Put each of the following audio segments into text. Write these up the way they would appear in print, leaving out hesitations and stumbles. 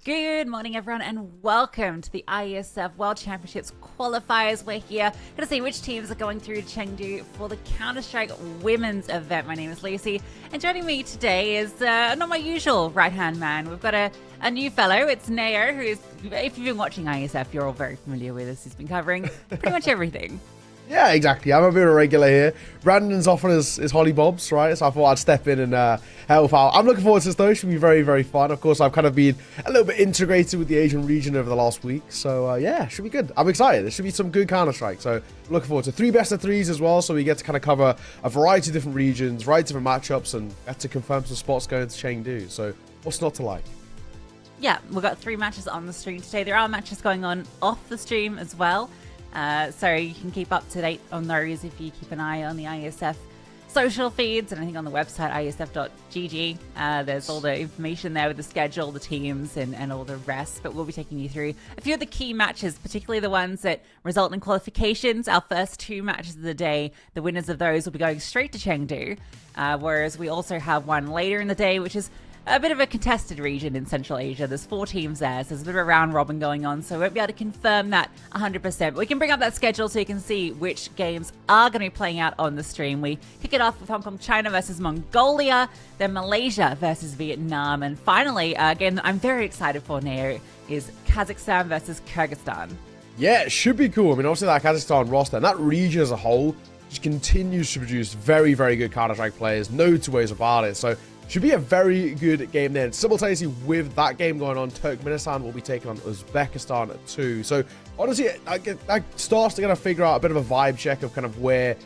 Good morning, everyone, and welcome to the Iesf World Championships qualifiers. We're here to see which teams are going through Chengdu for the Counter-Strike Women's event. My name is Lucy, and joining me today is not my usual right-hand man. We've got a new fellow. It's Neo, who is, if you've been watching Iesf, you're all very familiar with us. He's been covering pretty much everything. Yeah, exactly. I'm a bit of a regular here. Brandon's off on his Holly Bobs, right? So I thought I'd step in and help out. I'm looking forward to this, though. It should be very, very fun. Of course, I've kind of been a little bit integrated with the Asian region over the last week. So, yeah, should be good. I'm excited. There should be some good Counter-Strike. So, looking forward to 3 best of 3s as well. So, we get to kind of cover a variety of different regions, variety of different matchups, and get to confirm some spots going to Chengdu. So, what's not to like? Yeah, we've got 3 matches on the stream today. There are matches going on off the stream as well. So you can keep up to date on those if you keep an eye on the Iesf social feeds and I think on the website iesf.gg. There's all the information there with the schedule, the teams, and all the rest. But we'll be taking you through a few of the key matches, particularly the ones that result in qualifications. Our first 2 matches of the day, the winners of those will be going straight to Chengdu. Whereas we also have one later in the day, which is a bit of a contested region in Central Asia. There's 4 teams there, so there's a bit of a round robin going on, so we won't be able to confirm that 100%. But we can bring up that schedule so you can see which games are going to be playing out on the stream. We kick it off with Hong Kong, China versus Mongolia, then Malaysia versus Vietnam, and finally, a game that I'm very excited for, Neo, is Kazakhstan versus Kyrgyzstan. Yeah, it should be cool. I mean, obviously that Kazakhstan roster and that region as a whole just continues to produce very, very good Counter-Strike players. No two ways about it. So should be a very good game there. And simultaneously with that game going on, Turkmenistan will be taking on Uzbekistan too. So honestly, I starts to kind of figure out a bit of a vibe check of kind of where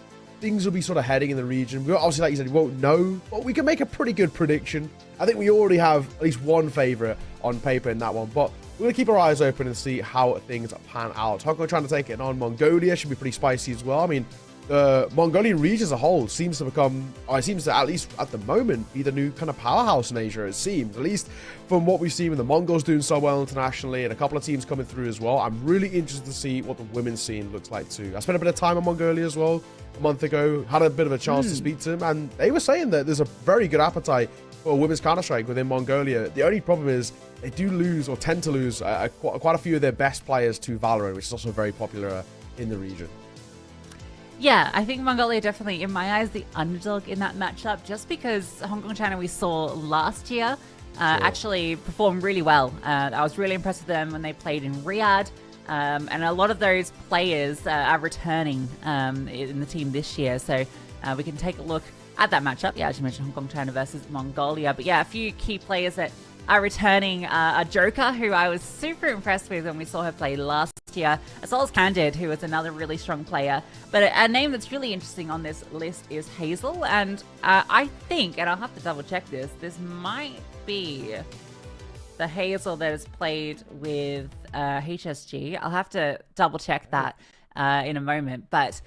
things will be sort of heading in the region. We obviously, like you said, we won't know, but we can make a pretty good prediction. I think we already have at least one favorite on paper in that one, but we're going to keep our eyes open and see how things pan out. Hong Kong trying to take it on. Mongolia should be pretty spicy as well. I mean, the Mongolian region as a whole seems to become, or it seems to, at least at the moment, be the new kind of powerhouse in Asia, it seems. At least from what we've seen with the Mongols doing so well internationally and a couple of teams coming through as well. I'm really interested to see what the women's scene looks like too. I spent a bit of time in Mongolia as well a month ago, had a bit of a chance to speak to them, and they were saying that there's a very good appetite for women's Counter-Strike within Mongolia. The only problem is they do lose, or tend to lose, quite a few of their best players to Valorant, which is also very popular in the region. Yeah, I think Mongolia definitely, in my eyes, the underdog in that matchup, just because Hong Kong, China we saw last year actually performed really well. I was really impressed with them when they played in Riyadh, and a lot of those players are returning in the team this year, so we can take a look at that matchup. Yeah, as you mentioned, Hong Kong, China versus Mongolia, but yeah, a few key players that are returning. A Joker, who I was super impressed with when we saw her play last year, as well as Candid, who is another really strong player. But a name that's really interesting on this list is Hazel, and I think, and I'll have to double check this might be the Hazel that has played with HSG. I'll have to double check that in a moment, but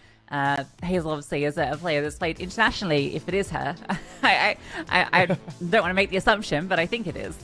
Hazel obviously is a player that's played internationally. If it is her, I don't want to make the assumption, but I think it is.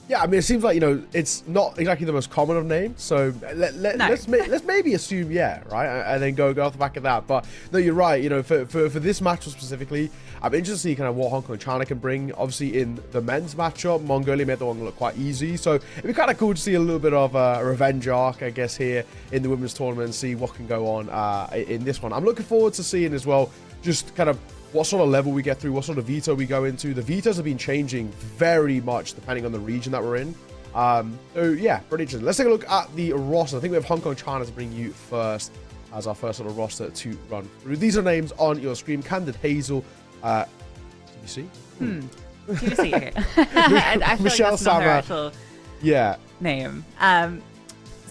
Yeah, I mean, it seems like, you know, it's not exactly the most common of names, so let's maybe assume, yeah, right, and then go off the back of that. But no, you're right. You know, for this matchup specifically, I'm interested to see kind of what Hong Kong and China can bring. Obviously, in the men's matchup, Mongolia made the one look quite easy, so it'd be kind of cool to see a little bit of a revenge arc, I guess, here in the women's tournament and see what can go on in this one. I'm looking forward to seeing as well, just kind of what sort of level we get through, what sort of veto we go into. The vetoes have been changing very much depending on the region that we're in. So yeah, pretty interesting. Let's take a look at the roster. I think we have Hong Kong, China to bring you first as our first sort of roster to run through. These are names on your screen. Candid, Hazel, TBC? TBC, okay. And I feel Michelle like that's not her Sama. actual name.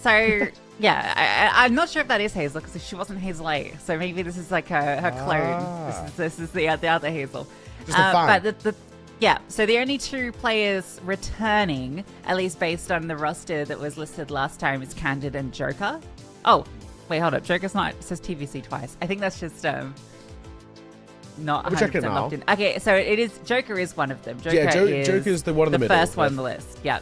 So yeah, I'm not sure if that is Hazel, because she wasn't Hazel 8, so maybe this is like her clone. This is the other Hazel. Just a fan. But yeah, so the only 2 players returning, at least based on the roster that was listed last time, is Candid and Joker. Oh, wait, hold up. Joker's not, it says TVC twice. I think that's just not 100% locked in. Okay, so it is, Joker is one of them. Joker's the one in the middle. The first one on the list. Yeah.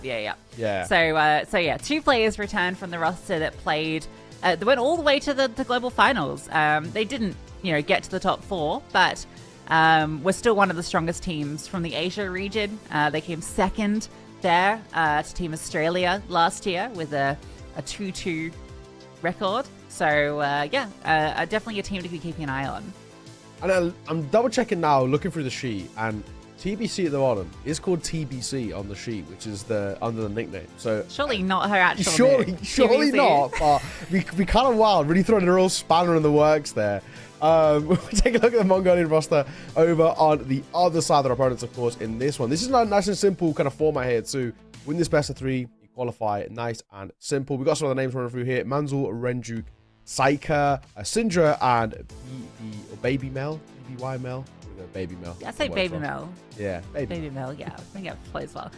So yeah, 2 players returned from the roster that played, they went all the way to the global finals. They didn't, get to the top 4, but We're still one of the strongest teams from the Asia region. They came second there to Team Australia last year with a 2-2 record. So, definitely a team to be keeping an eye on. And I'm double checking now, looking through the sheet, and TBC at the bottom is called TBC on the sheet, which is under the nickname. So surely not her actual name. Surely not. But we kind of wild, really throwing a real spanner in the works there. We'll take a look at the Mongolian roster over on the other side of their opponents, of course, in this one. This is a nice and simple kind of format here to win this best of 3. You qualify nice and simple. We've got some of the names running through here: Manzul, Renjuk, Saika, Syndra, and Baby Mel. BBY Mel. Baby Mel. Yeah, I say Baby Mel. Yeah, Baby Mel. Yeah, I think it plays well.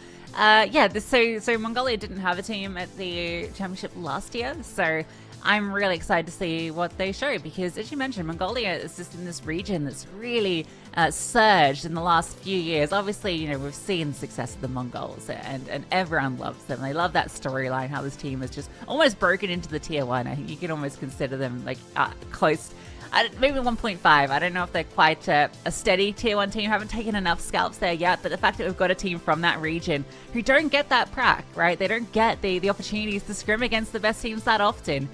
So Mongolia didn't have a team at the championship last year, so I'm really excited to see what they show, because as you mentioned, Mongolia is just in this region that's really surged in the last few years. Obviously, you know, we've seen the success of the Mongols, and everyone loves them. They love that storyline, how this team has just almost broken into the tier 1. I think you can almost consider them like close. Maybe 1.5. I don't know if they're quite a steady tier 1 team. Haven't taken enough scalps there yet, but the fact that we've got a team from that region who don't get that prac, right? They don't get the opportunities to scrim against the best teams that often.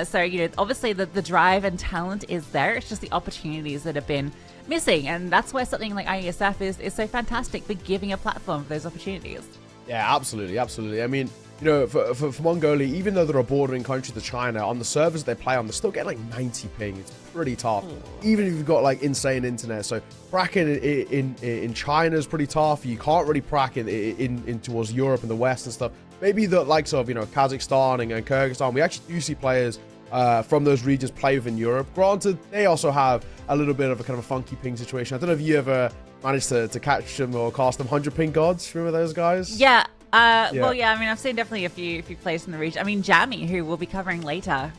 So, you know, obviously the drive and talent is there. It's just the opportunities that have been missing. And that's where something like Iesf is so fantastic for giving a platform for those opportunities. Yeah, absolutely. Absolutely. I mean, you know, for Mongolia, even though they're a bordering country to China, on the servers they play on, they're still getting like 90 ping. It's pretty tough, even if you've got like insane internet. So pracking in China is pretty tough. You can't really prac in towards Europe and the West and stuff. Maybe the likes of, you know, Kazakhstan and Kyrgyzstan, we actually do see players from those regions play within Europe. Granted, they also have a little bit of a kind of a funky ping situation. I don't know if you ever managed to catch them or cast them 100 ping gods. Remember those guys? Yeah. Well, yeah, I mean, I've seen definitely a few plays in the region. I mean, Jamie, who we'll be covering later,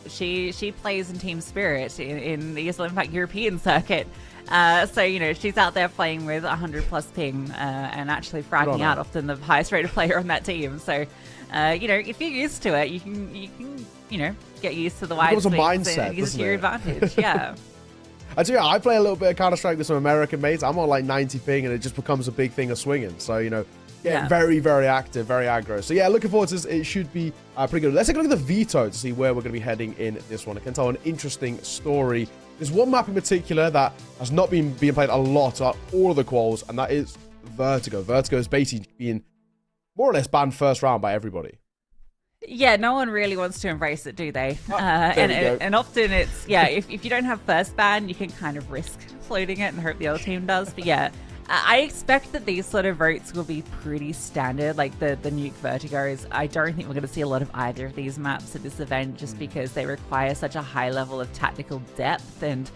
she plays in Team Spirit in the ESL Impact European circuit. So, you know, she's out there playing with 100+ ping and actually fragging out often the highest rated player on that team. So, you know, if you're used to it, you can you know, get used to the wide swings mindset, and use it to your advantage. Yeah. Actually, I play a little bit of Counter-Strike with some American mates. I'm on like 90 ping, and it just becomes a big thing of swinging. So, you know, very, very active, very aggro. So, yeah, looking forward to this. It should be pretty good. Let's take a look at the veto to see where we're going to be heading in this one. I can tell an interesting story. There's one map in particular that has not been being played a lot at all of the quals, and that is Vertigo. Vertigo is basically being more or less banned first round by everybody. Yeah, no one really wants to embrace it, do they? And often it's, if you don't have first ban, you can kind of risk floating it and hope the other team does. But yeah, I expect that these sort of votes will be pretty standard, like the Nuke Vertigos. I don't think we're going to see a lot of either of these maps at this event, just because they require such a high level of tactical depth. And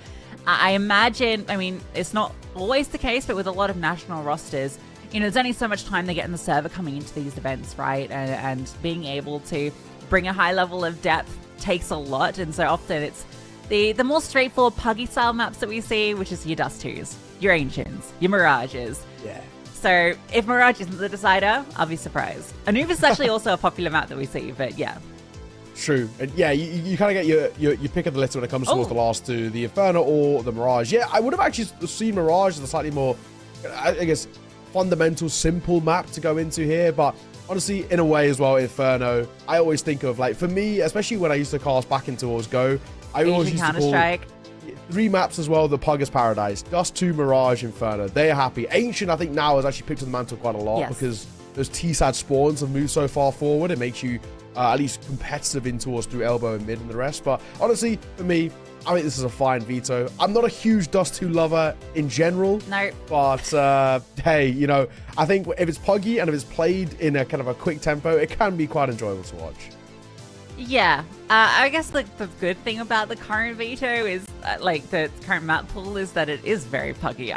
I imagine, I mean, it's not always the case, but with a lot of national rosters, you know, there's only so much time they get in the server coming into these events, right? And being able to bring a high level of depth takes a lot. And so often it's the more straightforward puggy style maps that we see, which is your Dust 2s, your Ancients, your Mirages. Yeah. So if Mirage isn't the decider, I'll be surprised. Anubis is actually also a popular map that we see, but yeah. True. And yeah, you kind of get your pick of the litter when it comes towards the last two, the Inferno or the Mirage. Yeah, I would have actually seen Mirage as a slightly more, I guess, fundamental, simple map to go into here. But honestly, in a way as well, Inferno, I always think of, like, for me, especially when I used to cast back in towards Go, I always used to call 3 maps as well, the Pugger's Paradise, Dust 2, Mirage, Inferno. They are happy. Ancient, I think now has actually picked up the mantle quite a lot, because those T-SAD spawns have moved so far forward. It makes you at least competitive in towards through elbow and mid and the rest. But honestly, for me, I think this is a fine veto. I'm not a huge Dust 2 lover in general. No. But, hey, you know, I think if it's puggy and if it's played in a kind of a quick tempo, it can be quite enjoyable to watch. Yeah. I guess the good thing about the current veto is, like, the current map pool is that it is very puggy.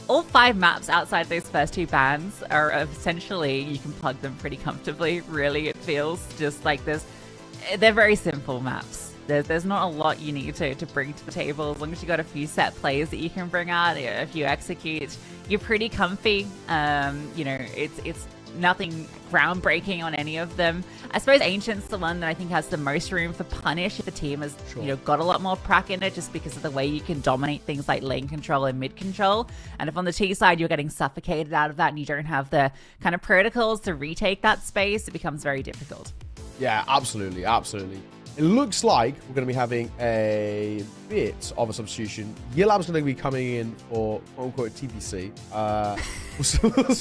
All 5 maps outside those first 2 bans are essentially, you can plug them pretty comfortably. Really, it feels just like they're very simple maps. There's not a lot you need to bring to the table. As long as you got a few set plays that you can bring out, if you execute, you're pretty comfy. You know, it's nothing groundbreaking on any of them. I suppose Ancient's the one that I think has the most room for punish if the team has, got a lot more prac in it, just because of the way you can dominate things like lane control and mid control. And if on the T side you're getting suffocated out of that and you don't have the kind of protocols to retake that space, it becomes very difficult. Yeah, absolutely, absolutely. It looks like we're going to be having a bit of a substitution. Yilab's going to be coming in for quote-unquote TVC.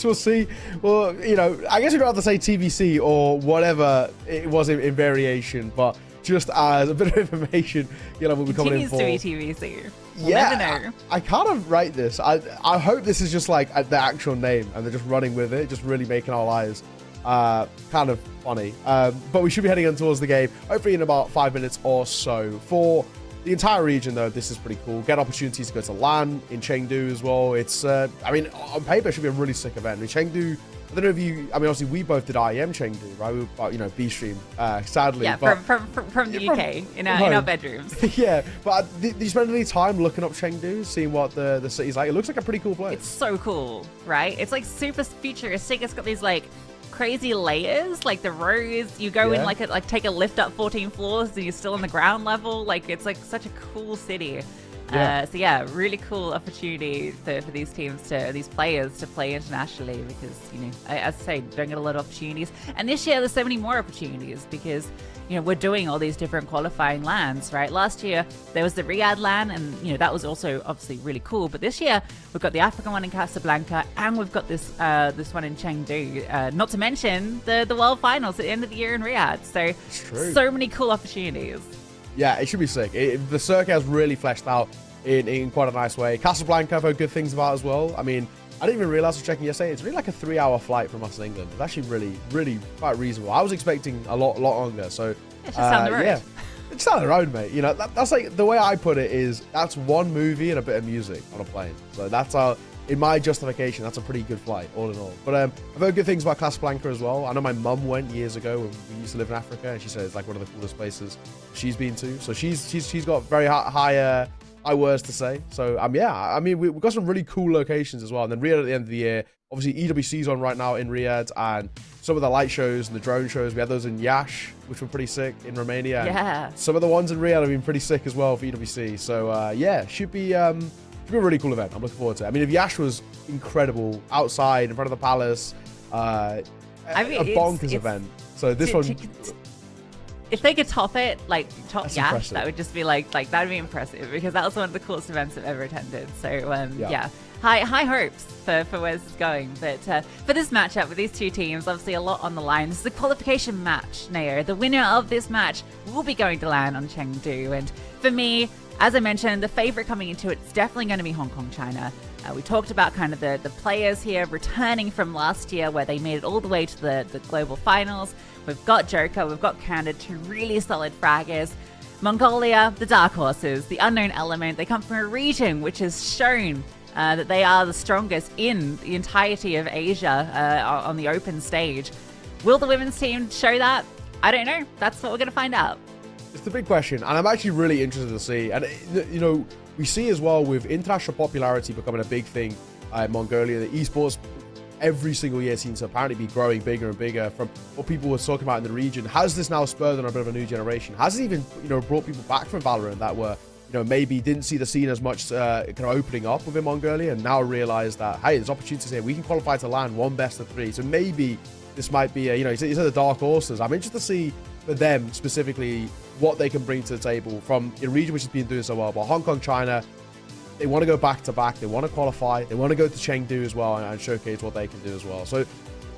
We'll see. Well, I guess we'd rather say TVC or whatever it was in variation, but just as a bit of information, Yilab will be coming in for... Continues to be TVC. We'll never know. I kind of write this. I hope this is just like the actual name and they're just running with it, just really making our lives kind of funny, but we should be heading on towards the game hopefully in about 5 minutes or so. For the entire region though, this is pretty cool. Get opportunities to go to LAN in Chengdu as well. It's on paper it should be a really sick event. In Chengdu, I don't know if you, obviously we both did IEM Chengdu, right? We were, B stream, sadly. Yeah, but, from the UK, in our bedrooms. Yeah, but did you spend any time looking up Chengdu, seeing what the city's like? It looks like a pretty cool place. It's so cool, right? It's like super futuristic. It's got these like crazy layers, like the rows. You go in like take a lift up 14 floors and you're still on the ground level. Like it's like such a cool city. So really cool opportunity for these teams these players to play internationally, because as I say, don't get a lot of opportunities. And this year there's so many more opportunities because we're doing all these different qualifying LANs, right? Last year there was the Riyadh LAN, and that was also obviously really cool. But this year we've got the African one in Casablanca, and we've got this one in Chengdu. Not to mention the World Finals at the end of the year in Riyadh. So many cool opportunities. Yeah, it should be sick. The circuit has really fleshed out in quite a nice way. Casablanca I've heard good things about as well. I mean, I didn't even realize, I was checking yesterday, it's really like a 3-hour flight from us in England. It's actually really, really quite reasonable. I was expecting a lot longer. So it's just down the road. Yeah, it's down the road, mate. That's like, the way I put it is, that's one movie and a bit of music on a plane. So that's how, in my justification, that's a pretty good flight, all in all. But I've heard good things about Casablanca as well. I know my mum went years ago when we used to live in Africa, and she said it's like one of the coolest places she's been to. So she's got very high words to say. So we've got some really cool locations as well. And then Riyadh at the end of the year, obviously EWC's on right now in Riyadh, and some of the light shows and the drone shows, we had those in Iași, which were pretty sick in Romania. Yeah. And some of the ones in Riyadh have been pretty sick as well for EWC. So should be a really cool event. I'm looking forward to it. I mean, if Iași was incredible outside in front of the palace, a bonkers event. So this one, if they could top it, like top That's Iași, impressive. that would just be like that'd be impressive, because that was one of the coolest events I've ever attended. So high hopes for where this is going. But for this matchup with these two teams, obviously a lot on the line. This is a qualification match, Neo. The winner of this match will be going to LAN on Chengdu. And for me, as I mentioned, the favorite coming into it is definitely going to be Hong Kong, China. We talked about kind of the players here returning from last year, where they made it all the way to the global finals. We've got Joker, we've got Candid, two really solid fraggers. Mongolia, the dark horses, the unknown element. They come from a region which has shown that they are the strongest in the entirety of Asia on the open stage. Will the women's team show that? I don't know. That's what we're going to find out. It's the big question, and I'm actually really interested to see. And we see as well with international popularity becoming a big thing in Mongolia, the esports every single year seems to apparently be growing bigger and bigger from what people were talking about in the region. Has this now spurred on a bit of a new generation? Has it even brought people back from Valorant that were maybe didn't see the scene as much kind of opening up within Mongolia, and now realize that, hey, there's opportunities here. We can qualify to LAN one best of 3. So maybe this might be you said the dark horses. I'm interested to see for them specifically what they can bring to the table from a region which has been doing so well. But Hong Kong, China, they want to go back to back. They want to qualify. They want to go to Chengdu as well and showcase what they can do as well. So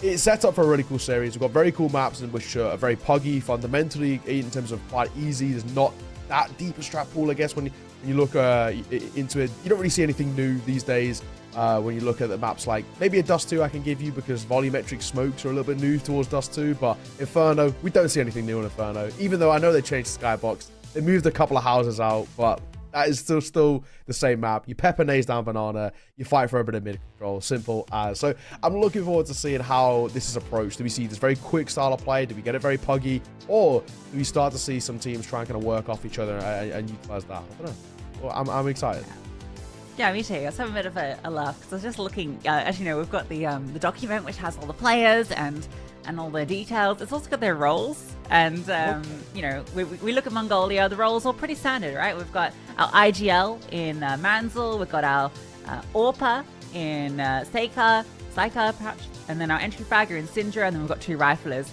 it's set up for a really cool series. We've got very cool maps in which are very puggy, fundamentally in terms of quite easy. There's not that deep a strat pool, I guess, when you look into it. You don't really see anything new these days when you look at the maps. Like maybe a Dust 2 I can give you, because volumetric smokes are a little bit new towards Dust 2, but Inferno, we don't see anything new in Inferno, even though I know they changed the skybox. They moved a couple of houses out, but that is still the same map. You pepper nades down banana, you fight for a bit of mid control, simple as. So I'm looking forward to seeing how this is approached. Do we see this very quick style of play? Do we get it very puggy? Or do we start to see some teams try and kind of work off each other and utilize that? I don't know. Well, I'm excited. Yeah, me too. I was having a bit of a laugh because I was just looking. As you know, we've got the document which has all the players and all their details. It's also got their roles, and you know, we look at Mongolia. The roles are pretty standard, right? We've got our IGL in Manzil. We've got our Orpa in Saika, perhaps, and then our entry fragger in Sindra, and then we've got 2 riflers.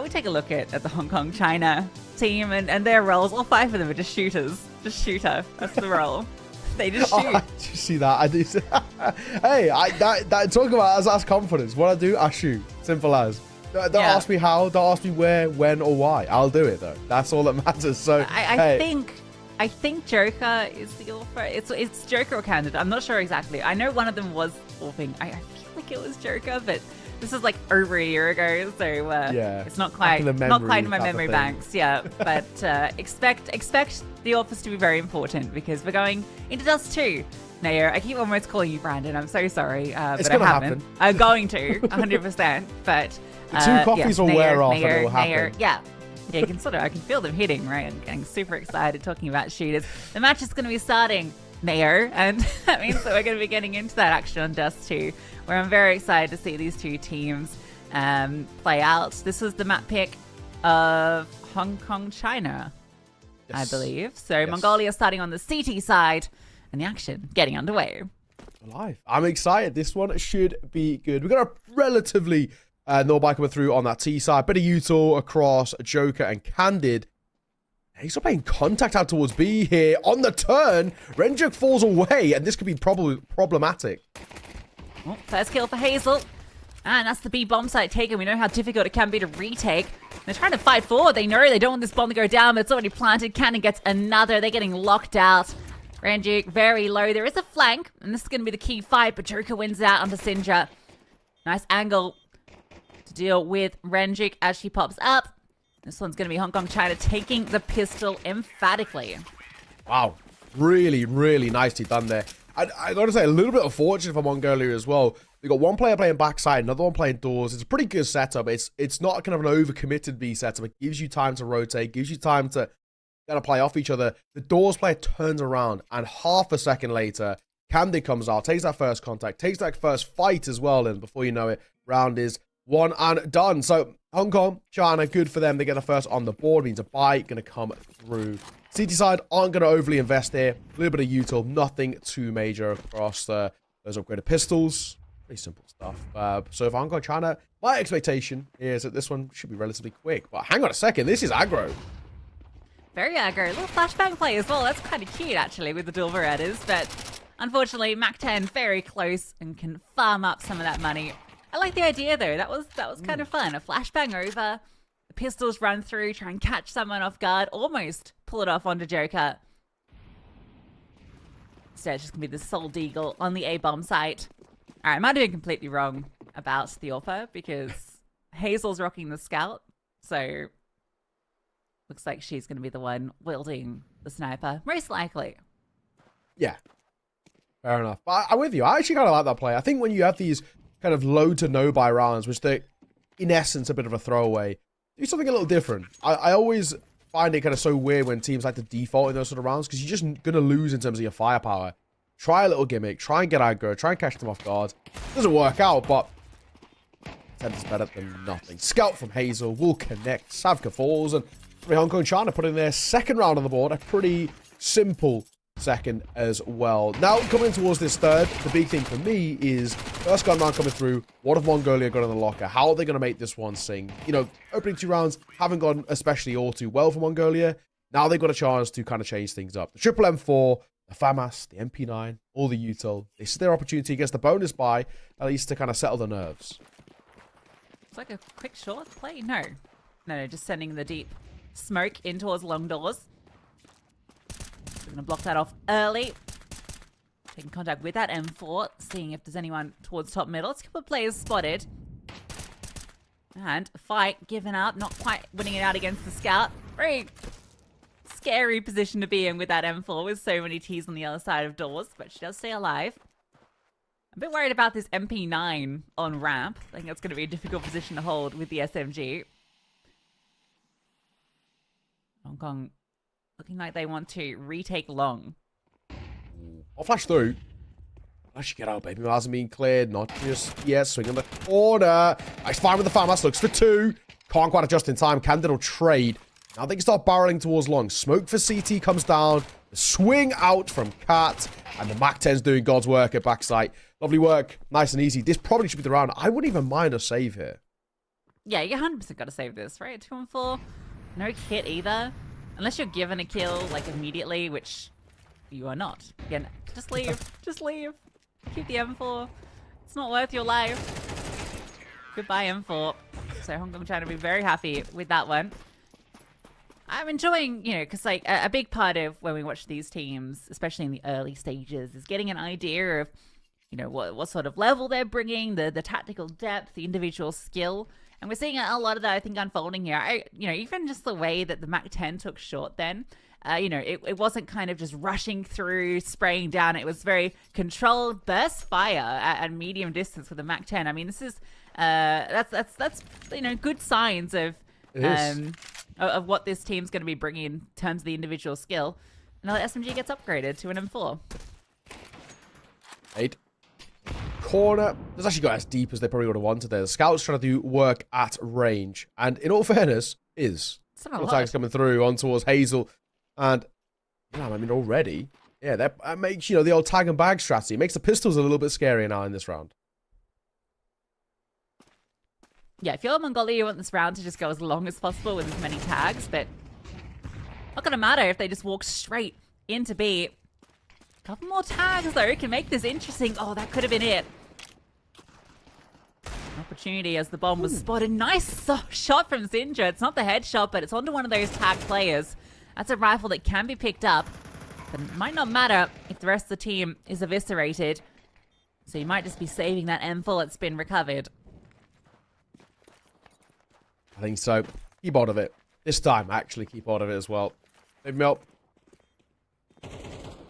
We take a look at the Hong Kong China team and their roles. All 5 of them are just shooters, just shooter. That's the role. They just shoot. I do see that. I do see Hey, that talk about that's confidence. What I do, I shoot. Simple as. Don't ask me how, don't ask me where, when, or why. I'll do it though. That's all that matters. So I think Joker is the author. It's Joker or Candid. I'm not sure exactly. I know one of them was authing. I feel like it was Joker, but this is like over a year ago, so it's not quite in my memory banks. Yeah, but expect the office to be very important because we're going into Dust 2. Nair, I keep almost calling you Brandon. I'm so sorry, but I haven't. I'm going to 100%. But the 2 coffees will wear off, and it will happen. Yeah, you can I can feel them hitting. Right, I'm getting super excited talking about shooters. The match is going to be starting, Nair, and that means that we're going to be getting into that action on Dust 2. Where I'm very excited to see these 2 teams play out. This was the map pick of Hong Kong, China, I believe. So Mongolia starting on the CT side and the action getting underway. Live. I'm excited. This one should be good. We've got a relatively no-buy coming through on that T side. Bit of util across Joker and Candid. He's not playing contact out towards B here. On the turn, Renjuk falls away, and this could be problematic. Oh, first kill for Hazel. And that's the B bomb site taken. We know how difficult it can be to retake. They're trying to fight forward. They know they don't want this bomb to go down, but it's already planted. Cannon gets another. They're getting locked out. Renjuk very low. There is a flank, and this is going to be the key fight, but Joker wins out onto Sindra. Nice angle to deal with Renjuk as she pops up. This one's going to be Hong Kong China taking the pistol emphatically. Wow. Really, really nicely done there. I got to say, a little bit of fortune for Mongolia as well. They've got one player playing backside, another one playing doors. It's a pretty good setup. It's not kind of an overcommitted B setup. It gives you time to rotate, gives you time to kind of play off each other. The doors player turns around, and half a second later, Candy comes out, takes that first contact, takes that first fight as well, and before you know it, round is one and done. So Hong Kong, China, good for them. They get the first on the board. Means a buy going to come through. CT side aren't going to overly invest here. A little bit of util, nothing too major across those upgraded pistols. Pretty simple stuff. So for Hong Kong, China, my expectation is that this one should be relatively quick. But hang on a second, this is aggro. Very aggro. A little flashbang play as well. That's kind of cute, actually, with the dual Berettas. But unfortunately, Mac 10 very close and can farm up some of that money. I like the idea, though. That was kind of fun. A flashbang over. The pistols run through, try and catch someone off guard. Almost pull it off onto Joker. So it's just going to be the Soul Deagle on the A-bomb site. All right, I might have been completely wrong about the offer because Hazel's rocking the Scout. So looks like she's going to be the one wielding the sniper. Most likely. Yeah. Fair enough. But I'm with you. I actually kind of like that play. I think when you have these kind of low to no buy rounds, which they're in essence a bit of a throwaway, do something a little different. I always find it kind of so weird when teams like to default in those sort of rounds because you're just going to lose in terms of your firepower. Try a little gimmick, try and get aggro, try and catch them off guard. Doesn't work out, but 10 is better than nothing. Scout from Hazel will connect. Savka falls, and Hong Kong China put in their second round on the board. A pretty simple second as well. Now, coming towards this third, the big thing for me is first gun round coming through. What have Mongolia got in the locker? How are they going to make this one sing? You know, opening 2 rounds haven't gone especially all too well for Mongolia. Now they've got a chance to kind of change things up. The triple M4, the FAMAS, the MP9, all the util. This is their opportunity against the bonus buy, at least to kind of settle the nerves. It's like a quick short play. No, just sending the deep smoke in towards long doors. We're going to block that off early. Taking contact with that M4, seeing if there's anyone towards top middle. It's a couple of players spotted. And a fight given up, not quite winning it out against the Scout. Very scary position to be in with that M4 with so many T's on the other side of doors, but she does stay alive. I'm a bit worried about this MP9 on ramp. I think that's going to be a difficult position to hold with the SMG. Hong Kong looking like they want to retake long. I'll flash through. Actually, get out, baby. Hasn't been cleared. Not just yet. Swing on the corner. Nice fine with the FAMAS. Looks for 2. Can't quite adjust in time. Candid will trade. Now they can start barreling towards long. Smoke for CT comes down. The swing out from Cat. And the MAC-10's doing God's work at backside. Lovely work. Nice and easy. This probably should be the round. I wouldn't even mind a save here. Yeah, you 100% got to save this, right? 2 and 4. No kit either. Unless you're given a kill, like, immediately, which you are not. Again, just leave. Just leave. Keep the M4. It's not worth your life. Goodbye, M4. So Hong Kong trying to be very happy with that one. I'm enjoying, you know, because like a big part of when we watch these teams, especially in the early stages, is getting an idea of, you know, what sort of level they're bringing, the tactical depth, the individual skill. And we're seeing a lot of that, I think, unfolding here. You know, even just the way that the MAC-10 took short then, you know, it wasn't kind of just rushing through, spraying down. It was very controlled burst fire at medium distance with the MAC-10. I mean, this is, that's you know, good signs of what this team's going to be bringing in terms of the individual skill. Now the SMG gets upgraded to an M4. 8. Corner. This actually got as deep as they probably would have wanted there. The scouts trying to do work at range. And in all fairness, tags coming through on towards Hazel. And, I mean, already, yeah, that makes, you know, the old tag and bag strategy. It makes the pistols a little bit scarier now in this round. Yeah, if you're Mongolia, you want this round to just go as long as possible with as many tags, but not going to matter if they just walk straight into B. A couple more tags, though, can make this interesting. Oh, that could have been it. Opportunity as the bomb was spotted. Nice shot from Zinja. It's not the headshot, but it's onto one of those tagged players. That's a rifle that can be picked up, but it might not matter if the rest of the team is eviscerated. So you might just be saving that M4 that's been recovered. I think so. Keep hold of it. This time, actually keep hold of it as well. Save me up.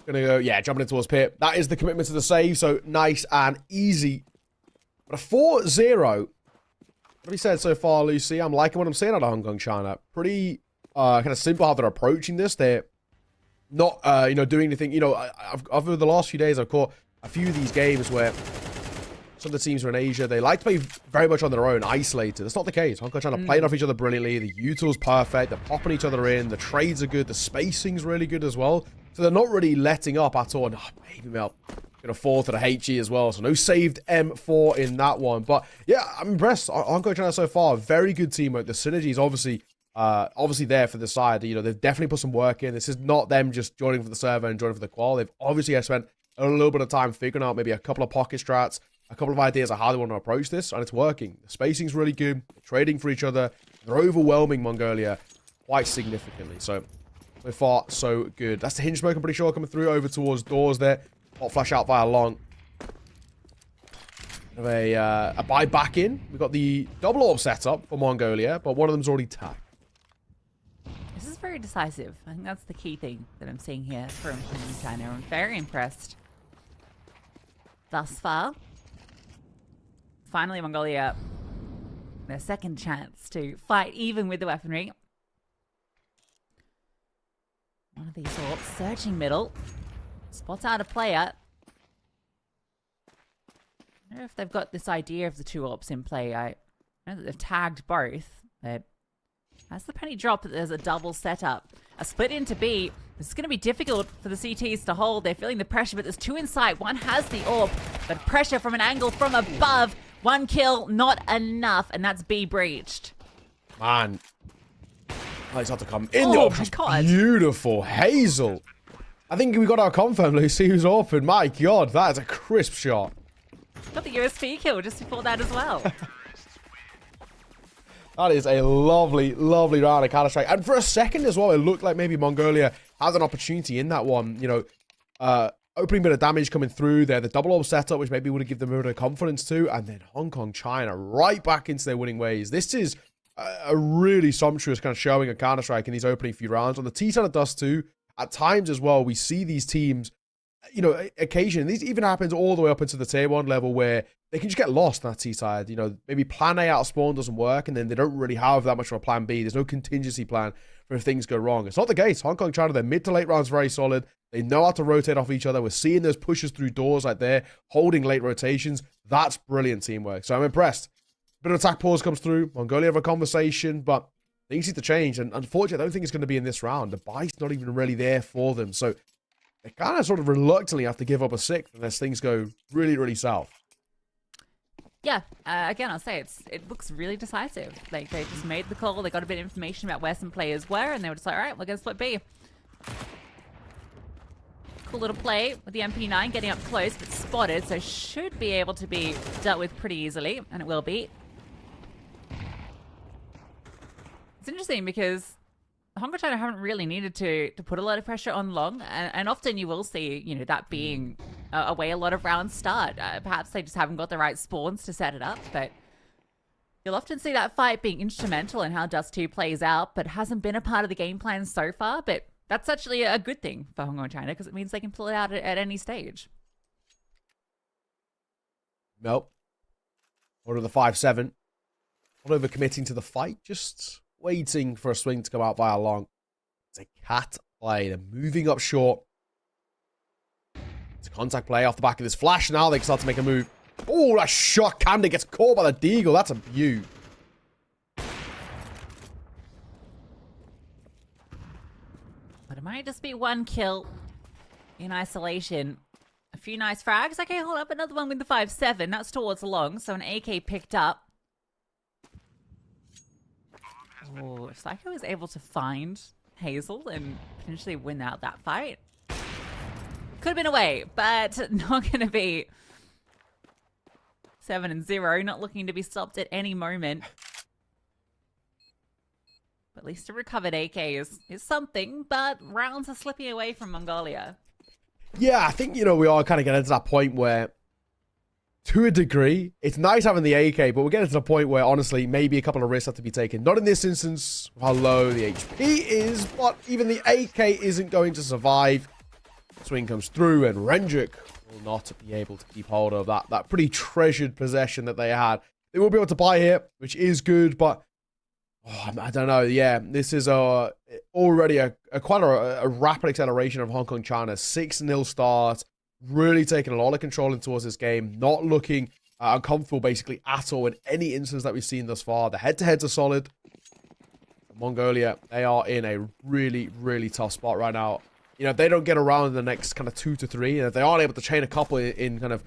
Gonna go, yeah, jumping in towards Pit. That is the commitment to the save, so nice and easy. But a 4-0. What have you said so far, Lucy? I'm liking what I'm seeing out of Hong Kong, China. Pretty kind of simple how they're approaching this. They're not, you know, doing anything. You know, over the last few days, I've caught a few of these games where some of the teams are in Asia. They like to play very much on their own, isolated. That's not the case. Hong Kong trying to play off each other brilliantly. The util's perfect. They're popping each other in. The trades are good. The spacing's really good as well. So they're not really letting up at all. And maybe Mel gonna fall to the HE as well. So no saved M4 in that one. But yeah, I'm impressed. Hong Kong China so far, very good teamwork. The synergy is obviously there for the side. You know, they've definitely put some work in. This is not them just joining for the server and joining for the qual. They've obviously spent a little bit of time figuring out maybe a couple of pocket strats, a couple of ideas of how they want to approach this, and it's working. The spacing's really good. They're trading for each other. They're overwhelming Mongolia quite significantly. So far, so good. That's the hinge smoke, I'm pretty sure, coming through over towards doors there. Hot flash out via long. A buy back in. We've got the double orb setup for Mongolia, but one of them's already tagged. This is very decisive. I think that's the key thing that I'm seeing here from China. I'm very impressed thus far. Finally, Mongolia, their second chance to fight even with the weaponry. One of these orbs searching middle. Spots out a player. I don't know if they've got this idea of the 2 orbs in play. I know that they've tagged both, but as the penny drop, there's a double setup. A split into B. This is going to be difficult for the CTs to hold. They're feeling the pressure, but there's 2 in sight. One has the orb, but pressure from an angle from above. 1 kill, not enough, and that's B breached. Man. It's had to come in the options. Beautiful. Hazel. I think we got our confirm, Lucy, who's open. My God, that is a crisp shot. Got the USP kill just before that as well. That is a lovely, lovely round of Counter-Strike. And for a second as well, it looked like maybe Mongolia had an opportunity in that one. You know, opening bit of damage coming through there. The double orb setup, which maybe would have given them a bit of confidence too. And then Hong Kong, China, right back into their winning ways. This is a really sumptuous kind of showing of Counter-Strike in these opening few rounds. On the T side of Dust 2, at times as well, we see these teams, you know, occasionally, this even happens all the way up into the tier 1 level where they can just get lost on that T side. You know, maybe plan A out of spawn doesn't work, and then they don't really have that much of a plan B. There's no contingency plan for if things go wrong. It's not the case. Hong Kong, China, their mid to late rounds very solid. They know how to rotate off each other. We're seeing those pushes through doors like they're holding late rotations. That's brilliant teamwork. So I'm impressed. Bit of attack pause comes through. Mongolia have a conversation, but things need to change. And unfortunately, I don't think it's going to be in this round. The buy's not even really there for them. So they kind of sort of reluctantly have to give up a sixth unless things go really, really south. Yeah, again, I'll say it looks really decisive. Like, they just made the call, they got a bit of information about where some players were, and they were just like, all right, we're going to split B. Cool little play with the MP9 getting up close, but spotted, so should be able to be dealt with pretty easily, and it will be. It's interesting because Hong Kong China haven't really needed to put a lot of pressure on Long, and often you will see, you know, that being a way a lot of rounds start. Perhaps they just haven't got the right spawns to set it up, but you'll often see that fight being instrumental in how Dust 2 plays out, but hasn't been a part of the game plan so far. But that's actually a good thing for Hong Kong China because it means they can pull it out at any stage. Nope. Order the 5-7. Not overcommitting to the fight, just waiting for a swing to come out via Long. It's a cat play. They're moving up short. It's a contact play off the back of this flash. Now they can start to make a move. Oh, that shot. Camden gets caught by the Deagle. That's a beaut. But it might just be one kill in isolation. A few nice frags. Okay, hold up. Another one with the 5-7. That's towards Long. So an AK picked up. Oh, if Psycho is able to find Hazel and potentially win out that fight. Could have been away, but not going to be 7-0. Not looking to be stopped at any moment. But at least a recovered AK is something, but rounds are slipping away from Mongolia. Yeah, I think, you know, we are kind of getting to that point where, to a degree, it's nice having the AK, but we're getting to the point where, honestly, maybe a couple of risks have to be taken. Not in this instance, how low the HP is, but even the AK isn't going to survive. Swing comes through, and Rendrick will not be able to keep hold of that pretty treasured possession that they had. They will be able to buy here, which is good, but I don't know. Yeah, this is already quite a rapid acceleration of Hong Kong China. 6-0 start, really taking a lot of control in towards this game, not looking uncomfortable basically at all in any instance that we've seen thus far. The head-to-heads are solid. Mongolia, they are in a really, really tough spot right now. You know, if they don't get around in the next kind of 2 to 3, and if they aren't able to chain a couple in kind of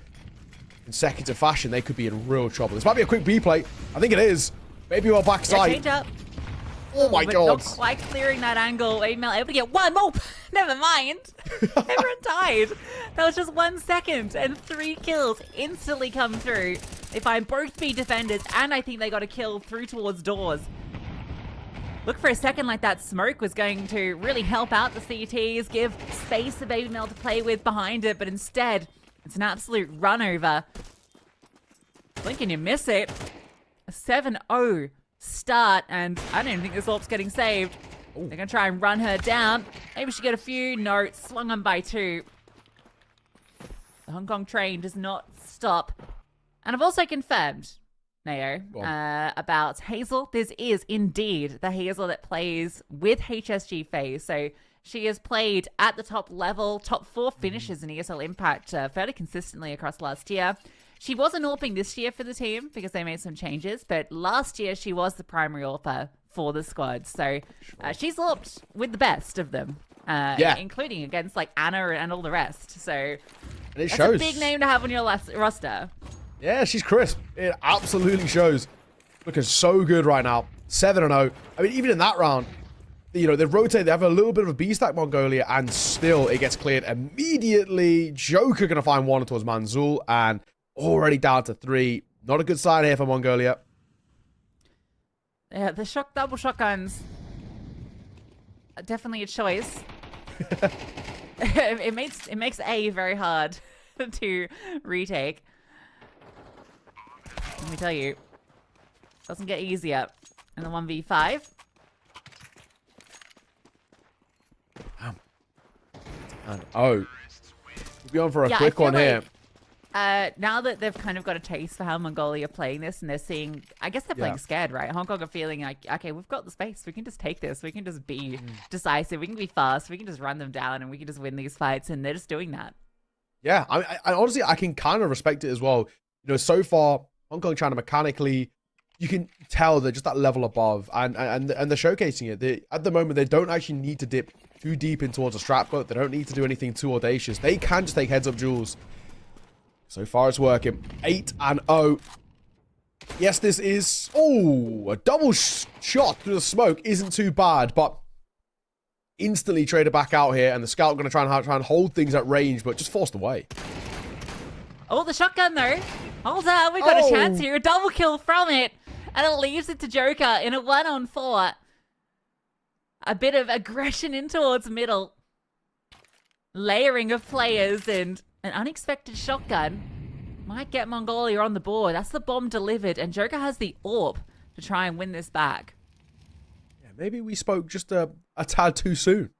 consecutive fashion, they could be in real trouble. This might be a quick B play. I think it is. Maybe we're backside. Yeah, change up. Oh my god. Not quite clearing that angle. Able to get one more. Never mind. Everyone died. That was just 1 second and 3 kills instantly come through. They find both B defenders, and I think they got a kill through towards doors. Look, for a second like that smoke was going to really help out the CTs, give space for Baby Mel to play with behind it, but instead, it's an absolute run over. Blink and you miss it. A 7-0 start, and I don't even think this AWP's getting saved. Ooh. They're going to try and run her down. Maybe she get a few. No, swung on by 2. The Hong Kong train does not stop. And I've also confirmed, Nao, about Hazel. This is indeed the Hazel that plays with HSG FaZe. So she has played at the top level, top 4 finishes in ESL Impact fairly consistently across last year. She wasn't AWPing this year for the team because they made some changes, but last year she was the primary AWPer for the squad. So she's AWPed with the best of them, including against like Anna and all the rest. So it that's shows. A big name to have on your roster. Yeah, she's crisp. It absolutely shows. Looking so good right now. 7-0. I mean, even in that round, you know, they rotate. They have a little bit of a B stack Mongolia, and still it gets cleared immediately. Joker going to find one towards Manzul, and already down to 3. Not a good sign here for Mongolia. Yeah, the double shotguns are definitely a choice. it makes A very hard to retake. Let me tell you, doesn't get easier in the 1v5. And we'll be on for a quick one here. now that they've kind of got a taste for how Mongolia are playing this, and they're seeing, I guess they're playing scared, right? Hong Kong are feeling like, okay, we've got the space. We can just take this. We can just be decisive. We can be fast. We can just run them down, and we can just win these fights. And they're just doing that. Yeah, I honestly, I can kind of respect it as well. You know, so far, Hong Kong, China, mechanically, you can tell they're just that level above, and they're showcasing it. At the moment, they don't actually need to dip too deep in towards a strap boat. They don't need to do anything too audacious. They can just take heads-up duels. So far, it's working. 8-0. Yes, this is... Oh, a double shot through the smoke isn't too bad, but instantly traded back out here, and the scout going to try and hold things at range, but just forced away. Oh, the shotgun, though. Hold on, we've got a chance here. A double kill from it, and it leaves it to Joker in a 1-on-4. A bit of aggression in towards middle. Layering of players, and an unexpected shotgun might get Mongolia on the board. That's the bomb delivered, and Joker has the AWP to try and win this back. Yeah, maybe we spoke just a tad too soon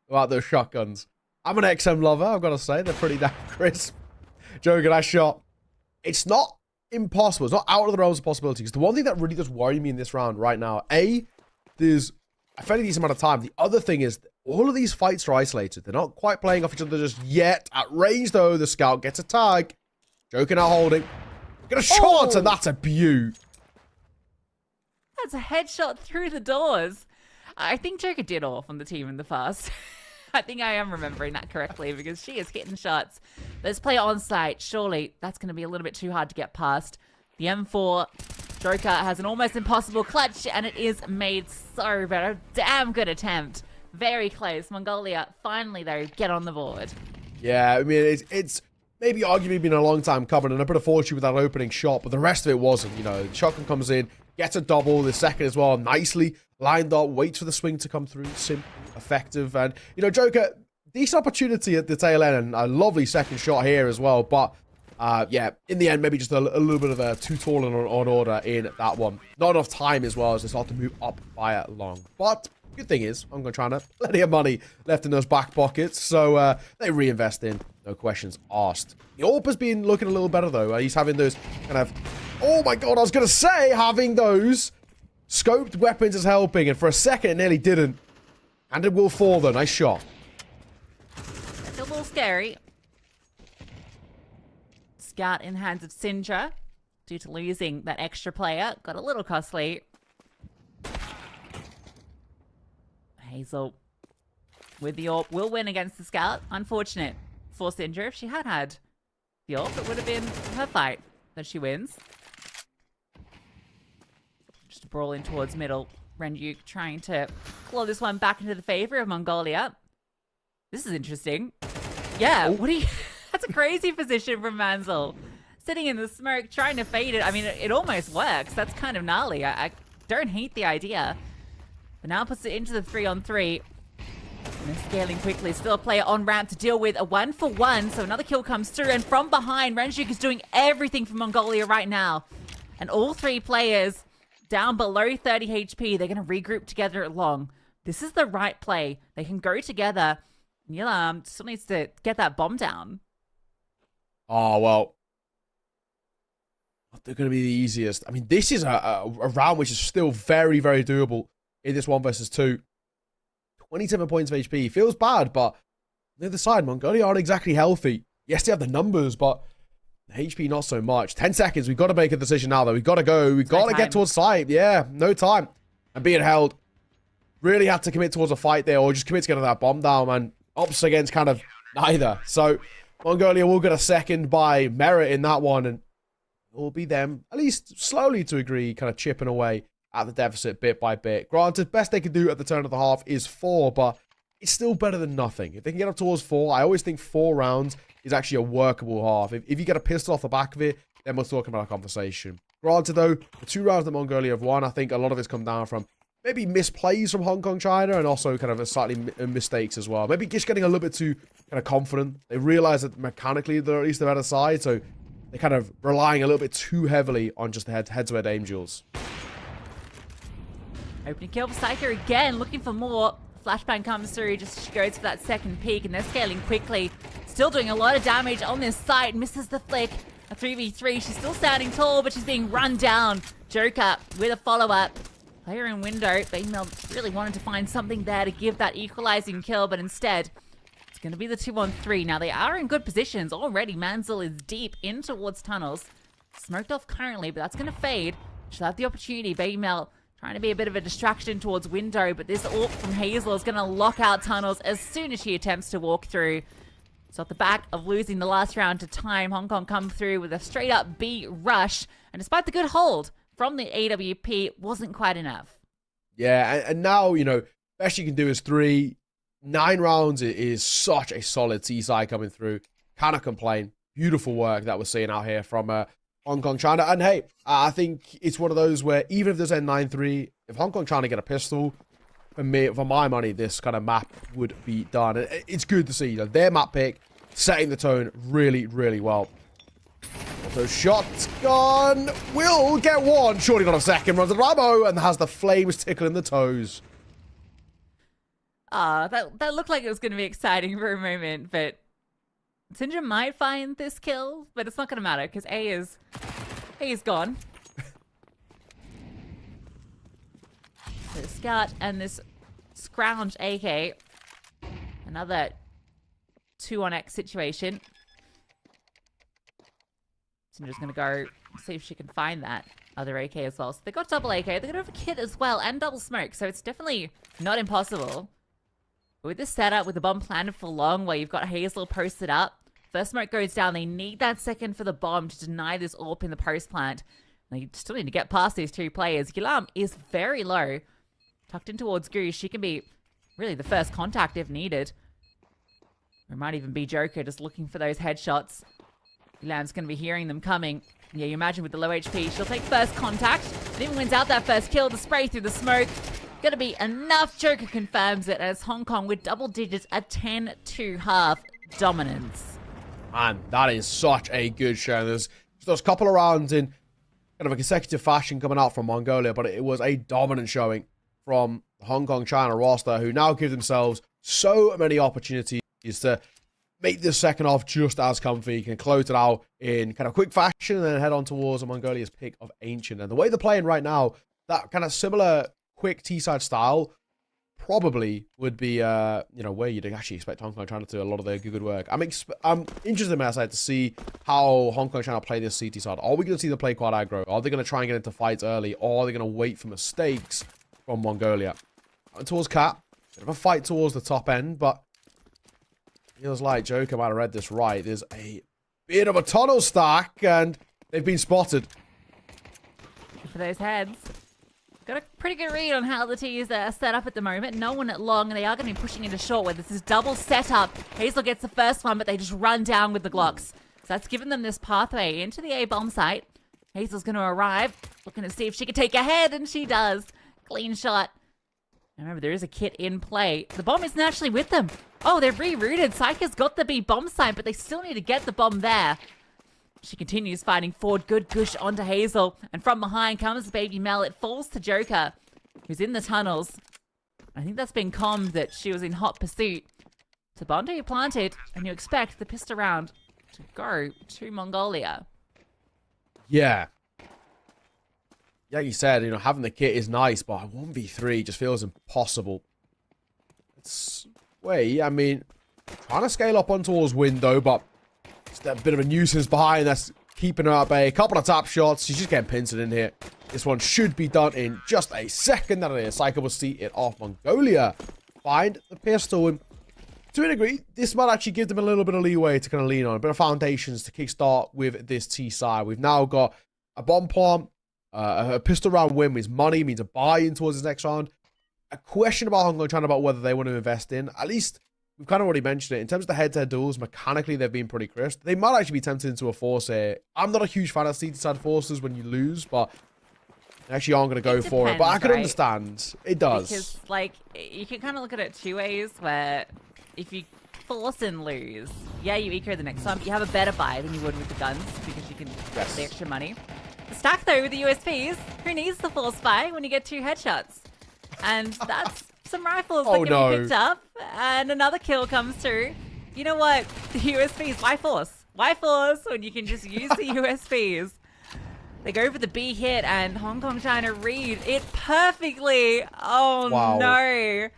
about those shotguns. I'm an XM lover, I've got to say. They're pretty damn crisp. Joker, that shot. It's not impossible. It's not out of the realms of possibilities. The one thing that really does worry me in this round right now, there's a fairly decent amount of time. The other thing is, all of these fights are isolated. They're not quite playing off each other just yet. At range, though, the scout gets a tag. Joker now holding. Get a shot, and that's a beaut. That's a headshot through the doors. I think Joker did off on the team in the past. I think I am remembering that correctly, because she is hitting shots. Let's play on site. Surely that's going to be a little bit too hard to get past. The M4, Joker has an almost impossible clutch, and it is made so bad. A damn good attempt. Very close. Mongolia finally, though, get on the board. Yeah, I mean, it's maybe arguably been a long time coming, and a bit of fortune with that opening shot, but the rest of it wasn't. You know, the shotgun comes in, gets a double, the second as well, nicely lined up, waits for the swing to come through, simple, effective, and, you know, Joker, decent opportunity at the tail end, and a lovely second shot here as well, but, yeah, in the end, maybe just a little bit of a too tall on order in that one. Not enough time as well, as they start to move up by a long, but... Good thing is, I'm going to try and plenty of money left in those back pockets, so they reinvest in, no questions asked. The AWP has been looking a little better, though. He's having those kind of, oh my god, I was going to say, having those scoped weapons is helping, and for a second it nearly didn't. And it will fall, though. Nice shot. It's a little scary. Scout in hands of Syndra, due to losing that extra player. Got a little costly. Hazel with the AWP will win against the scout. Unfortunate for Syndra. If she had the AWP, it would have been her fight that she wins. Just a brawl in towards middle. Renjuk trying to claw this one back into the favor of Mongolia. This is interesting. Yeah, what do you... That's a crazy position from Manzel. Sitting in the smoke, trying to fade it. I mean, it almost works. That's kind of gnarly. I don't hate the idea. But now puts it into the 3-on-3. And then scaling quickly. Still a player on ramp to deal with. A 1-for-1. So another kill comes through. And from behind, Renjuk is doing everything for Mongolia right now. And all three players down below 30 HP. They're going to regroup together at long. This is the right play. They can go together. Nilam still needs to get that bomb down. Oh, well. They're going to be the easiest. I mean, this is a round which is still very, very doable. In this 1 versus 2. 27 points of HP. Feels bad, but on the other side, Mongolia aren't exactly healthy. Yes, they have the numbers, but the HP not so much. 10 seconds. We've got to make a decision now, though. We've got to go. We've got to get towards site. Yeah, no time. And being held. Really had to commit towards a fight there, or just commit to getting that bomb down, and ops against kind of neither. So, Mongolia will get a second by merit in that one, and it will be them, at least slowly to agree, kind of chipping away at the deficit bit by bit. Granted, best they can do at the turn of the half is 4, but it's still better than nothing. If they can get up towards 4, I always think 4 rounds is actually a workable half. If you get a pistol off the back of it, then we're talking about a conversation. Granted, though, the 2 rounds that Mongolia have won, I think a lot of it's come down from maybe misplays from Hong Kong, China, and also kind of a slightly mistakes as well. Maybe just getting a little bit too kind of confident. They realize that mechanically they're at least the better side, so they're kind of relying a little bit too heavily on just the head-to-head aim duels. Opening kill for Psycho again, looking for more. Flashbang comes through, just goes for that second peek, and they're scaling quickly. Still doing a lot of damage on this site. Misses the flick. A 3v3. She's still standing tall, but she's being run down. Joker with a follow-up. Player in window. Female really wanted to find something there to give that equalizing kill, but instead, it's going to be the 2-on-3. Now, they are in good positions. Already, Manzel is deep in towards tunnels. Smoked off currently, but that's going to fade. She'll have the opportunity. Baby trying to be a bit of a distraction towards window, but this AWP from Hazel is going to lock out tunnels as soon as she attempts to walk through. So at the back of losing the last round to time, Hong Kong come through with a straight-up B rush. And despite the good hold from the AWP, it wasn't quite enough. Yeah, and now, you know, best you can do is 3. 9 rounds is such a solid T-side coming through. Cannot complain. Beautiful work that we're seeing out here from Hong Kong China. And hey, I think it's one of those where even if there's a 9-3, if Hong Kong trying to get a pistol, for my money, this kind of map would be done. It's good to see, you know, their map pick setting the tone really, really well. So shotgun will get one. Surely not a second. Runs the Ramo and has the flames tickling the toes. That looked like it was going to be exciting for a moment, but Syndra might find this kill, but it's not going to matter because A is gone. The Scout and this scrounge AK. Another 2-on-X situation. Syndra's going to go see if she can find that other AK as well. So they got double AK. They're going to have a kit as well and double smoke. So it's definitely not impossible. But with this setup, with the bomb planted for long, where you've got Hazel posted up, first smoke goes down. They need that second for the bomb to deny this AWP in the post plant. They still need to get past these 2 players. Gulam is very low. Tucked in towards Goose. She can be really the first contact if needed. Or it might even be Joker just looking for those headshots. Gulam's going to be hearing them coming. Yeah, you imagine with the low HP, she'll take first contact. And even wins out that first kill. The spray through the smoke. Gonna be enough. Joker confirms it as Hong Kong with double digits at 10-2 dominance. Man, that is such a good show. There's a couple of rounds in kind of a consecutive fashion coming out from Mongolia, but it was a dominant showing from the Hong Kong China roster, who now give themselves so many opportunities to make this second half just as comfy. You can close it out in kind of quick fashion and then head on towards Mongolia's pick of Ancient. And the way they're playing right now, that kind of similar quick T-side style probably would be, you know, where you'd actually expect Hong Kong China to do a lot of their good work. I'm interested in my side to see how Hong Kong China play this CT side. Are we going to see them play quad aggro? Are they going to try and get into fights early? Or are they going to wait for mistakes from Mongolia? And towards Cat, bit of a fight towards the top end, but feels like Joker might have read this right. There's a bit of a tunnel stack, and they've been spotted. For those heads. Got a pretty good read on how the T's are set up at the moment. No one at long, and they are going to be pushing into short where this is double setup. Hazel gets the first one, but they just run down with the Glocks. So that's given them this pathway into the A-bomb site. Hazel's going to arrive, looking to see if she can take a head, and she does. Clean shot. And remember, there is a kit in play. The bomb isn't actually with them. Oh, they're rerouted. Psycher's got the B-bomb site, but they still need to get the bomb there. She continues fighting forward. Good gush onto Hazel. And from behind comes Baby Mel. It falls to Joker, who's in the tunnels. I think that's been calmed that she was in hot pursuit. So Bondo, you planted, and you expect the pistol round to go to Mongolia. Yeah. Like you said, you know, having the kit is nice, but 1v3 just feels impossible. It's I mean, trying to scale up on towards window, but it's that bit of a nuisance behind that's keeping her at bay. A couple of tap shots. She's just getting pincered in here. This one should be done in just a second. That is, Psycho will see it off. Mongolia find the pistol, and to a degree, this might actually give them a little bit of leeway to kind of lean on, a bit of foundations to kickstart with this T side. We've now got a bomb plant, a pistol round win means money, means a buy-in towards this next round. A question about Hong Kong China about whether they want to invest in. At least, we've kind of already mentioned it. In terms of the head-to-head duels, mechanically, they've been pretty crisp. They might actually be tempted into a force here. I'm not a huge fan of CT-side forces when you lose, but they actually aren't going to go for it. But I can understand. It does. Because, like, you can kind of look at it two ways, where if you force and lose, yeah, you eco the next time, but you have a better buy than you would with the guns, because you can get the extra money. The stack, though, with the USPs, who needs the force buy when you get 2 headshots? And that's some rifles that can be picked up. And another kill comes through. You know what? The USBs, why force? Why force when you can just use the USBs? They go for the B hit and Hong Kong trying to read it perfectly. Oh, wow. no.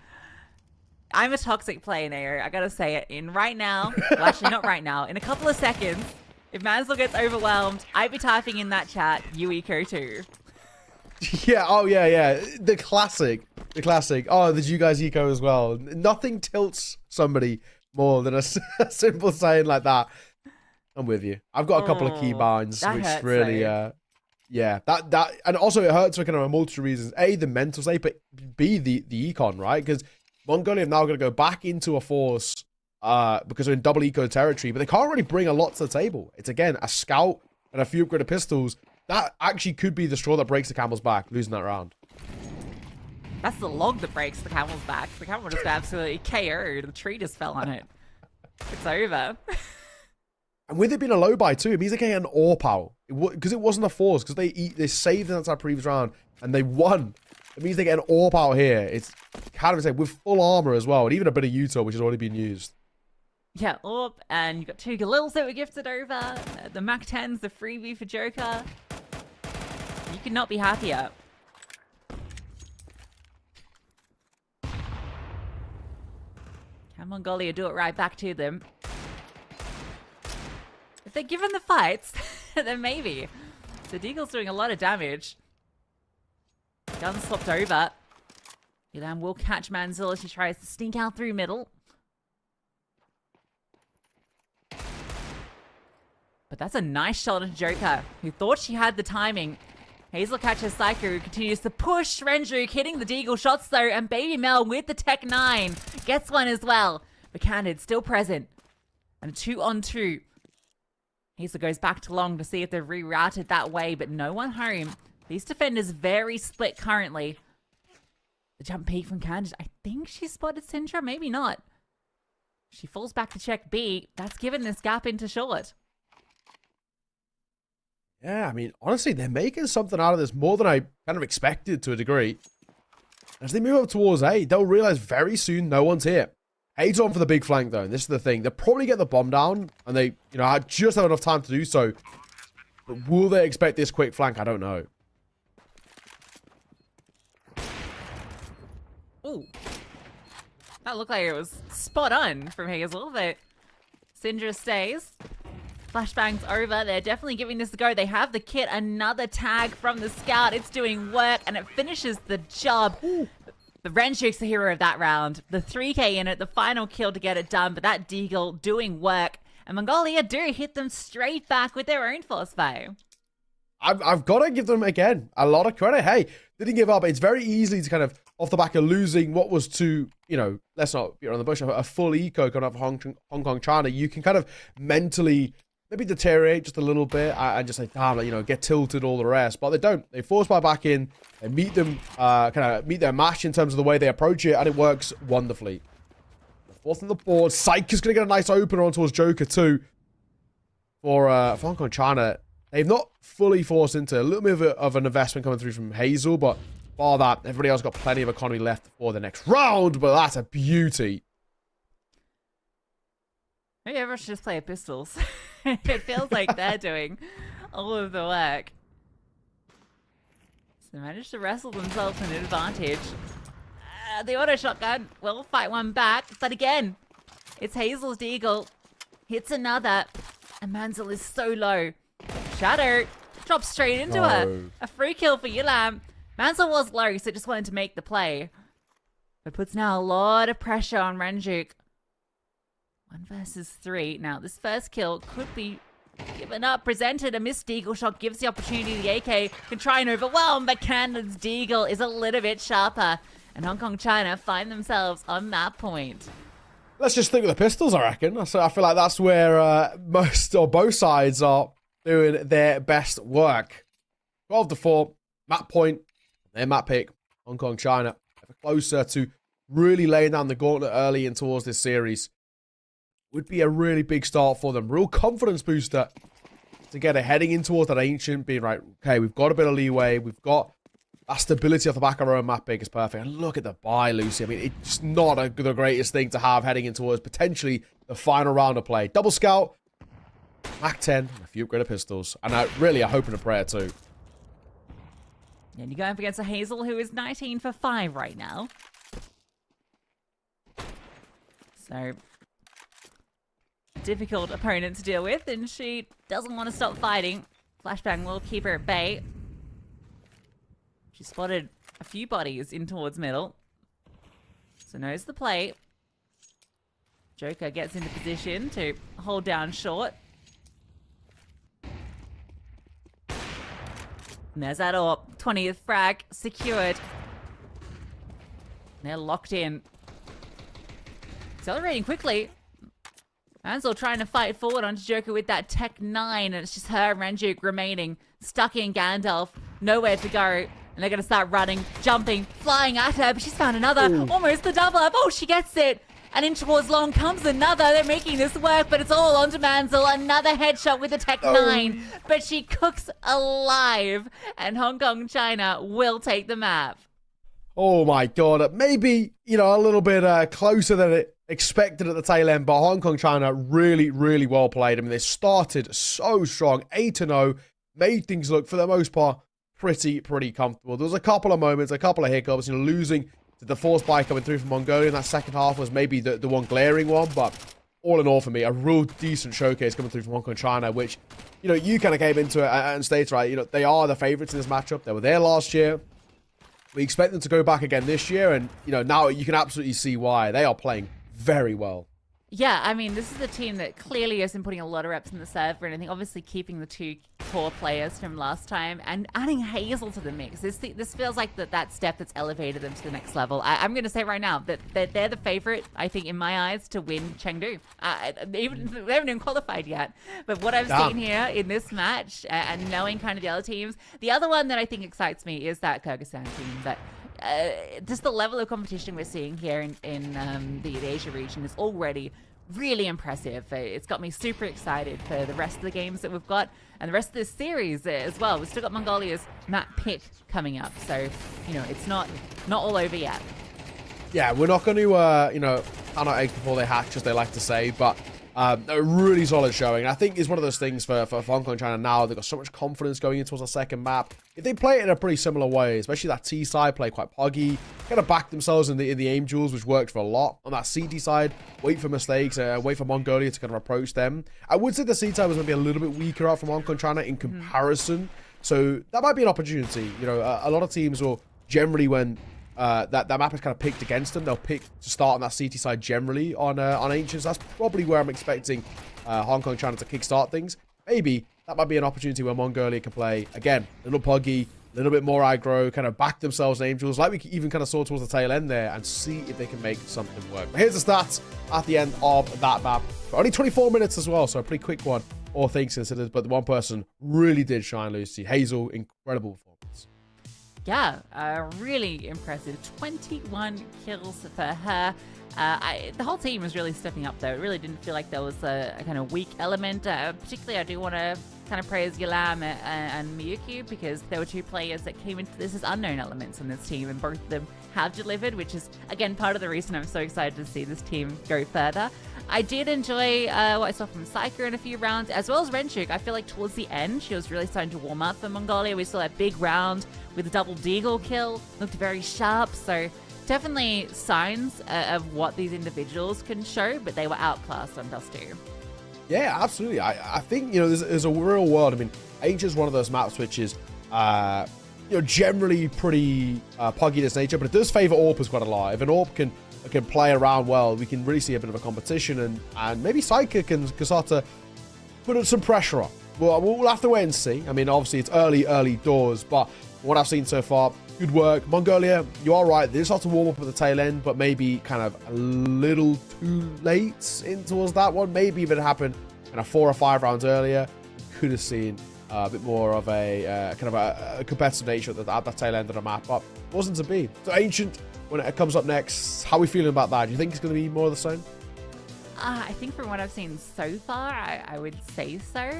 I'm a toxic player, Neo. I gotta say it. In right now, well, actually not right now, in a couple of seconds, if Mansell gets overwhelmed, I'd be typing in that chat, you eco too. Yeah, oh yeah. The classic. Oh, did you guys eco as well? Nothing tilts somebody more than a simple saying like that. I'm with you. I've got a couple of key binds, which really, yeah, that, and also it hurts for kind of a multitude of reasons. A, the mental state, but B, the econ, right? Because Mongolia are now going to go back into a force because they're in double eco territory, but they can't really bring a lot to the table. It's, again, a scout and a few upgraded pistols. That actually could be the straw that breaks the camel's back, losing that round. That's the log that breaks the camel's back. The camel just absolutely KO'd. The tree just fell on it. It's over. And with it being a low buy too, it means they can get an AWP because it wasn't a force, because they saved in that previous round and they won. It means they get an AWP out here. It's kind of insane with full armor as well, and even a bit of Utah, which has already been used. Yeah, AWP, and you've got 2 Galils that were gifted over. The Mac 10s, the freebie for Joker. You could not be happier. Can Mongolia do it right back to them? If they're given the fights, then maybe. The Deagle's doing a lot of damage. Gun swapped over. Ilan will catch Mansell as she tries to sneak out through middle. But that's a nice shot at Joker, who thought she had the timing. Hazel catches Psycho, who continues to push Renjuk, hitting the Deagle shots though, and Baby Mel with the Tech 9 gets one as well. But Candid still present. And a 2-on-2. Hazel goes back to long to see if they've rerouted that way, but no one home. These defenders very split currently. The jump peek from Candid. I think she spotted Syndra, maybe not. She falls back to check B. That's given this gap into short. Yeah, I mean, honestly, they're making something out of this more than I kind of expected to a degree. As they move up towards A, they'll realize very soon no one's here. A's on for the big flank, though, and this is the thing. They'll probably get the bomb down, and they, just have enough time to do so. But will they expect this quick flank? I don't know. Ooh. That looked like it was spot on from Hazel, but Syndra stays. Flashbang's over. They're definitely giving this a go. They have the kit. Another tag from the scout. It's doing work, and it finishes the job. Ooh. The Renjuk's the hero of that round. The 3k in it, the final kill to get it done, but that Deagle doing work. And Mongolia do hit them straight back with their own force fire. I've got to give them, again, a lot of credit. Hey, they didn't give up. It's very easy to kind of, off the back of losing what was to, let's not beat around the bush, a full eco going off Hong Kong, China. You can kind of mentally maybe deteriorate just a little bit and just like, damn, get tilted, all the rest. But they don't. They force buy back in. They meet them, kind of meet their match in terms of the way they approach it, and it works wonderfully. Fourth on the board. Psych is going to get a nice opener on towards Joker too. For Hong Kong, China. They've not fully forced into a little bit of an investment coming through from Hazel, but bar that, everybody else got plenty of economy left for the next round, but that's a beauty. Maybe everyone should just play at pistols. It feels like they're doing all of the work. So they managed to wrestle themselves an advantage. The auto shotgun will fight one back, but again, it's Hazel's Deagle. Hits another, and Mansell is so low. Shadow drops straight into her. A free kill for Yilam. Mansell was low, so just wanted to make the play. But puts now a lot of pressure on Renjuk. 1 versus 3. Now, this first kill could be given up. Presented a missed Deagle shot. Gives the opportunity. The AK can try and overwhelm, but Candid's Deagle is a little bit sharper. And Hong Kong, China find themselves on that point. Let's just stick with the pistols, I reckon. So I feel like that's where most or both sides are doing their best work. 12-4, map point, their map pick, Hong Kong, China. Closer to really laying down the gauntlet early and towards this series. Would be a really big start for them. Real confidence booster to get it heading in towards that ancient, being right, okay, we've got a bit of leeway. We've got that stability off the back of our own map pick is perfect. And look at the buy, Lucy. I mean, it's not the greatest thing to have heading in towards potentially the final round of play. Double scout, Mac 10, and a few upgraded pistols. And I hope and a prayer too. And you're going up against a Hazel who is 19 for 5 right now. So, difficult opponent to deal with, and she doesn't want to stop fighting. Flashbang will keep her at bay. She spotted a few bodies in towards middle. So knows the play. Joker gets into position to hold down short. And there's that AWP. 20th frag secured. They're locked in. Accelerating quickly. Ansel trying to fight forward onto Joker with that Tech 9, and it's just her and Renjuk remaining. Stuck in Gandalf. Nowhere to go. And they're going to start running, jumping, flying at her, but she's found another. Ooh. Almost the double up. Oh, she gets it. And in towards long comes another. They're making this work, but it's all onto Mansell. Another headshot with the Tech 9. But she cooks alive. And Hong Kong, China will take the map. Oh my God. Maybe, a little bit closer than expected at the tail end, but Hong Kong, China really, really well played. I mean, they started so strong, 8-0, made things look, for the most part, pretty comfortable. There was a couple of moments, a couple of hiccups, losing to the force buy coming through from Mongolia in that second half was maybe the one glaring one, but all in all for me, a real decent showcase coming through from Hong Kong, China, which, you kind of came into it and stated, right, they are the favorites in this matchup. They were there last year. We expect them to go back again this year, and, now you can absolutely see why. They are playing very well. Yeah, I mean, this is a team that clearly has been putting a lot of reps in the server, and I think obviously keeping the 2 core players from last time and adding Hazel to the mix. This feels like that step that's elevated them to the next level. I'm going to say right now that they're the favorite, I think, in my eyes, to win Chengdu. They haven't even qualified yet. But what I've seen here in this match, and knowing kind of the other teams, the other one that I think excites me is that Kyrgyzstan team. But just the level of competition we're seeing here in the Asia region is already really impressive. It's got me super excited for the rest of the games that we've got and the rest of this series as well. We've still got Mongolia's map pick coming up, so it's not all over yet. Yeah, we're not going to count out eggs before they hatch, as they like to say, but a really solid showing. I think it's one of those things for Hong Kong, China now. They've got so much confidence going into the second map. If they play it in a pretty similar way, especially that T side, play quite puggy, kind of back themselves in the aim duels, which worked for a lot. On that CT side, wait for mistakes, wait for Mongolia to kind of approach them. I would say the C side was maybe a little bit weaker out from Hong Kong, China in comparison. So that might be an opportunity. A lot of teams will generally, when that map is kind of picked against them, they'll pick to start on that CT side generally on Ancients. That's probably where I'm expecting Hong Kong, China to kickstart things. Maybe that might be an opportunity where Mongolia can play, again, a little puggy, a little bit more aggro, kind of back themselves in Angels, like we even kind of saw towards the tail end there, and see if they can make something work. But here's the stats at the end of that map. For only 24 minutes as well, so a pretty quick one, all things considered. But the one person really did shine, Lucy. Hazel, incredible performance. Yeah, really impressive. 21 kills for her. The whole team was really stepping up, though. It really didn't feel like there was a kind of weak element. Particularly, I do want to kind of praise Yalam and Miyuki, because there were 2 players that came into this as unknown elements in this team, and both of them have delivered, which is, again, part of the reason I'm so excited to see this team go further. I did enjoy what I saw from Psyker in a few rounds, as well as Renchuk. I feel like towards the end, she was really starting to warm up for Mongolia. We saw that big round with a double deagle kill. Looked very sharp, so definitely signs of what these individuals can show, but they were outclassed on Dust 2. Yeah, absolutely. I think, there's a real world. I mean, Ancient is one of those maps which is, generally pretty puggy in its nature, but it does favor AWPers quite a lot. If an AWP can play around well, we can really see a bit of a competition, and maybe Psyker can start to put some pressure on. We'll have to wait and see. I mean, obviously, it's early doors, but what I've seen so far, good work. Mongolia, you are right. They just have to warm up at the tail end, but maybe kind of a little too late in towards that one. Maybe if it happened kind of 4 or 5 rounds earlier, we could have seen a bit more of a kind of a competitive nature at the tail end of the map, but it wasn't to be. So Ancient, when it comes up next, how are we feeling about that? Do you think it's going to be more of the same? I think from what I've seen so far, I would say so.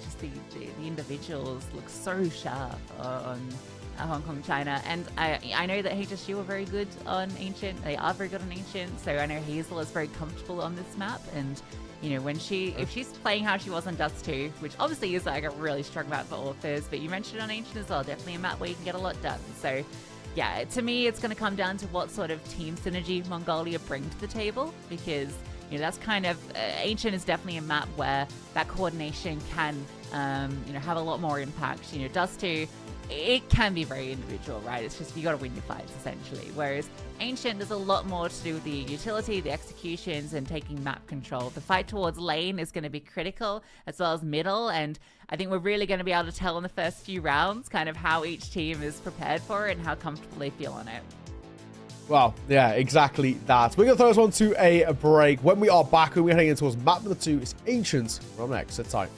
Just the individuals look so sharp on Hong Kong, China. And I know that HSU are very good on Ancient. They are very good on Ancient. So I know Hazel is very comfortable on this map. And, you know, if she's playing how she was on Dust 2, which obviously is like a really strong map for Authors, but you mentioned on Ancient as well, definitely a map where you can get a lot done. So yeah, to me, it's going to come down to what sort of team synergy Mongolia bring to the table, because, you know, that's kind of Ancient is definitely a map where that coordination can, you know, have a lot more impact. You know, Dust 2, it can be very individual, right? It's just you got to win your fights essentially. Whereas Ancient, there's a lot more to do with the utility, the executions, and taking map control. The fight towards lane is going to be critical, as well as middle, and I think we're really going to be able to tell in the first few rounds kind of how each team is prepared for it and how comfortable they feel on it. Well, yeah, exactly that. We're going to throw us on to a break. When we are back, we're heading in towards map number 2. It's Ancient. We're on next. Sit tight.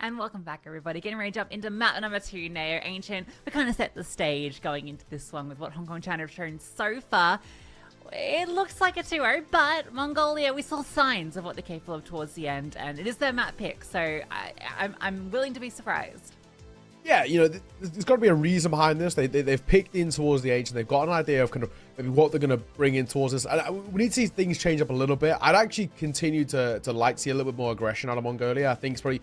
And welcome back, everybody. Getting ready to jump into map number 2 now. Ancient, we kind of set the stage going into this one with what Hong Kong China have shown so far. It looks like a 2-0, but Mongolia, we saw signs of what they're capable of towards the end, and it is their map pick, so I'm willing to be surprised. Yeah, you know, there's got to be a reason behind this. They've picked in towards the Ancient. They've got an idea of kind of maybe what they're going to bring in towards this. We need to see things change up a little bit. I'd actually continue to like to see a little bit more aggression out of Mongolia. I think it's probably,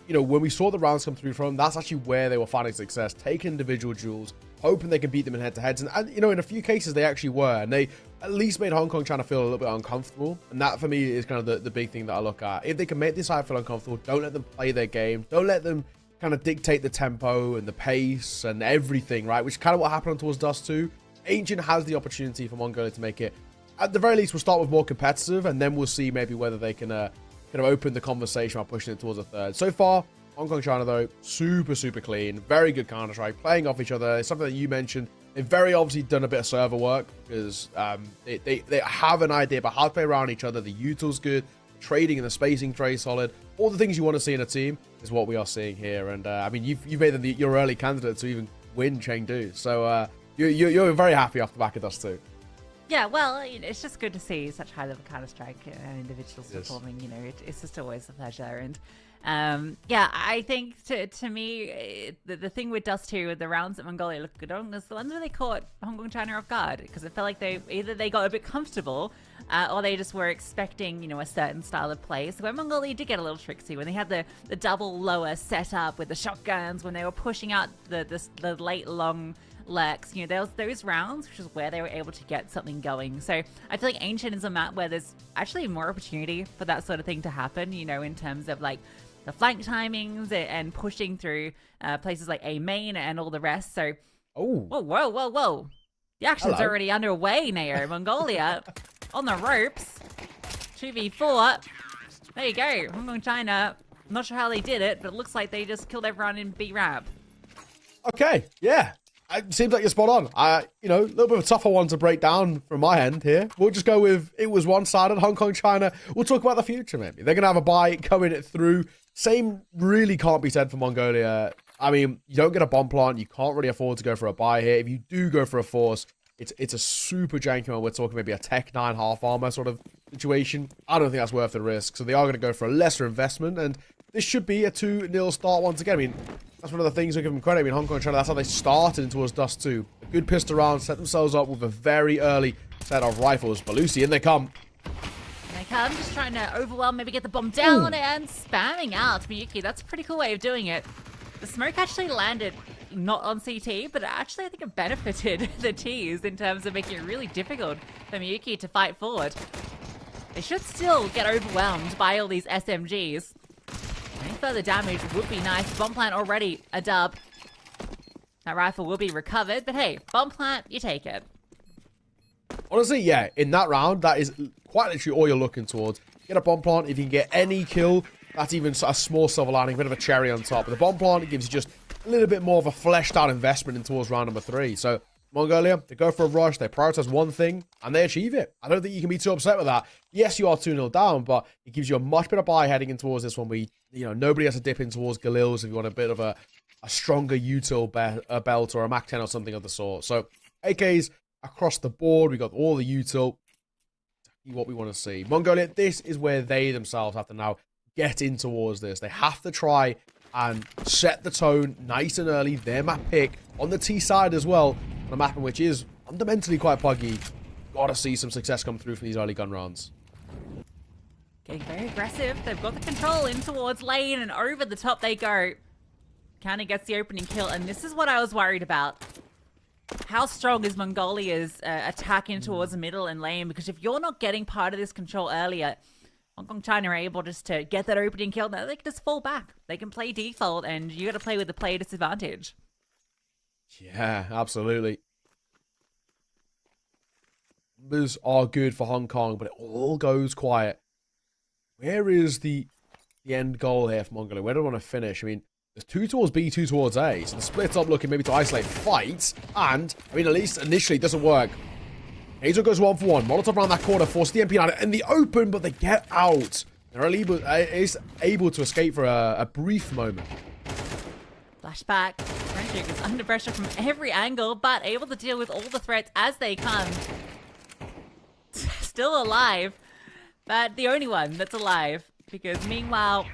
you know, when we saw the rounds come through from them, that's actually where they were finding success, taking individual duels, hoping they can beat them in head-to-heads. And, you know, in a few cases, they actually were. And they at least made Hong Kong trying to feel a little bit uncomfortable. And that, for me, is kind of the big thing that I look at. If they can make this side feel uncomfortable, don't let them play their game. Don't let them kind of dictate the tempo and the pace and everything, right? Which is kind of what happened towards Dust 2. Ancient has the opportunity for Mongolia to make it. At the very least, we'll start with more competitive, and then we'll see maybe whether they can kind of open the conversation by pushing it towards a third. So far, Hong Kong China, though, super clean. Very good Counter-Strike, playing off each other. It's something that you mentioned. They've very obviously done a bit of server work because they have an idea about how to play around each other. The util's good. Trading and the spacing very solid. All the things you want to see in a team is what we are seeing here. And I mean, you've made them your early candidate to even win Chengdu. So you're very happy off the back of Dust 2. Yeah, well, it's just good to see such high-level Counter-Strike and individuals performing. You know, it's just always a pleasure. And yeah, I think to me, the thing with Dust 2, the rounds that Mongolia looked good on, was the ones where they caught Hong Kong China off guard, because it felt like they got a bit comfortable, or they just were expecting, you know, a certain style of play. So when Mongolia did get a little tricksy, when they had the double lower setup with the shotguns, when they were pushing out the late long lurks, you know, there was those rounds, which is where they were able to get something going. So I feel like Ancient is a map where there's actually more opportunity for that sort of thing to happen, you know, in terms of like the flank timings and pushing through places like A main and all the rest. So, whoa. The action's already underway, Neo. Mongolia on the ropes. 2v4. There you go. Hong Kong China. I'm not sure how they did it, but it looks like they just killed everyone in B ramp. Okay, yeah. It seems like you're spot on. You know, a little bit of a tougher one to break down from my end here. We'll just go with it was one-sided. Hong Kong China. We'll talk about the future, maybe. They're going to have a bye coming through. Same really can't be said for Mongolia. I mean, you don't get a bomb plant. You can't really afford to go for a buy here. If you do go for a force, it's a super janky one. We're talking maybe a Tech 9 half armor sort of situation. I don't think that's worth the risk. So they are going to go for a lesser investment. And this should be a 2-0 start once again. I mean, that's one of the things I give them credit. I mean, Hong Kong China, that's how they started towards Dust 2. A good pistol round, set themselves up with a very early set of rifles. Balusi, in they come. They come, just trying to overwhelm, maybe get the bomb down and spamming out. Miyuki, that's a pretty cool way of doing it. The smoke actually landed not on CT, but actually I think it benefited the Ts in terms of making it really difficult for Miyuki to fight forward. They should still get overwhelmed by all these SMGs. Any further damage would be nice. Bomb plant already a dub. That rifle will be recovered, but hey, bomb plant, you take it. Honestly, yeah, in that round, that is quite literally all you're looking towards. Get a bomb plant. If you can get any kill, that's even a small silver lining, a bit of a cherry on top. But the bomb plant, it gives you just a little bit more of a fleshed out investment in towards round number 3. So Mongolia, they go for a rush, they prioritize one thing, and they achieve it. I don't think you can be too upset with that. Yes, you are 2-0 down, but it gives you a much better buy heading in towards this one. You know, nobody has to dip in towards Galil's if you want a bit of a stronger util belt or a Mac 10 or something of the sort. So AKs across the board, we got all the util. Exactly what we want to see. Mongolia, this is where they themselves have to now get in towards this. They have to try and set the tone nice and early. Their map pick on the T side as well. On a map in which is fundamentally quite buggy. Gotta see some success come through for these early gun rounds. Getting very aggressive. They've got the control in towards lane and over the top they go. Counter gets the opening kill, and this is what I was worried about. How strong is Mongolia's attack in towards the middle and lane? Because if you're not getting part of this control earlier, Hong Kong China are able just to get that opening kill. Now they can just fall back. They can play default, and you got to play with the player disadvantage. Yeah, absolutely. Numbers are good for Hong Kong, but it all goes quiet. Where is the end goal here for Mongolia? Where do I want to finish? I mean, there's 2 towards B, 2 towards A. So the split up looking maybe to isolate fights. And, I mean, at least initially it doesn't work. Hazel goes 1 for 1. Molotov around that corner, forces the MP9 in the open, but they get out. They're able to escape for a brief moment. Flashback. Renjuk is under pressure from every angle, but able to deal with all the threats as they come. Still alive, but the only one that's alive. Because meanwhile,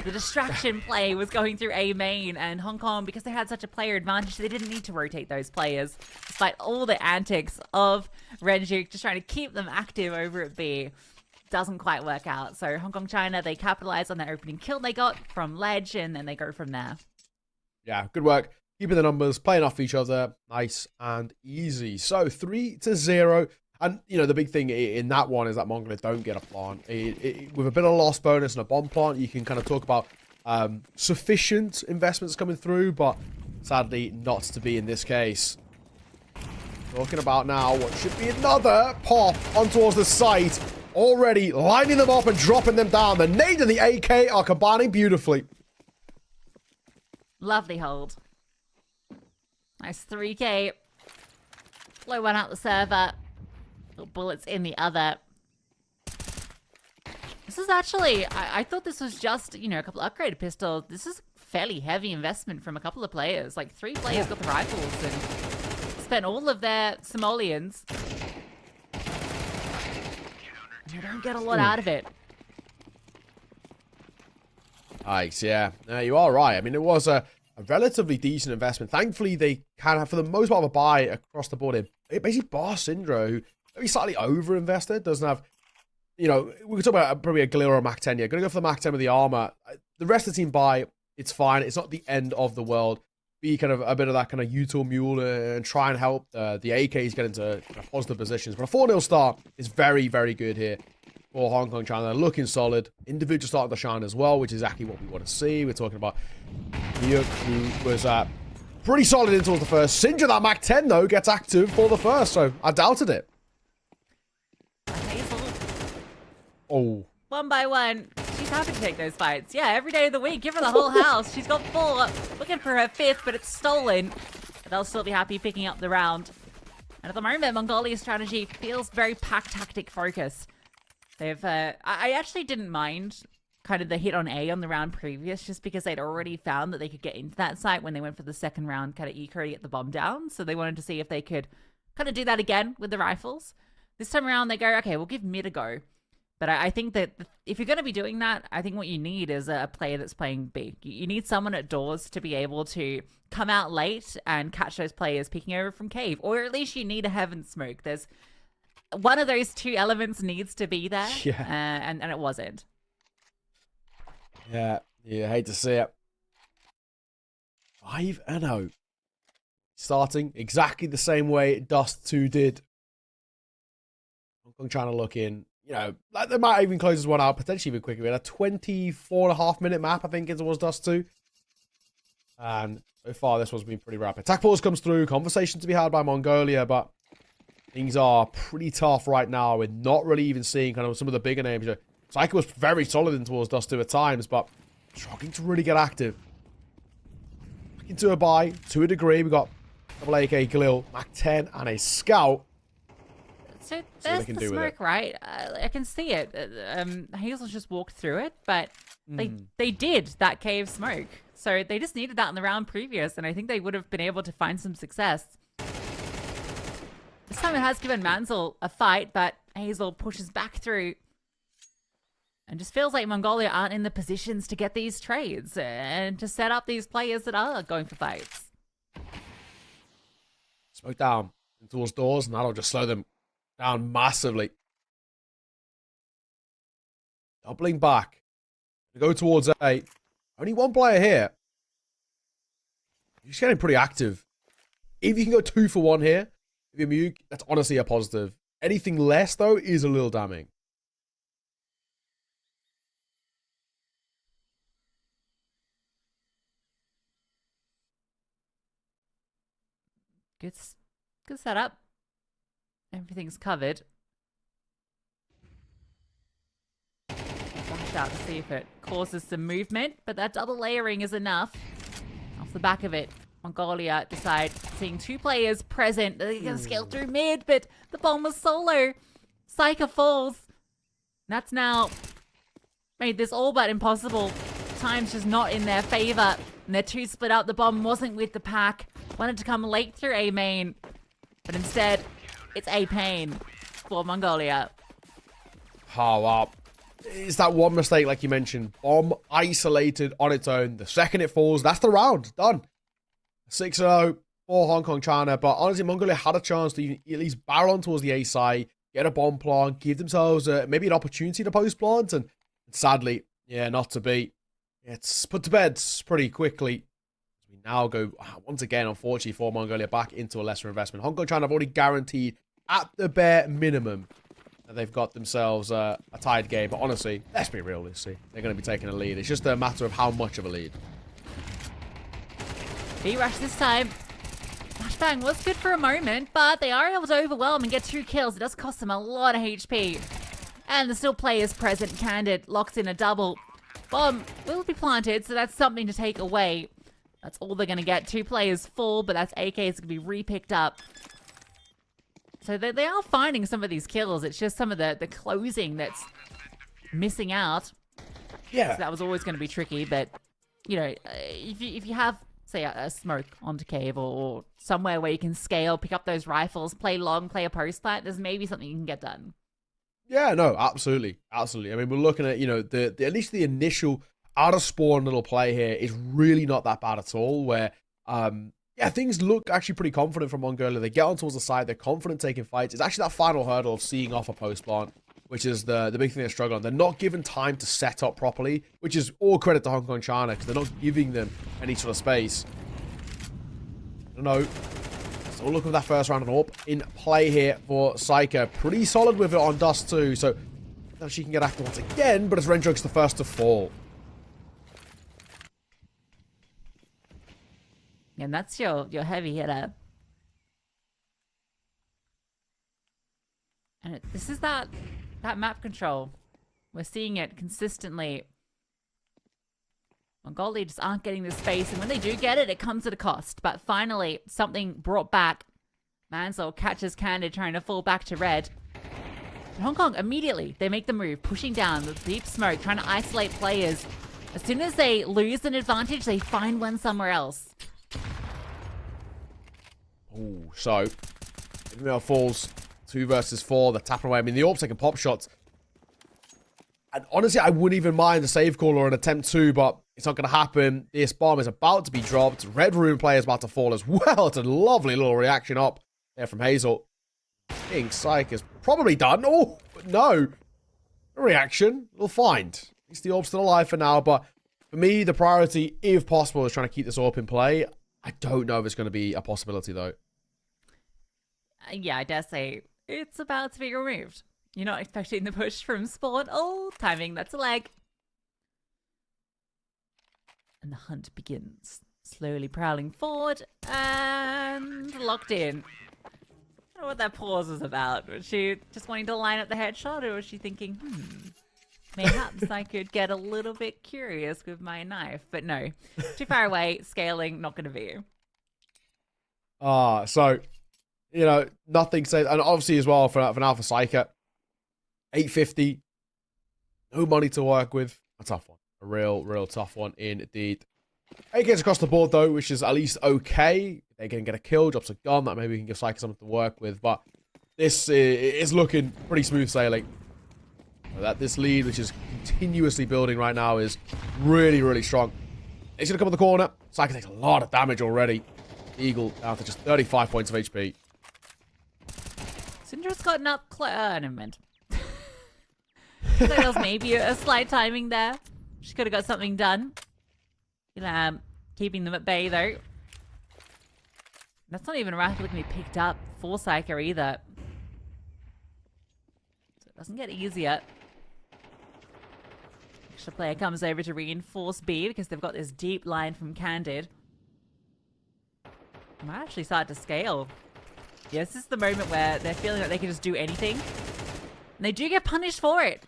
the distraction play was going through A main, and Hong Kong, because they had such a player advantage, they didn't need to rotate those players, despite all the antics of Renjuk just trying to keep them active over at B. Doesn't quite work out. So Hong Kong China, they capitalize on that opening kill they got from Ledge, and then they go from there. Yeah, good work. Keeping the numbers, playing off each other, nice and easy. So 3-0. And, you know, the big thing in that one is that Mongolia don't get a plant. With a bit of loss bonus and a bomb plant, you can kind of talk about sufficient investments coming through, but sadly not to be in this case. Talking about now what should be another pop on towards the site. Already lining them up and dropping them down. The nade and the AK are combining beautifully. Lovely hold. Nice 3K. Blow one out the server. Little bullets in the other. This is actually, I thought this was just, you know, a couple upgraded pistols. This is fairly heavy investment from a couple of players. Like 3 players got the rifles and spent all of their simoleons. And they don't get a lot out of it. Nice, yeah. You are right. I mean, it was a relatively decent investment. Thankfully, they kind of, for the most part of a buy across the board. It basically bar Syndra, who maybe slightly over-invested, doesn't have, you know, we could talk about probably a Glare or a Mac 10 here. Going to go for the Mac 10 with the armor. The rest of the team buy, it's fine. It's not the end of the world. Be kind of a bit of that kind of util mule and try and help the AKs get into positive positions. But a 4-0 start is very, very good here for Hong Kong China. They're looking solid. Individual starting to shine as well, which is exactly what we want to see. We're talking about Hyuk, who was pretty solid in towards the first. Syndra, that Mac 10, though, gets active for the first, so I doubted it. Hazel. Oh. One by one. She's happy to take those fights. Yeah, every day of the week. Give her the whole house. She's got 4. Looking for her 5th, but it's stolen. But they'll still be happy picking up the round. And at the moment, Mongolia's strategy feels very pack tactic focused. They've, I actually didn't mind kind of the hit on A on the round previous, just because they'd already found that they could get into that site when they went for the second round kind of eco to get the bomb down. So they wanted to see if they could kind of do that again with the rifles. This time around, they go, okay, we'll give mid a go. But I think that if you're going to be doing that, I think what you need is a player that's playing B. You need someone at doors to be able to come out late and catch those players peeking over from cave. Or at least you need a heaven smoke. There's one of those 2 elements needs to be there. Yeah. And it wasn't. Yeah, I hate to see it. 5-0. Starting exactly the same way Dust 2 did. Hong Kong trying to look in. You know, like they might even close this one out, potentially even quicker. We had a 24.5-minute map, I think it was Dust 2. And so far, this one's been pretty rapid. Attack pause comes through. Conversation to be had by Mongolia, but things are pretty tough right now. We're not really even seeing kind of some of the bigger names. Psycho was very solid in towards Dust 2 at times, but struggling to really get active. Back into a buy, to a degree. We got double AK Glil, Mac 10, and a Scout. So there's the smoke, right? I can see it. Hazel just walked through it, but they did that cave smoke. So they just needed that in the round previous, and I think they would have been able to find some success. This time it has given Manzel a fight, but Hazel pushes back through. And just feels like Mongolia aren't in the positions to get these trades and to set up these players that are going for fights. Smoke down towards doors, and that'll just slow them down massively. Doubling back. To go towards A. Only one player here. He's getting pretty active. If you can go 2 for 1 here, if you're Mug, that's honestly a positive. Anything less, though, is a little damning. Good setup. Everything's covered. Flash out to see if it causes some movement, but that double layering is enough. Off the back of it, Mongolia decide, seeing 2 players present, they're going to scale through mid, but the bomb was solo. Psyker falls. That's now made this all but impossible. Time's just not in their favor. And they're too split up. The bomb wasn't with the pack. Wanted to come late through A main. But instead, it's A pain for Mongolia. Oh, wow. It's that one mistake, like you mentioned. Bomb isolated on its own. The second it falls, that's the round. Done. 6-0 for Hong Kong China. But honestly, Mongolia had a chance to at least barrel on towards the A side, get a bomb plant, give themselves maybe an opportunity to post plant. And sadly, yeah, not to be. It's put to bed pretty quickly. We now go, once again, unfortunately, for Mongolia back into a lesser investment. Hong Kong China have already guaranteed at the bare minimum that they've got themselves a tied game. But honestly, let's be realistic. They're going to be taking a lead. It's just a matter of how much of a lead. B-rush this time. Flashbang was good for a moment, but they are able to overwhelm and get 2 kills. It does cost them a lot of HP. And there's still players present. Candid locks in a double. Bomb will be planted, so that's something to take away. That's all they're going to get. 2 players fall, but that's AKs going to be re-picked up. So they are finding some of these kills. It's just some of the closing that's missing out. Yeah. So that was always going to be tricky, but, you know, if you have, say, a smoke onto cave or somewhere where you can scale, pick up those rifles, play long, play a post plant, there's maybe something you can get done. Yeah, no, absolutely. Absolutely. I mean, we're looking at, you know, at least the initial out of spawn little play here is really not that bad at all, where, yeah, things look actually pretty confident from Mongolia. They get on towards the side. They're confident taking fights. It's actually that final hurdle of seeing off a post plant, which is the big thing they're struggling on. They're not given time to set up properly, which is all credit to Hong Kong China because they're not giving them any sort of space. I don't know. So we'll look at that first round of AWP in play here for Psyker. Pretty solid with it on Dust too. So now she can get active once again, but it's Rendrug's the first to fall. And that's your heavy hitter. And this is that map control. We're seeing it consistently. Mongolia just aren't getting the space, and when they do get it, it comes at a cost. But finally, something brought back. Mansell catches Candid trying to fall back to red. And Hong Kong, immediately, they make the move, pushing down with deep smoke, trying to isolate players. As soon as they lose an advantage, they find one somewhere else. Oh, so Female falls 2 versus 4. They're tapping away. I mean, the AWP's taking pop shots. And honestly, I wouldn't even mind a save call or an attempt to, but it's not going to happen. This bomb is about to be dropped. Red Rune player is about to fall as well. It's a lovely little reaction up there from Hazel. I think Psych is probably done. Oh, but no. A reaction. We'll find. At least the AWP's still alive for now, but for me, the priority, if possible, is trying to keep this AWP in play. I don't know if it's going to be a possibility, though. Yeah, I dare say it's about to be removed. You're not expecting the push from Spawn. Oh, timing, that's a leg. And the hunt begins. Slowly prowling forward and locked in. I don't know what that pause was about. Was she just wanting to line up the headshot, or was she thinking, mayhaps I could get a little bit curious with my knife? But no, too far away, scaling, not going to be. So, you know, nothing said. And obviously as well, for now for Psyker, 850, no money to work with. A tough one. A real tough one indeed. AKs across the board, though, which is at least okay. They can get a kill, drops a gun, that maybe we can give Psyker something to work with. But this is looking pretty smooth sailing. That this lead, which is continuously building right now, is really strong. It's going to come in the corner. Psyker takes a lot of damage already. Eagle down to just 35 points of HP. Syndra's gotten up never mind. So there was maybe a slight timing there. She could have got something done. Keeping them at bay, though. That's not even a rifle that can be picked up for Psyker either. So it doesn't get easier. Extra player comes over to reinforce B because they've got this deep line from Candid. Might actually start to scale. Yeah, this is the moment where they're feeling like they can just do anything. And they do get punished for it.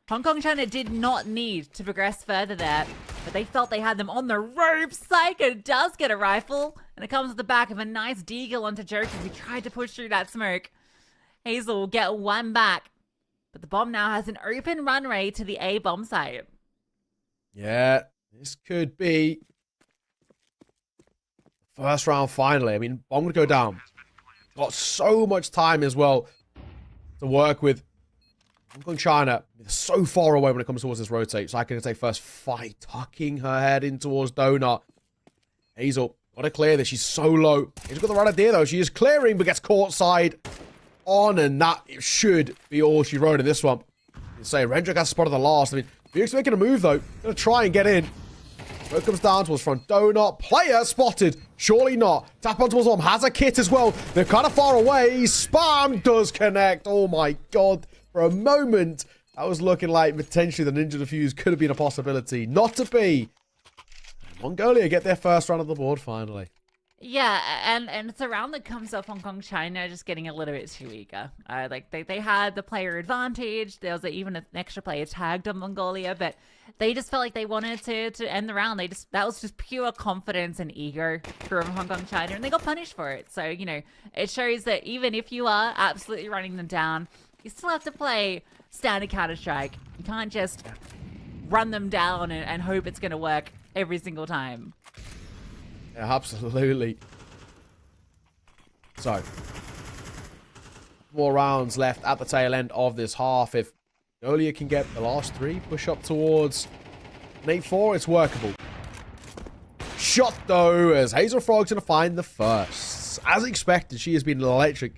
Hong Kong China did not need to progress further there, but they felt they had them on the ropes. Psyker does get a rifle, and it comes at the back of a nice deagle onto Joker who tried to push through that smoke. Hazel will get one back, But the bomb now has an open runway to the A bomb site. Yeah, this could be the first round finally. I mean, bomb would go down. Got so much time as well to work with. Hong Kong China is so far away when it comes towards this rotate. So I can take first fight, tucking her head in towards Donut. Hazel, gotta clear this. She's so low. She's got the right idea though. She is clearing, but gets caught side on, and that should be all she wrote in this one. You say Rendrick has spotted the last. I mean, Felix making a move though. Gonna try and get in. Smoke comes down towards front. Donut. Player spotted. Surely not. Tap on towards bomb. Has a kit as well. They're kind of far away. Spam does connect. Oh my god. For a moment, that was looking like potentially the Ninja Defuse could have been a possibility. Not to be. Mongolia get their first round of the board finally. Yeah, and it's a round that comes off Hong Kong China just getting a little bit too eager. Like they had the player advantage. There was even an extra player tagged on Mongolia, but they just felt like they wanted to end the round. That was just pure confidence and ego from Hong Kong China, and they got punished for it. So, you know, it shows that even if you are absolutely running them down, you still have to play standard Counter-Strike. You can't just run them down and hope it's going to work every single time. Yeah, absolutely. So, more rounds left at the tail end of this half. If Mongolia can get the last three, push up towards an 8-4, it's workable. Shot though, as Hazel Frog's going to find the first. As expected, she has been electric.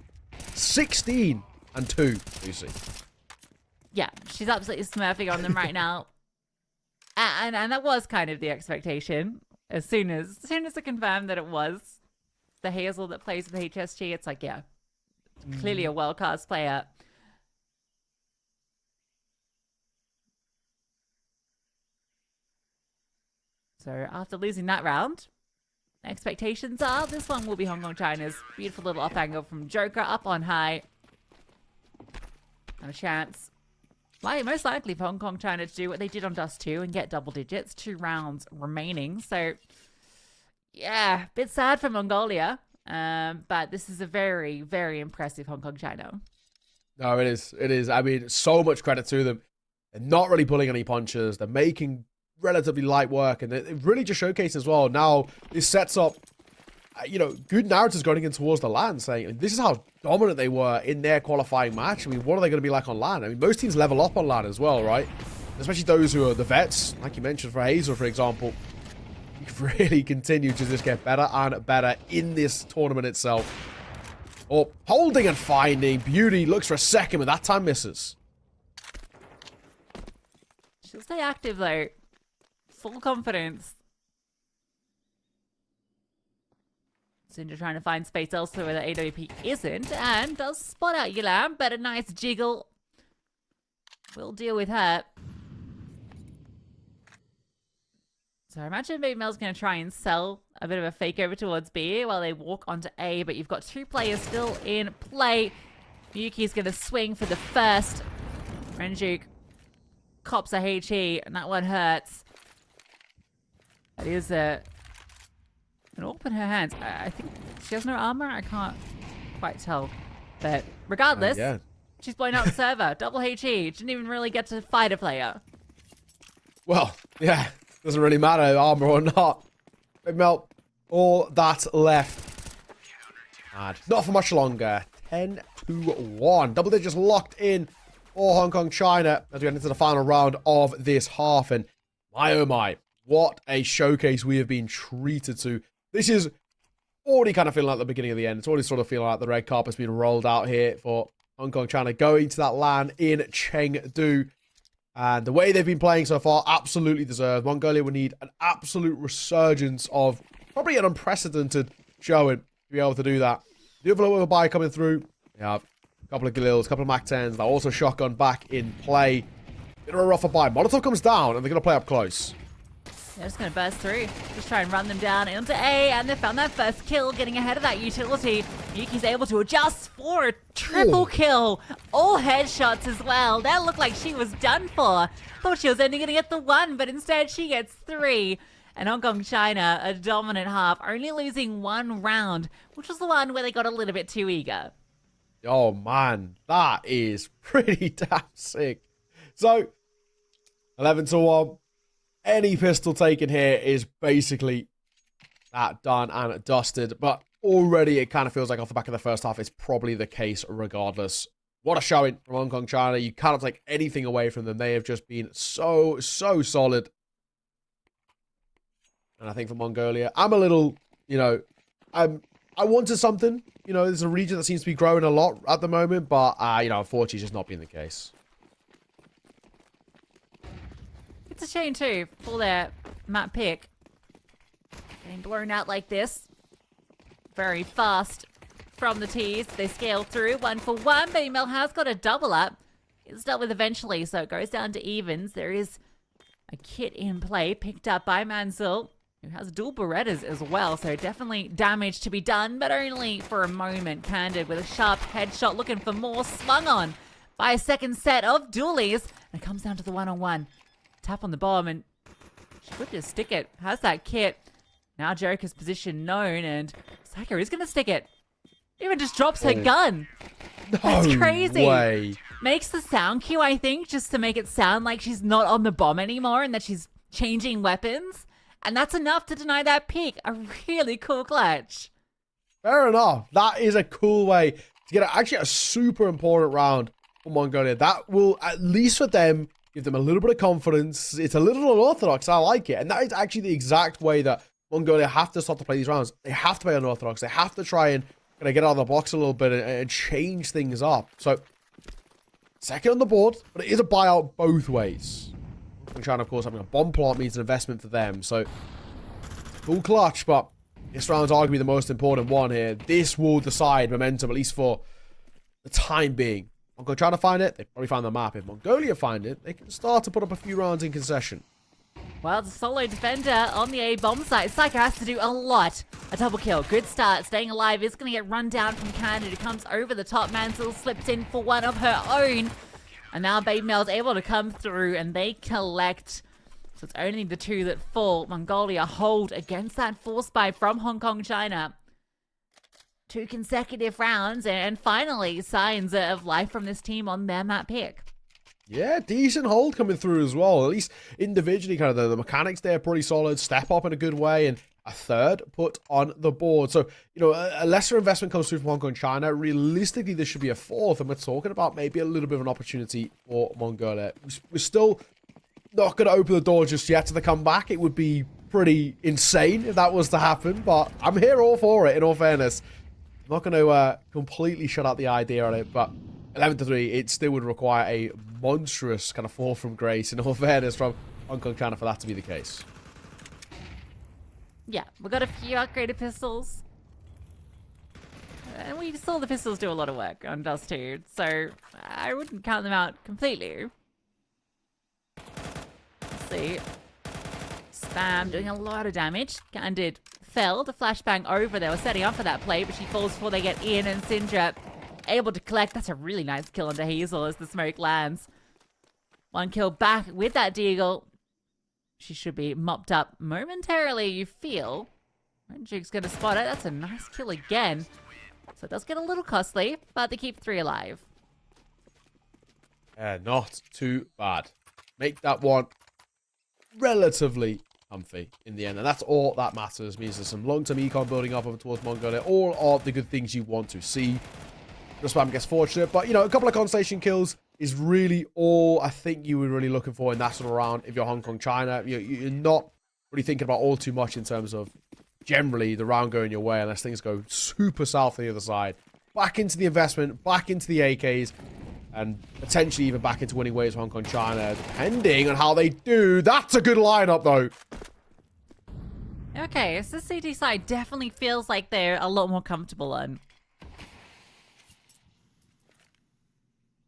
16 and 2, Lucy. Yeah, she's absolutely smurfing on them right now. And that was kind of the expectation. As soon as it confirmed that it was the Hazel that plays with HSG, it's like, yeah, clearly a world-class player. So after losing that round, expectations are this one will be Hong Kong China's. Beautiful little off angle from Joker up on high. And a chance. Most likely for Hong Kong China to do what they did on Dust 2 and get double digits. 2 rounds remaining. So, yeah, bit sad for Mongolia. But this is a very, very impressive Hong Kong China. No, it is. It is. I mean, so much credit to them. They're not really pulling any punches. They're making relatively light work. And it really just showcases as well. Now, this sets up, you know, good narratives going in towards the LAN, saying, I mean, this is how dominant they were in their qualifying match. I mean, what are they going to be like on LAN? I mean, most teams level up on LAN as well, right? Especially those who are the vets, like you mentioned for Hazel, for example. You really continue to just get better and better in this tournament itself. Oh, holding and finding. Beauty looks for a second, but that time misses. She'll stay active, though. Full confidence. Cinder trying to find space elsewhere where the AWP isn't, and does spot out Yulam, but a nice jiggle. We'll deal with her. So I imagine Baby Mel's going to try and sell a bit of a fake over towards B while they walk onto A, but you've got 2 players still in play. Yuki's going to swing for the first. Renjuk cops a HE, and that one hurts. That is an AWP in her hands. I think she has no armor. I can't quite tell. But regardless, yeah. She's blown out the server. Double HE. Didn't even really get to fight a player. Well, yeah. Doesn't really matter, armor or not. Big Mel, all that's left. And not for much longer. 10-1. Double digits locked in for Hong Kong China as we get into the final round of this half. And my oh my, what a showcase we have been treated to. This is already kind of feeling like the beginning of the end. It's already sort of feeling like the red carpet's been rolled out here for Hong Kong China going to that LAN in Chengdu. And the way they've been playing so far, absolutely deserved. Mongolia will need an absolute resurgence of probably an unprecedented showing to be able to do that. The other little buy coming through. They have a couple of Galils, a couple of MAC-10s. They're also shotgun back in play. Bit of a rougher buy. Molotov comes down, and they're going to play up close. They're just going to burst through. Just try and run them down into A, and they found that first kill, getting ahead of that utility. Yuki's able to adjust for a triple kill. All headshots as well. That looked like she was done for. Thought she was only going to get the 1, but instead she gets 3. And Hong Kong China, a dominant half, only losing 1 round, which was the one where they got a little bit too eager. Oh, man. That is pretty damn sick. So, 11-1. Any pistol taken here is basically that done and dusted. But already it kind of feels like off the back of the first half, it's probably the case regardless. What a showing from Hong Kong, China. You cannot take anything away from them. They have just been so solid. And I think for Mongolia, I'm a little, you know, I wanted something. You know, there's a region that seems to be growing a lot at the moment, but, you know, unfortunately, it's just not been the case. It's a shame, too, for their map pick. Getting blown out like this. Very fast from the tees. They scale through 1 for 1. Baby Mel has got a double up. It's dealt with eventually, so it goes down to evens. There is a kit in play picked up by Manzil, who has dual Berettas as well, so definitely damage to be done, but only for a moment. Candid with a sharp headshot, looking for more, slung on by a second set of dualies, and it comes down to the one-on-one. Tap on the bomb, and she could just stick it. Has that kit. Now Joker's position known, and Psycho is going to stick it. Even just drops her gun. No That's crazy. way. Makes the sound cue, I think, just to make it sound like she's not on the bomb anymore and that she's changing weapons. And that's enough to deny that pick. A really cool clutch. Fair enough. That is a cool way to get actually a super important round for Mongolia. That will, at least for them, give them a little bit of confidence. It's a little unorthodox. I like it. And that is actually the exact way that Mongolia have to start to play these rounds. They have to play unorthodox. They have to try and kind of get out of the box a little bit and change things up. So, second on the board, but it is a buyout both ways. China, of course, having a bomb plot means an investment for them. So, full clutch, but this round's arguably the most important one here. This will decide momentum, at least for the time being. Mongolia trying to find it, they probably find the map. If Mongolia find it, they can start to put up a few rounds in concession. Well, the solo defender on the A-bomb site. Psycho has to do a lot. A double kill. Good start. Staying alive is going to get run down from Candid, who comes over the top. Mantle slips in for one of her own. And now Baby Mel's able to come through and they collect. So it's only the two that fall. Mongolia hold against that force buy from Hong Kong, China. 2 consecutive rounds and finally signs of life from this team on their map pick. Yeah, decent hold coming through as well. At least individually, kind of the mechanics there are pretty solid. Step up in a good way, and a third put on the board. So, you know, a lesser investment comes through from Hong Kong, China. Realistically, this should be a fourth, and we're talking about maybe a little bit of an opportunity for Mongolia. We're still not going to open the door just yet to the comeback. It would be pretty insane if that was to happen, but I'm here all for it, in all fairness. I'm not going to completely shut out the idea on it, but 11-3, it still would require a monstrous kind of fall from grace, in all fairness, from Hong Kong, China for that to be the case. Yeah, we've got a few upgraded pistols. And we saw the pistols do a lot of work on Dust 2, so I wouldn't count them out completely. Let's see. Spam doing a lot of damage. Candid fell. The flashbang over. They were setting up for that play, but she falls before they get in, and Syndra able to collect. That's a really nice kill onto Hazel as the smoke lands. 1 kill back with that deagle. She should be mopped up momentarily, you feel. Juke's going to spot it. That's a nice kill again. So it does get a little costly, but they keep 3 alive. Not too bad. Make that one relatively comfy in the end. And that's all that matters. Means there's some long-term econ building up over towards Mongolia. All of the good things you want to see. The spam gets fortunate, but, you know, a couple of constellation kills is really all I think you were really looking for in that sort of round. If you're Hong Kong, China, you're not really thinking about all too much in terms of generally the round going your way unless things go super south on the other side. Back into the investment, back into the AKs, and potentially even back into winning ways for Hong Kong, China, depending on how they do. That's a good lineup, though. Okay, so the CT side definitely feels like they're a lot more comfortable on.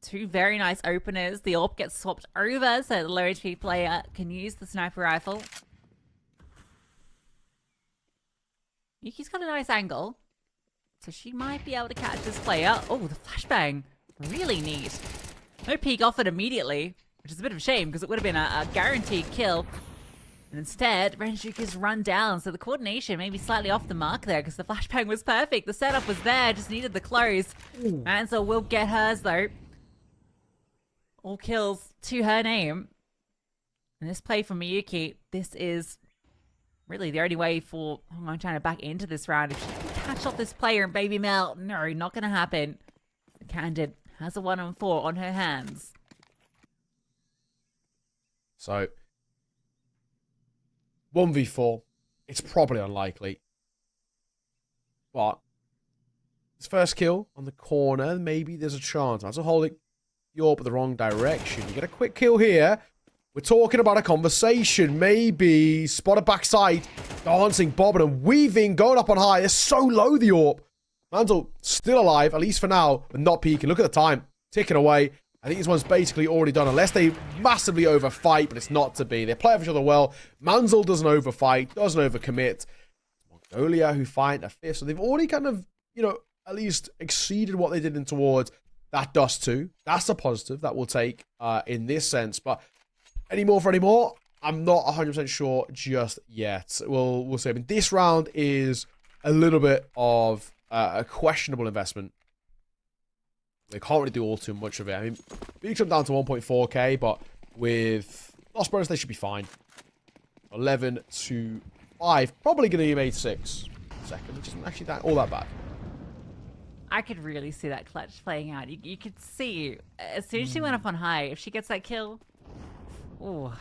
2 very nice openers. The AWP gets swapped over so the low HP player can use the sniper rifle. Yuki's got a nice angle, so she might be able to catch this player. Oh, the flashbang. Really neat. No peek offered immediately, which is a bit of a shame because it would have been a guaranteed kill. And instead, Renjuk is run down, so the coordination may be slightly off the mark there because the flashbang was perfect. The setup was there, just needed the close. Ansel will get hers though. All kills to her name. And this play from Miyuki, this is really the only way for Hong Kong China back into this round. If she can catch off this player and Baby Mel, no, not going to happen. Candid has a 1-on-4 on her hands. So, 1v4. It's probably unlikely. But, his first kill on the corner, maybe there's a chance. That's a holding Yorp the wrong direction. You get a quick kill here. We're talking about a conversation. Maybe spot a backside. Dancing, bobbing, and weaving. Going up on high. It's so low, the Yorp. Mantle still alive, at least for now, but not peaking. Look at the time. Ticking away. I think this one's basically already done, unless they massively overfight, but it's not to be. They play off each other well. Manzel doesn't overfight, doesn't overcommit. Mongolia, who find a fifth. So they've already kind of, you know, at least exceeded what they did in towards that Dust 2. That's a positive that we'll take in this sense. But any more for any more? I'm not 100% sure just yet. We'll see. I mean, this round is a little bit of a questionable investment. They can't really do all too much of it. I mean, being jumped down to 1.4k, but with lost bonus, they should be fine. 11 to 5. Probably going to be made 6 second, which isn't actually all that bad. I could really see that clutch playing out. You could see, as soon as she went up on high, if she gets that kill, oh,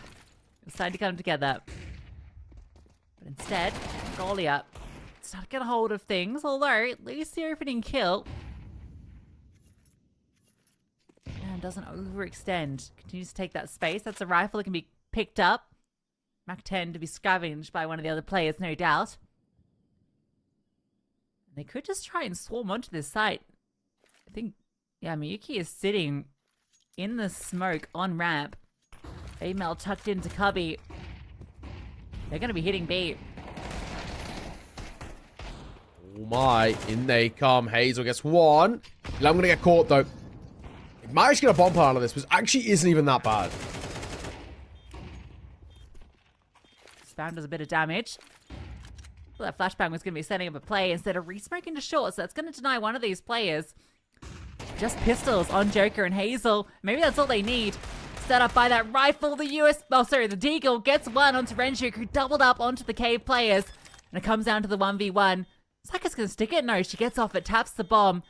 it's time to come together. But instead, Mongolia started to get a hold of things, although at least the opening kill and doesn't overextend. Continues to take that space. That's a rifle that can be picked up. Mach 10 to be scavenged by one of the other players, no doubt. They could just try and swarm onto this site. I think, yeah, Miyuki is sitting in the smoke on ramp. Female tucked into cubby. They're going to be hitting B. Oh my, in they come. Hazel gets one. I'm going to get caught though. It might actually get a bomb out of this, which actually isn't even that bad. Spam does a bit of damage. Well, that flashbang was going to be setting up a play instead of re-smoking to short, so that's going to deny one of these players. Just pistols on Joker and Hazel. Maybe that's all they need. Set up by that rifle. The the Deagle gets one onto Renjuk, who doubled up onto the cave players. And it comes down to the 1v1. Saka's going to stick it. No, she gets off it, taps the bomb.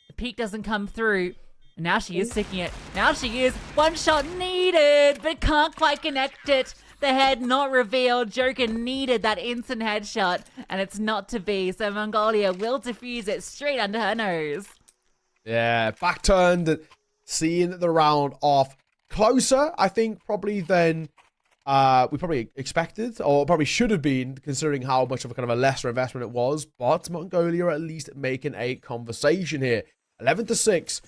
The peek doesn't come through. And now she is sticking it. Now she is. One shot needed, but can't quite connect it. The head not revealed. Joker needed that instant headshot, and it's not to be. So Mongolia will defuse it straight under her nose. Yeah, back turned, seeing the round off closer, I think, probably than we probably expected, or probably should have been, considering how much of a kind of a lesser investment it was. But Mongolia are at least making a conversation here. 11 to 6.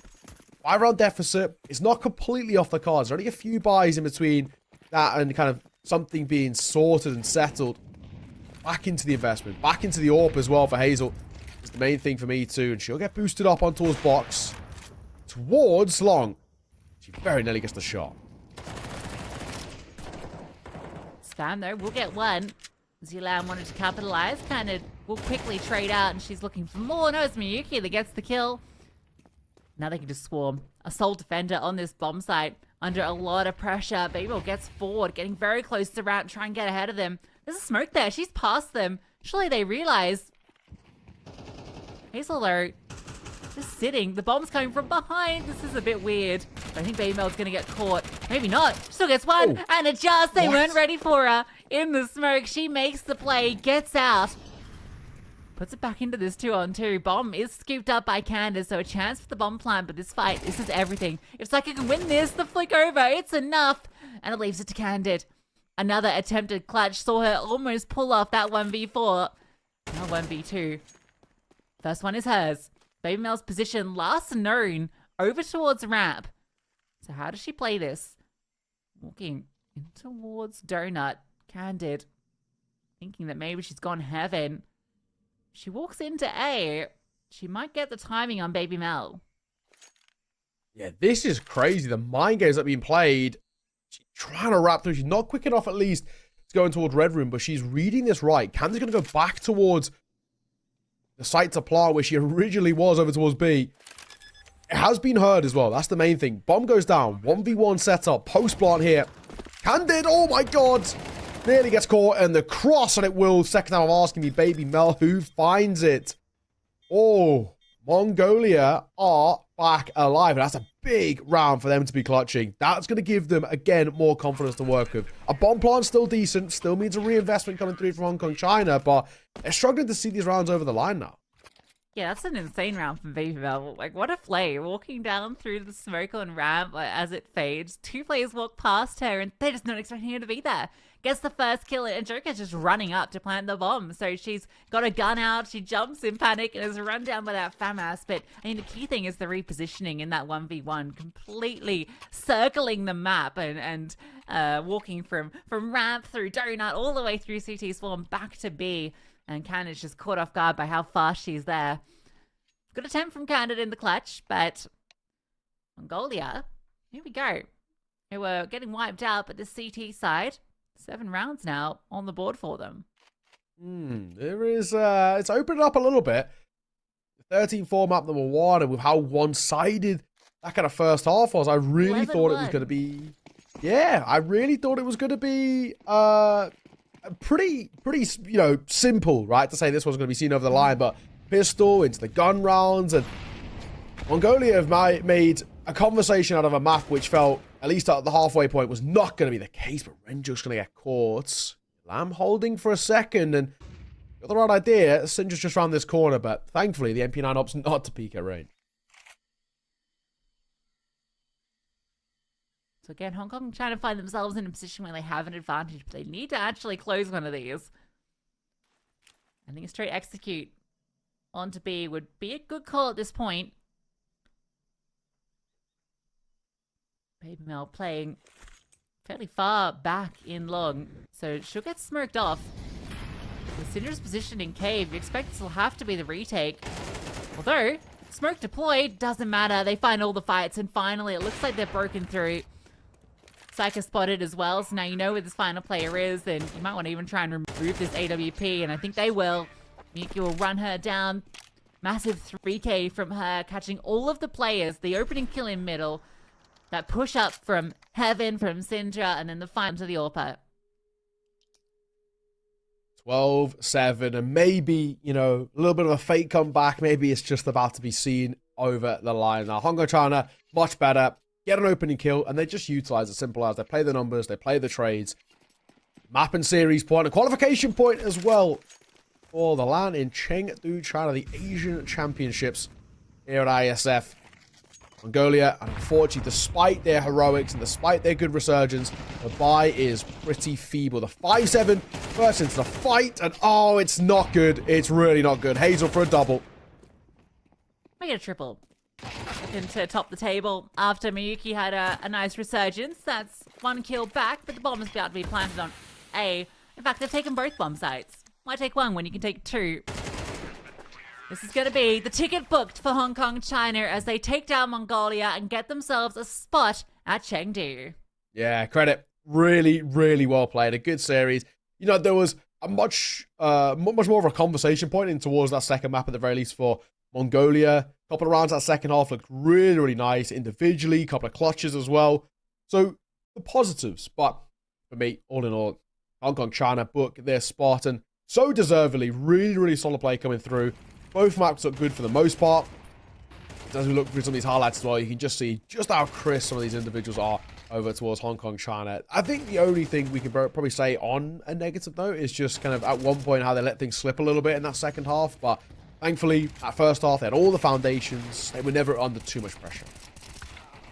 5-round deficit. It's not completely off the cards. There's only a few buys in between that and kind of something being sorted and settled. Back into the investment. Back into the AWP as well for Hazel. It's the main thing for me too. And she'll get boosted up on towards box. Towards long. She very nearly gets the shot. Spam though, we'll get one. Zilan wanted to capitalize. Kind of will quickly trade out and she's looking for more. No, it's Miyuki that gets the kill. Now they can just swarm. Assault defender on this bomb site. Under a lot of pressure. Babel gets forward, getting very close to ramp, try and get ahead of them. There's a smoke there. She's past them. Surely they realize. Hazel, though, just sitting. The bomb's coming from behind. This is a bit weird. I think Babel's going to get caught. Maybe not. She still gets one. Oh. And adjust. They weren't ready for her. In the smoke, she makes the play, gets out. Puts it back into this 2-on-2. Bomb is scooped up by Candace, so a chance for the bomb plant, but this fight, this is everything. If Saka can win this, the flick over, it's enough. And it leaves it to Candid. Another attempted clutch saw her almost pull off that 1v4. Now 1v2. First one is hers. Baby Mel's position last known over towards ramp. So how does she play this? Walking in towards Donut. Candid. Thinking that maybe she's gone heaven. She walks into A. She might get the timing on Baby Mel. Yeah, this is crazy. The mind games that are being played. She's trying to wrap through. She's not quick enough, at least, It's going towards Red Room, but she's reading this right. Canda's going to go back towards the site to plant where she originally was, over towards B. It has been heard as well. That's the main thing. Bomb goes down. 1v1 setup. Post plant here. Candid. Oh my god. Nearly gets caught. And the cross, and it will. Second time I'm asking me, baby Mel, who finds it? Oh, Mongolia are back alive. And that's a big round for them to be clutching. That's going to give them, again, more confidence to work with. A bomb plant still decent. Still means a reinvestment coming through from Hong Kong, China. But they're struggling to see these rounds over the line now. Yeah, that's an insane round from Baby Mel. Like, what a play. Walking down through the smoke on ramp as it fades. Two players walk past her, and they're just not expecting her to be there. Gets the first kill, and Joker's just running up to plant the bomb. So she's got a gun out, she jumps in panic, and is run down by that FAMAS. But, I mean, the key thing is the repositioning in that 1v1, completely circling the map and walking from ramp through donut all the way through CT Swarm back to B. And Candid's just caught off guard by how fast she's there. Good attempt from Candid in the clutch, but Mongolia, here we go. They were getting wiped out, but the CT side, 7 rounds now on the board for them. There is, it's opened up a little bit. 13-4 map number 1, and with how one-sided that kind of first half was, I really thought it was going to be, yeah, I really thought it was going to be, pretty, you know, simple, right, to say this was going to be seen over the line, but pistol into the gun rounds, and Mongolia have made a conversation out of a map which felt, at least at the halfway point, was not going to be the case, but Renjuk's going to get caught. Lamb holding for a second, and got the right idea. Syndra's just around this corner, but thankfully the MP9 opts not to peek at range. So again, Hong Kong trying to find themselves in a position where they have an advantage, but they need to actually close one of these. I think a straight execute onto B would be a good call at this point. Baby Mel playing fairly far back in long, so she'll get smoked off. With Syndra's position in cave, you expect this will have to be the retake. Although, smoke deployed, doesn't matter. They find all the fights, and finally it looks like they're broken through. Psycho spotted as well, so now you know where this final player is, and you might want to even try and remove this AWP, and I think they will. Miyuki will run her down. Massive 3K from her, catching all of the players. The opening kill in middle. That push up from Heaven, from Syndra, and then the final to the AWP. 12-7, and maybe, you know, a little bit of a fake comeback. Maybe it's just about to be seen over the line. Now, Hong Kong China, much better. Get an opening kill, and they just utilize it. Simple as they play the numbers, they play the trades. Map and series point, a qualification point as well for the LAN in Chengdu, China, the Asian Championships here at Iesf. Mongolia, unfortunately, despite their heroics and despite their good resurgence, the buy is pretty feeble. The 5-7 bursts into the fight, and oh, it's not good. It's really not good. Hazel for a double. We get a triple. Looking to top the table after Miyuki had a nice resurgence. That's 1 kill back, but the bomb is about to be planted on A. In fact, they've taken both bomb sites. Why take 1 when you can take 2? This is going to be the ticket booked for Hong Kong, China as they take down Mongolia and get themselves a spot at Chengdu. Yeah, credit. Really, really well played. A good series. You know, there was a much more of a conversation point in towards that second map at the very least for Mongolia. A couple of rounds that second half looked really, really nice individually. A couple of clutches as well. So, the positives. But for me, all in all, Hong Kong, China book their spot. And so deservedly, really, really solid play coming through. Both maps look good for the most part. As we look through some of these highlights as well, you can just see just how crisp some of these individuals are over towards Hong Kong, China. I think the only thing we can probably say on a negative note is just kind of at one point how they let things slip a little bit in that second half. But thankfully, at first half, they had all the foundations. They were never under too much pressure.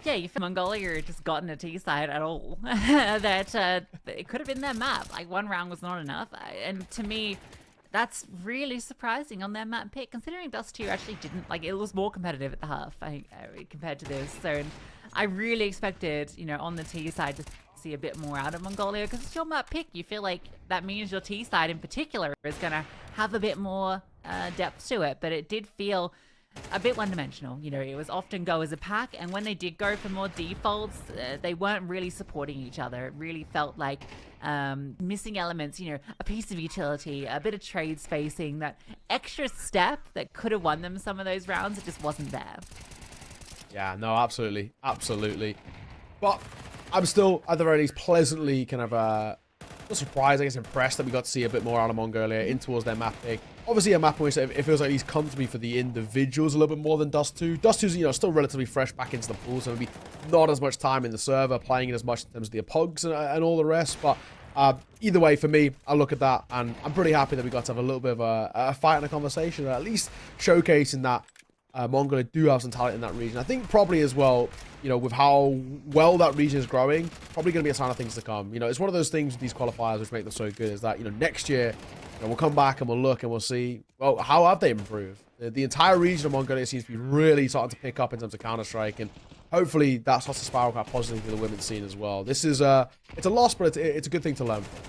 Yeah, you feel Mongolia just gotten a T-side at all. that it could have been their map. Like, 1 round was not enough. And to me, that's really surprising on their map pick, considering Dust 2 actually didn't, like, it was more competitive at the half, I think, compared to this. So I really expected, you know, on the T side to see a bit more out of Mongolia, because it's your map pick. You feel like that means your T side in particular is going to have a bit more depth to it. But it did feel a bit one-dimensional. You know, it was often go as a pack, and when they did go for more defaults, they weren't really supporting each other. It really felt like missing elements, you know, a piece of utility, a bit of trade spacing, that extra step that could have won them some of those rounds. It just wasn't there. Yeah, no, absolutely. Absolutely. But I'm still, at the very least, pleasantly kind of not surprised, I guess impressed that we got to see a bit more out of Mongolia in towards their map pick. Obviously, a map in which it feels like he's come to me for the individuals a little bit more than Dust 2. Dust 2's, you know, still relatively fresh back into the pool, so maybe not as much time in the server, playing it as much in terms of the pogs and all the rest. But either way, for me, I look at that, and I'm pretty happy that we got to have a little bit of a fight and a conversation, at least showcasing that Mongolia do have some talent in that region. I think probably as well, you know, with how well that region is growing, probably going to be a sign of things to come. You know, it's one of those things with these qualifiers which make them so good, is that, you know, next year, you know, we'll come back and we'll look and we'll see, well, how have they improved? The entire region of Mongolia seems to be really starting to pick up in terms of Counter-Strike, and hopefully that starts to spiral quite positively for the women's scene as well. This is it's a loss, but it's a good thing to learn from.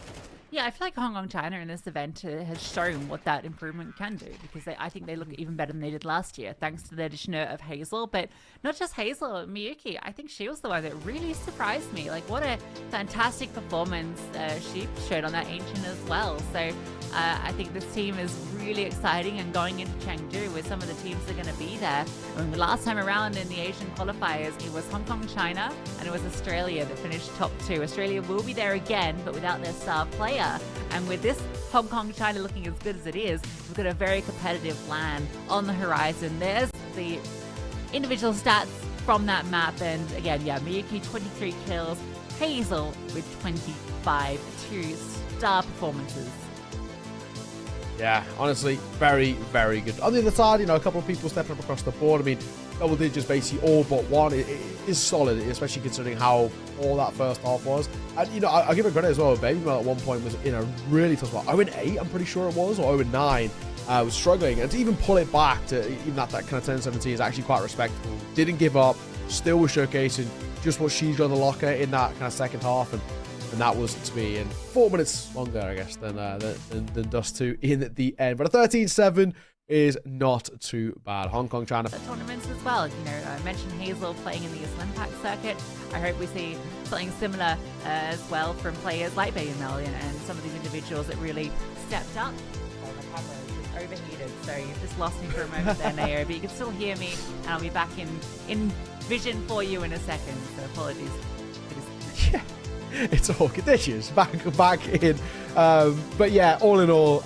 Yeah, I feel like Hong Kong China in this event has shown what that improvement can do, because I think they look even better than they did last year, thanks to the addition of Hazel. But not just Hazel, Miyuki, I think she was the one that really surprised me. Like, what a fantastic performance she showed on that Ancient as well. So I think this team is really exciting, and going into Chengdu with some of the teams that are going to be there. I mean, the last time around in the Asian qualifiers, it was Hong Kong China and it was Australia that finished top 2. Australia will be there again, but without their star player. And with this Hong Kong China looking as good as it is, we've got a very competitive LAN on the horizon. There's the individual stats from that map, and again, yeah, Miyuki 23 kills, Hazel with 25, 2 star performances. Yeah, honestly, very, very good. On the other side, you know, a couple of people stepping up across the board. I mean, double digits basically all but one. It is solid, especially considering how all that first half was. And, you know, I'll give it credit as well. Baby Mel at one point was in a really tough spot. 0-8, I'm pretty sure it was, or 0-9. Was struggling. And to even pull it back to even that kind of 10-17 is actually quite respectable. Didn't give up, still was showcasing just what she's going to lock her in that kind of second half. And that was to be in 4 minutes longer, I guess, than Dust 2 in the end. But a 13-7 is not too bad. Hong Kong, China. The tournaments as well. You know, I mentioned Hazel playing in the Impact circuit. I hope we see something similar as well from players like Baby Melian and some of these individuals that really stepped up. Oh, my camera is just overheated, so you've just lost me for a moment there, Nao, but you can still hear me, and I'll be back in vision for you in a second, so apologies. Yeah. It's all conditions back in. But yeah, all in all,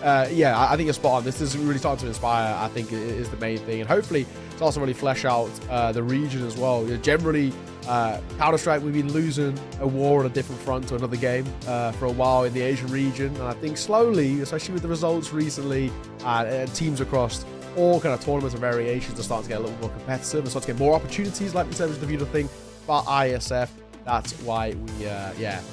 yeah, I think you're spot on. This is really starting to inspire, I think, is the main thing. And hopefully it's also really flesh out the region as well. You know, generally, Counter-Strike, we've been losing a war on a different front to another game for a while in the Asian region. And I think slowly, especially with the results recently, teams across all kind of tournaments and variations are starting to get a little more competitive and start to get more opportunities, like we said, which is the beautiful thing about Iesf. That's why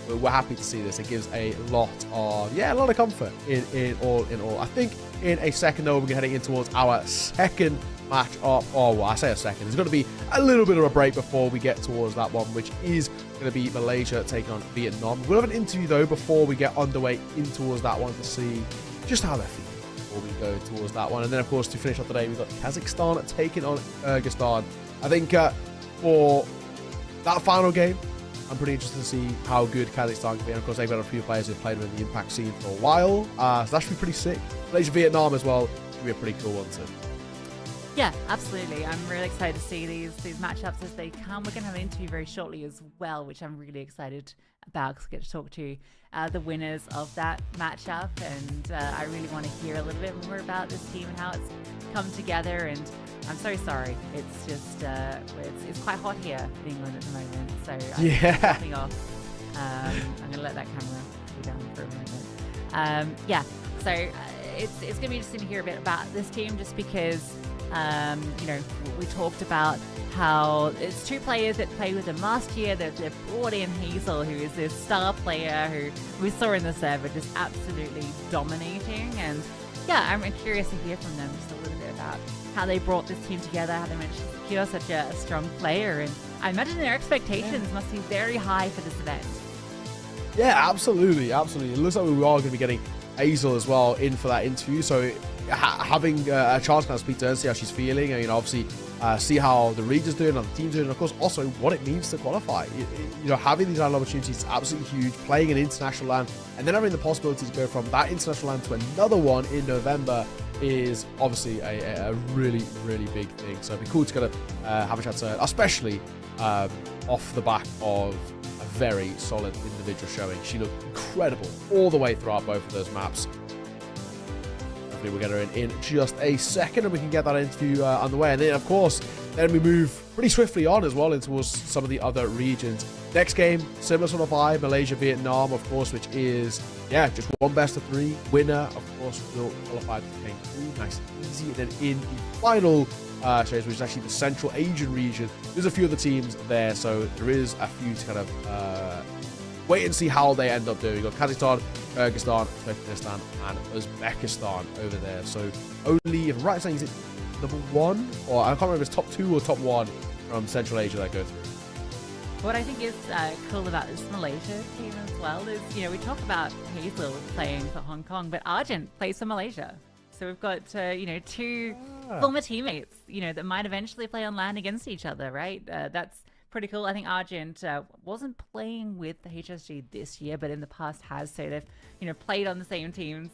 we're happy to see this. It gives a lot of comfort in all. I think in a second though, we're heading in towards our second match up. Oh, well, I say a second. There's going to be a little bit of a break before we get towards that one, which is going to be Malaysia taking on Vietnam. We'll have an interview though before we get underway in towards that one to see just how they're feeling before we go towards that one. And then of course to finish off today, we've got Kazakhstan taking on Kyrgyzstan. I think for that final game, I'm pretty interested to see how good Kazakhstan can be. And of course, they've got a few players who've played in the Impact scene for a while. So that should be pretty sick. Malaysia, Vietnam as well should be a pretty cool one too. Yeah, absolutely. I'm really excited to see these matchups as they come. We're going to have an interview very shortly as well, which I'm really excited about because I get to talk to the winners of that matchup. And I really want to hear a little bit more about this team and how it's come together. And I'm so sorry. It's just, it's quite hot here in England at the moment. So I'm me off. I'm going to let that camera go down for a moment. Yeah, so it's going to be interesting to hear a bit about this team just because, you know, we talked about how it's two players that played with them last year. They've brought in Hazel, who is this star player who we saw in the server just absolutely dominating. And yeah, I'm curious to hear from them just a little bit about how they brought this team together, how they managed to secure such a strong player. And I imagine their expectations must be very high for this event. Yeah, absolutely. It looks like we are going to be getting Hazel as well in for that interview. So having a chance to kind of speak to her, see how she's feeling, and obviously see how the region's doing, how the team's doing, and of course also what it means to qualify. Having these kind of opportunities is absolutely huge. Playing an international LAN and then having the possibility to go from that international LAN to another one in November is obviously a really, really big thing. So it'd be cool to kind of have a chat to her, especially off the back of a very solid individual showing. She looked incredible all the way throughout both of those maps. Hopefully we'll get her in just a second and we can get that interview on the way. And then, of course, then we move pretty swiftly on as well into some of the other regions. Next game, similar sort of vibe, Malaysia, Vietnam, of course, which is, just one best of 3. Winner, of course, will qualify to game 3. Nice and easy. And then in the final series, which is actually the Central Asian region, there's a few other teams there, so there is a few to kind of wait and see how they end up doing. We've got Kazakhstan, Kyrgyzstan, Turkmenistan, and Uzbekistan over there. So only, if I'm right in saying, is it number 1? Or I can't remember if it's top 2 or top 1 from Central Asia that go through. What I think is cool about this Malaysia team as well is, we talk about Hazel playing for Hong Kong, but Argent plays for Malaysia. So we've got, 2 former teammates, that might eventually play on LAN against each other, right? That's pretty cool. I think Argent wasn't playing with the HSG this year, but in the past has. So they've, played on the same teams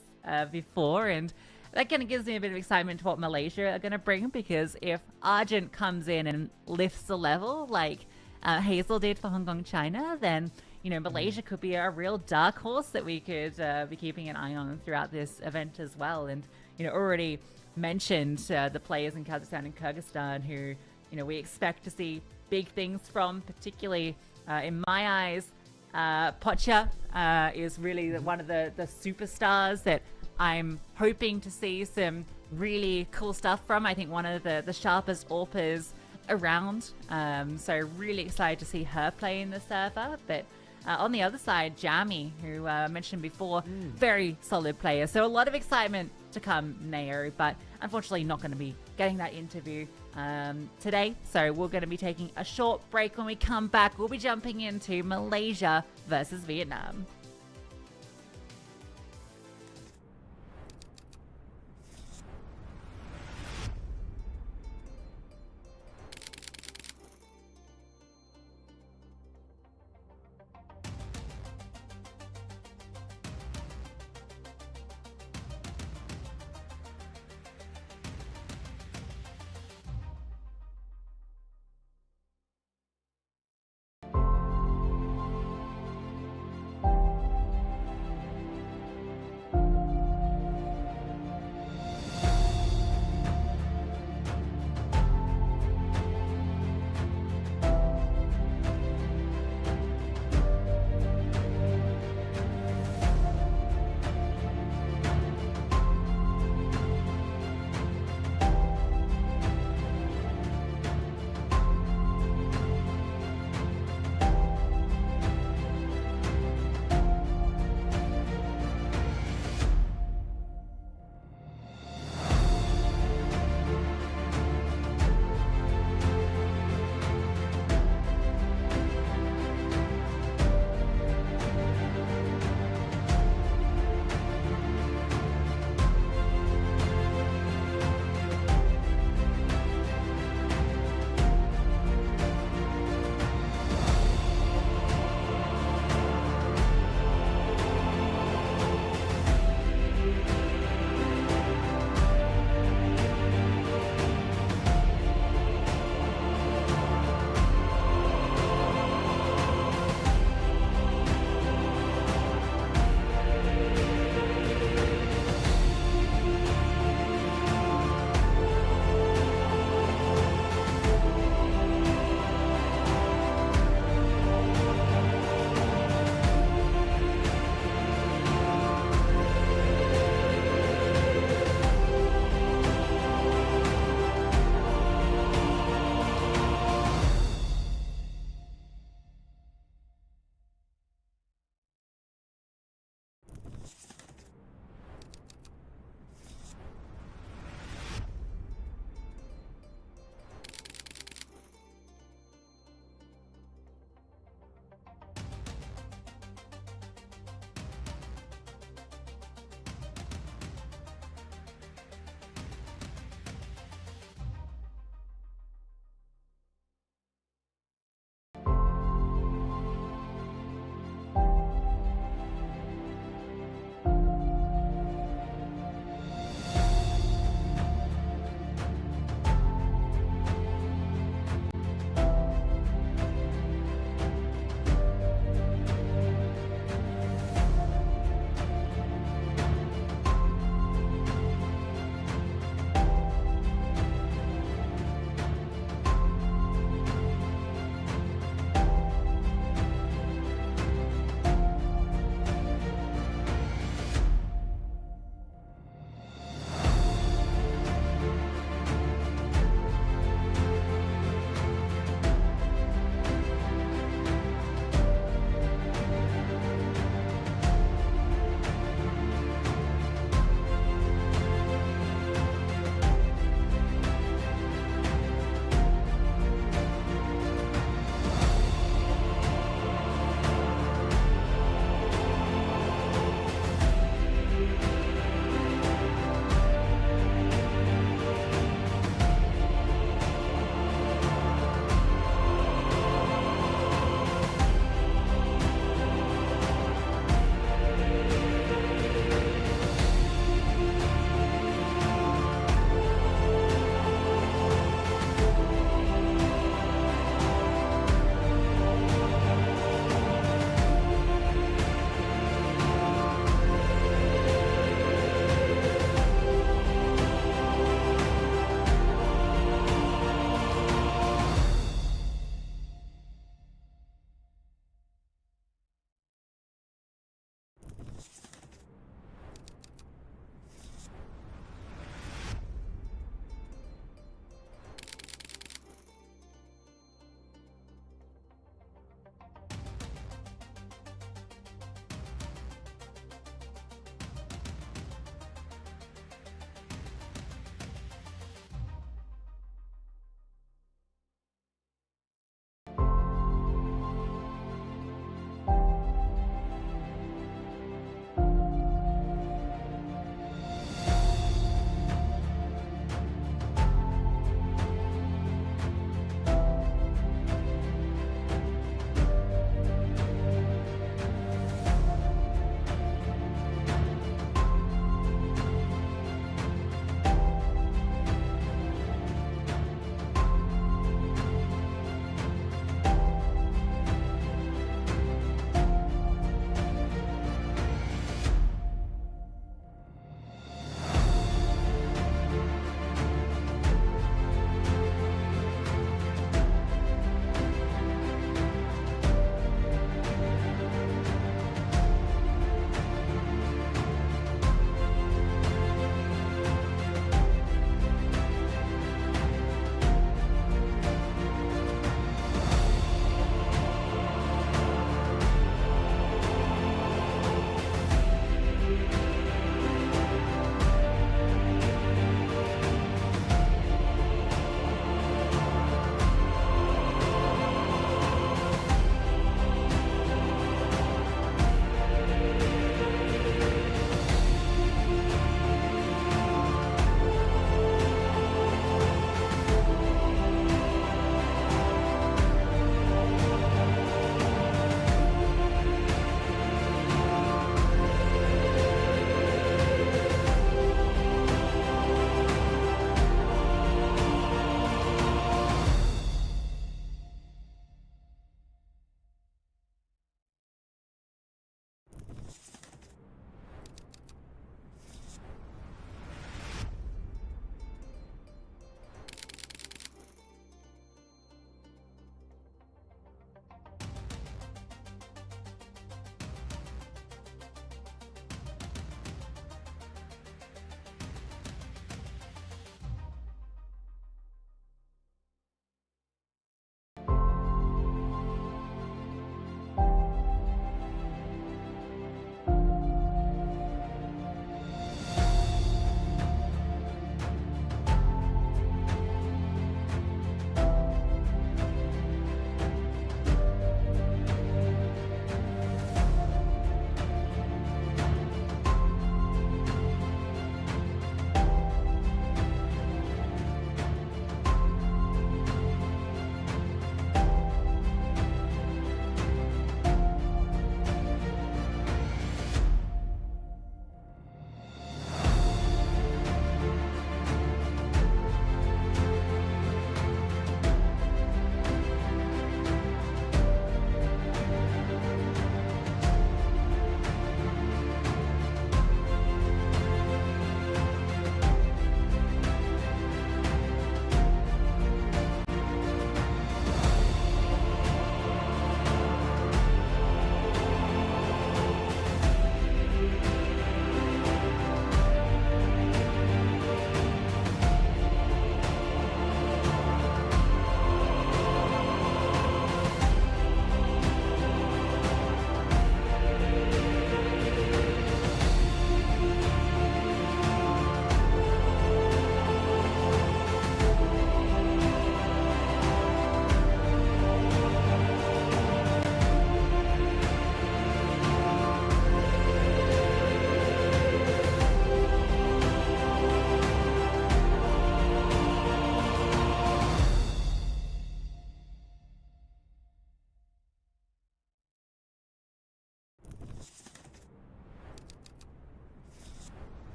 before. And that kind of gives me a bit of excitement to what Malaysia are going to bring, because if Argent comes in and lifts the level like Hazel did for Hong Kong, China, then, Malaysia could be a real dark horse that we could be keeping an eye on throughout this event as well. And, already mentioned the players in Kazakhstan and Kyrgyzstan who, we expect to see big things from, particularly in my eyes. Pocha is really one of the superstars that I'm hoping to see some really cool stuff from. I think one of the sharpest AWPers around. So really excited to see her play in the server. But on the other side, Jamie, who I mentioned before, very solid player. So a lot of excitement to come, Nao, but unfortunately not going to be getting that interview today. So we're going to be taking a short break. When we come back, we'll be jumping into Malaysia versus Vietnam.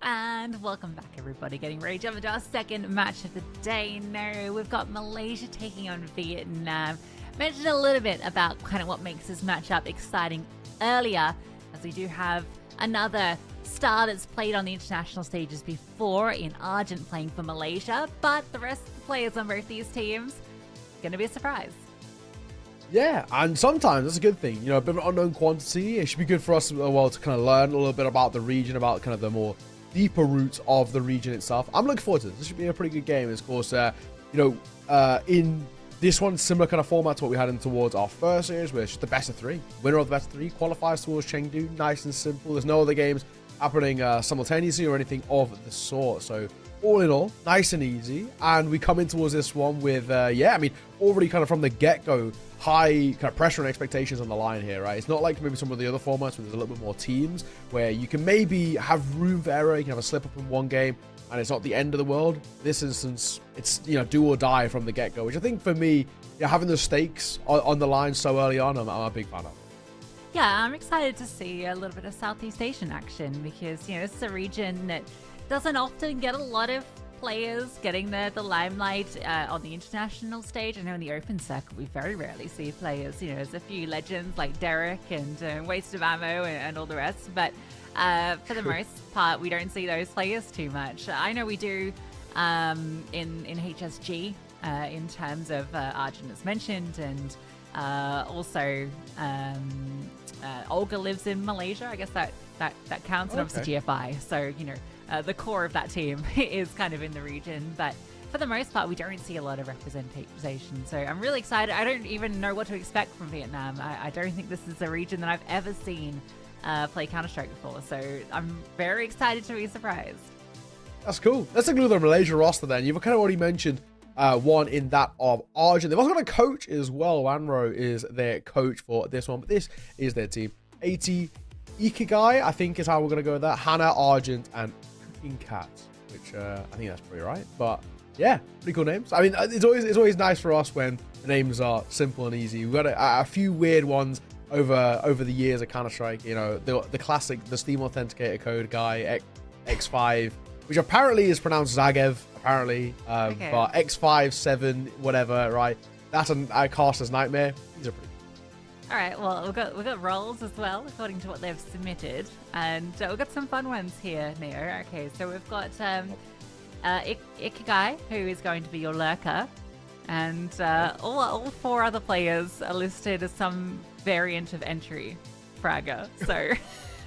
And welcome back, everybody. Getting ready to jump into our second match of the day. No, we've got Malaysia taking on Vietnam. Mentioned a little bit about kind of what makes this matchup exciting earlier, as we do have another star that's played on the international stages before in Argent playing for Malaysia, but the rest of the players on both these teams, going to be a surprise. Yeah, and sometimes that's a good thing. You know, a bit of an unknown quantity. It should be good for us, well, to kind of learn a little bit about the region, about kind of the more deeper roots of the region itself. I'm looking forward to this. This should be a pretty good game. Of course, in this one, similar kind of format to what we had in towards our first series, where it's just the best of three. Winner of the best of three qualifies towards Chengdu. Nice and simple. There's no other games happening simultaneously or anything of the sort. So all in all, nice and easy. And we come in towards this one with, already kind of from the get-go, high kind of pressure and expectations on the line here, right? It's not like maybe some of the other formats where there's a little bit more teams, where you can maybe have room for error, you can have a slip up in one game, and it's not the end of the world. This instance, it's, do or die from the get-go, which I think for me, having the stakes on the line so early on, I'm a big fan of. Yeah, I'm excited to see a little bit of Southeast Asian action because, this is a region that doesn't often get a lot of players getting the limelight on the international stage. I know in the open circuit we very rarely see players. There's a few legends like Derek and Waste of Ammo and all the rest, but for the most part we don't see those players too much. I know we do in HSG in terms of Arjun as mentioned, and also Olga lives in Malaysia. I guess that counts, and obviously GFI. So the core of that team is kind of in the region, but for the most part, we don't see a lot of representation. So I'm really excited. I don't even know what to expect from Vietnam. I don't think this is a region that I've ever seen play Counter-Strike before. So I'm very excited to be surprised. That's cool. Let's include the Malaysia roster then. You've kind of already mentioned one in that of Argent. They've also got a coach as well. Wanro is their coach for this one, but this is their team. 80 Ikigai, I think is how we're going to go with that. Hannah, Argent, and Cooking Cat, which I think that's pretty right. But yeah, pretty cool names. I mean, it's always nice for us when the names are simple and easy. We've got a few weird ones over the years of Counter-Strike. The classic, the Steam Authenticator code guy, X5, which apparently is pronounced Zagev, apparently. Okay. But X5, 7, whatever, right? That's a caster's nightmare. These are pretty. All right, well, we've got roles as well, according to what they've submitted. And we've got some fun ones here, Neo. Okay, so we've got Ikigai, who is going to be your lurker. And all four other players are listed as some variant of entry fragger. So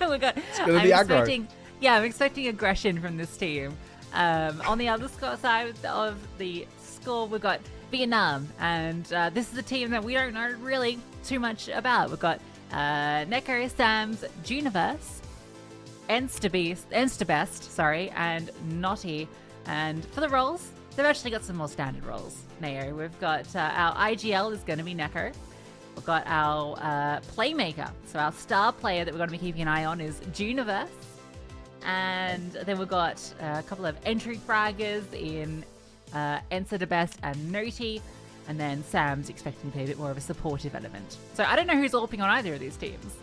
we got. I'm expecting aggression from this team. On the other side of the score, we've got Vietnam, and this is a team that we don't know really too much about. We've got Neko, Sam's, Juniverse, Enstabest, and Naughty. And for the roles, they've actually got some more standard roles. Neo, we've got our IGL is going to be Neko. We've got our Playmaker, so our star player that we're going to be keeping an eye on is Juniverse. And then we've got a couple of entry fraggers in Ensa the Best and Noti. And then Sam's expecting to be a bit more of a supportive element. So I don't know who's AWPing on either of these teams.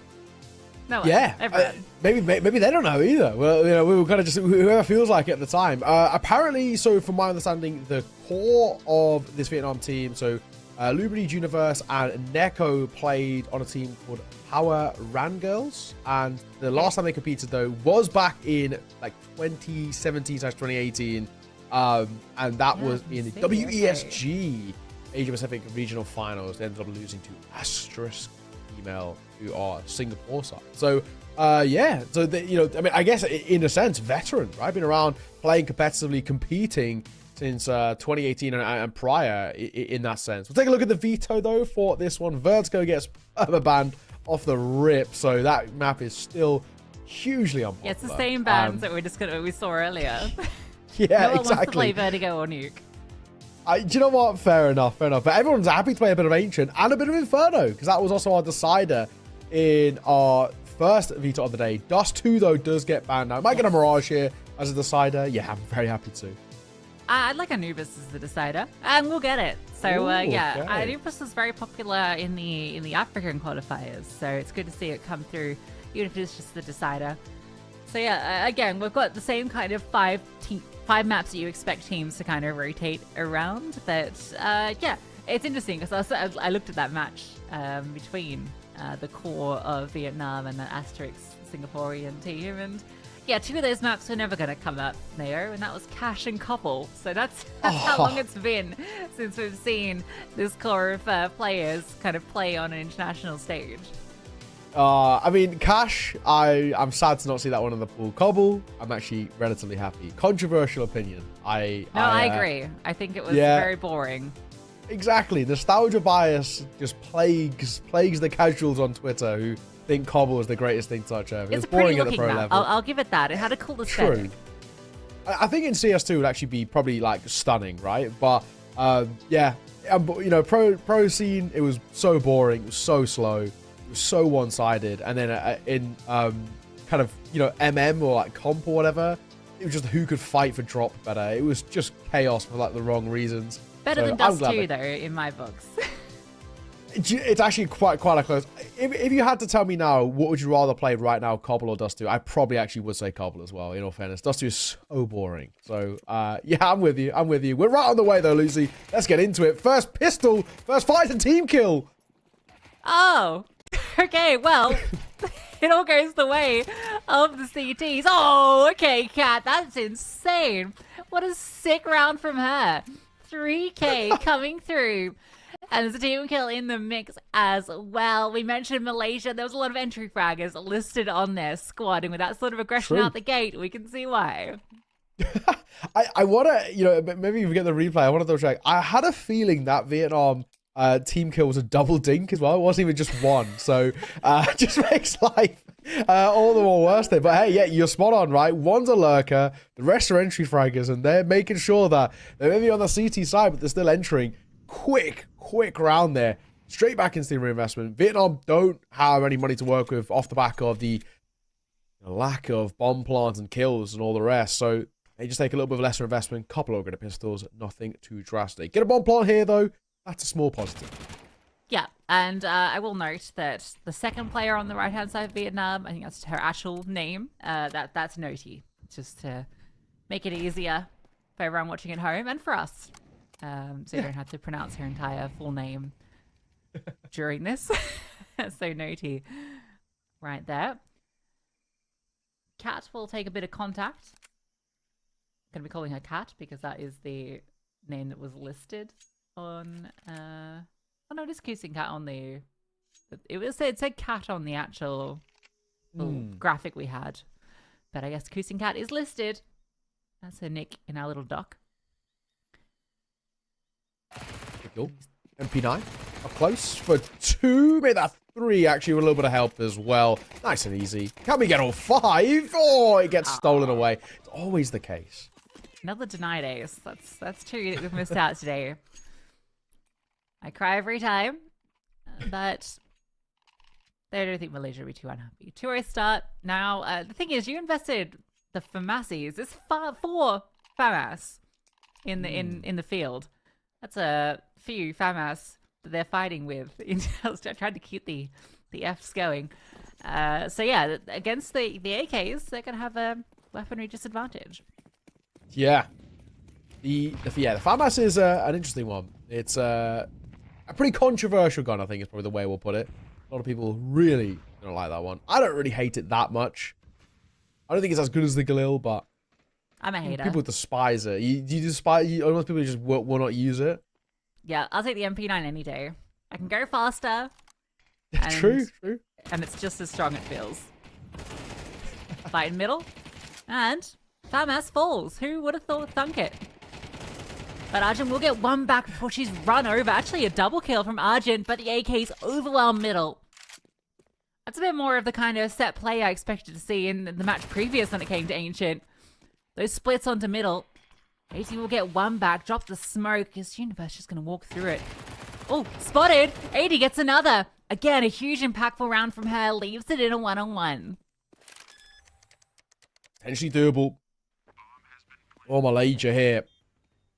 No one. Yeah. Maybe they don't know either. Well, we were kind of just whoever feels like it at the time. Apparently, so from my understanding, the core of this Vietnam team, so Lubrity, Juniverse, and Neko played on a team called Power Ran Girls, and the last time they competed though was back in like 2017/2018, and that was in the WESG Asia Pacific Regional Finals. They ended up losing to Asterisk Female, who are Singapore side. So so they, I guess in a sense veteran, right? Been around playing competitively, competing since 2018 and prior in that sense. We'll take a look at the veto though for this one. Vertigo gets banned off the rip, so that map is still hugely unpopular. Yeah, it's the same bans that we saw earlier. Yeah, no one exactly. wants to play Vertigo or Nuke. Do you know what? Fair enough. But everyone's happy to play a bit of Ancient and a bit of Inferno, because that was also our decider in our first veto of the day. Dust 2 though does get banned now. Might get a Mirage here as a decider. Yeah, I'm very happy to. I'd like Anubis as the decider, and we'll get it. So okay. Anubis is very popular in the African qualifiers, so it's good to see it come through, even if it's just the decider. So yeah, again, we've got the same kind of five maps that you expect teams to kind of rotate around. But yeah, it's interesting because I looked at that match between the core of Vietnam and the Asterix Singaporean team, and yeah, two of those maps are never going to come up, Neo, and that was Cash and Couple. So that's how long it's been since we've seen this core of players kind of play on an international stage. I mean, Cash, I'm sad to not see that one in the pool. Cobble, I'm actually relatively happy. Controversial opinion. I agree. I think it was very boring. Exactly. Nostalgia bias just plagues the casuals on Twitter who think Cobble is the greatest thing to touch ever. It's a pretty looking map. I'll give it that. It had a cool aesthetic. True. I think in CS2 it would actually be probably like stunning, right? But yeah, you know, pro scene, it was so boring. It was so slow. It was so one-sided. And then in kind of, you know, MM or like comp or whatever, it was just who could fight for drop better. It was just chaos for like the wrong reasons. Better than Dust 2 though, in my books. It's actually quite a close. If you had to tell me now, what would you rather play right now, Cobble or Dust 2? I probably actually would say Cobble as well, in all fairness. Dust 2 is so boring. So, yeah, I'm with you. We're right on the way, though, Lucy. Let's get into it. First pistol, first fight and team kill. Oh, okay, well, it all goes the way of the CTs. Oh, okay, Kat, that's insane. What a sick round from her. 3K coming through. And there's a team kill in the mix as well. We mentioned Malaysia. There was a lot of entry fraggers listed on their squad. And with that sort of aggression out the gate, we can see why. I want to, you know, maybe if we get the replay, I want to double check. I had a feeling that Vietnam team kill was a double dink as well. It wasn't even just one. So it just makes life all the more worse there. But hey, yeah, you're spot on, right? One's a lurker. The rest are entry fraggers. And they're making sure that they're maybe on the CT side, but they're still entering. Quick round there. Straight back into the reinvestment. Vietnam don't have any money to work with off the back of the lack of bomb plants and kills and all the rest. So they just take a little bit of lesser investment. Couple of grenade pistols. Nothing too drastic. Get a bomb plant here, though. That's a small positive. Yeah, and I will note that the second player on the right-hand side of Vietnam, I think that's her actual name. That's Noti. Just to make it easier for everyone watching at home and for us. So you don't have to pronounce her entire full name during this. So Noti right there. Cat will take a bit of contact. I'm going to be calling her Cat because that is the name that was listed on... oh no, it is Kissing Cat on the... It said Cat on the actual graphic we had. But I guess Kissing Cat is listed. That's her nick in our little doc. Cool. MP9 up close for 2, made that 3 actually with a little bit of help as well. Nice and easy. Can we get all 5? Oh, it gets stolen away. It's always the case. Another denied ace. That's 2 that we've missed out today. I cry every time, but I don't think Malaysia will be too unhappy. 2-0 start. Now, the thing is, you invested the FAMASs. There's 4 FAMAS in the field. That's a few FAMAS that they're fighting with. I tried to keep the Fs going. So yeah, against the AKs, they're going to have a weaponry disadvantage. Yeah. The FAMAS is an interesting one. It's a pretty controversial gun, I think is probably the way we'll put it. A lot of people really don't like that one. I don't really hate it that much. I don't think it's as good as the Galil, but I'm a hater. People despise it. Do you despise it? Most people just will not use it. Yeah, I'll take the MP9 any day. I can go faster. True. And it's just as strong, it feels. Fight in middle. And FAMAS falls. Who would have thunk it? But Argent will get one back before she's run over. Actually, a double kill from Argent, but the AK's overwhelmed middle. That's a bit more of the kind of set play I expected to see in the match previous when it came to Ancient. Those splits onto middle. 18 will get one back, drop the smoke. His Universe just going to walk through it. Oh, spotted. 80 gets another. Again, a huge impactful round from her. Leaves it in a one-on-one. Potentially doable. Oh, Malaysia here.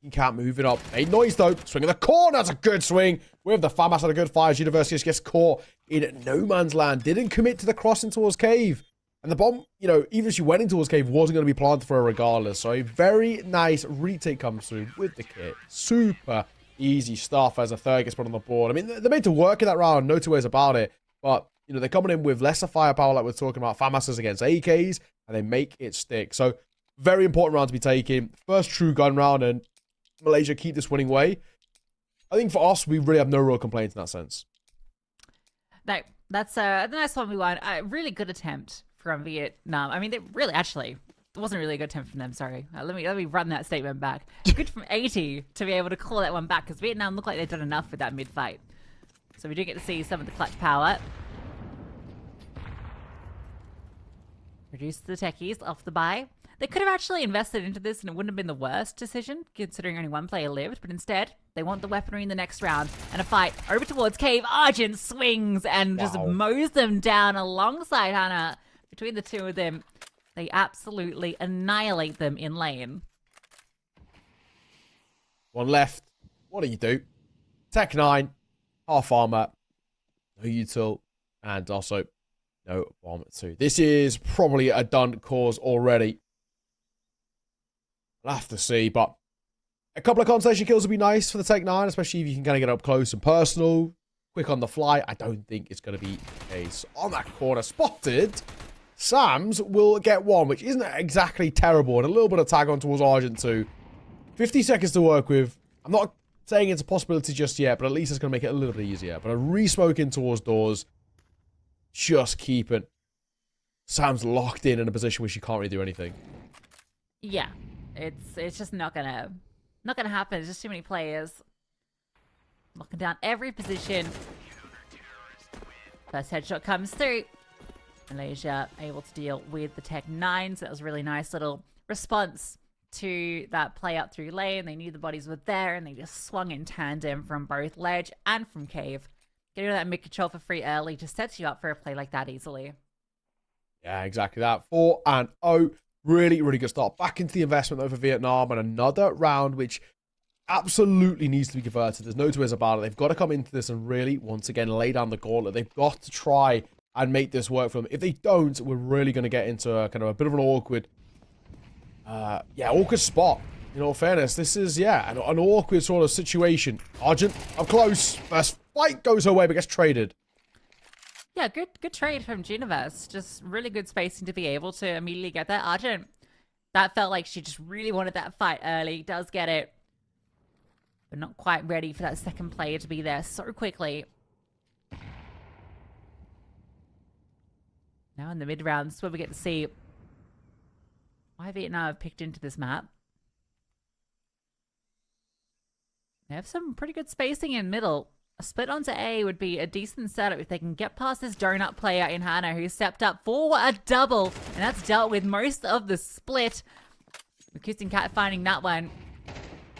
He can't move it up. Made noise though. Swinging the corner. That's a good swing. With the FAMAS had a good fires. University just gets caught in no man's land. Didn't commit to the crossing towards cave. And the bomb, you know, even if she went in towards cave, wasn't going to be planted for her regardless. So a very nice retake comes through with the kit. Super easy stuff as a third gets put on the board. I mean, they're made to work in that round, no two ways about it. But, you know, they're coming in with lesser firepower like we're talking about. FAMASs against AKs, and they make it stick. So, very important round to be taken. First true gun round, and Malaysia keep this winning way. I think for us, we really have no real complaints in that sense. No, that's the nice one we won. A really good attempt from Vietnam. I mean, it wasn't really a good attempt from them, sorry. Let me run that statement back. Good from 80 to be able to call that one back, because Vietnam looked like they'd done enough with that mid-fight. So we do get to see some of the clutch power. Reduce the techies off the buy. They could have actually invested into this and it wouldn't have been the worst decision, considering only one player lived, but instead, they want the weaponry in the next round. And a fight over towards Cave. Argent swings and just mows them down alongside Hannah. Between the two of them, they absolutely annihilate them in lane. One left. What do you do? Tech 9, half armor, no util, and also no bomb 2. This is probably a done cause already. I'll have to see, but a couple of constellation kills would be nice for the Tech 9, especially if you can kind of get up close and personal. Quick on the fly. I don't think it's going to be the case. On that corner, spotted. Sams will get one, which isn't exactly terrible, and a little bit of tag on towards Argent too. 50 seconds to work with. I'm not saying it's a possibility just yet, but at least it's going to make it a little bit easier. But a re-smoke in towards doors. Just keeping Sam's locked in a position where she can't really do anything. Yeah, it's just not gonna happen. There's just too many players locking down every position. First headshot comes through. Malaysia able to deal with the Tech 9, so that was a really nice little response to that play up through lane. They knew the bodies were there, and they just swung in tandem from both ledge and from cave. Getting that mid control for free early just sets you up for a play like that easily. Yeah, exactly that. 4-0. Really, really good start. Back into the investment over Vietnam, and another round which absolutely needs to be converted. There's no two ways about it. They've got to come into this and really, once again, lay down the gauntlet. They've got to try and make this work for them. If they don't, we're really going to get into a kind of a bit of an awkward, awkward spot. In all fairness, this is, an awkward sort of situation. Argent, up close. First fight goes her way, but gets traded. Yeah, good trade from Universe. Just really good spacing to be able to immediately get that. Argent, that felt like she just really wanted that fight early. Does get it, but not quite ready for that second player to be there so quickly. Now in the mid rounds, where we get to see why Vietnam have picked into this map. They have some pretty good spacing in middle. A split onto A would be a decent setup if they can get past this donut player in Hannah, who stepped up for a double, and that's dealt with most of the split. Kyrgyzstan Cat finding that one.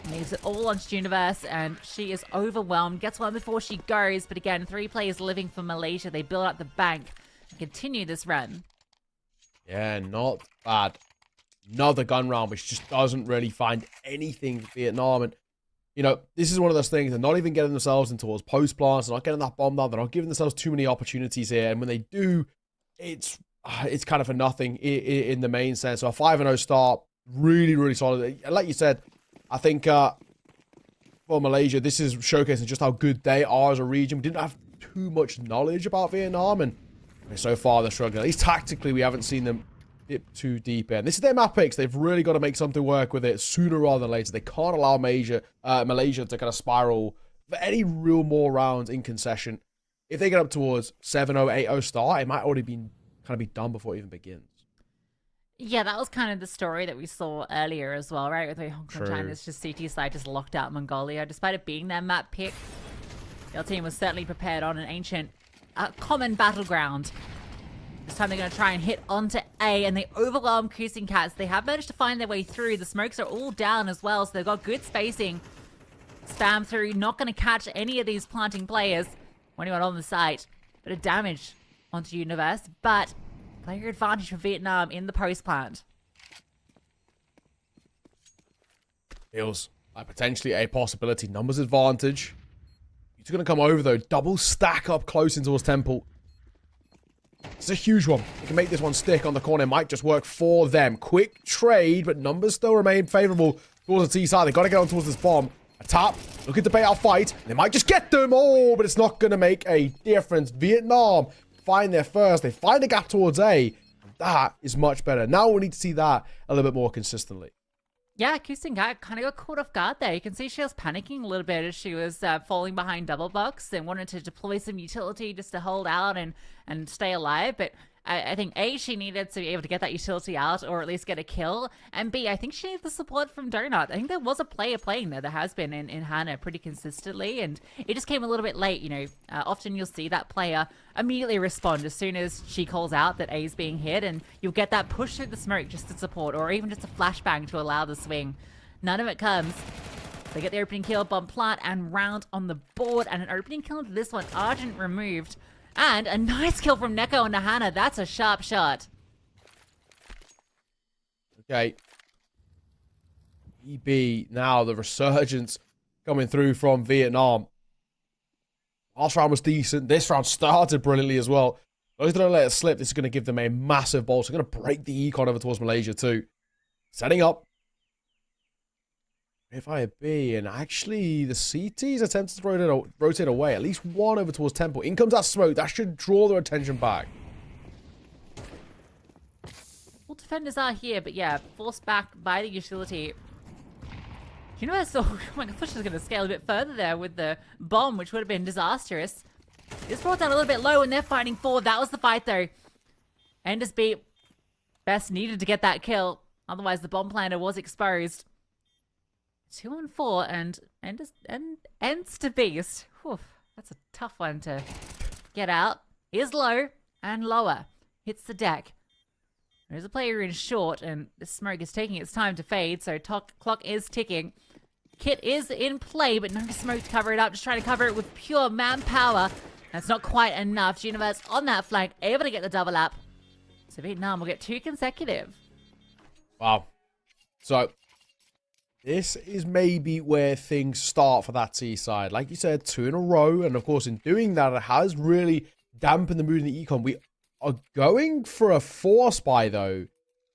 Leaves it all on Universe, and she is overwhelmed. Gets one before she goes, but again, 3 players living for Malaysia. They build up the bank and continue this run. Yeah, not bad. Another gun round, which just doesn't really find anything for Vietnam. And, you know, this is one of those things. They're not even getting themselves into towards post plants. They're not getting that bomb down. They're not giving themselves too many opportunities here. And when they do, it's kind of for nothing in the main sense. So a 5-0 start, really, really solid. Like you said, I think for Malaysia, this is showcasing just how good they are as a region. We didn't have too much knowledge about Vietnam, and so far they're struggling. At least tactically, we haven't seen them dip too deep in. This is their map picks. They've really got to make something work with it sooner rather than later. They can't allow Malaysia to kind of spiral for any real more rounds in concession. If they get up towards 7-0, 8-0 start, it might already be kind of be done before it even begins. Yeah, that was kind of the story that we saw earlier as well, right? With Hong Kong China, it's just CT side just locked out Mongolia. Despite it being their map pick, your team was certainly prepared on an ancient, common battleground. This time they're going to try and hit onto A, and they overwhelm Kyrgyzstan Cats. They have managed to find their way through. The smokes are all down as well, so they've got good spacing. Spam through, not going to catch any of these planting players. Anyone on the site, bit of damage onto Universe, but player advantage for Vietnam in the post plant. Feels like potentially a possibility. Numbers advantage. He's going to come over though. Double stack up close in towards Temple. It's a huge one. They can make this one stick on the corner. It might just work for them. Quick trade, but numbers still remain favorable towards the T side. They've got to get on towards this bomb. A tap, looking to bait out fight. They might just get them. Oh, but it's not going to make a difference. Vietnam find their first. They find a gap towards A. And that is much better. Now we need to see that a little bit more consistently. Yeah, Kyrgyzstan kind of got caught off guard there. You can see she was panicking a little bit as she was falling behind double box and wanted to deploy some utility just to hold out and stay alive. But I think A, she needed to be able to get that utility out or at least get a kill. And B, I think she needed the support from Donut. I think there was a player playing there. There has been in Hannah pretty consistently. And it just came a little bit late, you know. Often you'll see that player immediately respond as soon as she calls out that A is being hit. And you'll get that push through the smoke just to support or even just a flashbang to allow the swing. None of it comes. They get the opening kill, bomb plant, and round on the board. And an opening kill into this one. Argent removed. And a nice kill from Neko and Hannah. That's a sharp shot. Okay. EB, now the resurgence coming through from Vietnam. Last round was decent. This round started brilliantly as well. Those that don't let it slip, this is going to give them a massive ball. So they're going to break the econ over towards Malaysia too. Setting up. If I B, and actually the CT's attempted to rotate away. At least one over towards Temple. In comes that smoke. That should draw their attention back. Well, defenders are here, but yeah, forced back by the utility. Universal, oh my god, I thought she was going to scale a bit further there with the bomb, which would have been disastrous. This brought down a little bit low, and they're fighting forward. That was the fight, though. Enders beat. Best needed to get that kill. Otherwise, the bomb planter was exposed. 2 on 4 and ends to beast. Whew, that's a tough one to get out. Is low and lower. Hits the deck. There's a player in short and the smoke is taking its time to fade, so clock is ticking. Kit is in play, but no smoke to cover it up. Just trying to cover it with pure manpower. That's not quite enough. Universe on that flank, able to get the double up. So Vietnam will get 2 consecutive. Wow. So this is maybe where things start for that T side. Like you said, 2 in a row. And of course, in doing that, it has really dampened the mood in the econ. We are going for a 4 spy, though.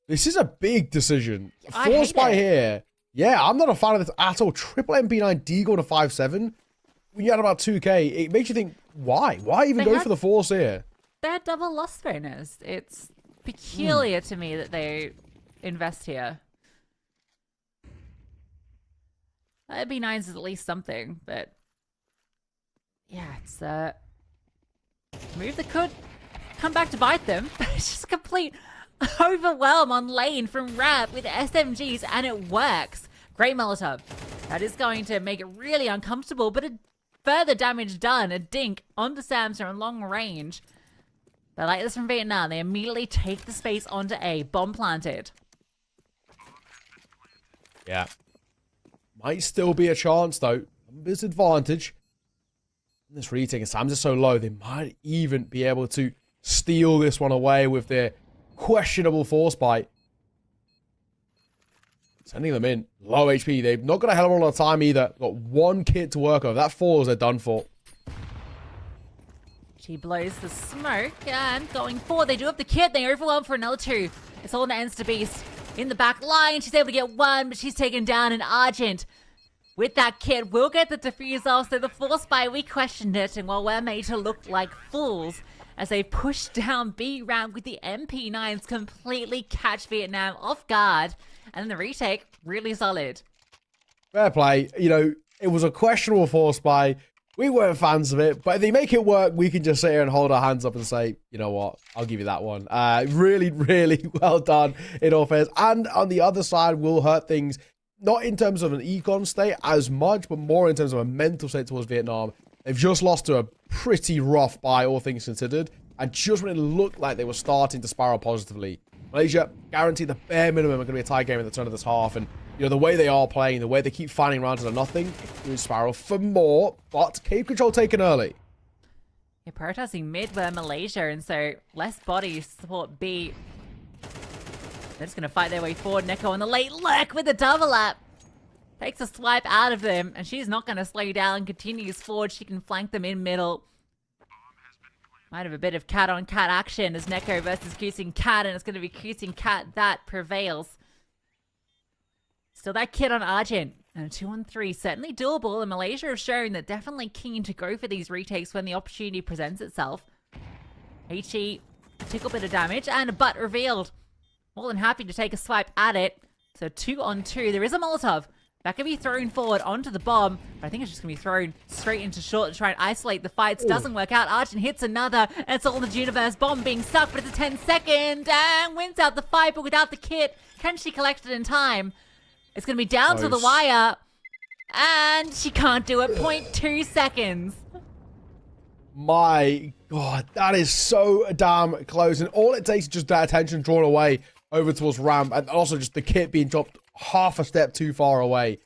This is a big decision. A 4 spy here. Yeah, I'm not a fan of this at all. Triple MP9 deagle to 5-7. When you had about 2k, it makes you think, why? Why even go for the force here? They're double loss bonus. It's peculiar to me that they invest here. B9s is at least something, but yeah, it's a move that could come back to bite them. It's just complete overwhelm on lane from Rap with SMGs, and it works. Great Molotov. That is going to make it really uncomfortable, but a further damage done. A dink onto Samson on long range. They like this from Vietnam. They immediately take the space onto A. Bomb planted. Yeah. Might still be a chance, though. Disadvantage. This retake, and Sam's are so low, they might even be able to steal this one away with their questionable force bite. Sending them in. Low HP. They've not got a hell of a lot of time either. Got 1 kit to work over. That 4 they're done for. She blows the smoke, and going forward, they do have the kit. They overwhelm for another 2. It's all ends to beast. In the back line, she's able to get 1, but she's taken down an Argent. With that kit, we'll get the defuse off, so the force spy, we questioned it, and while we're made to look like fools, as they push down B round with the MP9s, completely catch Vietnam off guard, and the retake, really solid. Fair play. You know, it was a questionable force spy. We weren't fans of it, but if they make it work, we can just sit here and hold our hands up and say, you know what, I'll give you that one. Really, really well done in all fairness. And on the other side, will hurt things, not in terms of an econ state as much, but more in terms of a mental state towards Vietnam. They've just lost to a pretty rough buy, all things considered, and just when it looked like they were starting to spiral positively. Malaysia guaranteed the bare minimum are going to be a tie game at the turn of this half, and you know, the way they are playing, the way they keep finding rounds into nothing, it's going to spiral for more, but Cape Control taken early. You're prioritizing mid where Malaysia, and so less bodies support B. They're just going to fight their way forward. Neko on the late lurk with the double up. Takes a swipe out of them, and she's not going to slow down, continues forward. She can flank them in middle. Might have a bit of cat-on-cat action as Neko versus Kyrgyzstan Cat, and it's going to be Kyrgyzstan Cat that prevails. Still that kid on Argent. And a 2-on-3, certainly doable, and Malaysia have shown that definitely keen to go for these retakes when the opportunity presents itself. HE, tickle bit of damage, and a butt revealed. More than happy to take a swipe at it. So 2-on-2, there is a Molotov. That can be thrown forward onto the bomb, but I think it's just going to be thrown straight into short to try and isolate the fights. Doesn't work out. Argent hits another, and it's all in the universe. Bomb being stuck, but it's a 10-second, and wins out the fight, but without the kit. Can she collect it in time? It's going to be down to the wire, and she can't do it. 0.2 seconds. My God, that is so damn close. And all it takes is just that attention drawn away over towards ramp, and also just the kit being dropped half a step too far away.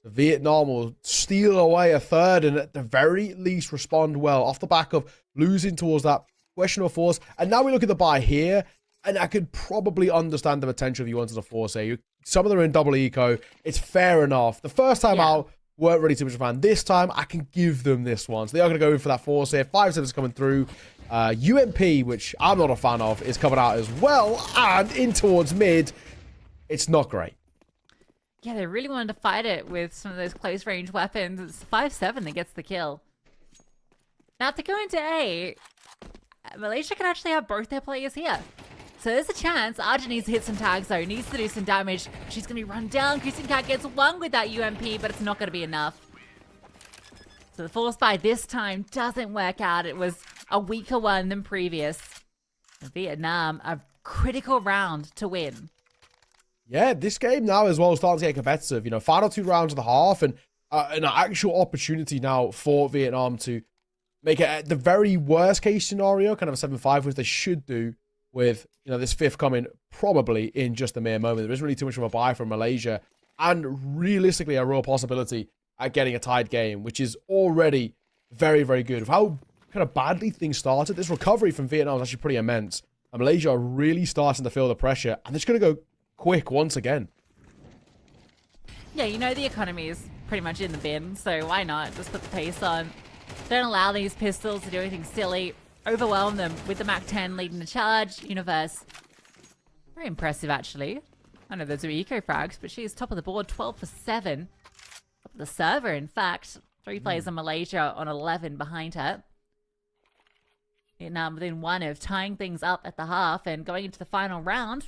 Vietnam will steal away a third, and at the very least respond well off the back of losing towards that questionable force. And now we look at the buy here, and I could probably understand the potential if you wanted to force a. Some of them are in double eco. It's fair enough. The first time out, weren't really too much of a fan. This time, I can give them this one. So they are going to go in for that force here. 5 seconds coming through. UMP, which I'm not a fan of, is coming out as well. And in towards mid. It's not great. Yeah, they really wanted to fight it with some of those close range weapons. It's 5-7 that gets the kill. Now, to go into A, Malaysia can actually have both their players here. So there's a chance. Arjun needs to hit some tags though. Needs to do some damage. She's going to be run down. Kyrgyzstan Cat gets one with that UMP, but it's not going to be enough. So the force buy this time doesn't work out. It was a weaker one than previous. Vietnam, a critical round to win. Yeah, this game now as well is starting to get competitive. You know, final 2 rounds of the half, and an actual opportunity now for Vietnam to make it at the very worst case scenario, kind of a 7-5, which they should do with, you know, this 5th coming probably in just a mere moment. There isn't really too much of a buy from Malaysia, and realistically a real possibility at getting a tied game, which is already very, very good. With how kind of badly things started, this recovery from Vietnam is actually pretty immense. And Malaysia are really starting to feel the pressure, and they're just going to go quick once again. Yeah, you know the economy is pretty much in the bin, so why not just put the pace on? Don't allow these pistols to do anything silly. Overwhelm them with the MAC-10 leading the charge. Universe. Very impressive, actually. I know those are eco frags, but she is top of the board, 12 for 7. Top of the server, in fact. 3 players in Malaysia on 11 behind her. Vietnam within 1 of tying things up at the half and going into the final round.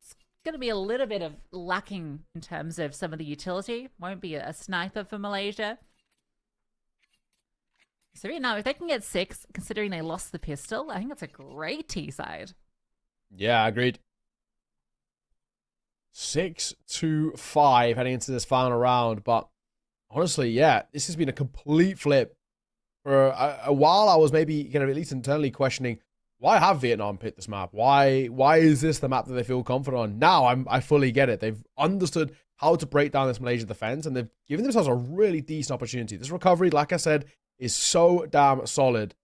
It's going to be a little bit of lacking in terms of some of the utility. Won't be a sniper for Malaysia. So Vietnam, if they can get 6, considering they lost the pistol, I think that's a great T-side. Yeah, agreed. 6-5 heading into this final round. But honestly, yeah, this has been a complete flip. For a while, I was maybe kind of at least internally questioning, why have Vietnam picked this map? Why is this the map that they feel confident on? Now I fully get it. They've understood how to break down this Malaysia defense, and they've given themselves a really decent opportunity. This recovery, like I said, is so damn solid.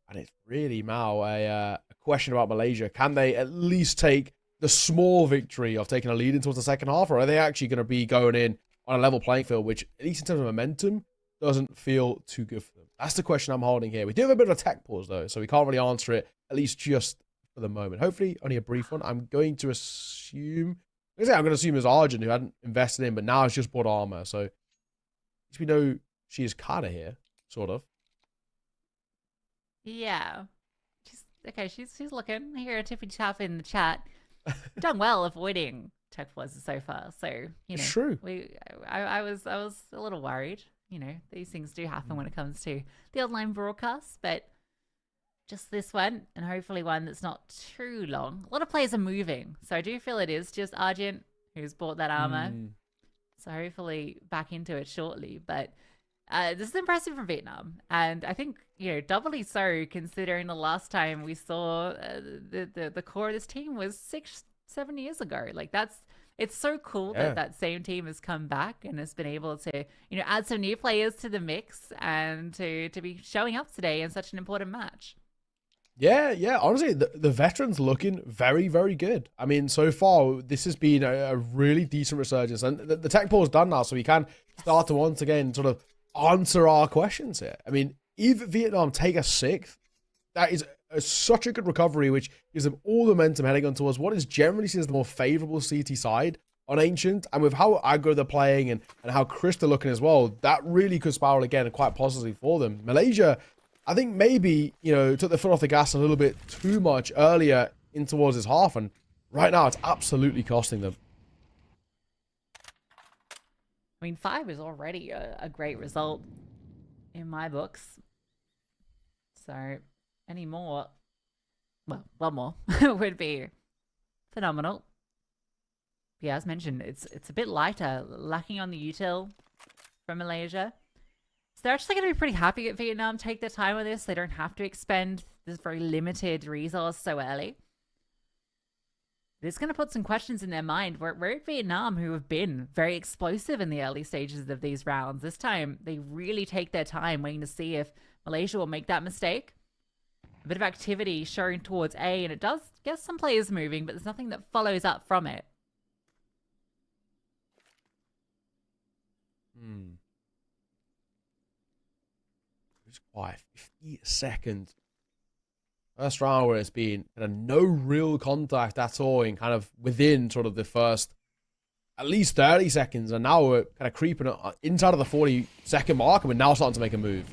And it's really now a question about Malaysia. Can they at least take the small victory of taking a lead into the second half, or are they actually going to be going in on a level playing field, which, at least in terms of momentum, doesn't feel too good for them? That's the question I'm holding here. We do have a bit of a tech pause, though, so we can't really answer it, at least just for the moment. Hopefully, only a brief one. I'm going to assume... I'm going to assume it's Arjun, who hadn't invested in, but now has just bought armor, so... At least we know she is kind of here, sort of. Yeah. She's looking. I hear a tippy tap in the chat. Done well avoiding tech pauses so far, so, you know... It's true. I was a little worried. You know, these things do happen when it comes to the online broadcast, but just this one, and hopefully one that's not too long. A lot of players are moving, so I do feel it is just Argent who's bought that armor. So hopefully back into it shortly, but this is impressive from Vietnam, and I think, you know, doubly so considering the last time we saw the core of this team was 6-7 years ago. Like, it's so cool that that same team has come back and has been able to, you know, add some new players to the mix and to be showing up today in such an important match. Yeah. Honestly, the veterans looking very, very good. I mean, so far, this has been a really decent resurgence. And the tech pool is done now, so we can start to once again sort of answer our questions here. I mean, if Vietnam take a 6th, that is such a good recovery, which gives them all the momentum heading on towards what is generally seen as the more favorable CT side on Ancient. And with how aggro they're playing and how crisp they're looking as well, that really could spiral again quite positively for them. Malaysia, I think maybe, took their foot off the gas a little bit too much earlier in towards this half. And right now, it's absolutely costing them. I mean, 5 is already a great result in my books. So, any more, well, one more would be phenomenal. Yeah, as mentioned, it's a bit lighter, lacking on the util from Malaysia. So they're actually going to be pretty happy at Vietnam. Take their time with this. They don't have to expend this very limited resource so early. It's going to put some questions in their mind. We're at Vietnam, who have been very explosive in the early stages of these rounds. This time, they really take their time, waiting to see if Malaysia will make that mistake. A bit of activity showing towards A, and it does get some players moving, but there's nothing that follows up from it. It's quiet. 50 seconds. First round where it's been kind of no real contact at all in kind of within sort of the first at least 30 seconds. And now we're kind of creeping inside of the 40-second mark, and we're now starting to make a move.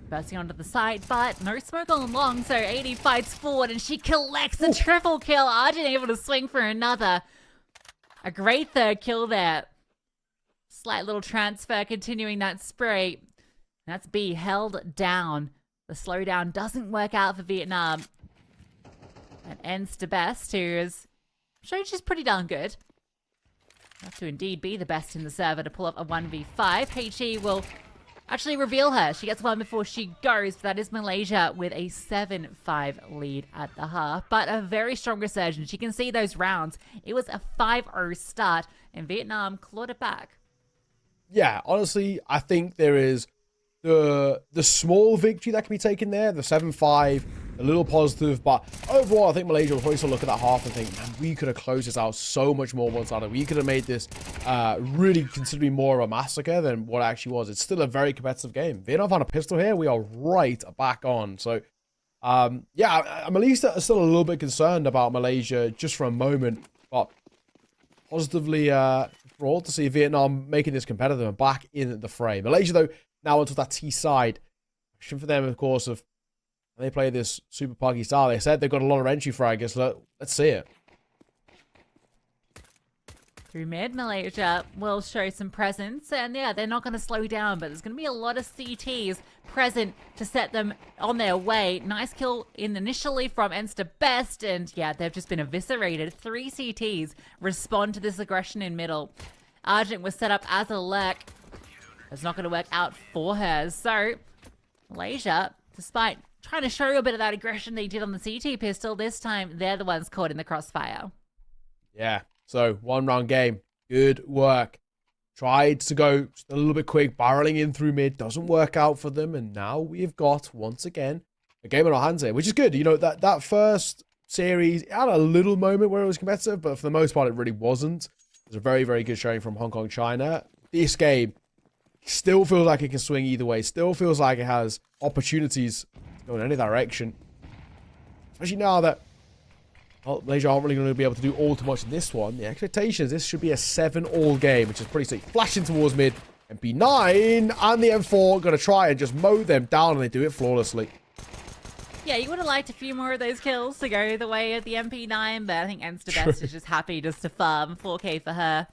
Bursting onto the side, but no smoke on long, so 80 fights forward, and she collects a triple kill. Arjun able to swing for another. A great third kill there. Slight little transfer, continuing that spree. That's B held down. The slowdown doesn't work out for Vietnam. And ends to Best, who is showing she's pretty darn good. Have to indeed be the best in the server to pull up a 1v5. HE will actually reveal her. She gets one before she goes. But that is Malaysia with a 7-5 lead at the half. But a very strong resurgence. You can see those rounds. It was a 5-0 start, and Vietnam clawed it back. Yeah, honestly, I think there is the small victory that can be taken there, the 7-5, a little positive, but overall, I think Malaysia will probably still look at that half and think, man, we could have closed this out so much more one-sided. We could have made this really considerably more of a massacre than what it actually was. It's still a very competitive game. Vietnam found a pistol here. We are right back on. So, yeah, I'm at least still a little bit concerned about Malaysia just for a moment, but positively thrilled to see Vietnam making this competitive and back in the fray. Malaysia, though, now onto that T side. Question for them, of course, of they play this super puggy style. They said they've got a lot of entry fraggers. Let's see it. Through mid, Malaysia will show some presence. And yeah, they're not going to slow down, but there's going to be a lot of CTs present to set them on their way. Nice kill initially from Ensta Best. And yeah, they've just been eviscerated. 3 CTs respond to this aggression in middle. Argent was set up as a lurk. It's not going to work out for her. So, Malaysia, despite trying to show a bit of that aggression they did on the CT pistol, this time they're the ones caught in the crossfire. Yeah, so 1-round game. Good work. Tried to go just a little bit quick, barreling in through mid. Doesn't work out for them. And now we've got, once again, a game in our hands here, which is good. You know, that first series, it had a little moment where it was competitive, but for the most part, it really wasn't. It was a very, very good showing from Hong Kong, China. This game still feels like it can swing either way. Still feels like it has opportunities to go in any direction. Especially now that, well, Malaysia aren't really going to be able to do all too much in this one. The expectation is this should be a 7-all game, which is pretty sick. Flashing towards mid. MP9 and the M4 going to try and just mow them down, and they do it flawlessly. Yeah, you would have liked a few more of those kills to go the way of the MP9, but I think Ensta Best is just happy just to farm 4K for her.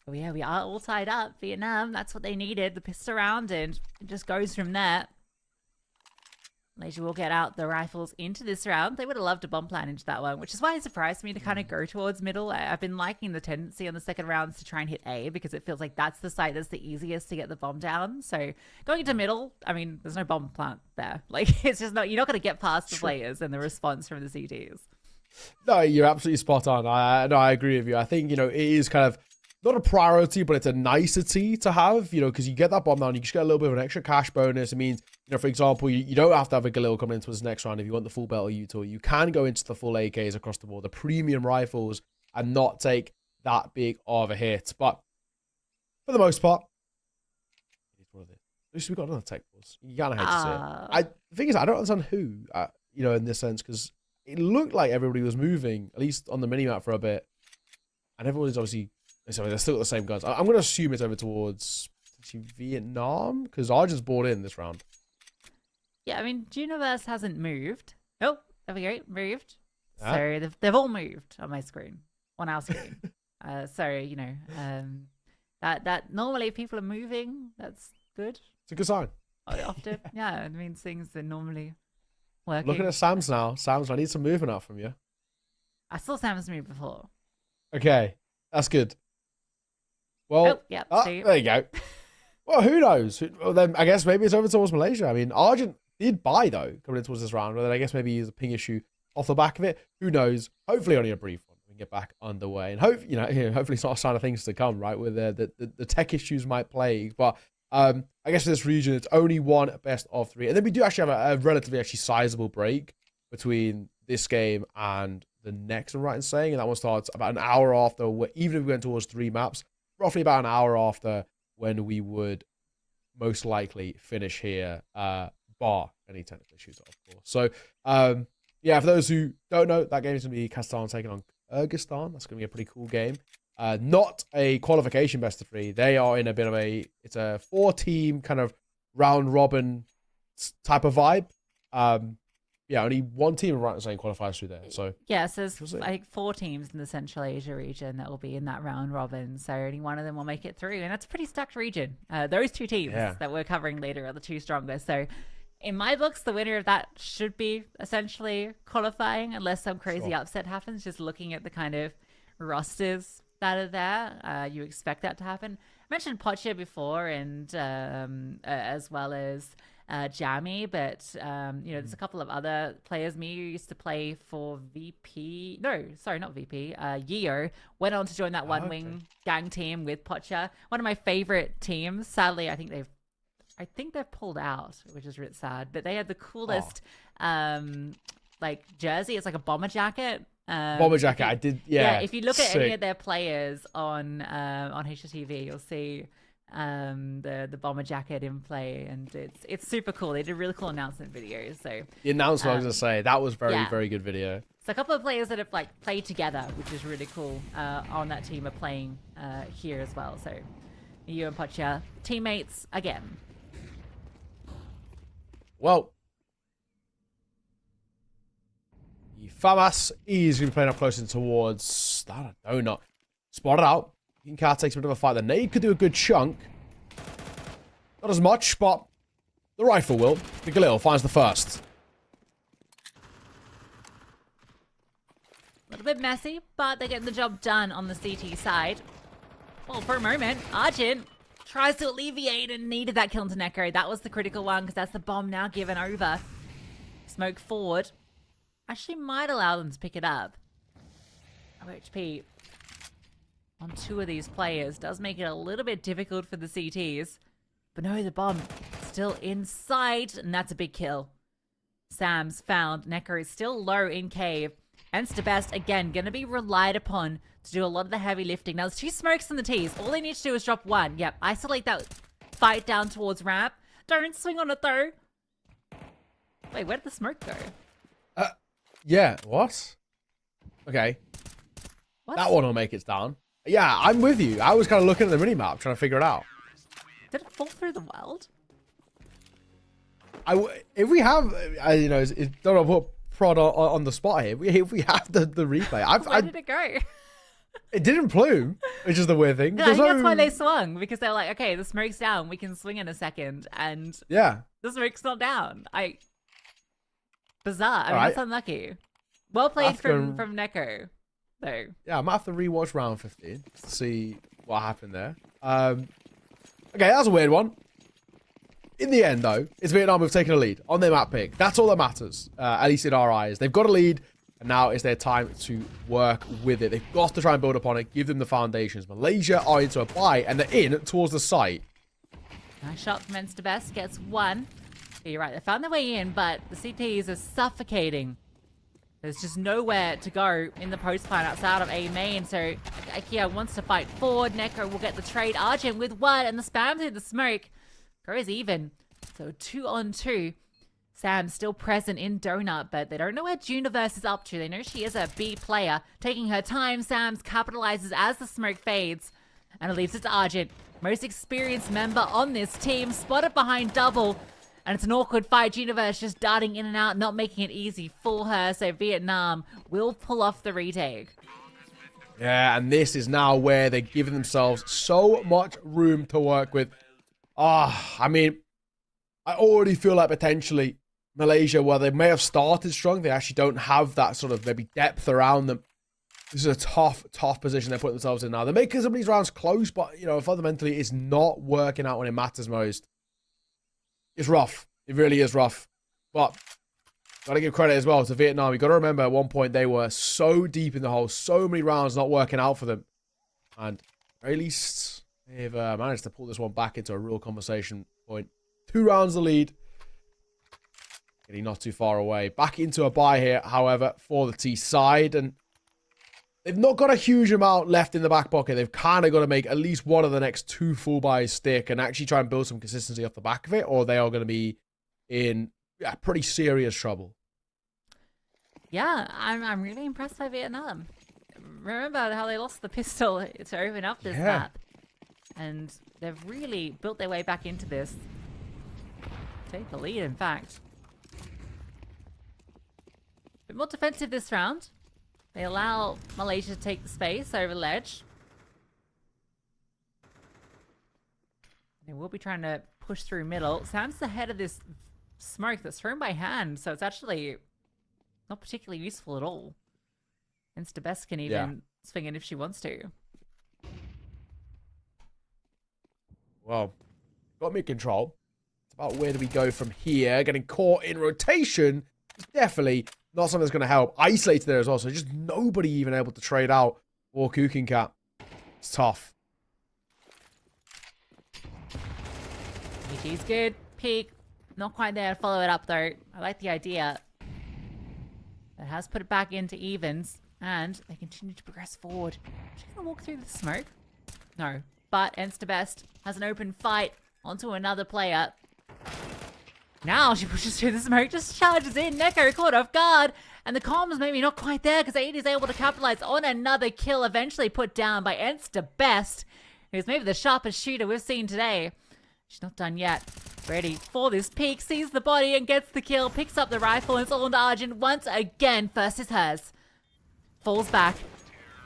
Oh yeah, we are all tied up. Vietnam, that's what they needed. The pistol round, and it just goes from there. Malaysia will get out the rifles into this round. They would have loved a bomb plan into that one, which is why it surprised me to kind of go towards middle. I've been liking the tendency on the second rounds to try and hit A, because it feels like that's the site that's the easiest to get the bomb down. So going into middle, I mean, there's no bomb plant there. Like, it's just not, you're not going to get past the players and the response from the CTs. No, you're absolutely spot on. I agree with you. I think, you know, it is kind of not a priority, but it's a nicety to have, you know, because you get that bomb down, you just get a little bit of an extra cash bonus. It means, you know, for example, you don't have to have a Galil coming into this next round if you want the full belt or util. You can go into the full AKs across the board, the premium rifles, and not take that big of a hit. But for the most part, it is what it is. At least we got another tech pause. You kind of hate to see it. The thing is, I don't understand who, in this sense, because it looked like everybody was moving, at least on the minimap for a bit, and everybody's obviously, they're still got the same guns. I'm going to assume it's over towards Vietnam, because Argent's bought in this round. Yeah, I mean, Universe hasn't moved. Oh, there we go, moved. So they've all moved on my screen, on our screen. So, that normally people are moving. That's good. It's a good sign. Often, yeah, it means things are normally working. Looking at Sam's now. Sam's, I need some movement out from you. I saw Sam's move before. Okay, that's good. Well, there you go. Well, who knows? Well, then I guess maybe it's over towards Malaysia. I mean, Argent did buy, though, coming in towards this round. But then I guess maybe there's a ping issue off the back of it. Who knows? Hopefully only a brief one. We can get back underway. And hopefully it's not a sign of things to come, right? Where the tech issues might plague. But I guess for this region, it's only one best of 3. And then we do actually have a relatively actually sizable break between this game and the next, I'm right in saying. And that one starts about an hour after, even if we went towards 3 maps, roughly about an hour after when we would most likely finish here, bar any technical issues, of course. So, for those who don't know, that game is going to be Kazakhstan taking on Kyrgyzstan. That's going to be a pretty cool game. Not a qualification best of 3. They are in a bit of it's a 4-team kind of round robin type of vibe. Only one team right in saying qualifiers through there. So yeah, so there's like 4 teams in the Central Asia region that will be in that round robin. So only one of them will make it through, and that's a pretty stacked region. Those 2 teams that we're covering later are the 2 strongest. So in my books, the winner of that should be essentially qualifying, unless some crazy upset happens. Just looking at the kind of rosters that are there, you expect that to happen. I mentioned Pocha before, and as well as Jammy, but there's a couple of other players. Miyu used to play for VP. No, sorry, not VP. Yeo went on to join that one-wing gang team with Pocha. One of my favorite teams. Sadly, I think they've pulled out, which is a bit sad. But they had the coolest jersey. It's like a bomber jacket. Bomber jacket. I did. Yeah. If you look at any of their players on HTV, you'll see the bomber jacket in play, and it's super cool. They did really cool announcement videos. So the announcement, I was gonna say, that was very good video. So a couple of players that have played together, which is really cool, on that team are playing here as well. So you and Pocha, teammates again. Well, Famas is going to be playing up closer towards that donut. Spotted out. Car takes a bit of a fight. The nade could do a good chunk. Not as much, but the rifle will. The Galil finds the first. A little bit messy, but they're getting the job done on the CT side. Well, for a moment, Argent tries to alleviate and needed that kill into Neko. That was the critical one, because that's the bomb now given over. Smoke forward. Actually might allow them to pick it up. OHP on 2 of these players does make it a little bit difficult for the CTs. But no, the bomb still inside, and that's a big kill. Sam's found. Neko is still low in cave. And Stabest, again, going to be relied upon to do a lot of the heavy lifting. Now, there's 2 smokes in the T's. All they need to do is drop 1. Yep, isolate that fight down towards ramp. Don't swing on it, though. Wait, where did the smoke go? Yeah, what? Okay. What? That one will make it down. Yeah, I'm with you. I was kind of looking at the minimap, trying to figure it out. Did it fall through the world? If we have, don't know, put prod on the spot here. If we have the replay, where did it go? It didn't plume, which is the weird thing. No, I think that's why they swung, because they're like, okay, the smoke's down, we can swing in a second, and the smoke's not down. Bizarre. I mean, that's unlucky. Well played from Neko, though. Yeah, I might have to rewatch round 15 to see what happened there. Okay, that's a weird one. In the end, though, it's Vietnam who've taken a lead on their map pick. That's all that matters, at least in our eyes. They've got a lead, and now it's their time to work with it. They've got to try and build upon it, give them the foundations. Malaysia are into a buy, and they're in towards the site. Nice shot from Best. Gets 1. Yeah, you're right. They found their way in, but the CTs are suffocating. There's just nowhere to go in the post plan outside of A main. So IKEA wants to fight forward. Neko will get the trade. Argent with 1, and the spam through the smoke. goes even. So 2-on-2. Sam's still present in Donut, but they don't know where Juniverse is up to. They know she is a B player. Taking her time, Sam's capitalizes as the smoke fades. And it leaves it to Argent. Most experienced member on this team. Spotted behind double. And it's an awkward fight. Juniverse just darting in and out, not making it easy for her. So Vietnam will pull off the retake. Yeah, and this is now where they're giving themselves so much room to work with. I mean, I already feel like potentially Malaysia, while they may have started strong, they actually don't have that sort of maybe depth around them. This is a tough position they're putting themselves in now. They're making some of these rounds close, but, you know, fundamentally, it's not working out when it matters most. It's rough. It really is rough. But got to give credit as well to Vietnam. You got to remember at one point they were so deep in the hole, so many rounds not working out for them. And at very least they've managed to pull this one back into a real conversation point. 2 rounds the lead. Getting not too far away. Back into a bye here, however, for the T side. And they've not got a huge amount left in the back pocket. They've kind of got to make at least one of the next 2 full buys stick and actually try and build some consistency off the back of it, or they are going to be in pretty serious trouble. Yeah, I'm really impressed by Vietnam. Remember how they lost the pistol to open up this map. And they've really built their way back into this. Take the lead, in fact. A bit more defensive this round. They allow Malaysia to take the space over ledge. They will be trying to push through middle. Sam's the head of this smoke that's thrown by hand, so it's actually not particularly useful at all. InstaBest can even swing it if she wants to. Well, got me in control. It's about where do we go from here. Getting caught in rotation is definitely not something that's going to help. Isolated there as well, so just nobody even able to trade out or Cooking Cat. It's tough. PG's good. Peak. Not quite there to follow it up, though. I like the idea. It has put it back into evens, and they continue to progress forward. Is she going to walk through the smoke? No. But InstaBest has an open fight onto another player. Now she pushes through the smoke, just charges in. Neko caught off guard. And the comms maybe not quite there because 80 is able to capitalize on another kill, eventually put down by InstaBest, who's maybe the sharpest shooter we've seen today. She's not done yet. Ready for this peek, sees the body and gets the kill, picks up the rifle, and it's all on Argent once again. First is hers. Falls back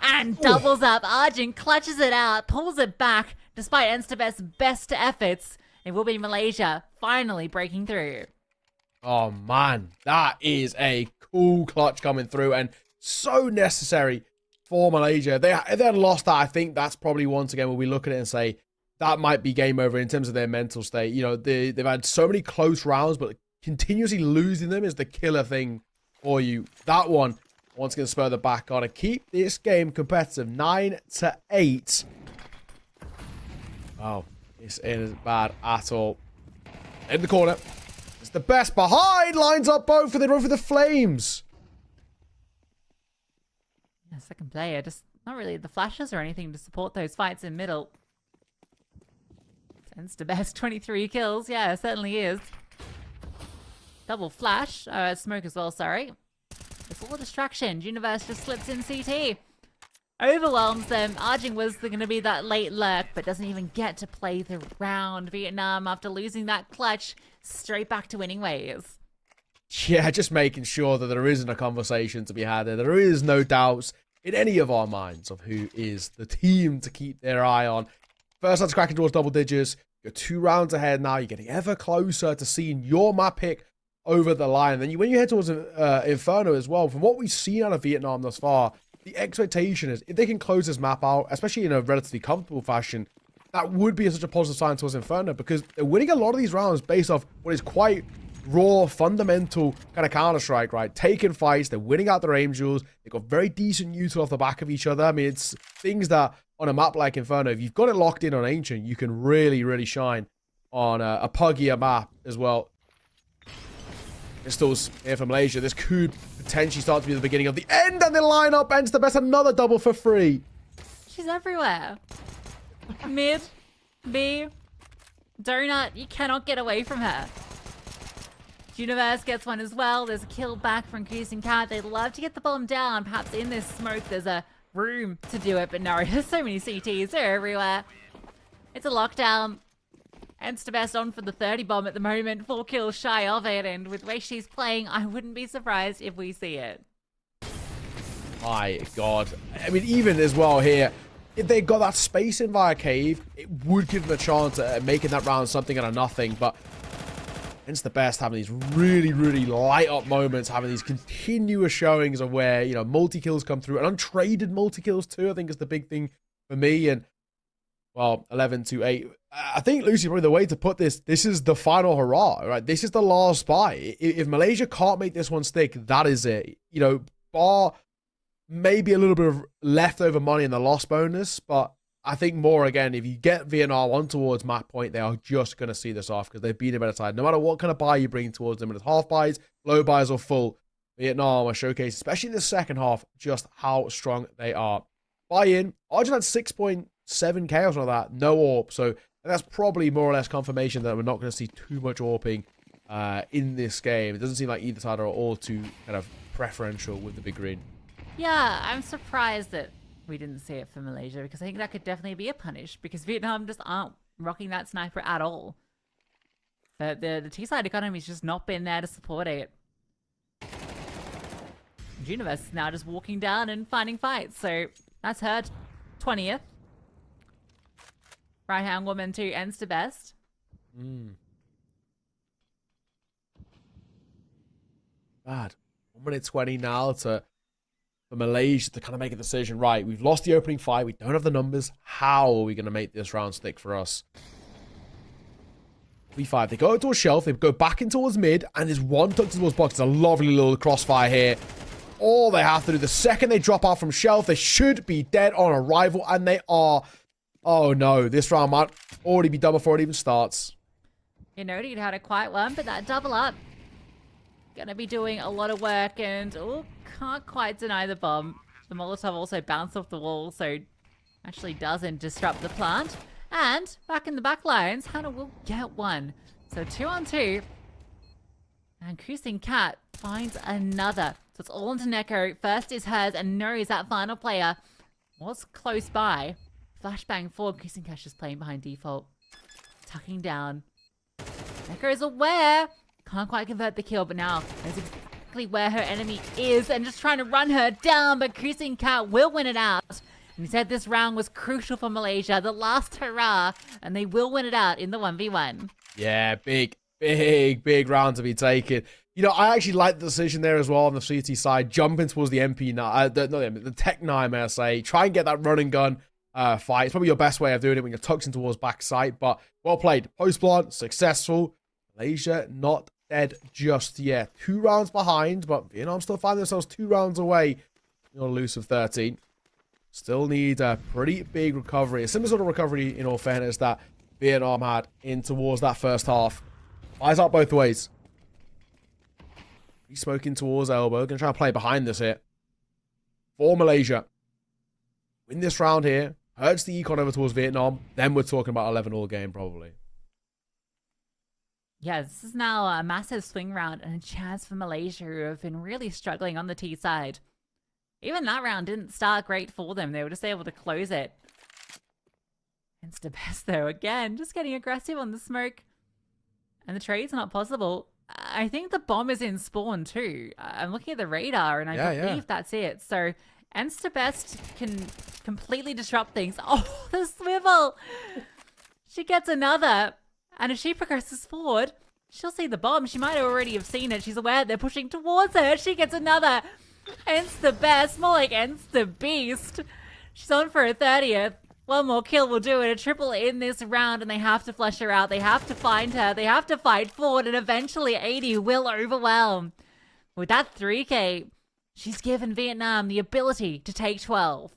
and doubles up. Argent clutches it out, pulls it back despite InstaBest's best efforts. It will be Malaysia finally breaking through. Oh man, that is a cool clutch coming through and so necessary for Malaysia. If they had lost that, I think that's probably once again where we look at it and say that might be game over in terms of their mental state. You know, they've had so many close rounds, but continuously losing them is the killer thing for you. That one, once again, spur the back on to keep this game competitive. 9-8. Oh, this isn't bad at all. In the corner. It's the best behind. Lines up both for the run for the Flames. Yeah, second player, just not really the flashes or anything to support those fights in middle. InstaBest 23 kills. Yeah, it certainly is. Double flash. Smoke as well, sorry. It's all a distraction. Universe just slips in CT. Overwhelms them. Arjing was going to be that late lurk, but doesn't even get to play the round. Vietnam, after losing that clutch, straight back to winning ways. Yeah, just making sure that there isn't a conversation to be had there. There is no doubts in any of our minds of who is the team to keep their eye on. First one's cracking towards double digits. You're 2 rounds ahead now. You're getting ever closer to seeing your map pick over the line. And then when you head towards Inferno as well, from what we've seen out of Vietnam thus far, the expectation is if they can close this map out, especially in a relatively comfortable fashion, that would be such a positive sign towards Inferno because they're winning a lot of these rounds based off what is quite raw, fundamental kind of Counter-Strike, right? Taking fights, they're winning out their aim duels, they've got very decent util off the back of each other. I mean, it's things that on a map like Inferno, if you've got it locked in on Ancient, you can really, really shine on a puggier map as well. Pistols here from Malaysia. This could potentially start to be the beginning of the end, and the lineup ends the best. Another double for free. She's everywhere. Mid, B, Donut, you cannot get away from her. Universe gets one as well. There's a kill back from Kyrgyzstan. They'd love to get the bomb down. Perhaps in this smoke there's a room to do it, but no, there's so many CTs. They're everywhere. It's a lockdown. Best on for the 30 bomb at the moment. 4 kills shy of it, and with the way she's playing, I wouldn't be surprised if we see it. My God. I mean, even as well here, if they got that space in via cave, it would give them a chance at making that round something out of nothing, but Best having these really, really light up moments, having these continuous showings of where, you know, multi-kills come through, and untraded multi-kills too, I think is the big thing for me. And, well, 11-8. I think, Lucy, probably the way to put this is the final hurrah, right? This is the last buy. If Malaysia can't make this one stick, that is it. You know, bar maybe a little bit of leftover money in the loss bonus, but I think more, again, if you get Vietnam on towards match point, they are just going to see this off because they've been a better side. No matter what kind of buy you bring towards them, whether it's half buys, low buys, or full, Vietnam are showcased, especially in the second half, just how strong they are. Buy-in, Argentina had 6.7k or something like that, no AWP, so that's probably more or less confirmation that we're not going to see too much AWPing in this game. It doesn't seem like either side are all too kind of preferential with the big green. Yeah, I'm surprised that we didn't see it for Malaysia, because I think that could definitely be a punish, because Vietnam just aren't rocking that sniper at all. But the T-side economy's just not been there to support it. Universe is now just walking down and finding fights, so that's her 20th. Right-hand woman to Best. Bad. 1 minute 20 now for Malaysia to kind of make a decision. Right, we've lost the opening fight. We don't have the numbers. How are we going to make this round stick for us? V5. They go towards shelf. They go back in towards mid. And there's one tucked towards box. It's a lovely little crossfire here. All they have to do, the second they drop out from shelf, they should be dead on arrival. And they are. Oh, no. This round might already be done before it even starts. You know, you'd had a quiet one, but that double up. Gonna be doing a lot of work, and oh, can't quite deny the bomb. The Molotov also bounced off the wall, so actually doesn't disrupt the plant. And back in the back lines, Hannah will get one. So 2 on 2. And Cruising Cat finds another. So it's all into Neko. First is hers, and knows that final player was close by. Flashbang forward. Cruising Cat just playing behind default. Tucking down. Neko is aware. Can't quite convert the kill, but now knows exactly where her enemy is and just trying to run her down, but Cruising Cat will win it out. And he said this round was crucial for Malaysia, the last hurrah, and they will win it out in the 1v1. Yeah, big round to be taken. You know, I actually like the decision there as well on the CT side, jumping towards the MP9, the Tech 9, may I say. Try and get that run and gun fight. It's probably your best way of doing it when you're tucked in towards backside, but well played. Post-plant, successful. Malaysia not dead just yet. 2 rounds behind, but Vietnam still find themselves 2 rounds away. You're loose of 13. Still need a pretty big recovery. A similar sort of recovery, in all fairness, that Vietnam had in towards that first half. Eyes up both ways. He's smoking towards elbow. Gonna try and play behind this here. For Malaysia. Win this round here. Hurts the econ over towards Vietnam. Then we're talking about 11-all game, probably. Yeah, this is now a massive swing round and a chance for Malaysia, who have been really struggling on the T side. Even that round didn't start great for them. They were just able to close it. Best, though, again, just getting aggressive on the smoke. And the trade's not possible. I think the bomb is in spawn, too. I'm looking at the radar, and I believe that's it. So, Best can completely disrupt things. Oh, the swivel! She gets another. And if she progresses forward, she'll see the bomb. She might already have seen it. She's aware they're pushing towards her. She gets another. Best, more like Beast. She's on for her 30th. One more kill will do it. A triple in this round, and they have to flush her out. They have to find her. They have to fight forward, and eventually 80 will overwhelm. With that 3k, she's given Vietnam the ability to take 12.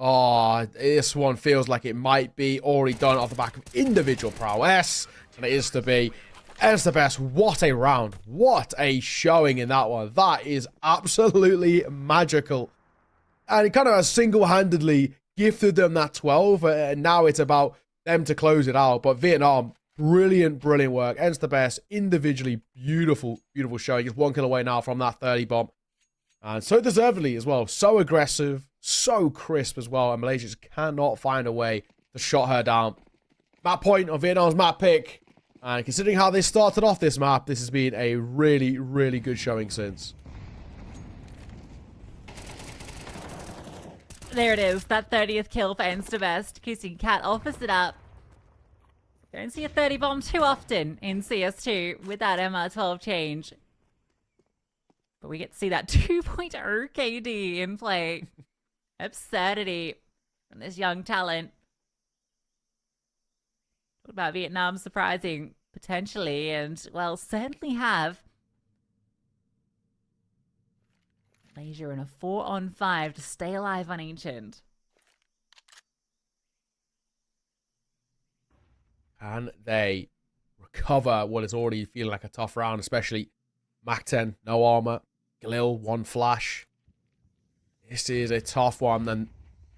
Oh, this one feels like it might be already done off the back of individual prowess. And it is to be. Best. What a round. What a showing in that one. That is absolutely magical. And it kind of single-handedly gifted them that 12. And now it's about them to close it out. But Vietnam Brilliant work. Ends the best. Individually, beautiful showing. Just 1 kill away now from that 30 bomb. And so deservedly as well. So aggressive, so crisp as well. And Malaysia just cannot find a way to shut her down. Map point on Vietnam's map pick. And considering how they started off this map, this has been a really good showing since. There it is, that 30th kill for Instabest. Kissing Cat offers it up. Don't see a 30 bomb too often in CS2 with that MR12 change. But we get to see that 2.0 KD in play. Absurdity from this young talent. What about Vietnam surprising? Potentially, and, well, certainly have. Malaysia in a 4-on-5 to stay alive on Ancient. Can they recover what is already feeling like a tough round, especially Mach 10, no armor, Galil, 1 flash. This is a tough one, and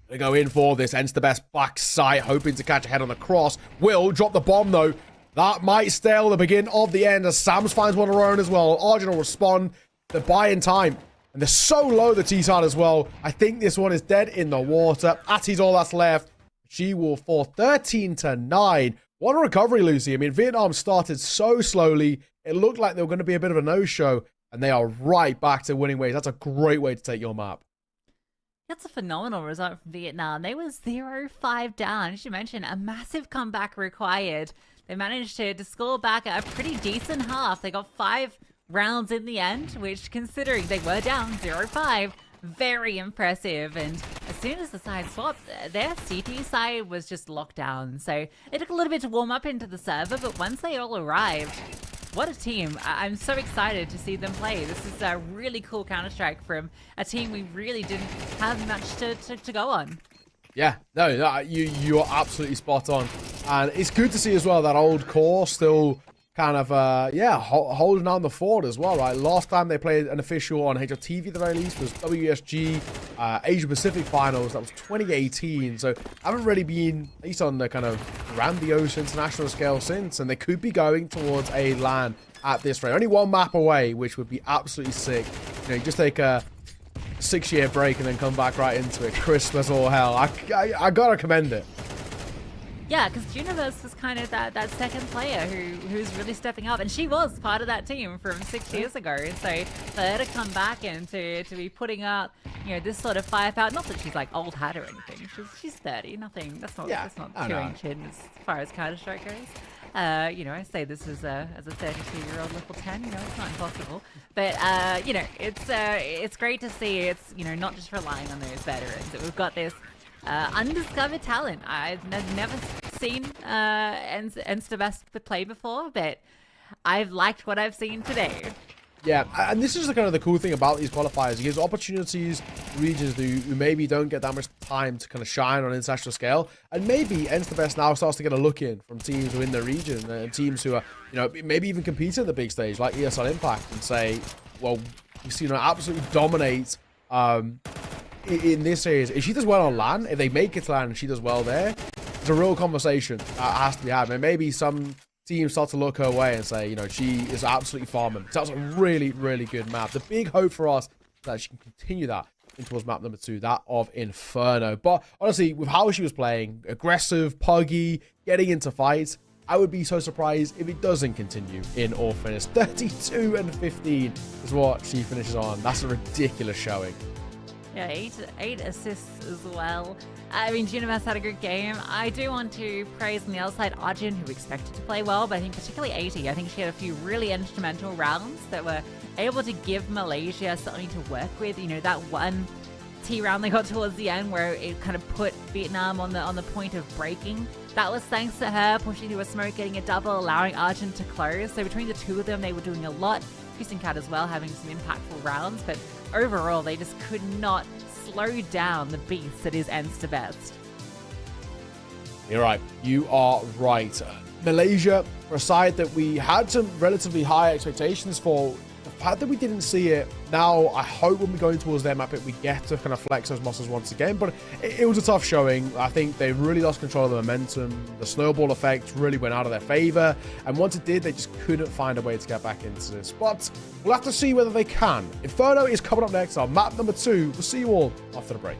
they go in for this. Ends the best back sight, hoping to catch a head on the cross. Will drop the bomb, though. That might stale the begin of the end, as Sams finds one of her own as well. Arjun will respond. They're buying time. And they're so low, the T-side as well. I think this one is dead in the water. Atti's all that's left. She will fall 13-9. What a recovery, Lucy. I mean, Vietnam started so slowly. It looked like they were going to be a bit of a no-show. And they are right back to winning ways. That's a great way to take your map. That's a phenomenal result from Vietnam. They were 0-5 down. As you mentioned, a massive comeback required. They managed to score back a pretty decent half. They got 5 rounds in the end, which, considering they were down 0-5, very impressive. And as soon as the side swapped, their CT side was just locked down. So it took a little bit to warm up into the server, but once they all arrived, what a team. I'm so excited to see them play. This is a really cool Counter-Strike from a team we really didn't have much to go on. Yeah, no, you're absolutely spot on. And it's good to see as well that old core still kind of, holding down the fort as well, right? Last time they played an official on HLTV at the very least was WSG Asia Pacific Finals. That was 2018. So haven't really been, at least on the kind of grandiose international scale since. And they could be going towards a LAN at this rate. Only 1 map away, which would be absolutely sick. You know, you just take a 6-year break and then come back right into it. Crisp as all hell. I gotta commend it. Yeah, because Universe was kind of that second player who's really stepping up, and she was part of that team from 6 years ago. So for her to come back and to be putting out, you know, this sort of firepower. Not that she's like old hat or anything. She's 30. Nothing. That's not too ancient as far as Counter-Strike goes. You know, I say this as a 32-year-old level 10. You know, it's not impossible. But you know, it's great to see. It's, you know, not just relying on those veterans. That we've got this undiscovered talent. I've never seen Instabest play before, but I've liked what I've seen today. Yeah, and this is the kind of the cool thing about these qualifiers. It gives opportunities to regions who maybe don't get that much time to kind of shine on an international scale. And maybe Instabest now starts to get a look in from teams who are in the region and teams who are, you know, maybe even compete at the big stage like ESL Impact and say, well, we've seen her absolutely dominate in this series. If she does well on LAN, if they make it to LAN and she does well there, it's a real conversation that has to be had. And maybe some teams start to look her way and say, you know, she is absolutely farming. So that's a really good map. The big hope for us is that she can continue that in towards map number 2, that of Inferno. But honestly, with how she was playing, aggressive, puggy, getting into fights, I would be so surprised if it doesn't continue in all fairness. 32-15 is what she finishes on. That's a ridiculous showing. Yeah, eight assists as well. I mean, Universe had a good game. I do want to praise on the other side Arjun, who expected to play well, but I think particularly 80. I think she had a few really instrumental rounds that were able to give Malaysia something to work with. You know, that one T round they got towards the end where it kind of put Vietnam on the point of breaking. That was thanks to her pushing through a smoke, getting a double, allowing Arjun to close. So between the two of them, they were doing a lot. Kyrgyzstan Cat as well, having some impactful rounds, but overall, they just could not slow down the beast that is Instabest. You're right. You are right. Malaysia, for a side that we had some relatively high expectations for, the fact that we didn't see it now, I hope when we go towards their map, we get to kind of flex those muscles once again. But it was a tough showing. I think they really lost control of the momentum. The snowball effect really went out of their favor. And once it did, they just couldn't find a way to get back into this. But we'll have to see whether they can. Inferno is coming up next on map number 2. We'll see you all after the break.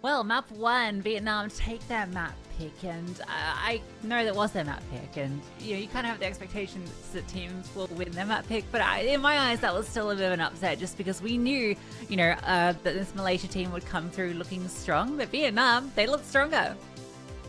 Well, map 1, Vietnam take their map pick, and I know that was their map pick, and you kind of have the expectations that teams will win their map pick, but in my eyes that was still a bit of an upset, just because we knew, that this Malaysia team would come through looking strong, but Vietnam, they looked stronger.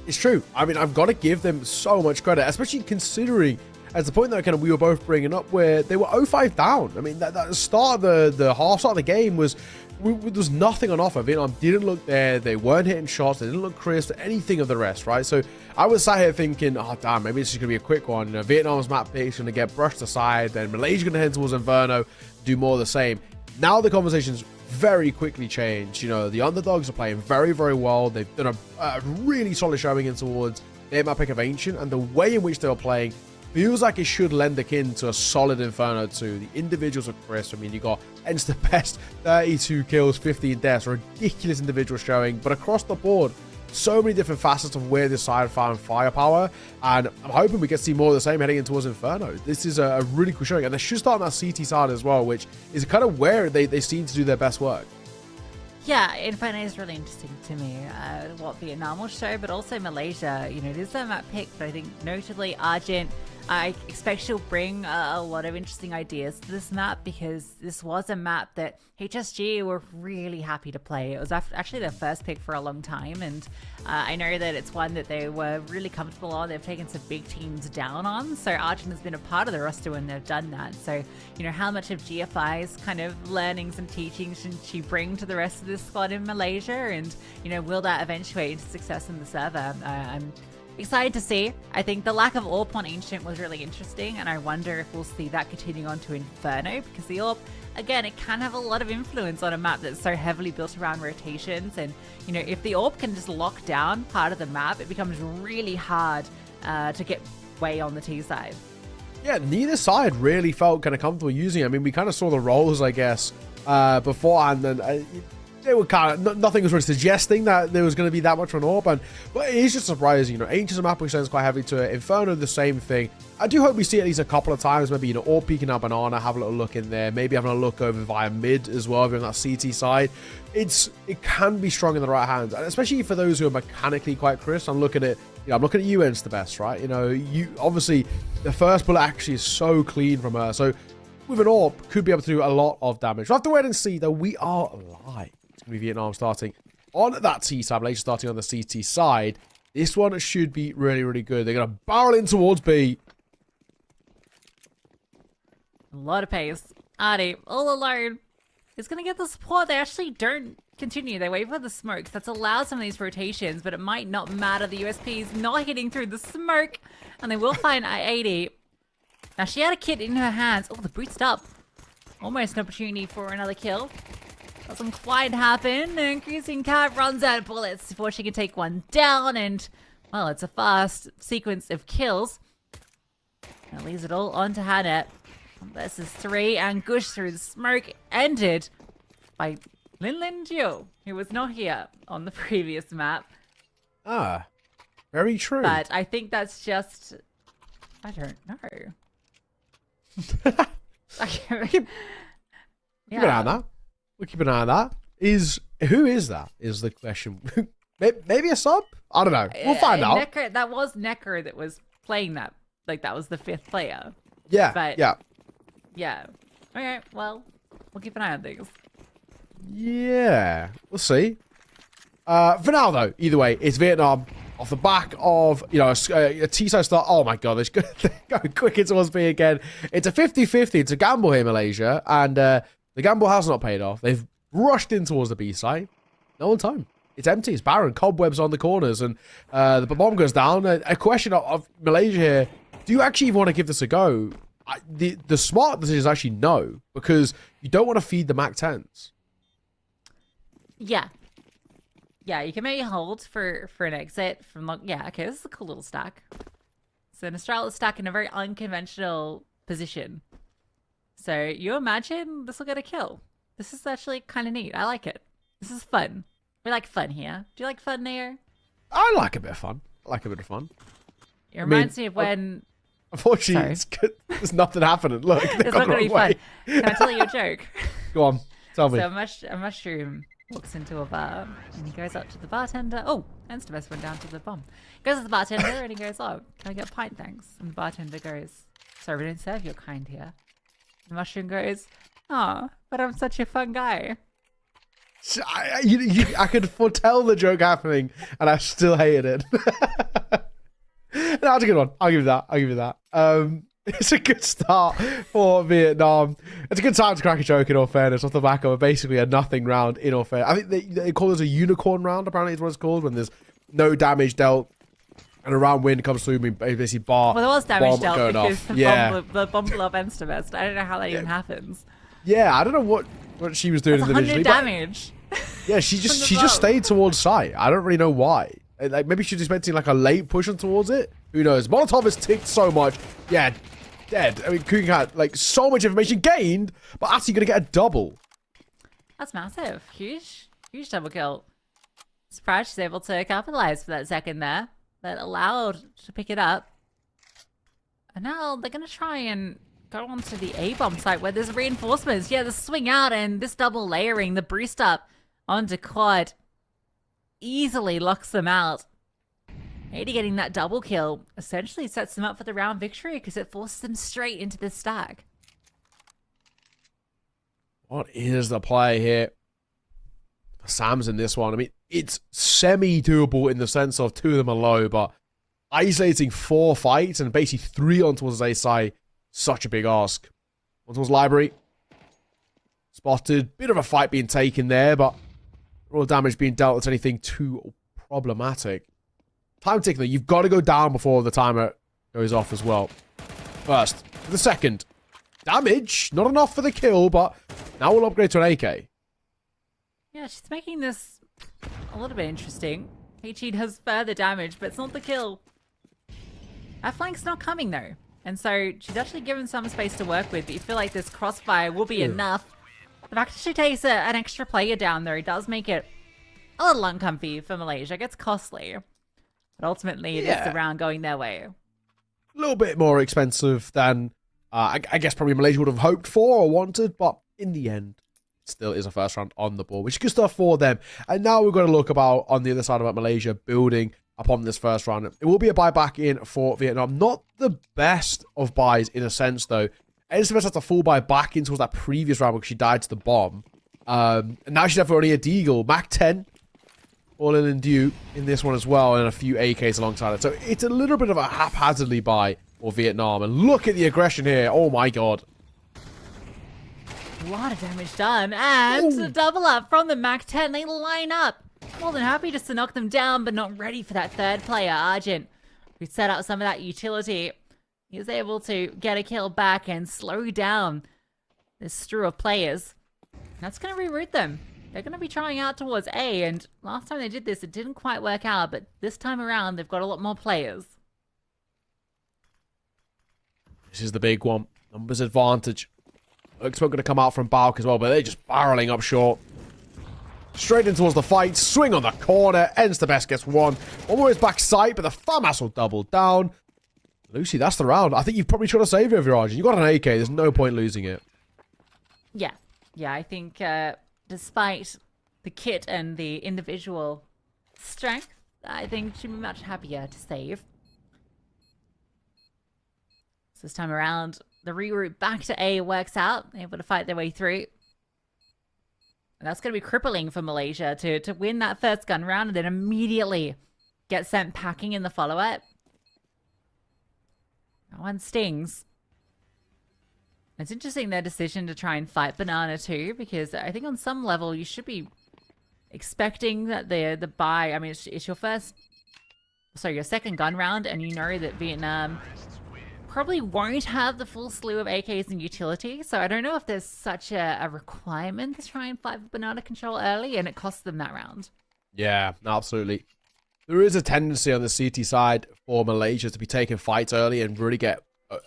It's true. I mean, I've got to give them so much credit, especially considering, as the point that we were both bringing up, where they were 0-5 down. I mean, that start of the half start of the game was, there was nothing on offer. Vietnam didn't look there. They weren't hitting shots. They didn't look crisp, anything of the rest, right? So I was sat here thinking, oh, damn, maybe this is going to be a quick one. Vietnam's map pick is going to get brushed aside. Then Malaysia's going to head towards Inferno, do more of the same. Now the conversation's very quickly changed. The underdogs are playing very, very well. They've done a really solid showing in towards their map pick of Ancient, and the way in which they were playing feels like it should lend akin to a solid Inferno 2. The individuals are crisp. I mean, you got hence the best 32 kills, 15 deaths, ridiculous individual showing, but across the board, so many different facets of where this side found firepower, and I'm hoping we get to see more of the same heading in towards Inferno. This is a really cool showing, and they should start on that CT side as well, which is kind of where they seem to do their best work. Yeah, Inferno is really interesting to me, what Vietnam will show, but also Malaysia. It is their map pick, but I think notably Argent, I expect she'll bring a lot of interesting ideas to this map, because this was a map that HSG were really happy to play. It was actually their first pick for a long time, and I know that it's one that they were really comfortable on. They've taken some big teams down on, so Argent has been a part of the roster when they've done that. So, how much of GFI's kind of learnings and teachings should she bring to the rest of this squad in Malaysia, and, will that eventuate into success in the server? I'm excited to see. I think the lack of AWP on Ancient was really interesting, and I wonder if we'll see that continue on to Inferno, because the AWP, again, it can have a lot of influence on a map that's so heavily built around rotations, and if the AWP can just lock down part of the map, it becomes really hard to get way on the T side. Yeah, neither side really felt kind of comfortable using it. I mean, we kind of saw the roles, I guess, beforehand, and they were kind of, nothing was really suggesting that there was going to be that much on AWP, but it is just surprising. Ancient's a map which stands quite heavily to it. Inferno, the same thing. I do hope we see at least a couple of times, maybe, AWP peeking out Banana, have a little look in there, maybe having a look over via mid as well, if you're on that CT side. It can be strong in the right hands, and especially for those who are mechanically quite crisp. I'm looking at you, Ents the best, right? You obviously, the first bullet actually is so clean from her, so with an AWP, could be able to do a lot of damage. We'll have to wait and see, though. We are live. It's going to be Vietnam starting on that T side, Malaysia starting on the CT side. This one should be really, really good. They're going to barrel in towards B. A lot of pace. Artie, all alone, is going to get the support. They actually don't continue. They wait for the smokes. That's allowed some of these rotations, but it might not matter. The USP is not hitting through the smoke, and they will find 80. Now, she had a kit in her hands. Oh, the boot's up. Almost an opportunity for another kill. Doesn't quite happen. And Increasing Cat runs out of bullets before she can take one down. And, well, it's a fast sequence of kills. That leaves it all onto Hannah. This is 3, and Gush through the smoke, ended by Lin Jiu, who was not here on the previous map. Ah, very true. But I think that's just, I don't know. Keep an eye on that. We'll keep an eye on that. Who is that? Is the question. Maybe a sub? I don't know. We'll find out. Necker, that was Necker that was playing that. Like, that was the 5th player. Yeah. But, yeah. Yeah. Okay, well, we'll keep an eye on things. Yeah. We'll see. For now, though, either way, it's Vietnam off the back of, a T-side start. Oh, my God. They're going quick towards B again. It's a 50-50. It's a gamble here, Malaysia. And the gamble has not paid off. They've rushed in towards the B side. No one time. It's empty. It's barren. Cobwebs on the corners. And the bomb goes down. A question of Malaysia here. Do you actually even want to give this a go? The smart decision is actually no. Because you don't want to feed the MAC-10s. Yeah. Yeah, you can maybe hold for an exit from... Yeah, okay, this is a cool little stack. So an Astralis stack in a very unconventional position. So you imagine this will get a kill. This is actually kind of neat. I like it. This is fun. We like fun here. Do you like fun there? I like a bit of fun. I like a bit of fun. It reminds me of when... Unfortunately, there's nothing happening. Look, it's not going to be fun. Can I tell you a joke? Go on. Tell me. So a mushroom Walks into a bar and he goes up to the bartender. Oh, Enstabest went down to the bomb. Goes to the bartender and he goes, "Oh, can I get a pint, thanks?" And the bartender goes, "Sorry, we don't serve your kind here." The mushroom goes, "Oh, but I'm such a fun guy." I could foretell the joke happening, and I still hated it. No, that's a good one. I'll give you that. It's a good start for Vietnam. It's a good time to crack a joke, in all fairness, off the back of basically a nothing round, in all fairness. I think they call this a unicorn round, apparently is what it's called, when there's no damage dealt and a round wind comes through, basically Well, there was damage dealt because the bomb blew up Enstabest. I don't know how that even happens. Yeah, I don't know what she was doing individually. 100 damage. Yeah, she just stayed towards site. I don't really know why. Like, maybe she's expecting like a late push on towards it. Who knows? Molotov has ticked so much. Yeah, dead. I mean, Kugan had like so much information gained, but actually gonna get a double. That's massive. Huge double kill. Surprised she's able to capitalize for that second there. That allowed to pick it up. And now they're gonna try and go onto the A-bomb site where there's reinforcements. Yeah, the swing out and this double layering, the boost up onto quad easily locks them out. 80 getting that double kill essentially sets them up for the round victory because it forces them straight into the stack. What is the play here? Sam's in this one. I mean, it's semi-doable in the sense of 2 of them are low, but isolating 4 fights and basically 3 on towards A side, such a big ask. On towards library. Spotted. Bit of a fight being taken there, but roll damage being dealt with anything too problematic. Time ticking, though. You've got to go down before the timer goes off as well. First. The second. Damage. Not enough for the kill, but now we'll upgrade to an AK. Yeah, she's making this a little bit interesting. HE does further damage, but it's not the kill. Our flank's not coming, though. And so she's actually given some space to work with, but you feel like this crossfire will be enough. The fact that she takes an extra player down, though, does make it a little uncomfy for Malaysia. It gets costly. But ultimately, it is the round going their way. A little bit more expensive than, I guess, probably Malaysia would have hoped for or wanted, but in the end, it still is a first round on the board, which is good stuff for them. And now we're going to look about, on the other side about Malaysia, building upon this first round. It will be a buyback in for Vietnam. Not the best of buys in a sense, though. Elisabeth has to full buy back into that previous round because she died to the bomb. And now she's definitely a deagle. Mac 10. All in and due in this one as well, and a few AKs alongside it. So it's a little bit of a haphazardly buy for Vietnam. And look at the aggression here. Oh my god. A lot of damage done. And a double up from the Mac 10. They line up. More than happy just to knock them down, but not ready for that third player, Argent, who set out some of that utility. He was able to get a kill back and slow down this strew of players. That's going to reroute them. They're going to be trying out towards A, and last time they did this, it didn't quite work out, but this time around, they've got a lot more players. This is the big one. Numbers advantage. Looks like going to come out from Balk as well, but they're just barreling up short. Straight in towards the fight. Swing on the corner. Enstabest gets one. One more is back sight, but the FAMAS will double down. Lucy, that's the round. I think you've probably tried to save it with your Argent. You've got an AK. There's no point losing it. Yeah. Yeah, I think despite the kit and the individual strength, I think she'd be much happier to save. So this time around, the reroute back to A works out. Able to fight their way through. And that's going to be crippling for Malaysia to win that first gun round and then immediately get sent packing in the follow-up. That one stings. It's interesting their decision to try and fight Banana too, because I think on some level you should be expecting that the buy, I mean, it's your your second gun round, and you know that Vietnam probably won't have the full slew of AKs and utility, so I don't know if there's such a requirement to try and fight for Banana control early, and it costs them that round. Yeah, absolutely. There is a tendency on the CT side for Malaysia to be taking fights early and really get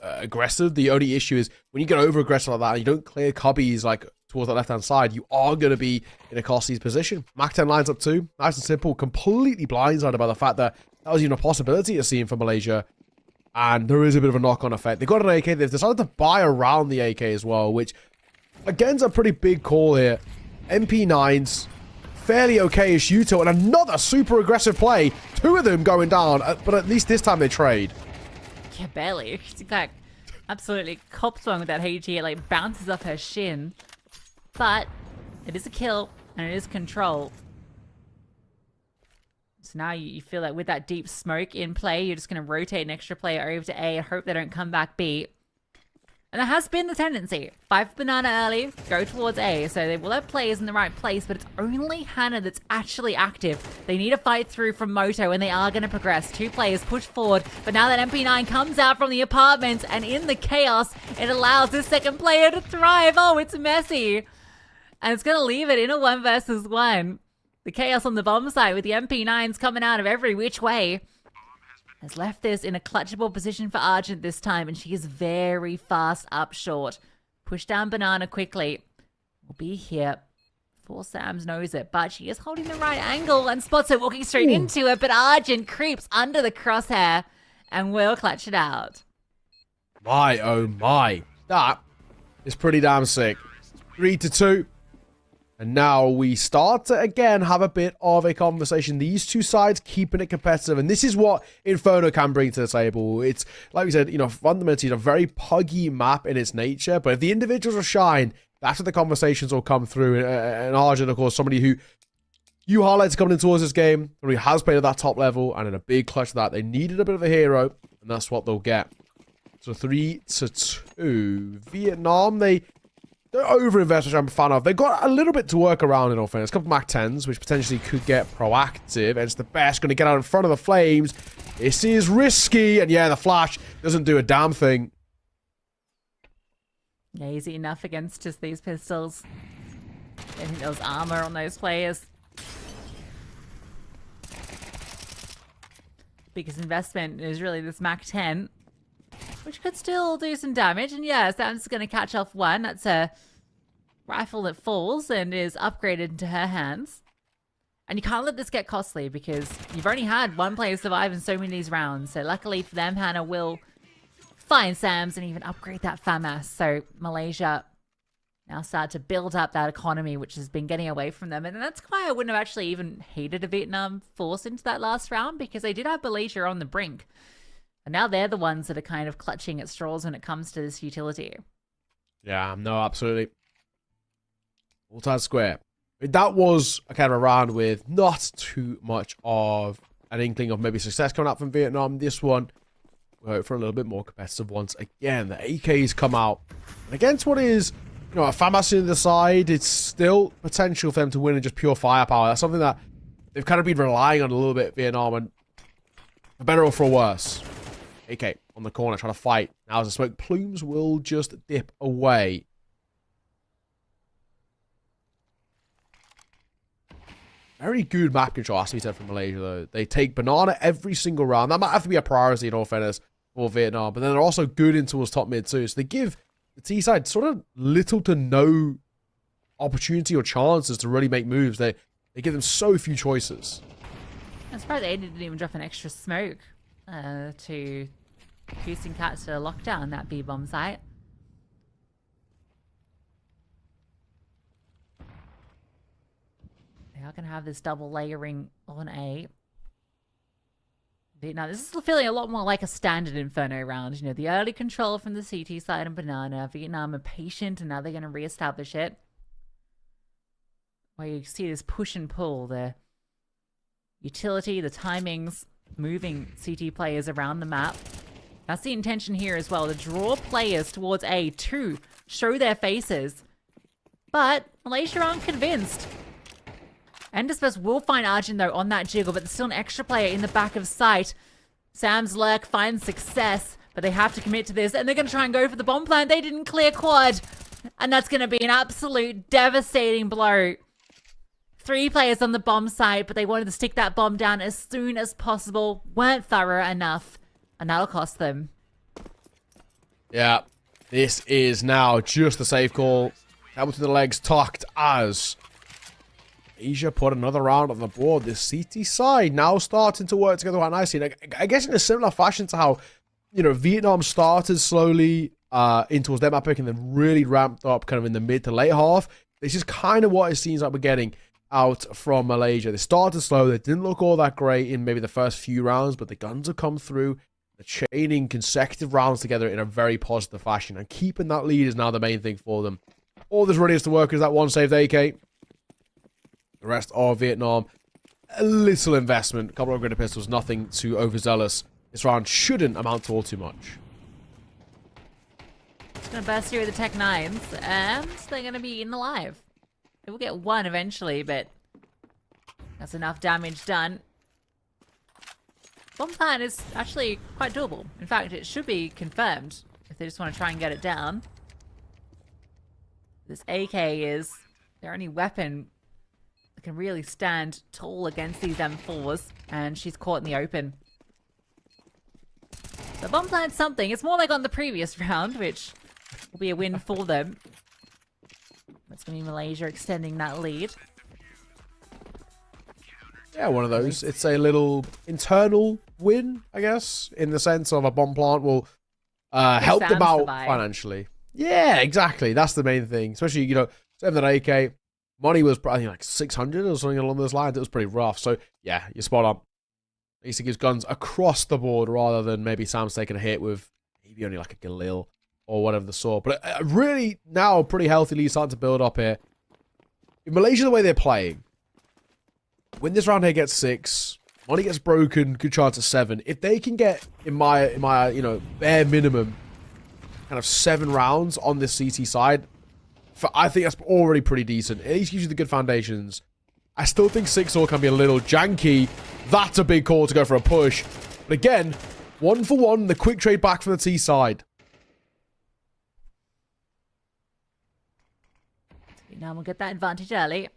aggressive. The only issue is when you get over aggressive like that and you don't clear cubbies like towards that left hand side, you are going to be in a costly position. Mac 10 lines up 2, nice and simple, completely blindsided by the fact that that was even a possibility of seeing for Malaysia, and there is a bit of a knock-on effect. They've got an AK, they've decided to buy around the AK as well, which again is a pretty big call here. MP9s fairly okay-ish util, and another super aggressive play. 2 of them going down, but at least this time they trade. Yeah, barely. She's like absolutely cops one with that HG. It like bounces off her shin. But it is a kill, and it is control. So now you feel like with that deep smoke in play, you're just going to rotate an extra player over to A and hope they don't come back B. And that has been the tendency. 5 banana early, go towards A. So they will have players in the right place, but it's only Hannah that's actually active. They need a fight through from Moto, and they are going to progress. 2 players push forward, but now that MP9 comes out from the apartment, and in the chaos, it allows this second player to thrive. Oh, it's messy. And it's going to leave it in a 1 versus 1. The chaos on the bomb site with the MP9s coming out of every which way has left this in a clutchable position for Argent this time, and she is very fast up short. Push down banana quickly. Will be here before Sam's knows it, but she is holding the right angle and spots her walking straight into it, but Argent creeps under the crosshair and will clutch it out. My, oh my. That is pretty damn sick. 3-2. And now we start to, again, have a bit of a conversation. These 2 sides keeping it competitive. And this is what Inferno can bring to the table. It's, like we said, you know, fundamentally a very puggy map in its nature. But if the individuals will shine, that's where the conversations will come through. And Arjun, of course, somebody who you highlighted coming in towards this game, who has played at that top level. And in a big clutch of that, they needed a bit of a hero. And that's what they'll get. So 3-2. Vietnam, they're over-invest, which I'm a fan of. They got a little bit to work around in all fairness. A couple Mac 10s, which potentially could get proactive. And it's the best. Going to get out in front of the flames. This is risky. And yeah, the flash doesn't do a damn thing. Yeah, easy enough against just these pistols. I think there was armor on those players. Biggest investment is really this Mac 10. Which could still do some damage. And yeah, Sam's going to catch off 1. That's a rifle that falls and is upgraded into her hands. And you can't let this get costly because you've only had 1 player survive in so many of these rounds. So luckily for them, Hannah will find Sam's and even upgrade that FAMAS. So Malaysia now start to build up that economy, which has been getting away from them. And that's why I wouldn't have actually even hated a Vietnam force into that last round, because they did have Malaysia on the brink. And now they're the ones that are kind of clutching at straws when it comes to this utility. Yeah, no, absolutely. All time square. That was a kind of a round with not too much of an inkling of maybe success coming out from Vietnam. This one, we hope for a little bit more competitive once again. The AKs come out. And against what is, you know, a FAMAS in the side, it's still potential for them to win in just pure firepower. That's something that they've kind of been relying on a little bit, Vietnam, and for better or for worse. AK on the corner trying to fight. Now as the smoke plumes will just dip away. Very good map control, has to be said, from Malaysia, though. They take banana every single round. That might have to be a priority in all fairness for Vietnam. But then they're also good in towards top mid, too. So they give the T side sort of little to no opportunity or chances to really make moves. They give them so few choices. I'm surprised they didn't even drop an extra smoke to Houston Cats to lock down that B-bomb site. They are going to have this double layering on A. Now, this is feeling a lot more like a standard Inferno round. You know, the early control from the CT side and banana. Vietnam are patient, and now they're going to reestablish it. Where you see this push and pull, the utility, the timings, moving CT players around the map. That's the intention here as well, to draw players towards A to show their faces. But Malaysia aren't convinced. Enderspurs will find Arjun, though, on that jiggle, but there's still an extra player in the back of sight. Sam's lurk finds success, but they have to commit to this, and they're going to try and go for the bomb plant. They didn't clear quad, and that's going to be an absolute devastating blow. 3 players on the bomb site, but they wanted to stick that bomb down as soon as possible. Weren't thorough enough, and that'll cost them. Yeah, this is now just a safe call. Out to the legs tucked as Asia put another round on the board. This CT side now starting to work together quite nicely. And I guess in a similar fashion to how, you know, Vietnam started slowly in towards their map pick and then really ramped up kind of in the mid to late half. This is kind of what it seems like we're getting out from Malaysia. They started slow. They didn't look all that great in maybe the first few rounds, but the guns have come through. They're chaining consecutive rounds together in a very positive fashion, and keeping that lead is now the main thing for them. All this really has to work is that one saved AK. The rest are Vietnam. A little investment, a couple of upgraded pistols, nothing too overzealous. This round shouldn't amount to all too much. It's going to burst through with the Tech 9s, and they're going to be eaten alive. They will get one eventually, but that's enough damage done. Bomb plant is actually quite doable. In fact, it should be confirmed if they just want to try and get it down. This AK is their only weapon that can really stand tall against these M4s, and she's caught in the open. So bomb plant's something. It's more like on the previous round, which will be a win for them. That's going to be Malaysia extending that lead. Yeah, one of those. It's a little internal win, I guess, in the sense of a bomb plant will help them out financially. Yeah, exactly. That's the main thing. Especially, you know, 7 AK. Money was probably like 600 or something along those lines. It was pretty rough. So, yeah, you're spot on. At least it gives guns across the board rather than maybe Sam's taking a hit with maybe only like a Galil or whatever the sort. But really now pretty healthy lead starting to build up here. In Malaysia, the way they're playing, when this round here gets 6, money gets broken, good chance of 7. If they can get, in my you know, bare minimum, kind of 7 rounds on this CT side, I think that's already pretty decent. It at least gives you the good foundations. I still think 6-0 can be a little janky. That's a big call to go for a push. But again, 1 for 1, the quick trade back from the T side. Now we'll get that advantage early.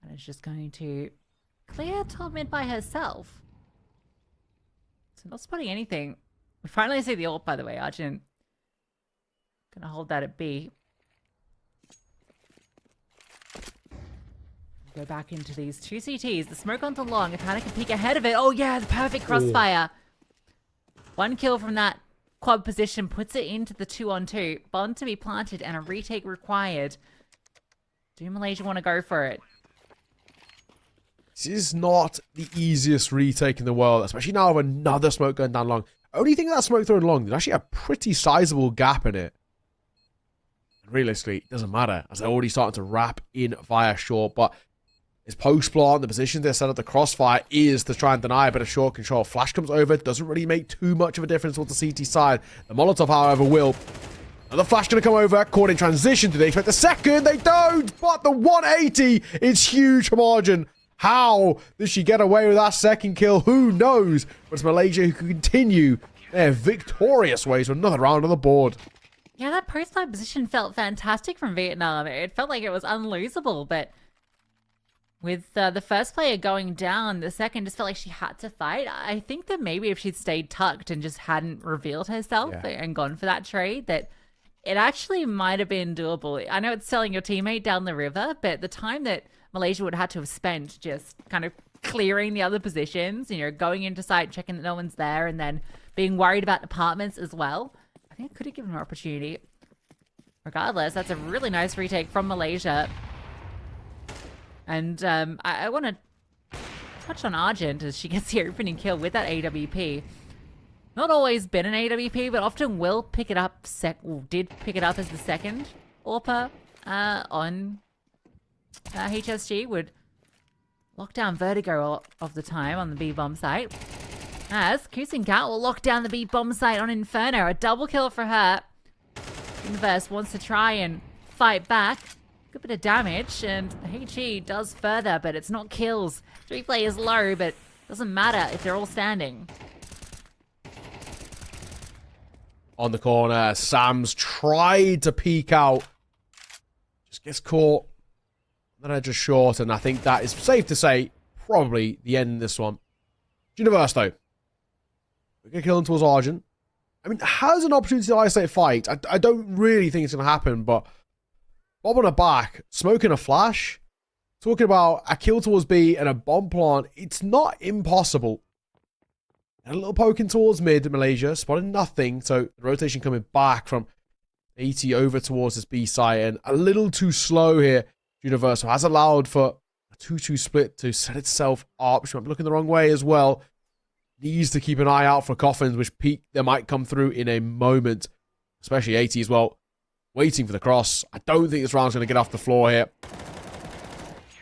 And it's just going to clear top mid by herself. So not spotting anything. We finally see the ult, by the way, Argent. Gonna hold that at B. Go back into these 2 CTs. The smoke onto long. If Hannah can peek ahead of it. Oh yeah, the perfect crossfire. Ooh. 1 kill from that quad position puts it into the 2-on-2. Bomb to be planted and a retake required. Do Malaysia want to go for it? This is not the easiest retake in the world, especially now with another smoke going down long. Only thing that smoke thrown long, there's actually a pretty sizable gap in it. And realistically, it doesn't matter, as they're already starting to wrap in via short, but his post plant, the position they set up the crossfire is to try and deny a bit of short control. Flash comes over, doesn't really make too much of a difference towards the CT side. The Molotov, however, will. Another flash going to come over, caught in transition. Do they expect the second? They don't, but the 180 is huge for Margin. How does she get away with that second kill? Who knows? But it's Malaysia who can continue their victorious way to another round on the board. Yeah, that post-fight position felt fantastic from Vietnam. It felt like it was unlosable, but with the first player going down, the second just felt like she had to fight. I think that maybe if she'd stayed tucked and just hadn't revealed herself and gone for that trade, that it actually might have been doable. I know it's selling your teammate down the river, but the time that Malaysia would have had to have spent just kind of clearing the other positions, you know, going into site, checking that no one's there, and then being worried about apartments as well, I think it could have given her opportunity. Regardless, that's a really nice retake from Malaysia. And I want to touch on Argent as she gets the opening kill with that AWP. Not always been an AWP, but often will pick it up, did pick it up as the second AWP on HSG. Would lock down Vertigo of the time on the B-bomb site. As Kusingat will lock down the B-bomb site on Inferno. A double kill for her. Universe wants to try and fight back. Good bit of damage, and HE does further, but it's not kills. Replay is low, but doesn't matter if they're all standing. On the corner, Sam's tried to peek out. Just gets caught. Then I just short, and I think that is safe to say probably the end of this one. Universe, though. We're going to kill him towards Argent. I mean, has an opportunity to isolate fight. I don't really think it's going to happen, but Bob on her back, smoking a flash, talking about a kill towards B and a bomb plant. It's not impossible. And a little poking towards mid, Malaysia, spotting nothing. So the rotation coming back from 80 over towards this B site, and a little too slow here. Universal has allowed for a 2-2 split to set itself up. She might be looking the wrong way as well. Needs to keep an eye out for coffins, which peak they might come through in a moment. Especially 80 as well. Waiting for the cross. I don't think this round's going to get off the floor here.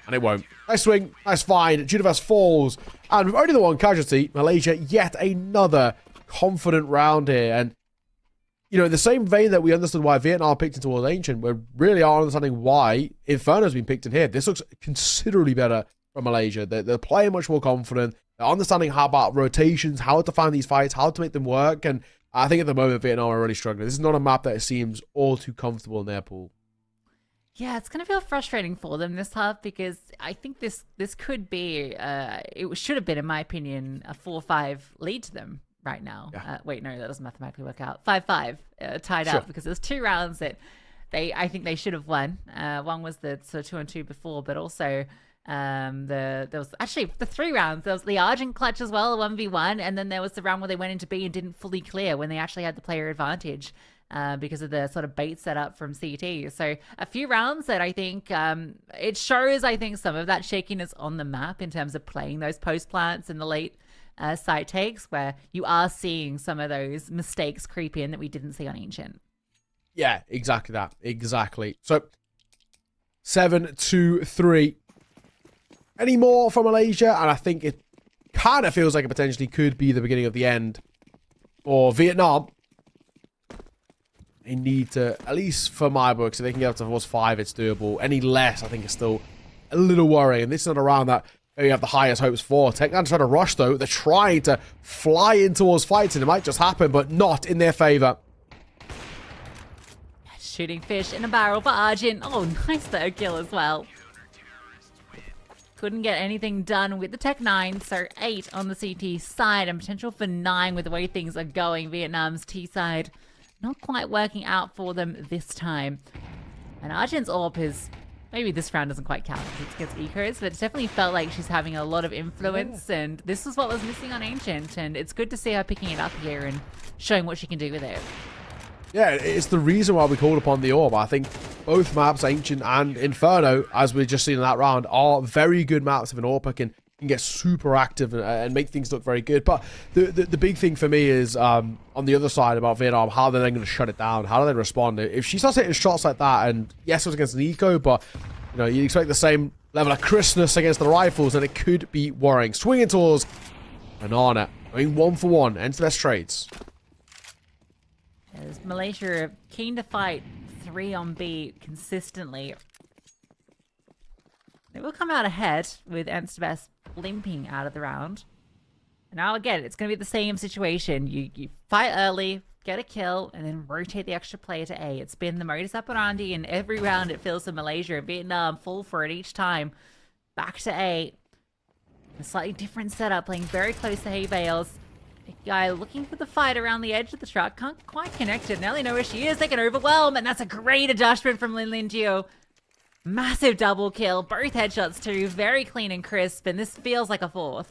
And it won't. Nice swing. Nice find. Universe falls. And with only the one casualty, Malaysia yet another confident round here. And, you know, in the same vein that we understood why Vietnam picked in towards Ancient, we really are understanding why Inferno's been picked in here. This looks considerably better from Malaysia. They're playing much more confident. They're understanding how about rotations, how to find these fights, how to make them work. And I think at the moment, Vietnam are really struggling. This is not a map that seems all too comfortable in their pool. Yeah, it's going to feel frustrating for them this half because I think this could be, it should have been, in my opinion, a 4-5 lead to them right now. Yeah. Wait, no, that doesn't mathematically work out. 5-5 tied up because there's 2 rounds that I think they should have won. One was the sort of 2-2 before, but also there was actually the 3 rounds. There was the Argent clutch as well, 1v1, and then there was the round where they went into B and didn't fully clear when they actually had the player advantage. Because of the sort of bait setup from CT. So a few rounds that I think it shows, I think, some of that shakiness on the map in terms of playing those post plants and the late site takes where you are seeing some of those mistakes creep in that we didn't see on Ancient. Yeah, exactly that. Exactly. So 7-2-3. Any more from Malaysia? And I think it kind of feels like it potentially could be the beginning of the end for Vietnam. They need to, at least for my book, so they can get up to force 5, it's doable. Any less, I think, is still a little worrying. And this is not a round that you have the highest hopes for. Teknan trying to rush, though. They're trying to fly in towards fights, and it might just happen, but not in their favor. Shooting fish in a barrel for Argent. Oh, nice third kill as well. Couldn't get anything done with the Tech 9, so 8 on the CT side, and potential for 9 with the way things are going. Vietnam's T side not quite working out for them this time. And Argent's AWP is, maybe this round doesn't quite count against Ecos, but it definitely felt like she's having a lot of influence, and this is what was missing on Ancient, and it's good to see her picking it up here and showing what she can do with it. Yeah, it's the reason why we called upon the AWP. I think both maps, Ancient and Inferno, as we've just seen in that round, are very good maps if an AWP can get super active and make things look very good. But the big thing for me is on the other side about Vietnam, how they're then going to shut it down. How do they respond? If she starts hitting shots like that, and yes, it was against an eco, but you know, you expect the same level of crispness against the rifles, and it could be worrying. Swinging towards Banana, going 1 for 1, enter their straights. As Malaysia are keen to fight 3 on B consistently. They will come out ahead with Amsterdam limping out of the round. And now again, it's going to be the same situation. You fight early, get a kill, and then rotate the extra player to A. It's been the modus operandi in every round it feels for Malaysia. Vietnam fall for it each time. Back to A. A slightly different setup, playing very close to hay bales. Big guy looking for the fight around the edge of the truck. Can't quite connect it. Now they know where she is. They can overwhelm, and that's a great adjustment from Lin Lin Gio. Massive double kill, both headshots too, very clean and crisp, and this feels like a 4th.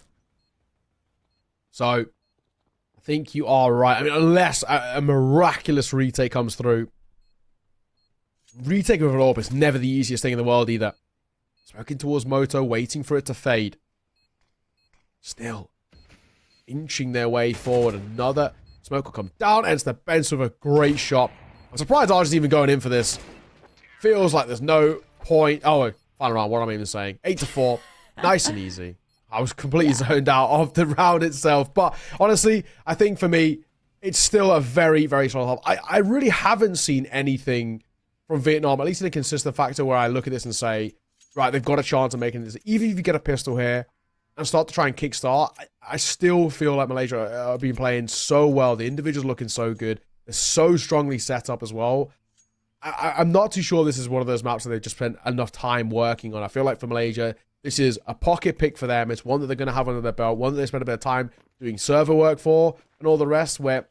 So, I think you are right. I mean, unless a miraculous retake comes through. Retake with an AWP is never the easiest thing in the world either. Smoking towards Moto, waiting for it to fade. Still, inching their way forward. Another smoke will come down, ends the bench with a great shot. I'm surprised Argent's even going in for this. Feels like there's no point. Oh, final round. What am I even saying? 8-4. Nice and easy. I was completely zoned out of the round itself. But honestly, I think for me, it's still a very, very strong half. I really haven't seen anything from Vietnam, at least in a consistent factor where I look at this and say, right, they've got a chance of making this. Even if you get a pistol here and start to try and kickstart, I still feel like Malaysia are being playing so well. The individuals looking so good. They're so strongly set up as well. I'm not too sure this is one of those maps that they've just spent enough time working on. I feel like for Malaysia, this is a pocket pick for them. It's one that they're going to have under their belt, one that they spend a bit of time doing server work for, and all the rest, where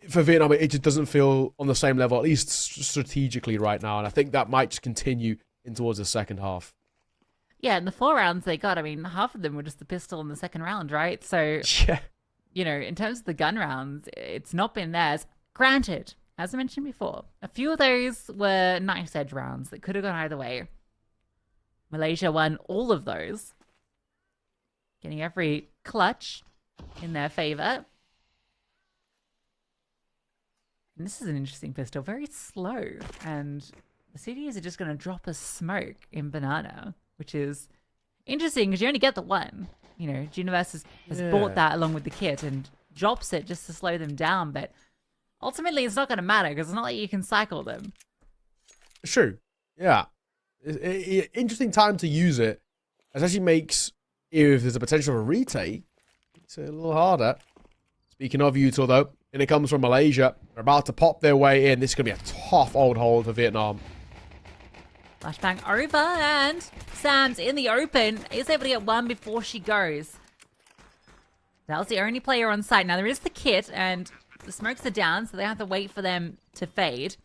for Vietnam, it just doesn't feel on the same level, at least strategically right now. And I think that might just continue in towards the second half. Yeah, and the 4 rounds they got, I mean, half of them were just the pistol in the second round, right? So, yeah, you know, in terms of the gun rounds, it's not been theirs. Granted, as I mentioned before, a few of those were nice edge rounds that could have gone either way. Malaysia won all of those, getting every clutch in their favor. And this is an interesting pistol, very slow. And the CDs are just going to drop a smoke in banana, which is interesting because you only get the one. You know, Universe has bought that along with the kit and drops it just to slow them down. But ultimately, it's not going to matter because it's not like you can cycle them. It's true. Yeah. Interesting time to use it. It actually makes, if there's a potential for a retake, it's a little harder. Speaking of util, though, and it comes from Malaysia. They're about to pop their way in. This is going to be a tough old hold for Vietnam. Flashbang over, and Sam's in the open. Is able to get one before she goes. That was the only player on site. Now, there is the kit, and the smokes are down, so they have to wait for them to fade.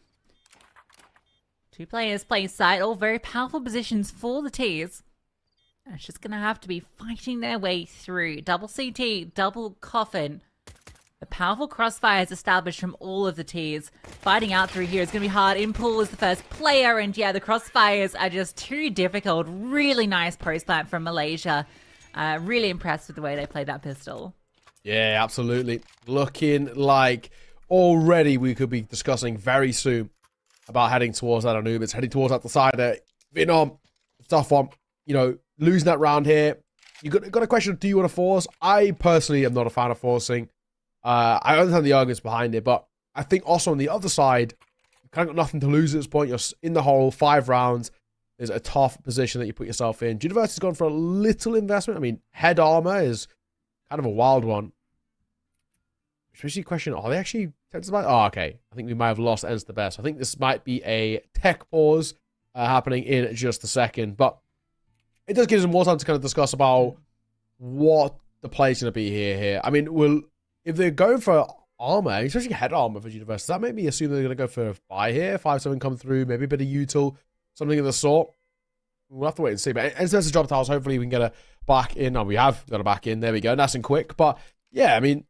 Two players play site, all very powerful positions for the T's. And it's just going to have to be fighting their way through. Double CT, double coffin. The powerful crossfires established from all of the T's. Fighting out through here is going to be hard. Impool is the first player, and yeah, the crossfires are just too difficult. Really nice post plant from Malaysia. Really impressed with the way they played that pistol. Yeah, absolutely. Looking like already we could be discussing very soon about heading towards that Anubis, heading towards that decider. Vietnam, tough one. You know, losing that round here. You got a question, do you want to force? I personally am not a fan of forcing. I understand the arguments behind it, but I think also on the other side, you've kind of got nothing to lose at this point. You're in the hole, 5 rounds. There's a tough position that you put yourself in. Universe has gone for a little investment. I mean, head armor is kind of a wild one. Especially question, are they actually tempted by? Oh, okay. I think we might have lost ends the best. I think this might be a tech pause happening in just a second, but it does give us more time to kind of discuss about what the play's going to be here. I mean, if they're going for armor, especially head armor for Universe, does that make me assume they're going to go for a buy here? 5-7 come through, maybe a bit of util, something of the sort. We'll have to wait and see. But in terms of drop tiles, hopefully we can get a back in. Oh, we have got a back in. There we go. Nice and quick. But yeah, I mean,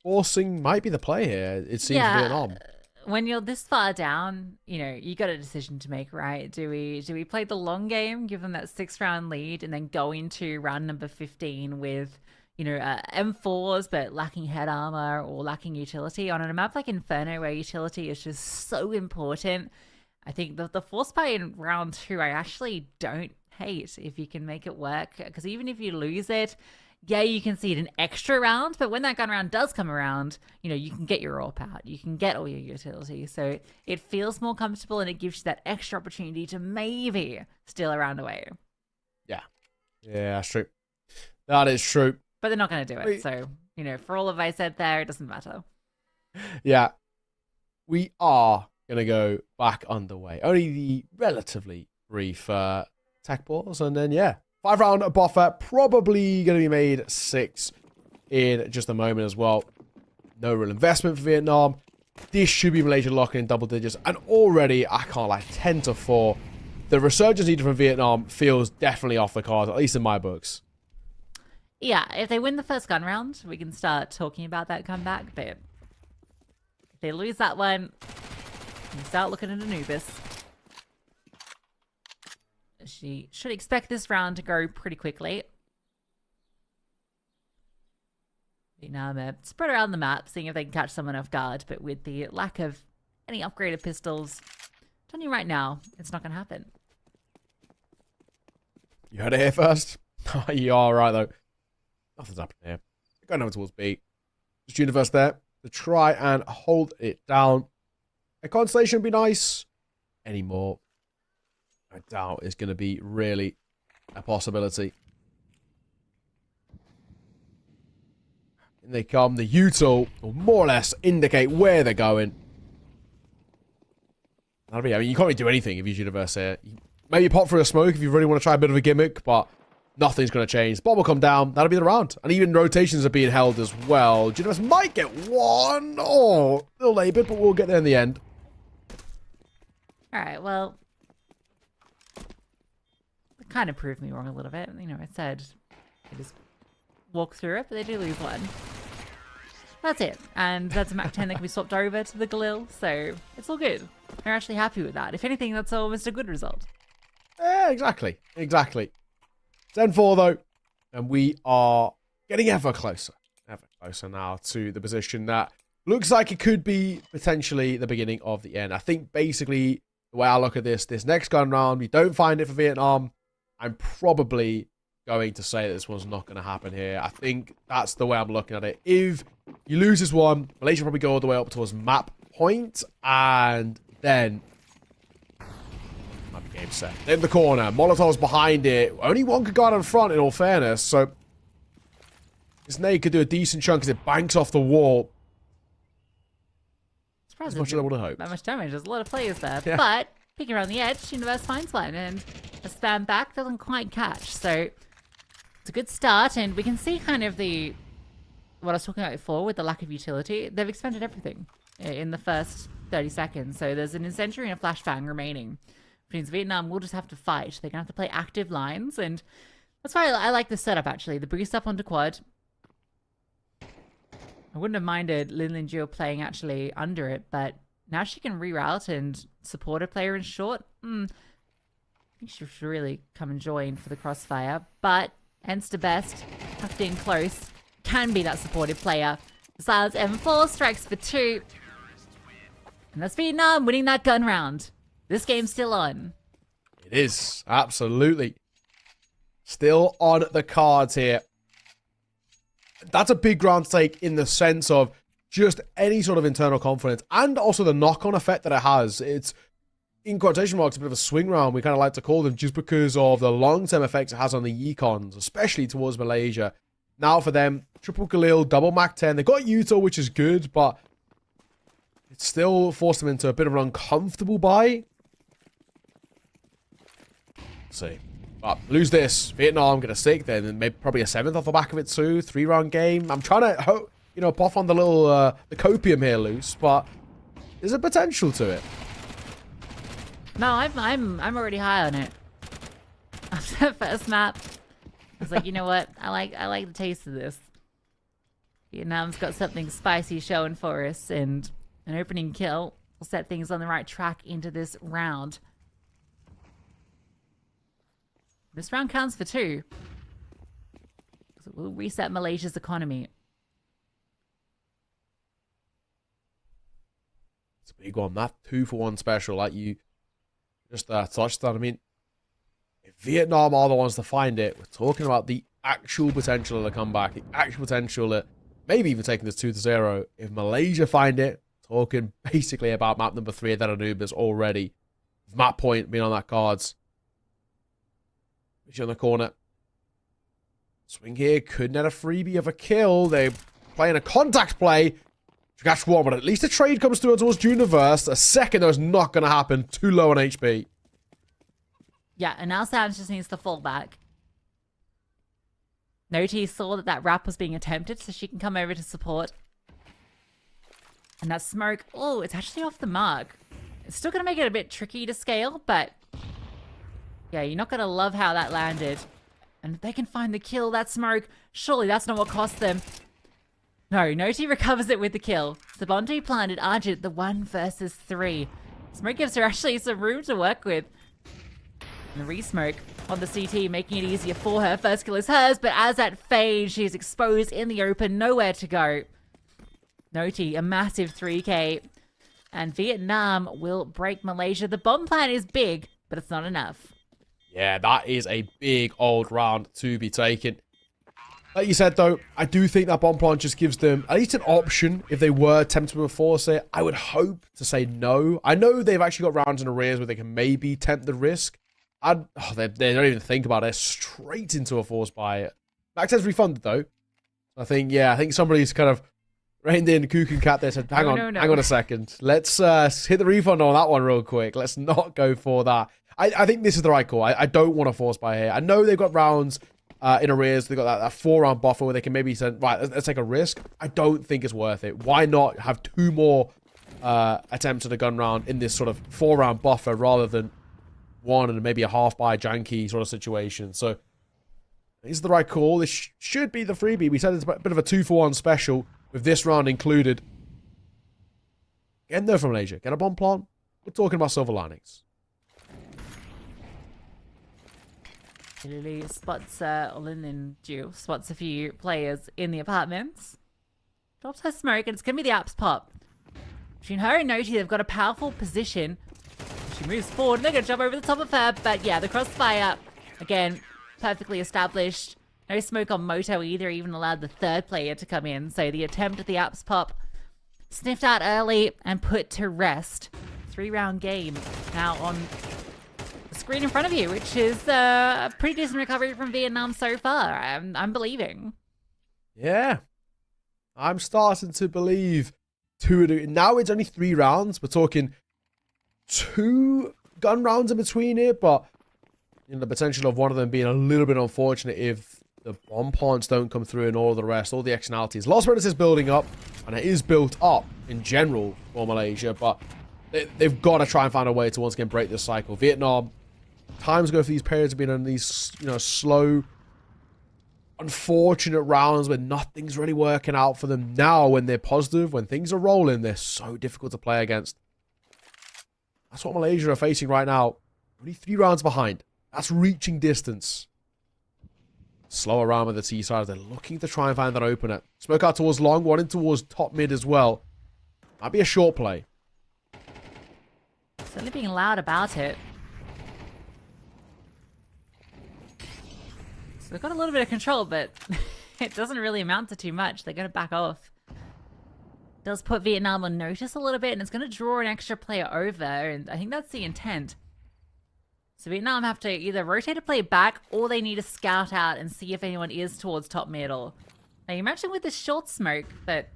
forcing might be the play here. It seems Vietnam. When you're this far down, you know, you got a decision to make, right? Do we play the long game, give them that 6-round lead, and then go into round number 15 with, you know, M4s, but lacking head armor or lacking utility on a map like Inferno, where utility is just so important? I think the force buy in round 2, I actually don't hate if you can make it work, because even if you lose it, yeah, you can see it an extra round, but when that gun round does come around, you know, you can get your AWP out, you can get all your utility, so it feels more comfortable and it gives you that extra opportunity to maybe steal a round away. Yeah, that's true. That is true. But they're not going to do it, so, you know, for all of I said there, it doesn't matter. Yeah, we are going to go back underway. Only the relatively brief tech pause, and then, yeah, 5-round buffer, probably going to be made 6 in just a moment as well. No real investment for Vietnam. This should be Malaysia locking in double digits, and already, I can't lie, 10-4. The resurgence needed from Vietnam feels definitely off the cards, at least in my books. Yeah, if they win the first gun round, we can start talking about that comeback, but if they lose that one, we start looking at Anubis. She should expect this round to go pretty quickly. Vietnam spread around the map, seeing if they can catch someone off guard, but with the lack of any upgraded pistols, I'm telling you right now, it's not going to happen. You heard it here first. You are right, though. Nothing's happening here. Going over towards B. Just Universe there to try and hold it down. A constellation would be nice. Any more, I doubt is going to be really a possibility. In they come. The util will more or less indicate where they're going. I mean, you can't really do anything if you Universe here. Maybe pop through a smoke if you really want to try a bit of a gimmick, but nothing's going to change. Bomb will come down. That'll be the round. And even rotations are being held as well. Universe might get one. Oh, a little labored, but we'll get there in the end. All right, well, it kind of proved me wrong a little bit. You know, I said they just walk through it, but they do lose one. That's it. And that's a Mach 10 that can be swapped over to the Galil, so it's all good. We're actually happy with that. If anything, that's almost a good result. Yeah, exactly. Exactly. 10-4 though. And we are getting ever closer now to the position that looks like it could be potentially the beginning of the end. I think basically the way I look at this next gun round, we don't find it for Vietnam. I'm probably going to say that this one's not going to happen here. I think that's the way I'm looking at it. If you lose this one, Malaysia probably go all the way up towards map point, and then might be game set. In the corner, Molotov's behind it. Only one could guard in front, in all fairness, so this nade could do a decent chunk as it banks off the wall. As much as I would have hoped. That much damage. There's a lot of players there. Yeah. But picking around the edge, Universe finds one, and a spam back doesn't quite catch. So it's a good start, and we can see kind of what I was talking about before with the lack of utility. They've expended everything in the first 30 seconds. So there's an incendiary and a flashbang remaining. Which means Vietnam will just have to fight. They're going to have to play active lines, and that's why I like this setup, actually. The boost up onto quad. I wouldn't have minded Lin Linjiu playing actually under it, but now she can reroute and support a player in short. I think she should really come and join for the crossfire, but Enster Best, tucked in close, can be that supportive player. The Silence M4 strikes for 2. And that's Vietnam winning that gun round. This game's still on. It is, absolutely. Still on the cards here. That's a big round to take in the sense of just any sort of internal confidence and also the knock-on effect that it has. It's, in quotation marks, a bit of a swing round, we kind of like to call them, just because of the long-term effects it has on the econs, especially towards Malaysia. Now for them, triple Galil, double Mach 10. They've got Utah, which is good, but it still forced them into a bit of an uncomfortable buy. Let's see. But lose this. Vietnam get a 6th, then maybe probably a 7th off the back of it too. 3-round game. I'm trying to, pop on the little, the copium here loose, but there's a potential to it. No, I'm already high on it. After the first map, I was like, you know what? I like the taste of this. Vietnam's got something spicy showing for us, and an opening kill will set things on the right track into this round. This round counts for 2. So we'll reset Malaysia's economy. It's a big one. That 2-for-1 special, like you just touched on. I mean, if Vietnam are the ones to find it, we're talking about the actual potential of the comeback, the actual potential that maybe even taking this 2-0. If Malaysia find it, talking basically about map number 3 that Anubis already. Map point being on that cards. On the corner. Swing here. Could net a freebie of a kill. They're playing a contact play to catch one, but at least a trade comes through towards Universe. A second, though, is not going to happen. Too low on HP. Yeah, and now Sam's just needs to fall back. Noti saw that wrap was being attempted, so she can come over to support. And that smoke, oh, it's actually off the mark. It's still going to make it a bit tricky to scale, but yeah, you're not going to love how that landed. And if they can find the kill, that smoke, surely that's not what cost them. No, Noti recovers it with the kill. Sabonte planted Argent the 1 versus 3. Smoke gives her actually some room to work with. And the re-smoke on the CT, making it easier for her. First kill is hers, but as that fades, she's exposed in the open, nowhere to go. Noti, a massive 3k. And Vietnam will break Malaysia. The bomb plan is big, but it's not enough. Yeah, that is a big old round to be taken. Like you said, though, I do think that bomb plan just gives them at least an option if they were tempted with a force it. I would hope to say no. I know they've actually got rounds in arrears where they can maybe tempt the risk. They don't even think about it. Straight into a force buy. Max has refunded, though. I think somebody's kind of reined in Cook and Cat there, said, hang on a second. Let's hit the refund on that one real quick. Let's not go for that. I think this is the right call. I don't want to force buy here. I know they've got rounds in arrears. They've got that 4-round buffer where they can maybe send, right, let's take a risk. I don't think it's worth it. Why not have 2 more attempts at a gun round in this sort of 4-round buffer rather than 1 and maybe a half buy janky sort of situation? So this is the right call. This should be the freebie. We said it's a bit of a 2-for-1 special. with this round included. Getting there from Malaysia. Get a bomb plant. We're talking about silver linings. Lily spots Olin spots a few players in the apartments. Drops her smoke, and it's going to be the Apps pop. Between her and Noti, they've got a powerful position. She moves forward, and they're going to jump over the top of her. But yeah, the crossfire, again, perfectly established. No smoke on Moto either, even allowed the third player to come in. So the attempt at the Apps pop sniffed out early and put to rest. 3-round game now on the screen in front of you, which is a pretty decent recovery from Vietnam so far. I'm believing. Yeah. I'm starting to believe. Now it's only 3 rounds. We're talking 2 gun rounds in between it, but the potential of one of them being a little bit unfortunate if the bomb plants don't come through and all the rest, all the externalities. Lost Predators is building up, and it is built up in general for Malaysia, but they've got to try and find a way to once again break this cycle. Vietnam, times ago for these periods have been in these, slow, unfortunate rounds where nothing's really working out for them. Now, when they're positive, when things are rolling, they're so difficult to play against. That's what Malaysia are facing right now. Only 3 rounds behind. That's reaching distance. Slow around with the T side. They're looking to try and find that opener. Smoke out towards long, one in towards top mid as well. Might be a short play. Certainly being loud about it. So they've got a little bit of control, but it doesn't really amount to too much. They're going to back off. Does put Vietnam on notice a little bit, and it's going to draw an extra player over, and I think that's the intent. So Vietnam have to either rotate a player back, or they need to scout out and see if anyone is towards top middle. Now you mentioned with this short smoke that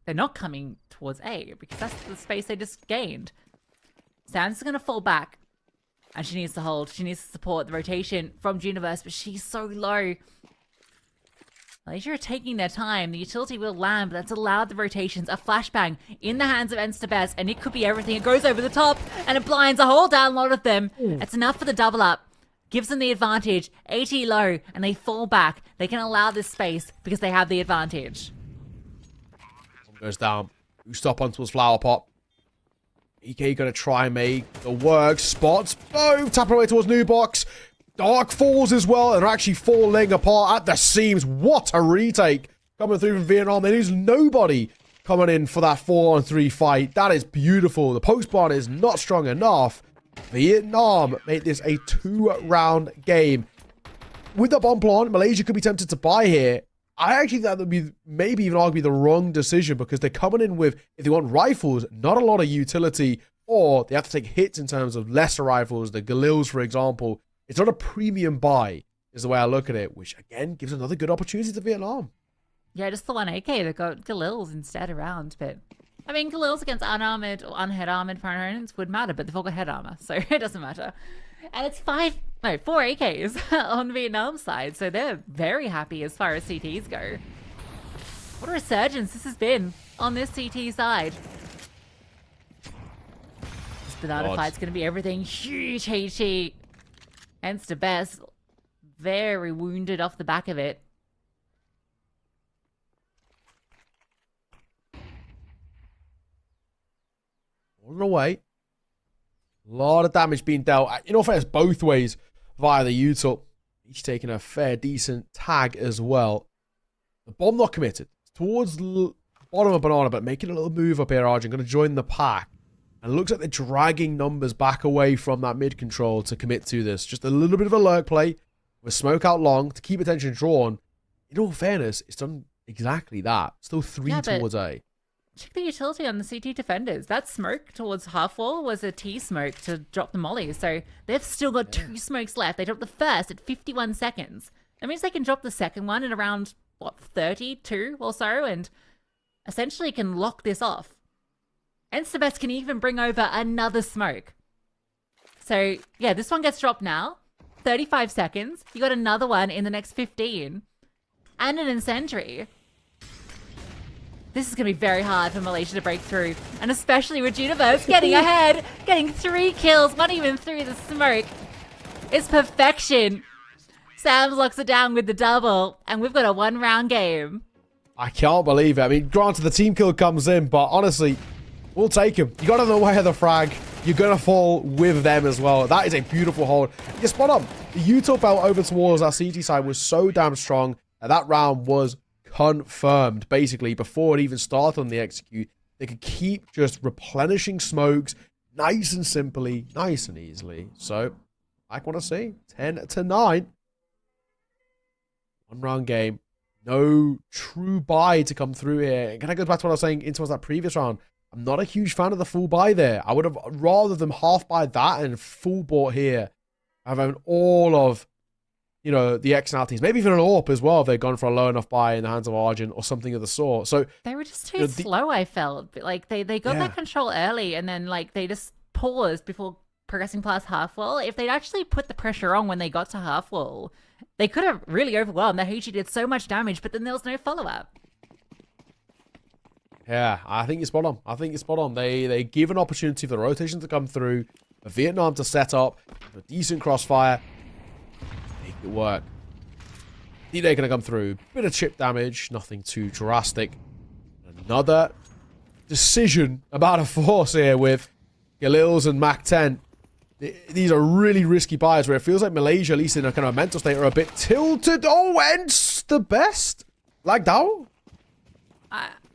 they're not coming towards A, because that's the space they just gained. Sands is going to fall back, and she needs to hold. She needs to support the rotation from Juniverse, but she's so low. Malaysia are taking their time. The utility will land, but that's allowed the rotations. A flashbang in the hands of Enstabest, and it could be everything. It goes over the top, and it blinds a whole download of them. It's enough for the double up. Gives them the advantage. 80 low, and they fall back. They can allow this space because they have the advantage. Goes down. Who stop onto his flower pot. EK gonna try and make the work. Spots both. Tapping away towards new box. Dark falls as well, and are actually falling apart at the seams. What a retake coming through from Vietnam. There's nobody coming in for that 4-on-3 fight. That is beautiful. The post bar is not strong enough. Vietnam made this a 2-round game. With the bomb plant, Malaysia could be tempted to buy here. I actually think that would be maybe even argue the wrong decision, because they're coming in with, if they want rifles, not a lot of utility, or they have to take hits in terms of lesser rifles, the Galils, for example. It's not a premium buy, is the way I look at it, which, again, gives another good opportunity to Vietnam. Yeah, just the one AK. They've got Galils instead around, but... I mean, Galils against unarmored or unhead armored opponents would matter, but they've all got head armor, so it doesn't matter. And it's 4 AKs on Vietnam's side, so they're very happy as far as CTs go. What a resurgence this has been on this CT side. This banana fight's going to be everything. Huge HE. Hence the best. Very wounded off the back of it. All the way. A lot of damage being dealt. In all fairness, both ways via the util. Each taking a fair, decent tag as well. The bomb not committed. Towards the bottom of Banana, but making a little move up here, Arjun. Going to join the pack. And it looks like they're dragging numbers back away from that mid control to commit to this. Just a little bit of a lurk play with smoke out long to keep attention drawn. In all fairness, it's done exactly that. Still 3 towards A. Check the utility on the CT defenders. That smoke towards half wall was a T smoke to drop the molly. So they've still got 2 smokes left. They dropped the first at 51 seconds. That means they can drop the second one in around, 32 or so, and essentially can lock this off. Enstabest can even bring over another smoke. So, yeah, this one gets dropped now. 35 seconds. You got another one in the next 15. And an incendiary. This is going to be very hard for Malaysia to break through. And especially with Juniverse getting ahead. Getting 3 kills, not even through the smoke. It's perfection. Sam locks it down with the double. And we've got a 1-round game. I can't believe it. I mean, granted, the team kill comes in, but honestly, we'll take him. You got in the way of the frag. You're going to fall with them as well. That is a beautiful hold. You're spot on. The Utah belt over towards our CT side was so damn strong that that round was confirmed, basically, before it even started on the execute. They could keep just replenishing smokes nice and simply, nice and easily. So, I want to see 10-9. One round game. No true buy to come through here. And kind of goes back to what I was saying into that previous round. I'm not a huge fan of the full buy there. I would have rather them half buy that and full bought here. Having all of, you know, the externalities. Maybe even an AWP as well if they'd gone for a low enough buy in the hands of Argent or something of the sort. So they were just too slow, I felt. Like they got that control early and then like they just paused before progressing past half wall. If they'd actually put the pressure on when they got to half wall, they could have really overwhelmed. The HG did so much damage, but then there was no follow-up. Yeah, I think you're spot on. I think you're spot on. They give an opportunity for the rotation to come through, for Vietnam to set up, a decent crossfire, make it work. They're going to come through. Bit of chip damage, nothing too drastic. Another decision about a force here with Galils and Mac 10. These are really risky buys where it feels like Malaysia, at least in a kind of mental state, are a bit tilted. Oh, and the best? Like that?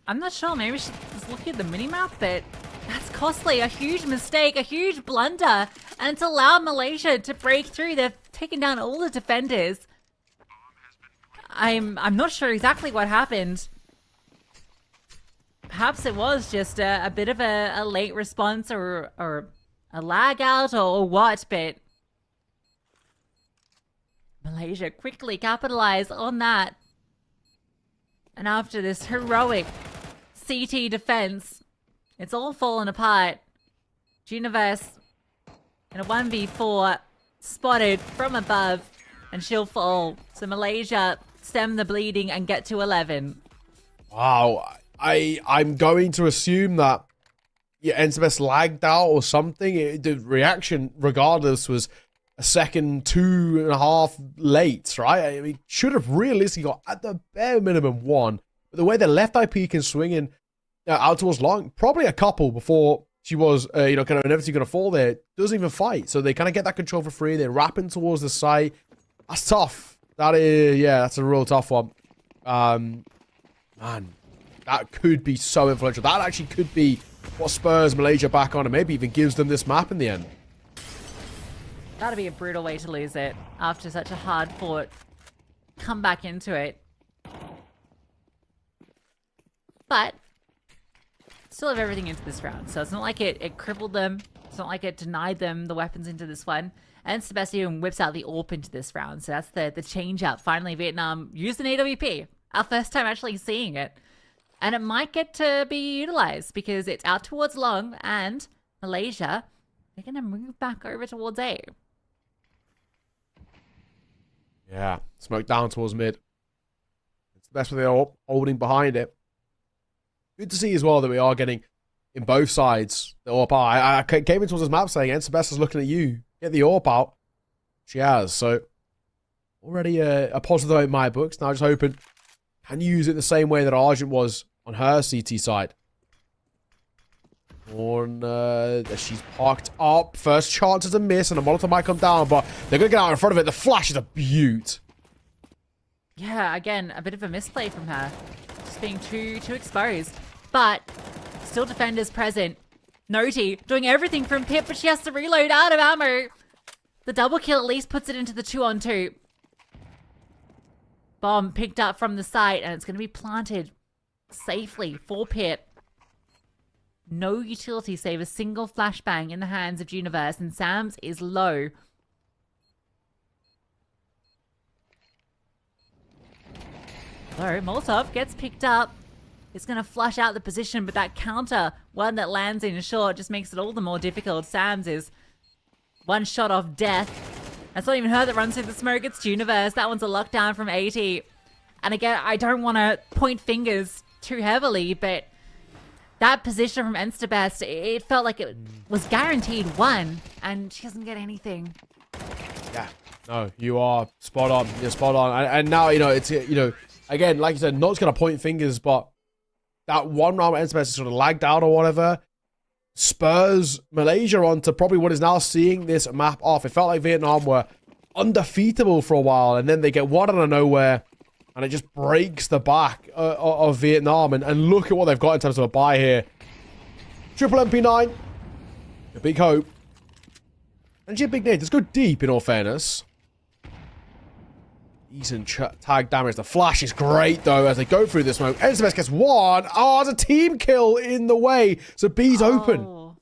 I'm not sure. Maybe we should just look at the minimap, but that's costly. A huge mistake, a huge blunder. And it's allowed Malaysia to break through. They've taken down all the defenders. I'm not sure exactly what happened. Perhaps it was just a bit of a late response or a lag out or what, but Malaysia quickly capitalized on that. And after this heroic CT defense, it's all fallen apart. Universe in a 1v4 spotted from above, and she'll fall. So Malaysia stem the bleeding and get to 11. Wow. I'm going to assume that NCBS lagged out or something. The reaction, regardless, was a second, 2.5 late, right? I mean, should have realistically got at the bare minimum one. But the way they left IP can swing in out towards long, probably a couple before she was, kind of inevitably going to fall there. Doesn't even fight. So they kind of get that control for free. They're wrapping towards the site. That's tough. That is, that's a real tough one. Man, that could be so influential. That actually could be what spurs Malaysia back on and maybe even gives them this map in the end. That'd be a brutal way to lose it after such a hard-fought comeback into it. But still have everything into this round. So it's not like it crippled them. It's not like it denied them the weapons into this one. And Sebastian whips out the AWP into this round. So that's the change up. Finally, Vietnam used an AWP. Our first time actually seeing it. And it might get to be utilized because it's out towards long and Malaysia, they're going to move back over towards A. Yeah, smoke down towards mid. It's the best way they're holding behind it. Good to see as well that we are getting in both sides the AWP out. I came in towards this map saying, Sebas is looking at you. Get the AWP out. She has. So already a positive in my books. Now just hoping can you use it the same way that Argent was on her CT side. She's parked up. First chance is a miss, and a Molotov might come down, but they're going to get out in front of it. The flash is a beaut. Yeah, again, a bit of a misplay from her. Just being too exposed. But still defenders present. Noti doing everything from Pip, but she has to reload out of ammo. The double kill at least puts it into the 2-on-2. Bomb picked up from the site, and it's going to be planted safely for Pip. No utility save a single flashbang in the hands of Universe, and Sam's is low. So Molotov gets picked up. It's going to flush out the position, but that counter, one that lands in short, just makes it all the more difficult. Sam's is one shot off death. That's not even her that runs through the smoke. It's Universe. That one's a lockdown from 80. And again, I don't want to point fingers too heavily, but that position from Enstabest, it felt like it was guaranteed one, and she doesn't get anything. Yeah, no, you are spot on. You're spot on. And now, it's, again, like you said, not going to point fingers, but that one round where NSBS sort of lagged out or whatever spurs Malaysia on to probably what is now seeing this map off. It felt like Vietnam were undefeatable for a while, and then they get one out of nowhere, and it just breaks the back of Vietnam. And look at what they've got in terms of a buy here. Triple MP9. A big hope. And a big nade. Let's go deep, in all fairness. Decent tag damage. The flash is great, though, as they go through this smoke. NSBS gets one. Oh, there's a team kill in the way. So B's open.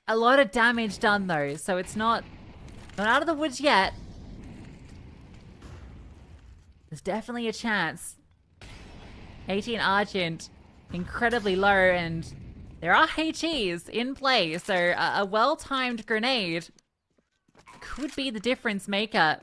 A lot of damage done, though, so it's not out of the woods yet. There's definitely a chance. 18 Argent, incredibly low, and there are HEs in play, so a well-timed grenade could be the difference maker.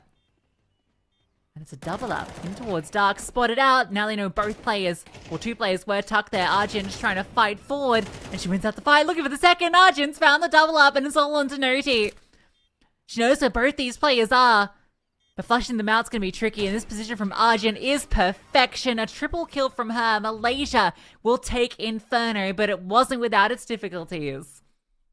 And it's a double up in towards Dark. Spotted out. Now they know both players, or two players, were tucked there. Argent's trying to fight forward, and she wins out the fight. Looking for the second. Argent's found the double up, and it's all on to Noti. She knows where both these players are, but flushing them out's going to be tricky, and this position from Argent is perfection. A triple kill from her. Malaysia will take Inferno, but it wasn't without its difficulties.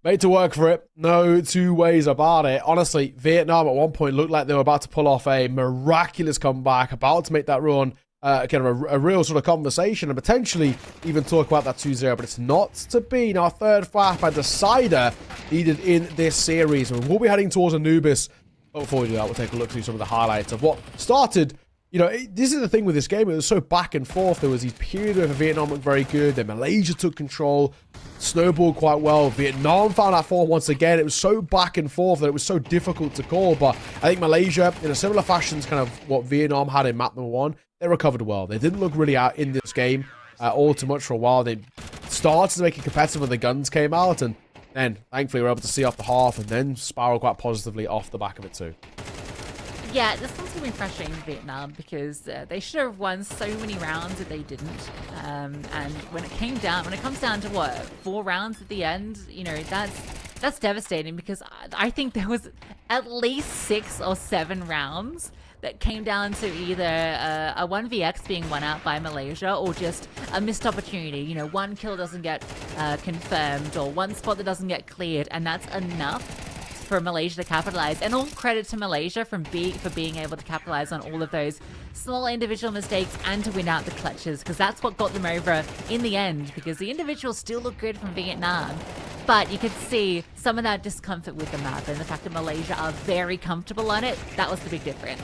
Made to work for it. No two ways about it. Honestly, Vietnam at one point looked like they were about to pull off a miraculous comeback, about to make that run kind of a real sort of conversation and potentially even talk about that 2-0, but it's not to be. Now, third FAP and decider needed in this series. And we'll be heading towards Anubis. But before we do that, we'll take a look through some of the highlights of what started. You know, this is the thing with this game. It was so back and forth. There was these periods where Vietnam looked very good. Then Malaysia took control, snowballed quite well. Vietnam found that form once again. It was so back and forth that it was so difficult to call. But I think Malaysia, in a similar fashion to kind of what Vietnam had in map number 1, they recovered well. They didn't look really out in this game all too much for a while. They started to make it competitive when the guns came out. And then, thankfully, we were able to see off the half and then spiral quite positively off the back of it too. Yeah, this one's going to be frustrating for Vietnam because they should have won so many rounds that they didn't. And when it comes down to what, 4 rounds at the end, you know, that's devastating because I think there was at least 6 or 7 rounds that came down to either a 1vx being won out by Malaysia or just a missed opportunity. You know, one kill doesn't get confirmed or one spot that doesn't get cleared, and that's enough for Malaysia to capitalize. And all credit to Malaysia for being able to capitalize on all of those small individual mistakes and to win out the clutches, because that's what got them over in the end, because the individuals still look good from Vietnam, but you could see some of that discomfort with the map and the fact that Malaysia are very comfortable on it. That was the big difference.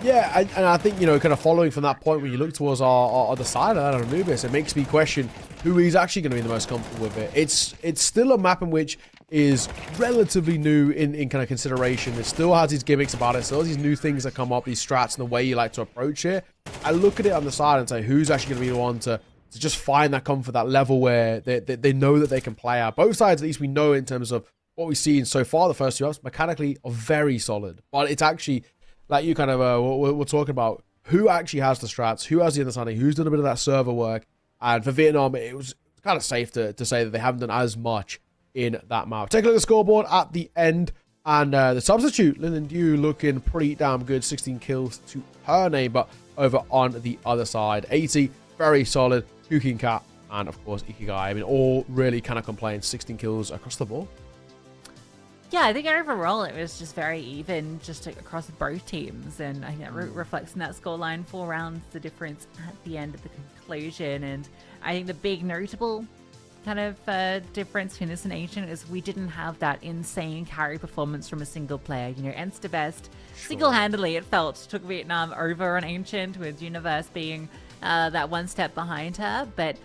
Yeah, and I think, you know, kind of following from that point when you look towards our other side of that, Anubis, it makes me question who is actually going to be the most comfortable with it. It's still a map in which is relatively new in kind of consideration. It still has these gimmicks about it, still has these new things that come up, these strats and the way you like to approach it. I look at it on the side and say, who's actually going to be the one to just find that comfort, that level where they know that they can play out. Both sides, at least we know in terms of what we've seen so far, the first 2 ups, mechanically are very solid. But it's actually, like you kind of we're talking about, who actually has the strats, who has the understanding, who's done a bit of that server work. And for Vietnam, it was kind of safe to say that they haven't done as much in that map. Take a look at the scoreboard at the end. And the substitute, Lin Yu, looking pretty damn good. 16 kills to her name, but over on the other side, 80, very solid. Kukin Cat, and of course, Ikigai. I mean, all really kind of complain. 16 kills across the board. Yeah, I think overall it was just very even just across both teams, and I think that reflects in that scoreline. 4 rounds, the difference at the end of the conclusion. And I think the big notable kind of difference between this and Ancient is we didn't have that insane carry performance from a single player. You know, Best single-handedly, it felt, took Vietnam over on Ancient, with Universe being that one step behind her. But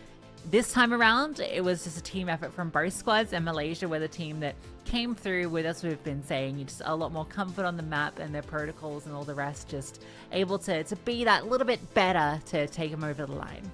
this time around, it was just a team effort from both squads, and Malaysia were the team that came through with, as we've been saying, just a lot more comfort on the map and their protocols and all the rest, just able to be that little bit better to take them over the line.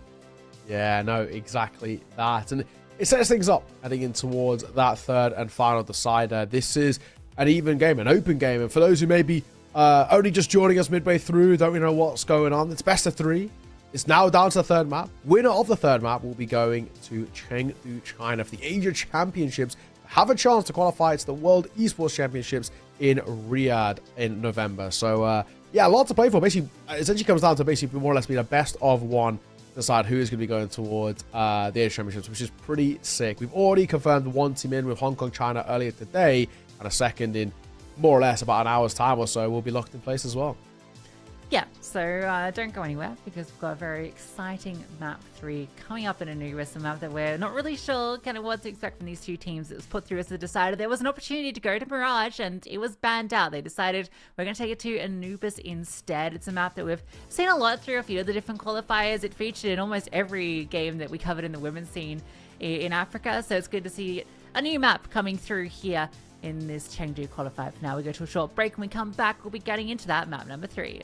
Yeah, no, exactly that. And it sets things up heading in towards that third and final decider. This is an even game, an open game. And for those who may be only just joining us midway through, don't really know what's going on, it's best of 3. It's now down to the third map. Winner of the third map will be going to Chengdu, China for the Asia Championships. Have a chance to qualify to the World Esports Championships in Riyadh in November. So yeah, a lot to play for. Basically, it essentially comes down to basically more or less being a best of one to decide who is going to be going towards the Asia Championships, which is pretty sick. We've already confirmed one team in with Hong Kong, China earlier today, and a second in more or less about an hour's time or so will be locked in place as well. Yeah, so don't go anywhere because we've got a very exciting map 3 coming up in a new a map that we're not really sure kind of what to expect from these two teams. It was put through as a decider. There was an opportunity to go to Mirage and it was banned out. They decided we're going to take it to Anubis instead. It's a map that we've seen a lot through a few of the different qualifiers. It featured in almost every game that we covered in the women's scene in Africa, so it's good to see a new map coming through here in this Chengdu qualifier. For now, we go to a short break. When we come back, we'll be getting into that map number 3.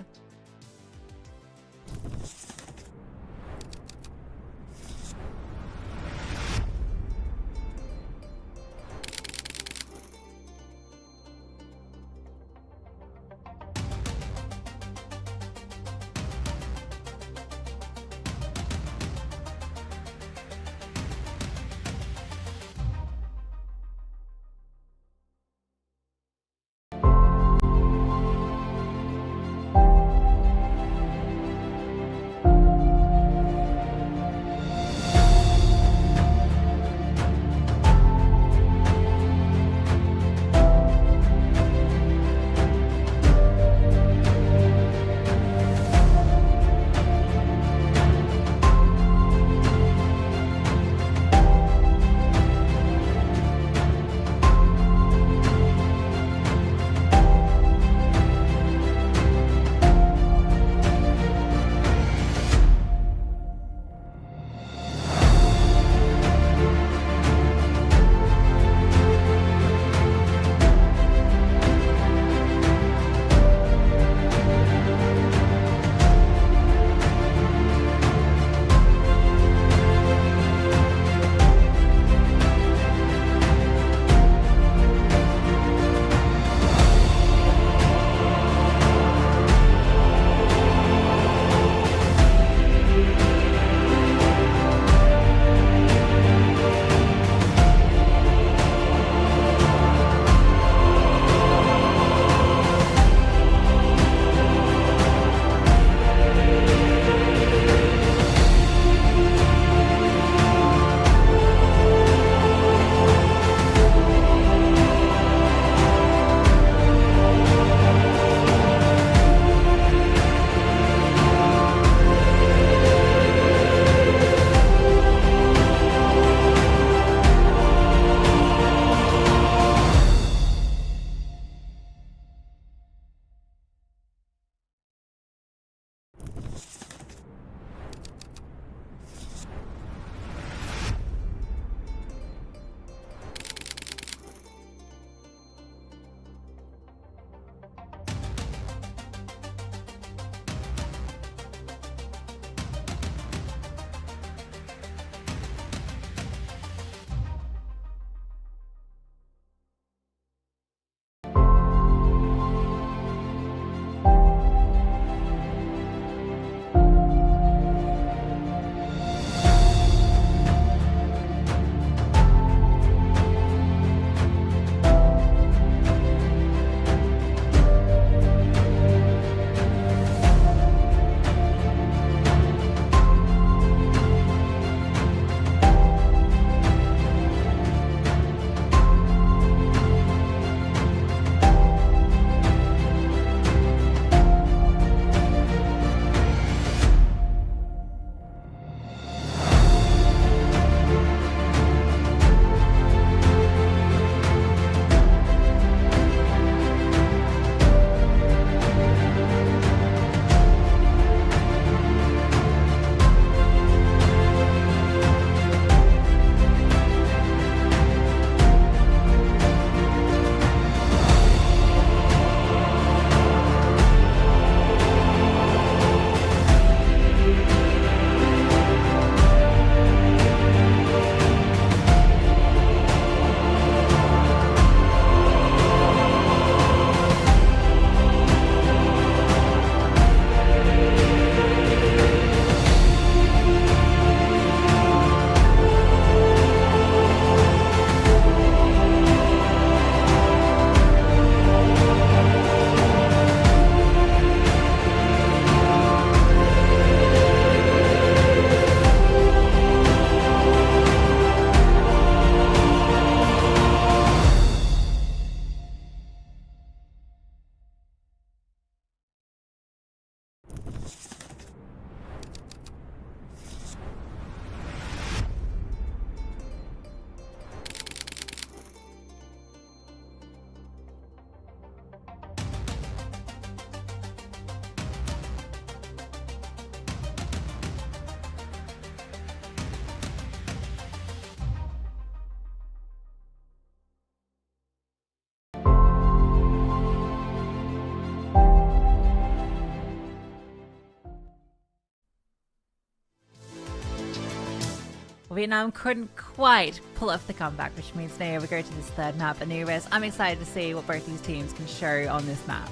Vietnam couldn't quite pull off the comeback, which means now we go to this third map, Anubis. I'm excited to see what both these teams can show on this map.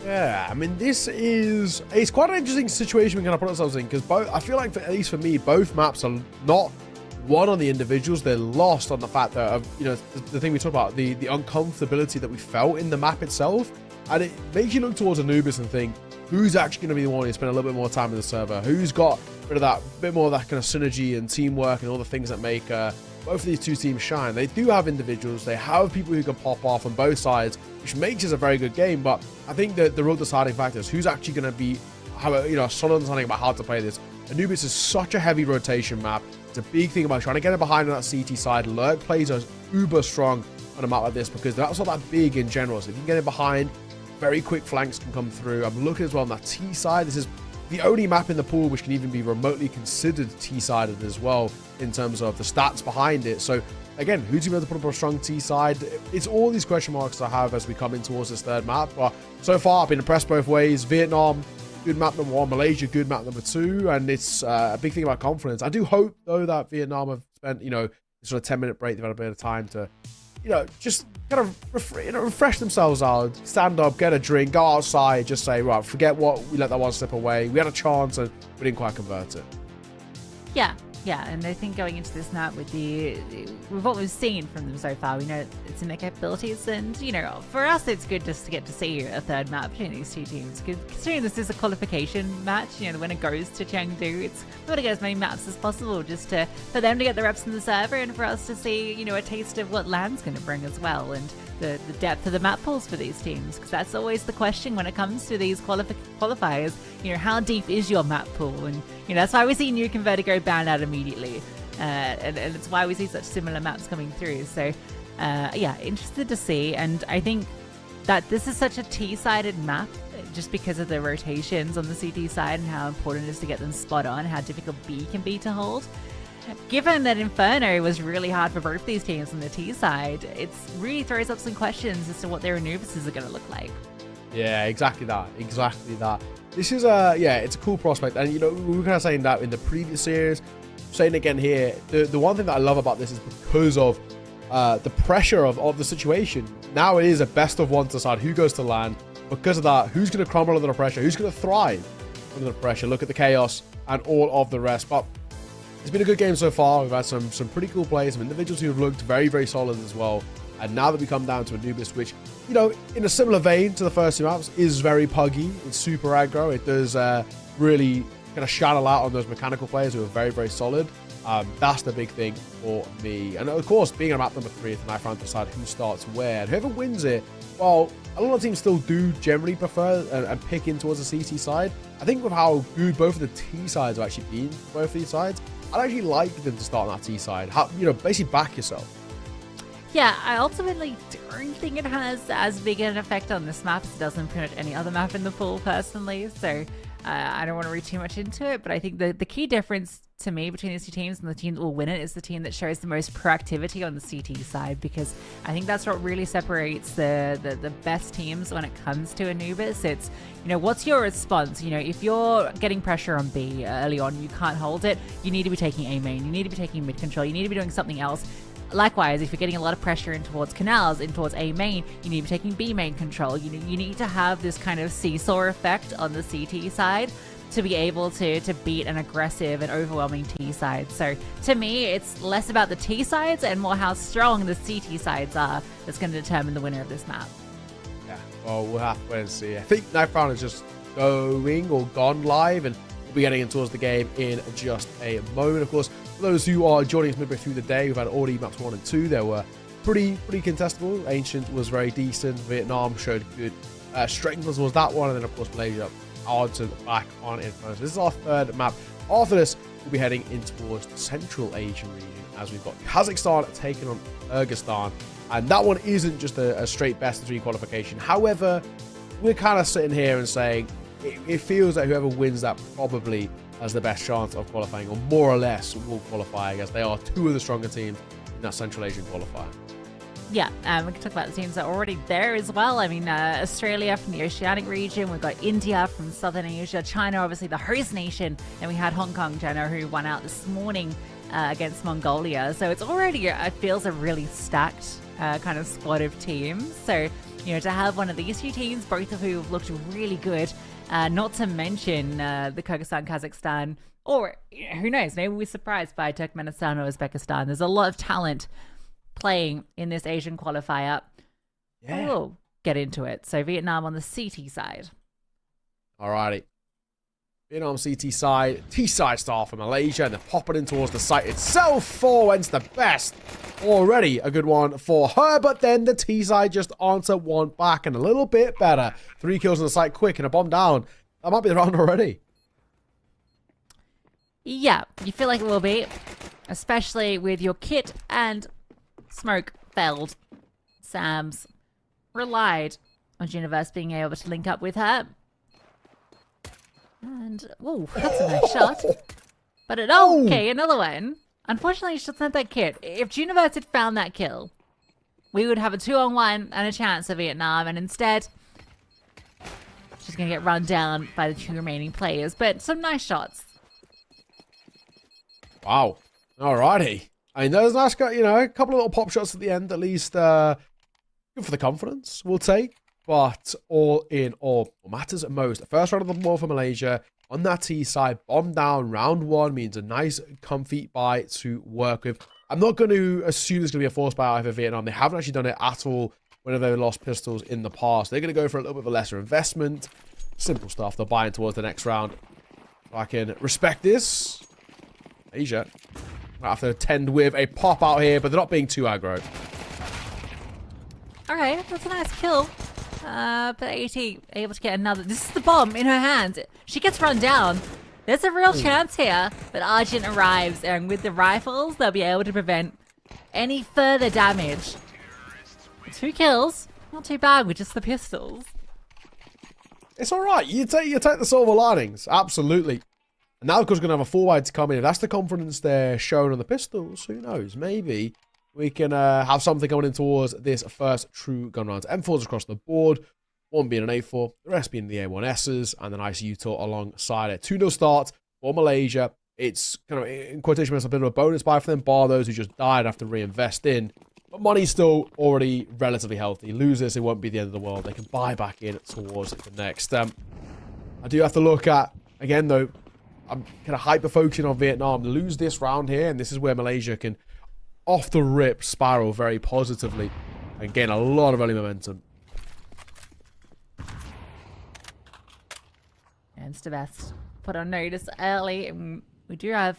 Yeah, I mean, it's quite an interesting situation we kind of put ourselves in, because I feel like, at least for me, both maps are not won on the individuals. They're lost on the fact that, the thing we talked about, the uncomfortability that we felt in the map itself. And it makes you look towards Anubis and think, who's actually going to be the one who spend a little bit more time in the server? Who's got rid of that bit more of that kind of synergy and teamwork and all the things that make both of these two teams shine? They do have individuals. They have people who can pop off on both sides, which makes it a very good game. But I think that the real deciding factor is who's actually going to have a solid understanding about how to play this. Anubis is such a heavy rotation map. It's a big thing about trying to get it behind on that CT side. Lurk plays are uber strong on a map like this because that's not that big in general. So if you can get it behind, very quick flanks can come through. I'm looking as well on that T side. This is the only map in the pool which can even be remotely considered T-sided as well in terms of the stats behind it. So again, who's going to be able to put up a strong T-side? It's all these question marks I have as we come in towards this third map. But so far, I've been impressed both ways. Vietnam, good map number 1. Malaysia, good map number 2. And it's a big thing about confidence. I do hope, though, that Vietnam have spent, sort of 10-minute break. They've had a bit of time to, just kind of refresh themselves out, stand up, get a drink, go outside, just say, right, forget what we let that one slip away. We had a chance and we didn't quite convert it. Yeah, and I think going into this map with what we've seen from them so far, we know it's in their capabilities, and for us it's good just to get to see a third map between these two teams, because considering this is a qualification match, the winner goes to Chengdu, we want to get as many maps as possible just for them to get the reps in the server and for us to see a taste of what LAN's going to bring as well, and the depth of the map pools for these teams, because that's always the question when it comes to these qualifiers. How deep is your map pool? And that's why we see Nuke and Vertigo banned out immediately, and it's why we see such similar maps coming through. So interested to see, and I think that this is such a T-sided map just because of the rotations on the CT side and how important it is to get them spot on, how difficult B can be to hold. Given that Inferno was really hard for both these teams on the T side, it really throws up some questions as to what their Anubises are going to look like. Yeah, exactly that. This is it's a cool prospect, and we were kind of saying that in the previous series, saying it again here. The one thing that I love about this is because of the pressure of the situation. Now it is a best of one to decide who goes to LAN. Because of that, who's going to crumble under the pressure? Who's going to thrive under the pressure? Look at the chaos and all of the rest. But it's been a good game so far. We've had some pretty cool plays, some individuals who have looked very, very solid as well. And now that we come down to Anubis, which, in a similar vein to the first two maps, is very puggy. It's super aggro. It does really kind of shine a light on those mechanical players who are very, very solid. That's the big thing for me. And of course, being a map number 3, it's a knife round to decide who starts where. And whoever wins it, well, a lot of teams still do generally prefer and pick in towards the CT side. I think with how good both of the T sides have actually been for both of these sides, I'd actually like them to start on that T side. Basically back yourself. Yeah, I ultimately don't think it has as big an effect on this map as it does on pretty much any other map in the pool, personally. So I don't want to read too much into it, but I think the key difference to me between these two teams and the team that will win it is the team that shows the most proactivity on the CT side, because I think that's what really separates the best teams when it comes to Anubis. It's, what's your response? If you're getting pressure on B early on, you can't hold it, you need to be taking A main, you need to be taking mid control, you need to be doing something else. Likewise, if you're getting a lot of pressure in towards canals, in towards A main, you need to be taking B main control. You need to have this kind of seesaw effect on the CT side to be able to beat an aggressive and overwhelming T side. So to me, it's less about the T sides and more how strong the CT sides are that's going to determine the winner of this map. Yeah, well, we'll have to wait and see. I think Knife Round is just going or gone live, and we'll be getting in towards the game in just a moment. Of course, for those who are joining us midway through the day, we've had already maps 1 and 2. They were pretty contestable. Ancient was very decent. Vietnam showed good strength was that one, and then of course Malaysia odds and back on Inferno. So this is our third map. After this, we'll be heading in towards the Central Asian region as we've got Kazakhstan taking on Kyrgyzstan, and that one isn't just a straight best of 3 qualification. However, we're kind of sitting here and saying it feels like whoever wins that probably has the best chance of qualifying, or more or less will qualify, as they are 2 of the stronger teams in that Central Asian qualifier. Yeah, we can talk about the teams that are already there as well. I mean, Australia from the Oceanic region, we've got India from Southern Asia, China, obviously the host nation, and we had Hong Kong, China, who won out this morning against Mongolia. So it's already, it feels a really stacked kind of squad of teams. So, you know, to have one of these two teams, both of who have looked really good, not to mention the Kyrgyzstan, Kazakhstan, or you know, who knows, maybe we're surprised by Turkmenistan or Uzbekistan. There's a lot of talent playing in this Asian qualifier. Yeah. We'll get into it. So Vietnam on the CT side. Alrighty. Vietnam CT side, T-side star for Malaysia, and they're popping in towards the site itself for when's the best. Already a good one for her, but then the T-side just answer one back and a little bit better. 3 kills on the site quick and a bomb down. That might be the round already. Yeah, you feel like it will be, especially with your kit and smoke failed. Sam's relied on Universe being able to link up with her. And, oh, that's a nice shot. But okay, another one. Unfortunately, she doesn't have that kit. If Universe had found that kill, we would have a 2-on-1 and a chance for Vietnam. And instead, she's going to get run down by the 2 remaining players. But some nice shots. Wow. Alrighty. I mean, there's nice, you know, a couple of little pop shots at the end, at least. Good for the confidence, we'll take. But all in all, what matters most, the first round of the war for Malaysia on that T side, bomb down, round 1 means a nice, comfy buy to work with. I'm not going to assume there's going to be a forced buyout for Vietnam. They haven't actually done it at all whenever they've lost pistols in the past. They're going to go for a little bit of a lesser investment. Simple stuff. They're buying towards the next round. I can respect this. Asia might have to tend with a pop out here, but they're not being too aggro. Alright, that's a nice kill. But AT able to get another. This is the bomb in her hands. She gets run down. There's a real chance here, but Argent arrives, and with the rifles, they'll be able to prevent any further damage. 2 kills, not too bad with just the pistols. It's all right. You take the silver linings, absolutely. And now, of course, we're going to have a 4-wide to come in. If that's the confidence they're showing on the pistols, who knows? Maybe we can have something coming in towards this first true gun round. M4s across the board, 1 being an A4, the rest being the A1Ss, and the nice Utah alongside it. 2-0 start for Malaysia. It's kind of, in quotation marks, a bit of a bonus buy for them, bar those who just died and have to reinvest in. But money's still already relatively healthy. Lose this, it won't be the end of the world. They can buy back in towards the next. I do have to look at, again, though, I'm kind of hyper-focusing on Vietnam. Lose this round here, and this is where Malaysia can off the rip spiral very positively and gain a lot of early momentum. And Stabest put on notice early. We do have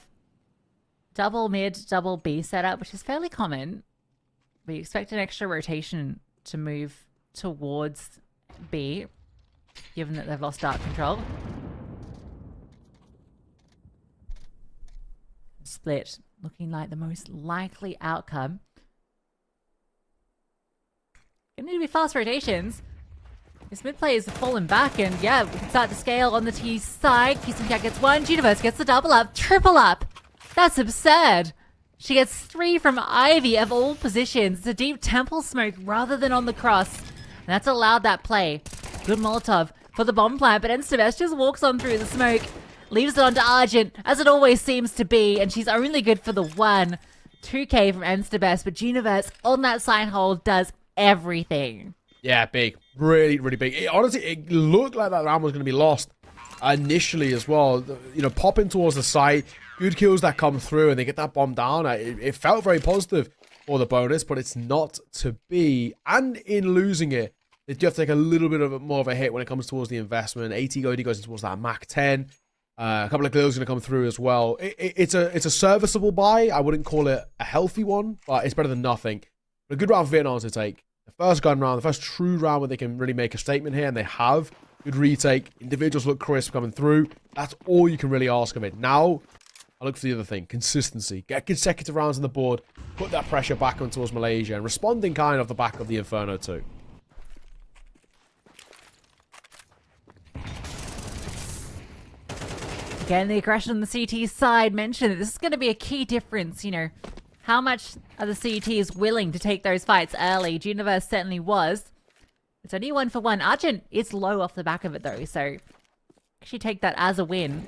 double mid, double B setup, which is fairly common. We expect an extra rotation to move towards B, given that they've lost dart control. Split looking like the most likely outcome. Gonna need to be fast rotations. This mid players have fallen back, and yeah, we can start to scale on the T side. Kisimkat gets 1, Universe gets the double up, triple up. That's absurd. She gets 3 from Ivy of all positions. It's a deep temple smoke rather than on the cross. And that's allowed that play. Good Molotov for the bomb plant, but Enstabest just walks on through the smoke. Leaves it on to Argent, as it always seems to be, and she's only good for the 1. 2k from Enstabest, but Universe on that sign hold does everything. Yeah, big. Really, really big. Honestly, it looked like that round was going to be lost initially as well. You know, popping towards the site, good kills that come through, and they get that bomb down. It felt very positive for the bonus, but it's not to be. And in losing it, they do have to take a little bit of more of a hit when it comes towards the investment. AT goes towards that Mach 10. A couple of kills going to come through as well. It's a serviceable buy. I wouldn't call it a healthy one, but it's better than nothing. But a good round for Vietnam to take. The first gun round, the first true round where they can really make a statement here, and they have. Good retake. Individuals look crisp coming through. That's all you can really ask of it. Now, I look for the other thing. Consistency. Get consecutive rounds on the board. Put that pressure back on towards Malaysia, and responding kind of the back of the Inferno too. Again, the aggression on the CT side mentioned that this is going to be a key difference, you know. How much are the CTs willing to take those fights early? Universe certainly was. It's only 1-for-1. Argent is low off the back of it, though, so actually take that as a win.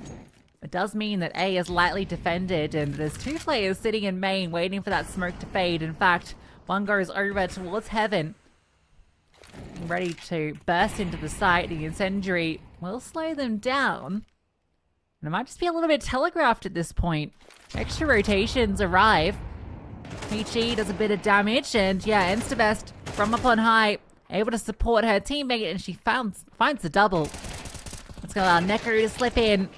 It does mean that A is lightly defended, and there's 2 players sitting in main waiting for that smoke to fade. In fact, one goes over towards Heaven, ready to burst into the site. The incendiary will slow them down. And it might just be a little bit telegraphed at this point. Extra rotations arrive. Peachy does a bit of damage, and yeah, Instabest from up on high, able to support her teammate, and she finds the double. Let's go allow Neko to slip in.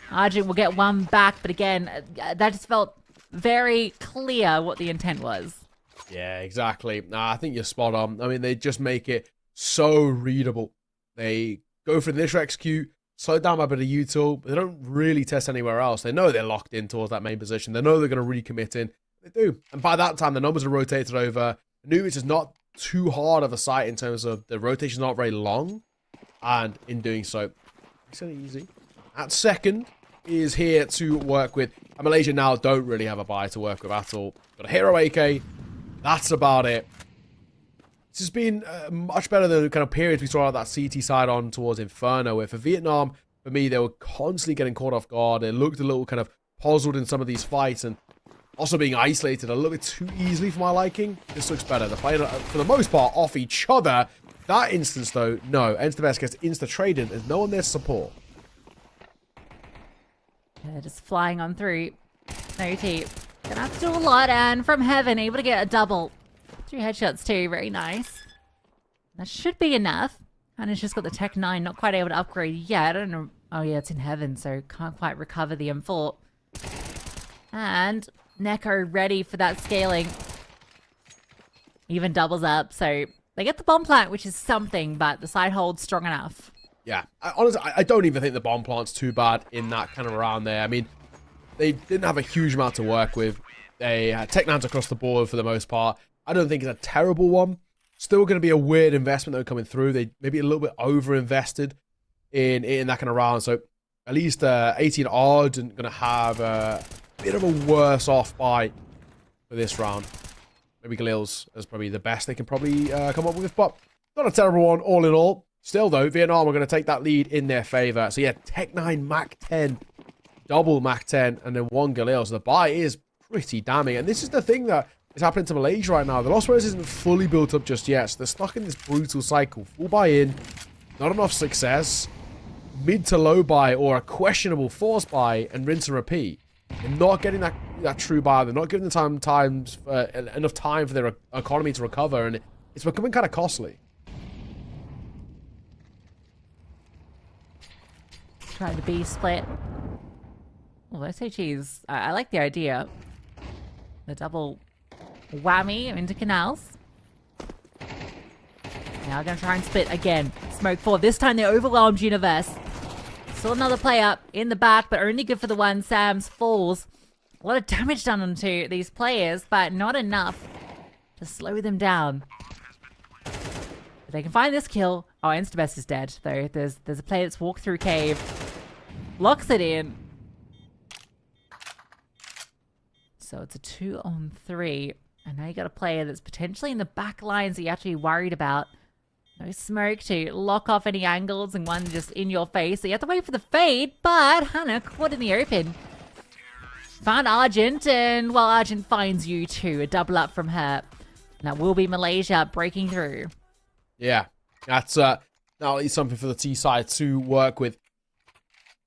Argent will get one back, but again, that just felt very clear what the intent was. Yeah, exactly. Nah, I think you're spot on. I mean, they just make it so readable. They go for the initial execute, slow down by a bit of util, but they don't really test anywhere else. They know they're locked in towards that main position. They know they're going to recommit in. They do. And by that time, the numbers are rotated over. Anubis is not too hard of a site in terms of the rotation not very long. And in doing so, it's easy. At second is here to work with. And Malaysia now don't really have a buy to work with at all. Got a hero AK. That's about it. This has been much better than the kind of periods we saw on that CT side on towards Inferno, where for Vietnam, for me, they were constantly getting caught off guard. They looked a little kind of puzzled in some of these fights and also being isolated a little bit too easily for my liking. This looks better. They're playing, for the most part, off each other. That instance, though, no. Instabest gets insta-traded. There's no one there to support. They're just flying on through. No T. Gonna have to do a lot, and from Heaven, able to get a double. 3 headshots too, very nice. That should be enough. And it's just got the Tech 9, not quite able to upgrade yet. I don't know. Oh yeah, it's in Heaven, so can't quite recover the M4. And Neko ready for that scaling. Even doubles up, so they get the bomb plant, which is something, but the side hold's strong enough. Yeah, honestly, I don't even think the bomb plant's too bad in that kind of round there. I mean, they didn't have a huge amount to work with. They had Tech 9s across the board for the most part. I don't think it's a terrible one. Still going to be a weird investment that are coming through. They maybe a little bit over-invested in that kind of round. So at least 18 odds and going to have a bit of a worse off buy for this round. Maybe Galil's is probably the best they can probably come up with, but not a terrible one all in all. Still though, Vietnam are going to take that lead in their favor. So yeah, Tech 9, Mac 10, double Mac 10, and then 1 Galil. So the buy is pretty damning. And this is the thing that is happening to Malaysia right now. The Lost Rose isn't fully built up just yet. So they're stuck in this brutal cycle. Full buy-in, not enough success, mid to low buy, or a questionable force buy, and rinse and repeat. They're not getting that true buy. They're not giving them enough time for their economy to recover, and it's becoming kind of costly. Try the B split. Well, SHE's, I like the idea. The double whammy into canals. Now gonna try and split again. Smoke 4. This time they overwhelmed Universe. Still another player in the back, but only good for the one. Sam's falls. A lot of damage done onto these players, but not enough to slow them down. If they can find this kill. Oh, Instabest is dead, though. There's a player that's walked through cave. Locks it in. So it's a 2-on-3. And now you got a player that's potentially in the back lines that you have to be worried about. No smoke to lock off any angles, and one just in your face. So you have to wait for the fade, but Hannah caught in the open. Found Argent, and well, Argent finds you too. A double up from her. And that will be Malaysia breaking through. Yeah, that's now at least something for the T side to work with.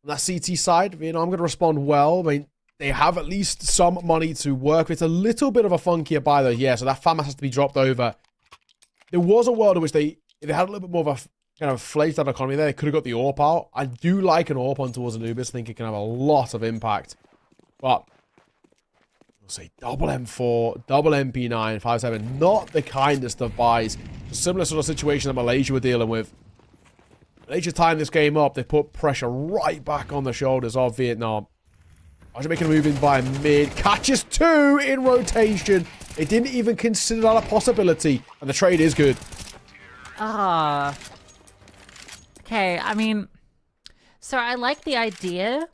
On that CT side, you know, I'm going to respond well. I mean, they have at least some money to work with. It's a little bit of a funkier buy though, yeah, so that FAMAS has to be dropped over. There was a world in which if they had a little bit more of a kind of flaked out economy there, they could have got the AWP out. I do like an AWP on towards Anubis. I think it can have a lot of impact. But we'll say double M4, double MP9, 5.7, not the kindest of buys. A similar sort of situation that Malaysia were dealing with. Malaysia timed this game up. They put pressure right back on the shoulders of Vietnam. Argent making a move in by mid. Catches 2 in rotation. They didn't even consider that a possibility. And the trade is good. Okay, I mean, so I like the idea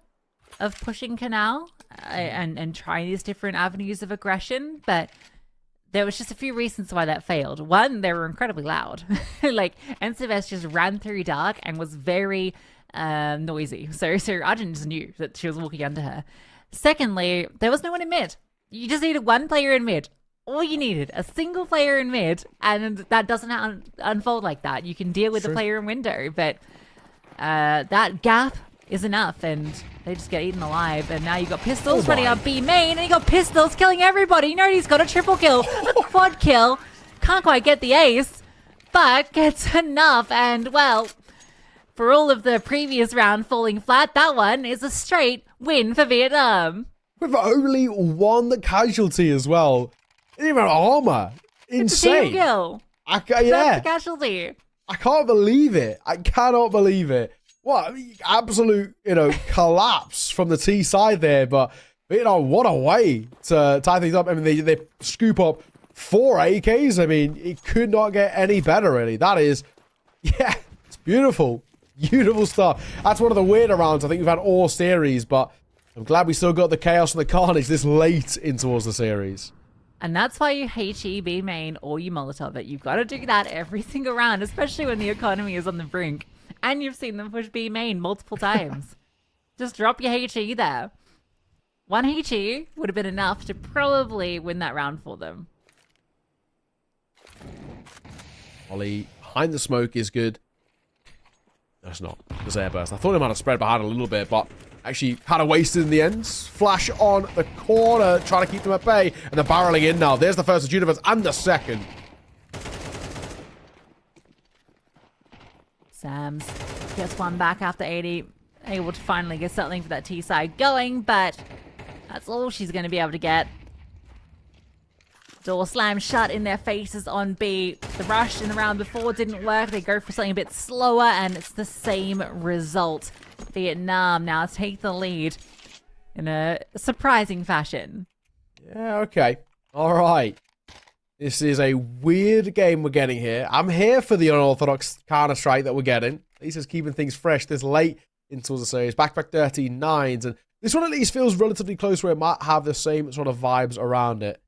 of pushing Canal and trying these different avenues of aggression, but there was just a few reasons why that failed. One, they were incredibly loud. Like, Instabest just ran through dark and was very noisy. So Arjun just knew that she was walking under her. Secondly, there was no one in mid. You just needed one player in mid. All you needed, a single player in mid, and that doesn't unfold like that. You can deal with the player in window, but that gap is enough, and they just get eaten alive. And now you've got Pistols running up B main, and you got Pistols killing everybody. He's got a triple kill, a quad kill. Can't quite get the ace, but gets enough. And, well, for all of the previous round falling flat, that one is a straight win for Vietnam. With only one casualty as well. Didn't even have armor. Insane. It's a team kill. That's the casualty. I can't believe it. I cannot believe it. What? I mean, absolute, collapse from the T side there. But, what a way to tie things up. I mean, they scoop up 4 AKs. I mean, it could not get any better, really. That is, it's beautiful. Beautiful stuff. That's one of the weirder rounds I think we've had all series. But I'm glad we still got the chaos and the carnage this late in towards the series. And that's why you HE, B main, or you Molotov it. You've got to do that every single round, especially when the economy is on the brink. And you've seen them push B main multiple times. Just drop your HE there. One HE would have been enough to probably win that round for them. Ollie behind the smoke is good. That's not. There's airburst. I thought it might have spread behind a little bit, but actually kind of wasted in the end. Flash on the corner, trying to keep them at bay. And they're barreling in now. There's the first of Universe and the second. Sams gets one back after 80. Able to finally get something for that T side going, but that's all she's going to be able to get. Door slam shut in their faces on B. The rush in the round before didn't work. They go for something a bit slower, and it's the same result. Vietnam now take the lead in a surprising fashion. Yeah, okay. All right. This is a weird game we're getting here. I'm here for the unorthodox Counter-Strike that we're getting. At least it's keeping things fresh this late into the series. Back-to-back 13-9s. And this one at least feels relatively close where it might have the same sort of vibes around it.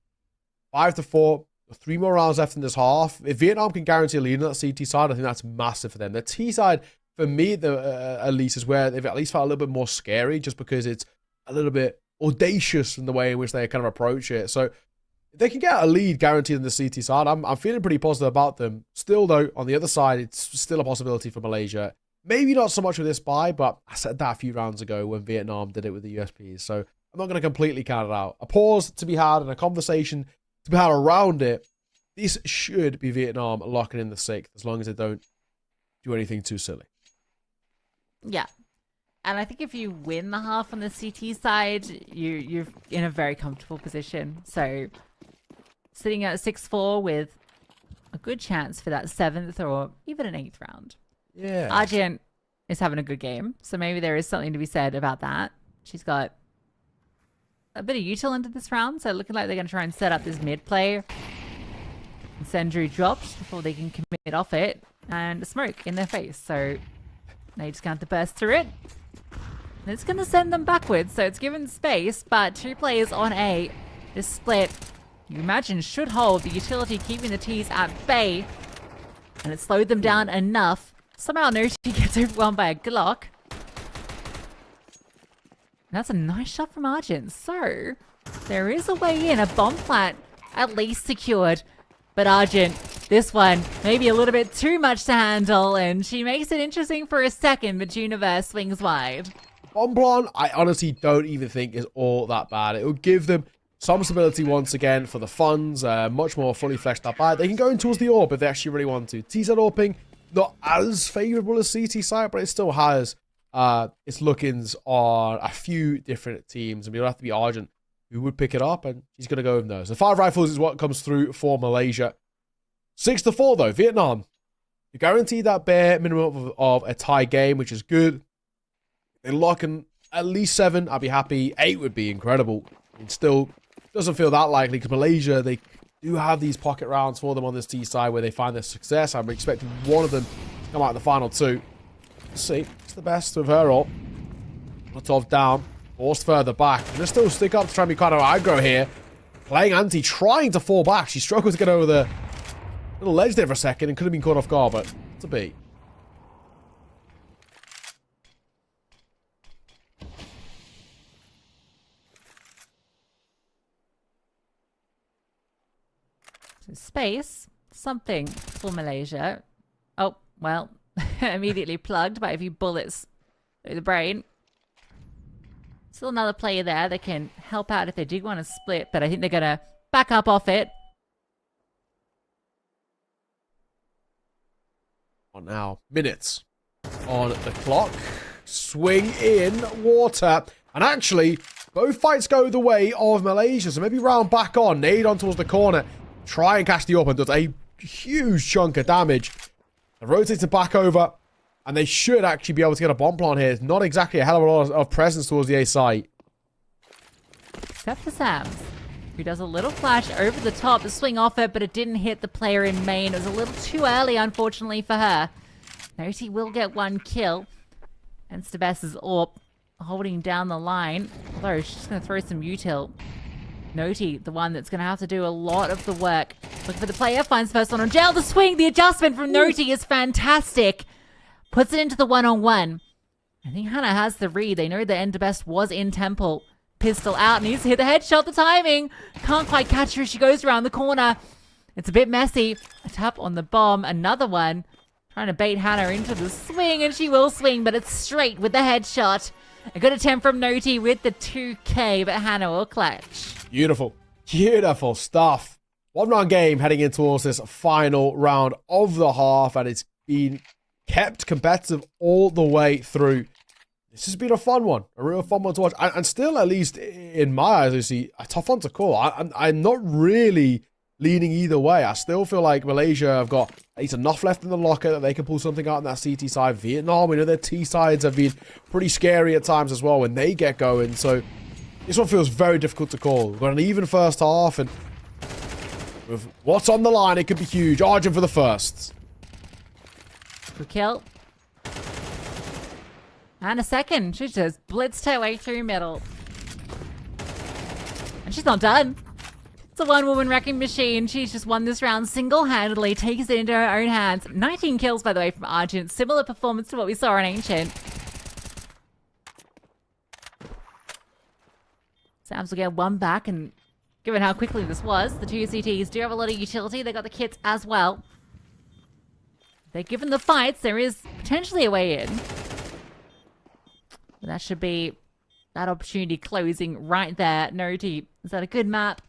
5-4. 3 more rounds left in this half. If Vietnam can guarantee a lead on that CT side, I think that's massive for them. The T side, for me, at least, is where they've at least felt a little bit more scary just because it's a little bit audacious in the way in which they kind of approach it. So if they can get a lead guaranteed on the CT side, I'm feeling pretty positive about them. Still, though, on the other side, it's still a possibility for Malaysia. Maybe not so much with this buy, but I said that a few rounds ago when Vietnam did it with the USPs. So I'm not going to completely count it out. A pause to be had and a conversation to be had around it. This should be Vietnam locking in the 6th as long as they don't do anything too silly. Yeah. And I think if you win the half on the CT side, you're in a very comfortable position. So sitting at 6-4 with a good chance for that 7th or even an 8th round. Yeah. Argent is having a good game. So maybe there is something to be said about that. She's got a bit of util into this round. So looking like they're going to try and set up this mid play. Incendiary drops before they can commit off it. And smoke in their face. So they just can't burst through it. And it's going to send them backwards. So it's given space, but 2 players on A. This split, you imagine, should hold. The utility keeping the T's at bay. And it slowed them down enough. Somehow Noti gets overwhelmed by a Glock. And that's a nice shot from Argent. So there is a way in. A bomb plant at least secured. But Argent, this one, maybe a little bit too much to handle, and she makes it interesting for a second, but Universe swings wide. Bomb plant, I honestly don't even think is all that bad. It will give them some stability once again for the funds, much more fully fleshed out by. They can go in towards the orb if they actually really want to. T-side orping, not as favorable as CT side, but it still has its look-ins on a few different teams, and we'll have to be Argent who would pick it up, and she's going to go with those. The 5 rifles is what comes through for Malaysia. 6-4 though, Vietnam. You guarantee that bare minimum of a tie game, which is good. They lock in at least 7, I'd be happy. 8 would be incredible. It still doesn't feel that likely because Malaysia, they do have these pocket rounds for them on this T side where they find their success. I'm expecting one of them to come out in the final 2. Let's see. It's the best of her all. Molotov down. Forced further back. They're still stick up to try and be kind of aggro here. Playing anti, trying to fall back. She struggled to get over the little ledge there for a second and could have been caught off guard, but it's a beat. So space, something for Malaysia. Oh, well, immediately plugged by a few bullets through the brain. Still another player there that can help out if they did want to split, but I think they're going to back up off it. Now, minutes on the clock. Swing in water. And actually, both fights go the way of Malaysia. So maybe round back on. Nade on towards the corner. Try and catch the open. Does a huge chunk of damage. They rotate it back over. And they should actually be able to get a bomb plant here. It's not exactly a hell of a lot of presence towards the A site. Except for Sams, who does a little flash over the top to swing off it, but it didn't hit the player in main. It was a little too early, unfortunately, for her. Noti will get one kill. And Stabes is up, holding down the line. Although, she's just going to throw some util. Noti, the one that's going to have to do a lot of the work. Looking for the player, finds first one on jail. The swing, the adjustment from Noti is fantastic. Puts it into the one-on-one. I think Hannah has the read. They know the Stabes was in temple. Pistol out, needs to hit the headshot, the timing. Can't quite catch her as she goes around the corner. It's a bit messy. A tap on the bomb, another one. Trying to bait Hannah into the swing, and she will swing, but it's straight with the headshot. A good attempt from Noti with the 2K, but Hannah will clutch. Beautiful. Beautiful stuff. One round game heading in towards this final round of the half, and it's been kept competitive all the way through. This has been a fun one, a real fun one to watch, and still, at least in my eyes, I see a tough one to call. I'm not really leaning either way. I still feel like Malaysia have got at least enough left in the locker that they can pull something out on that CT side. Vietnam, we know their T sides have been pretty scary at times as well when they get going. So this one feels very difficult to call. We've got an even first half, and with what's on the line, it could be huge. Arjun for the first. Good kill. And a second. She just blitzed her way through middle. And she's not done. It's a one-woman wrecking machine. She's just won this round single-handedly, takes it into her own hands. 19 kills, by the way, from Argent. Similar performance to what we saw in Ancient. Sams will get one back, and given how quickly this was, the two CTs do have a lot of utility. They got the kits as well. They're given the fights. There is potentially a way in. But that should be that opportunity closing right there. Noti, is that a good map?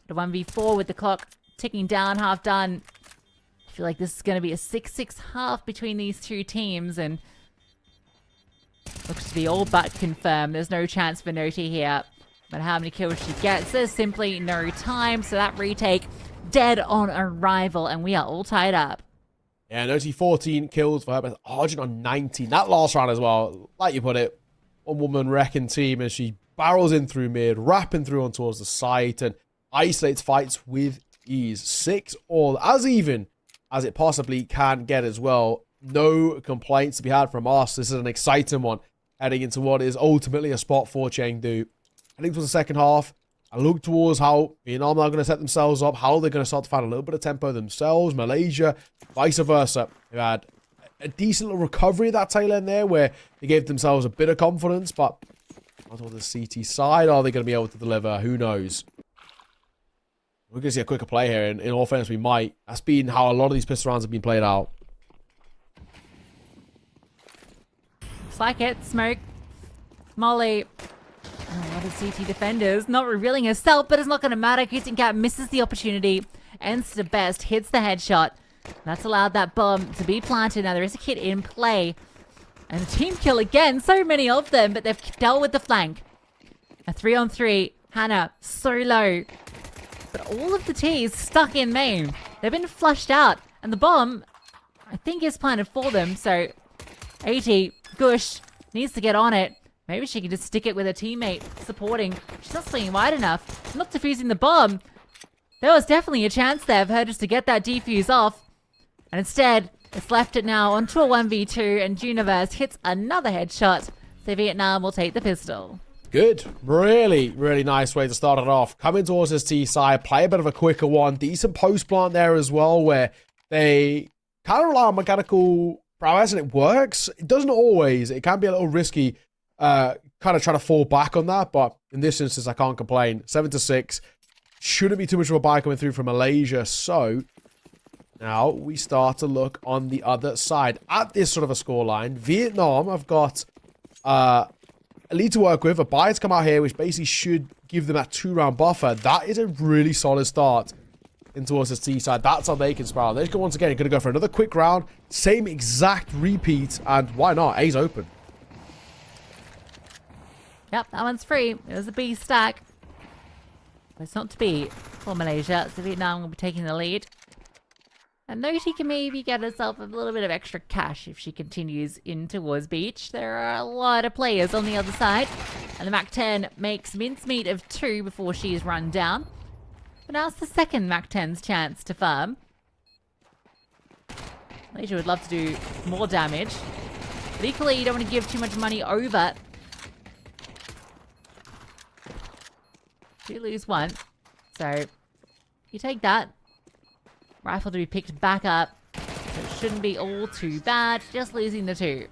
The 1v4 with the clock ticking down, half done. I feel like this is going to be a 6-6 half between these two teams, and looks to be all but confirmed. There's no chance for Noti here. But how many kills she gets, there's simply no time. So that retake dead on arrival, and we are all tied up. Yeah, Noti 14 kills for her, but Arjun on 19. That last round as well, like you put it, one-woman wrecking team as she barrels in through mid, wrapping through on towards the site, and isolates fights with ease. 6-all, as even as it possibly can get as well. No complaints to be had from us. This is an exciting one, heading into what is ultimately a spot for Chengdu. Heading towards the second half, I look towards how Vietnam are going to set themselves up, how they're going to start to find a little bit of tempo themselves. Malaysia, vice versa. They've had a decent little recovery at that tail end there where they gave themselves a bit of confidence, but on the CT side, are they going to be able to deliver? Who knows? We're going to see a quicker play here. In all fairness, we might. That's been how a lot of these pistol rounds have been played out. Looks like it. Smoke. Molly. A lot of CT defenders. Not revealing herself, but it's not going to matter. Kyrgyzstan Cat misses the opportunity. Ends the best. Hits the headshot. That's allowed that bomb to be planted. Now there is a kit in play. And a team kill again. So many of them, but they've dealt with the flank. A 3-on-3. Hannah, so low. But all of the T's stuck in main. They've been flushed out. And the bomb, I think, is planted for them. So, 80, Gush, needs to get on it. Maybe she can just stick it with a teammate supporting. She's not swinging wide enough. Not defusing the bomb. There was definitely a chance there for her just to get that defuse off. And instead, it's left it now onto a 1v2. And Juniverse hits another headshot. So Vietnam will take the pistol. Good. Really, really nice way to start it off. Coming towards this T side, play a bit of a quicker one. Decent post plant there as well, where they kind of rely on mechanical prowess, and it works. It doesn't always. It can be a little risky, kind of trying to fall back on that, but in this instance, I can't complain. 7-6. shouldn't be too much of a buy coming through from Malaysia. So now we start to look on the other side at this sort of a scoreline. Vietnam have got a lead to work with, a buy to come out here, which basically should give them that 2-round buffer. That is a really solid start in towards the T side. That's how they can spiral. They're once again going to go for another quick round, same exact repeat, and why not? A's open. Yep, that one's free. It was a B stack. But it's not to be for Malaysia, so Vietnam will be taking the lead. And Noti can maybe get herself a little bit of extra cash if she continues in towards beach. There are a lot of players on the other side. And the MAC-10 makes mincemeat of 2 before she is run down. But now it's the second MAC-10's chance to farm. Malaysia would love to do more damage. But equally, you don't want to give too much money over. You lose 1. So, you take that. Rifle to be picked back up. So it shouldn't be all too bad. Just losing the 2.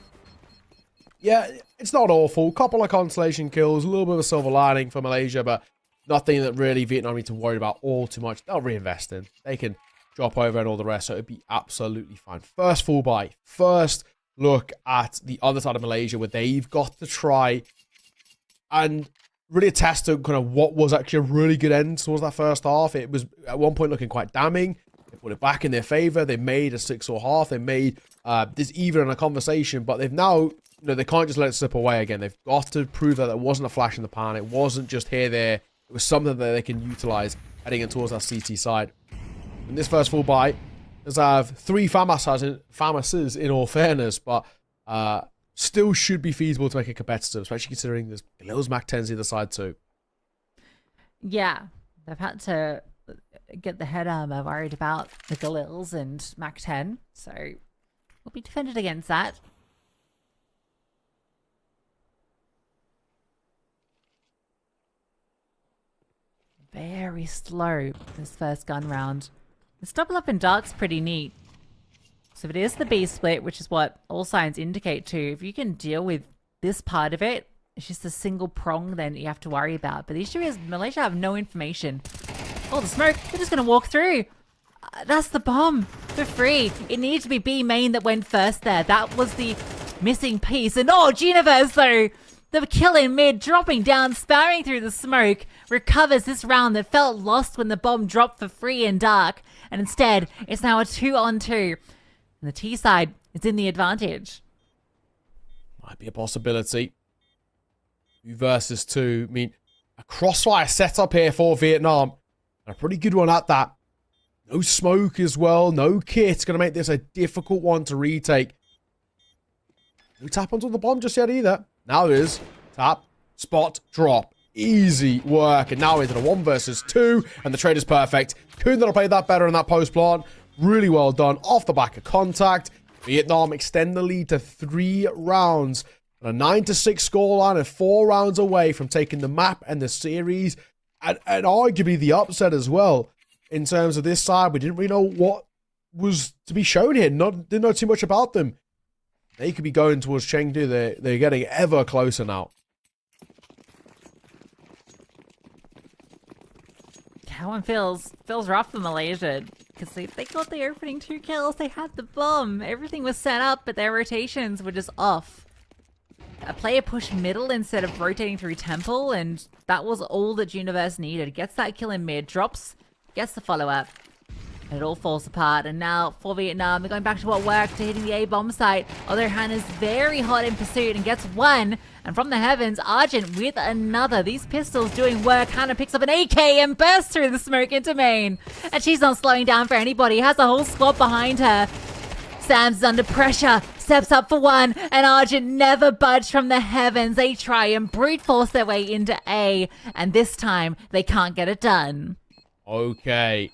Yeah, it's not awful. Couple of consolation kills. A little bit of a silver lining for Malaysia, but nothing that really Vietnam need to worry about all too much. They'll reinvest in. They can drop over and all the rest, so it'd be absolutely fine. First full buy. First look at the other side of Malaysia, where they've got to try and really attest to kind of what was actually a really good end towards that first half. It was at one point looking quite damning. They put it back in their favor. They made a 6-or half. They made this even in a conversation, but they've now, they can't just let it slip away again. They've got to prove that it wasn't a flash in the pan. It wasn't just here, there. It was something that they can utilize heading in towards that CT side. In this first full buy, there's have 3 FAMASs in all fairness, but still should be feasible to make it competitive, especially considering there's Galil's MAC-10s either side too. Yeah, they've had to get the head armor worried about the Galils and MAC-10, so we'll be defended against that. Very slow, this first gun round. The double up in dark's pretty neat. So if it is the B split, which is what all signs indicate to, if you can deal with this part of it, it's just a single prong then you have to worry about. But the issue is Malaysia have no information. Oh, the smoke, they're just going to walk through. That's the bomb for free. It needed to be B main that went first there. That was the missing piece. And oh, Universe though, the kill in mid, dropping down, sparring through the smoke, recovers this round that felt lost when the bomb dropped for free in dark. And instead, it's now a 2-on-2. And the T side is in the advantage. Might be a possibility. 2 versus 2. I mean, a crossfire setup here for Vietnam. And a pretty good one at that. No smoke as well. No kit. It's going to make this a difficult one to retake. No tap onto the bomb just yet either. Now it is. Tap. Spot. Drop. Easy work. And now into the 1 versus 2. And the trade is perfect. Couldn't have played that better in that post plant. Really well done. Off the back of contact. Vietnam extend the lead to 3 rounds. And a 9-6 scoreline and 4 rounds away from taking the map and the series. And arguably the upset as well. In terms of this side, we didn't really know what was to be shown here. Didn't know too much about them. They could be going towards Chengdu. They're getting ever closer now. That one feels rough for Malaysia. Because they got the opening 2 kills. They had the bomb. Everything was set up, but their rotations were just off. A player pushed middle instead of rotating through temple, and that was all that Universe needed. Gets that kill in mid, drops, gets the follow-up, and it all falls apart. And now for Vietnam, they're going back to what worked, to hitting the A bomb site. Although Han is very hot in pursuit and gets 1. And from the heavens, Argent with another. These pistols doing work. Hannah picks up an AK and bursts through the smoke into main. And she's not slowing down for anybody. Has a whole squad behind her. Sam's is under pressure. Steps up for 1. And Argent never budged from the heavens. They try and brute force their way into A. And this time, they can't get it done. Okay.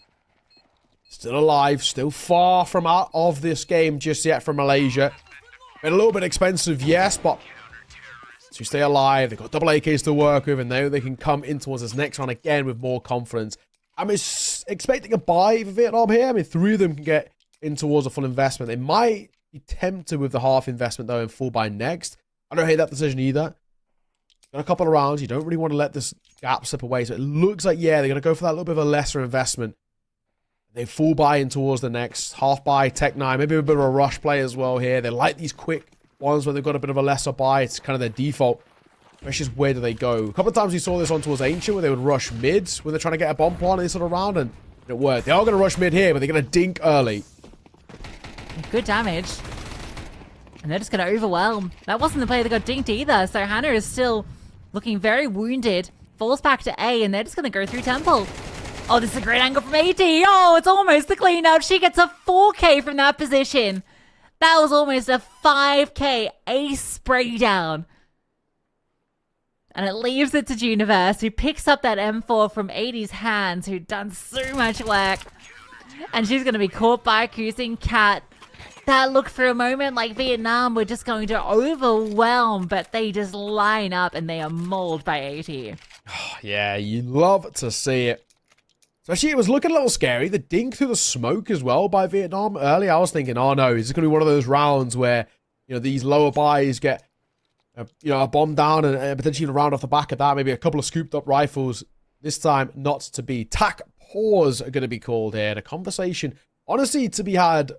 Still alive. Still far from out of this game just yet from Malaysia. Been a little bit expensive, yes, but to stay alive, they've got double AKs to work with, and now they can come in towards this next round again with more confidence. I'm expecting a buy for Vietnam here. I mean, 3 of them can get in towards a full investment. They might be tempted with the half investment, though, and full buy next. I don't hate that decision either. Got a couple of rounds. You don't really want to let this gap slip away. So it looks like, yeah, they're going to go for that little bit of a lesser investment. They full buy in towards the next half buy, Tech 9, maybe a bit of a rush play as well here. They like these quick ones where they've got a bit of a lesser buy. It's kind of their default. It's just where do they go? A couple of times we saw this on towards Ancient where they would rush mids when they're trying to get a bomb plant in this sort of round, and it worked. They are going to rush mid here, but they're going to dink early. Good damage. And they're just going to overwhelm. That wasn't the play that got dinked either, so Hannah is still looking very wounded. Falls back to A, and they're just going to go through Temple. Oh, this is a great angle from AT. Oh, it's almost the clean out. She gets a 4K from that position. That was almost a 5K ace spray down. And it leaves it to Juniverse, who picks up that M4 from 80's hands, who'd done so much work. And she's going to be caught by Cruising Cat. That looked for a moment like Vietnam were just going to overwhelm, but they just line up and they are mauled by 80. Yeah, you love to see it. Especially, it was looking a little scary. The dink through the smoke as well by Vietnam. Earlier, I was thinking, oh no, is this going to be one of those rounds where, these lower buys get, a bomb down and potentially a round off the back of that. Maybe a couple of scooped up rifles. This time, not to be. TAC pause are going to be called here. And a conversation, honestly, to be had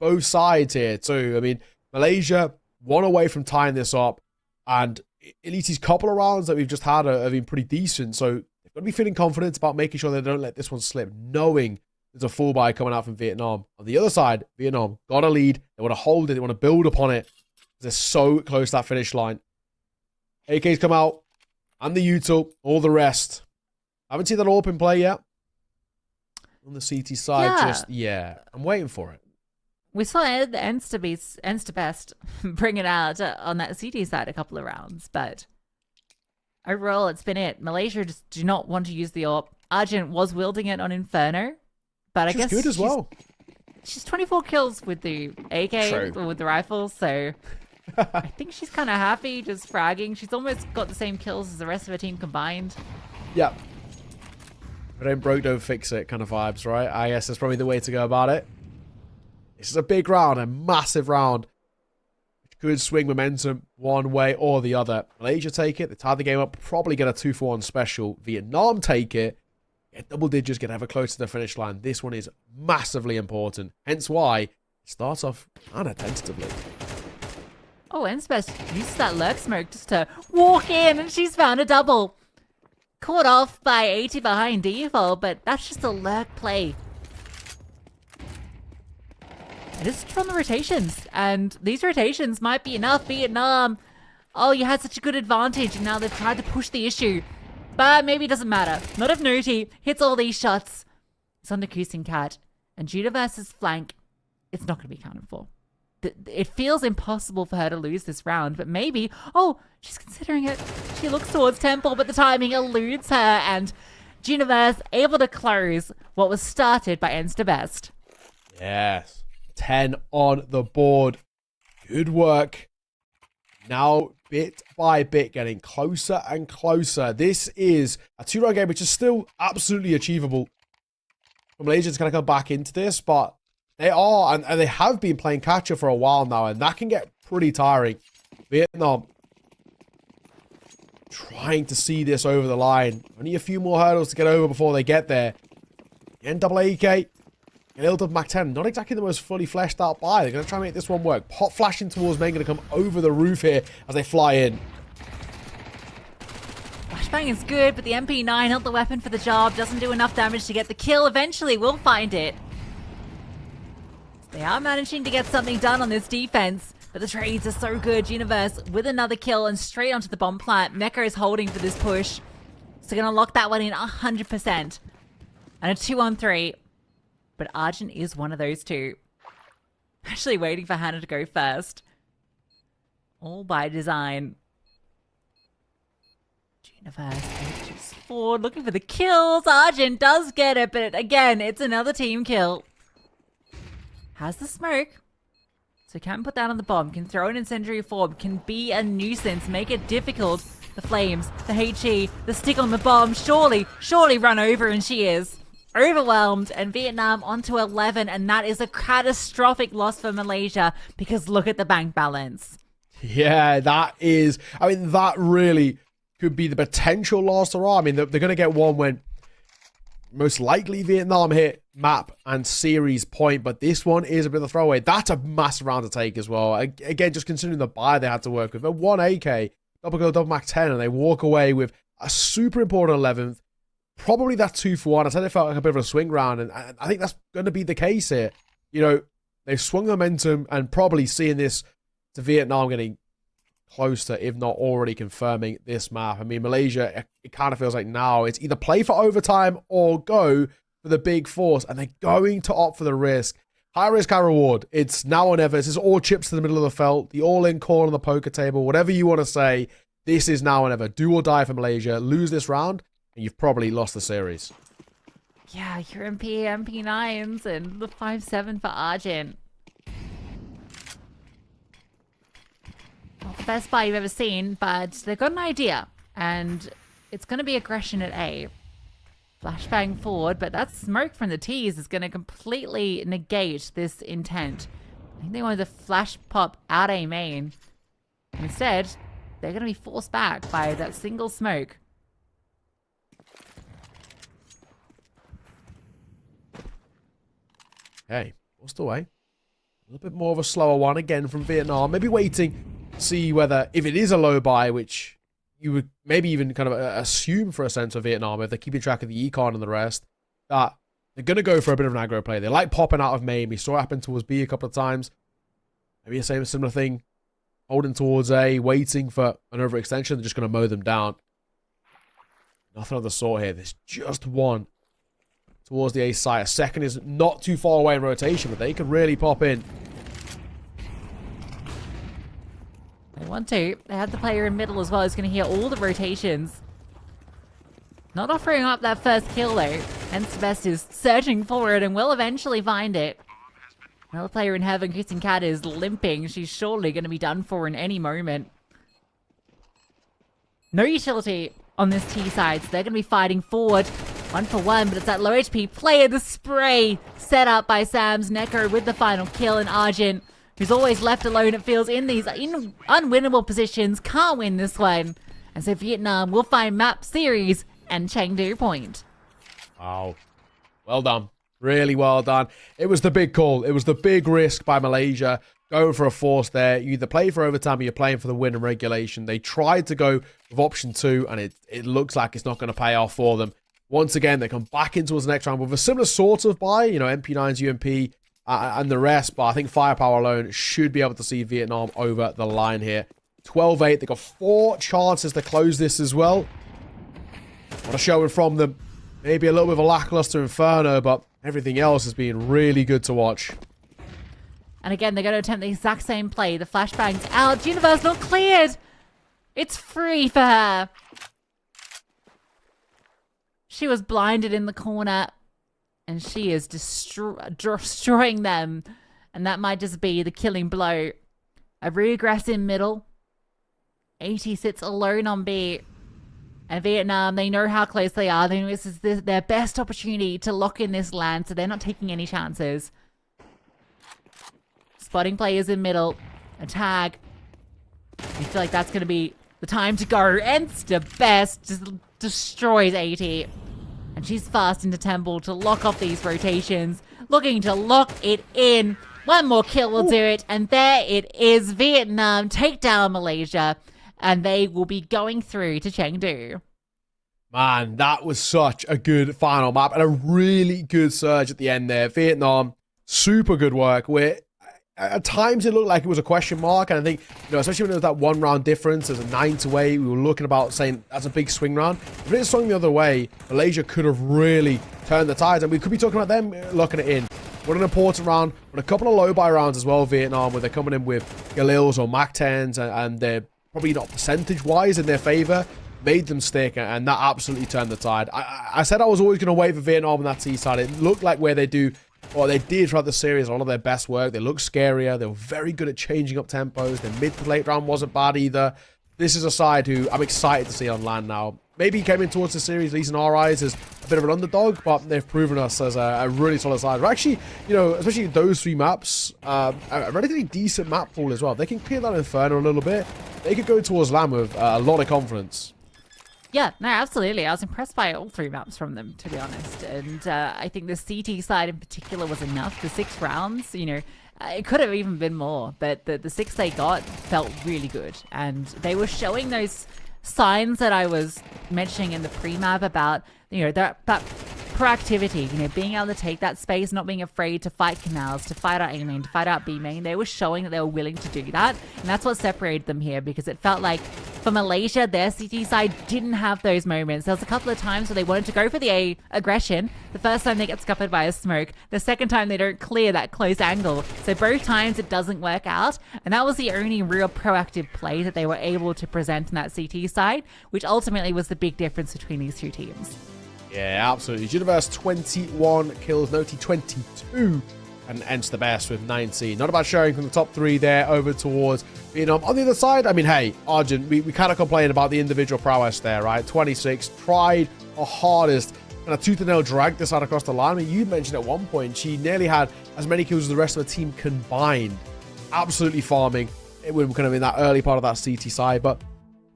both sides here too. I mean, Malaysia, one away from tying this up. And at least these couple of rounds that we've just had have been pretty decent. So they've got to be feeling confident about making sure they don't let this one slip, knowing there's a full buy coming out from Vietnam. On the other side, Vietnam got a lead. They want to hold it. They want to build upon it. They're so close to that finish line. AK's come out. And the util. All the rest. I haven't seen that AWP in play yet. On the CT side, I'm waiting for it. We saw the Enstabest bring it out on that CT side a couple of rounds, but overall, it's been it. Malaysia just do not want to use the AWP. Argent was wielding it on Inferno, but I guess good as well. She's 24 kills with the AK or with the rifle, so I think she's kind of happy just fragging. She's almost got the same kills as the rest of her team combined. Yeah. But ain't broke, don't fix it kind of vibes, right? I guess that's probably the way to go about it. This is a big round, a massive round. Which could swing momentum one way or the other. Malaysia take it. They tied the game up. Probably get a 2-for-1 special. Vietnam take it. Get double digits, get ever close to the finish line. This one is massively important. Hence why it starts off kind of tentatively. Oh, Ensbest uses that lurk smoke just to walk in, and she's found a double. Caught off by 80 behind default, but that's just a lurk play. It is from the rotations, and these rotations might be enough. Vietnam, oh, you had such a good advantage, and now they've tried to push the issue. But maybe it doesn't matter. Not if Nuti hits all these shots. It's on the Cruising Cat, and Judah versus flank, it's not going to be counted for. It feels impossible for her to lose this round, but maybe, oh, she's considering it. She looks towards Temple, but the timing eludes her, and Juniverse able to close what was started by Enstabest. Yes. 10 on the board. Good work. Now, bit by bit, getting closer and closer. This is a 2-round game, which is still absolutely achievable. Malaysia's going to come back into this, but they are, and they have been playing catch-up for a while now, and that can get pretty tiring. Vietnam trying to see this over the line. Only a few more hurdles to get over before they get there. NAAK. Build up Mac 10, not exactly the most fully fleshed out buy. They're going to try and make this one work. Pot flashing towards main, going to come over the roof here as they fly in. Flashbang is good, but the MP9 held the weapon for the job. Doesn't do enough damage to get the kill. Eventually, we'll find it. They are managing to get something done on this defense, but the trades are so good. Universe with another kill and straight onto the bomb plant. Mecha is holding for this push. So going to lock that one in 100%. And a 2-on-3. But Argent is one of those two. Actually waiting for Hannah to go first. All by design. Juniverse edges forward, looking for the kills. Argent does get it, but again, it's another team kill. Has the smoke. So can put that on the bomb, can throw an incendiary form, can be a nuisance, make it difficult. The flames, the HE, the stick on the bomb, surely run over, and she is. Overwhelmed, and Vietnam onto 11, and that is a catastrophic loss for Malaysia because look at the bank balance. Yeah, that is, I mean, that really could be the potential last hurrah. I mean, they're going to get one when most likely Vietnam hit map and series point, but this one is a bit of a throwaway. That's a massive round to take as well. Again, just considering the buy they had to work with. They're 1 AK, double kill, double max 10, and they walk away with a super important 11th. Probably that 2 for 1. I said it felt like a bit of a swing round, and I think that's going to be the case here. You know, they've swung momentum and probably seeing this to Vietnam getting closer, if not already confirming this map. I mean, Malaysia, it kind of feels like now it's either play for overtime or go for the big force, and they're going to opt for the risk. High risk, high reward. It's now or never. This is all chips to the middle of the felt, the all-in call on the poker table, whatever you want to say. This is now or never. Do or die for Malaysia. Lose this round, and you've probably lost the series. Yeah, your MP9s and the 5-7 for Argent. Not the best buy you've ever seen, but they've got an idea, and it's going to be aggression at A. Flashbang forward, but that smoke from the T's is going to completely negate this intent. I think they wanted to flash pop out A main. Instead, they're going to be forced back by that single smoke. Hey, what's the way? A little bit more of a slower one again from Vietnam. Maybe waiting to see whether, if it is a low buy, which you would maybe even kind of assume for a sense of Vietnam, if they're keeping track of the econ and the rest, that they're going to go for a bit of an aggro play. They like popping out of main. We saw it happen towards B a couple of times. Maybe the same similar thing. Holding towards A, waiting for an overextension. They're just going to mow them down. Nothing of the sort here. There's just one towards the A side. A second is not too far away in rotation, but they can really pop in. They want to. They have the player in middle as well who's going to hear all the rotations. Not offering up that first kill though. Hence Best is searching for it and will eventually find it. Another player in heaven, Kissing Cat, is limping. She's surely going to be done for in any moment. No utility on this T side, so they're going to be fighting forward. 1 for 1, but it's that low HP player. The spray set up by Sam's Neko with the final kill, and Argent, who's always left alone, it feels, in these unwinnable positions, can't win this one. And so Vietnam will find map series and Chengdu point. Wow. Well done. Really well done. It was the big call. It was the big risk by Malaysia. Going for a force there. You either play for overtime or you're playing for the win in regulation. They tried to go with option 2, and it looks like it's not going to pay off for them. Once again, they come back into the next round with a similar sort of buy, you know, MP9s, UMP, and the rest. But I think firepower alone should be able to see Vietnam over the line here. 12-8. They got 4 chances to close this as well. What a showing from them. Maybe a little bit of a lackluster Inferno, but everything else has been really good to watch. And again, they're going to attempt the exact same play. The flashbang's out. Universe not cleared. It's free for her. She was blinded in the corner, and she is destroying them. And that might just be the killing blow. A regress in middle. 80 sits alone on B. And Vietnam, they know how close they are. They know this is their best opportunity to lock in this land, so they're not taking any chances. Spotting players in middle. A tag. You feel like that's going to be the time to go. Ensta Best just destroys 80. And she's fast into temple to lock off these rotations. Looking to lock it in. One more kill will do it. And there it is. Vietnam take down Malaysia. And they will be going through to Chengdu. Man, that was such a good final map. And a really good surge at the end there. Vietnam, super good work. Where at times it looked like it was a question mark. And I think, you know, especially when there was that 1 round difference, there's a 9-8. We were looking about saying that's a big swing round. If it swung the other way, Malaysia could have really turned the tides. And we could be talking about them locking it in. What an important round. But a couple of low buy rounds as well, Vietnam, where they're coming in with Galils or Mac 10s. And they're probably not percentage-wise in their favor, made them stick, and that absolutely turned the tide. I said I was always going to wait for Vietnam on that T side. It looked like where they did throughout the series, a lot of their best work. They looked scarier. They were very good at changing up tempos. Their mid to late round wasn't bad either. This is a side who I'm excited to see on land now. Maybe came in towards the series, at least in our eyes, as a bit of an underdog, but they've proven us as a really solid side. We're actually, you know, especially those 3 maps, a relatively decent map pool as well. If they can clear that Inferno a little bit, they could go towards land with a lot of confidence. Yeah, no, absolutely. I was impressed by all 3 maps from them, to be honest. And I think the CT side in particular was enough. The 6 rounds, it could have even been more, but the 6 they got felt really good. And they were showing those signs that I was mentioning in the pre-map about, that proactivity, being able to take that space, not being afraid to fight canals, to fight out A main, to fight out B main. They were showing that they were willing to do that. And that's what separated them here, because it felt like for Malaysia, their CT side didn't have those moments. There was a couple of times where they wanted to go for the A aggression. The first time they get scuppered by a smoke. The second time they don't clear that close angle. So both times it doesn't work out. And that was the only real proactive play that they were able to present in that CT side, which ultimately was the big difference between these 2 teams. Yeah, absolutely. Universe 21 kills, Noti 22, and ends the best with 19. Not a bad showing from the top 3 there over towards Vietnam. On the other side, I mean, hey, Arjun, we kind of complain about the individual prowess there, right? 26, tried her hardest, and a tooth and nail dragged this out across the line. I mean, you mentioned at one point she nearly had as many kills as the rest of the team combined. Absolutely farming. It would have kind of in that early part of that CT side, but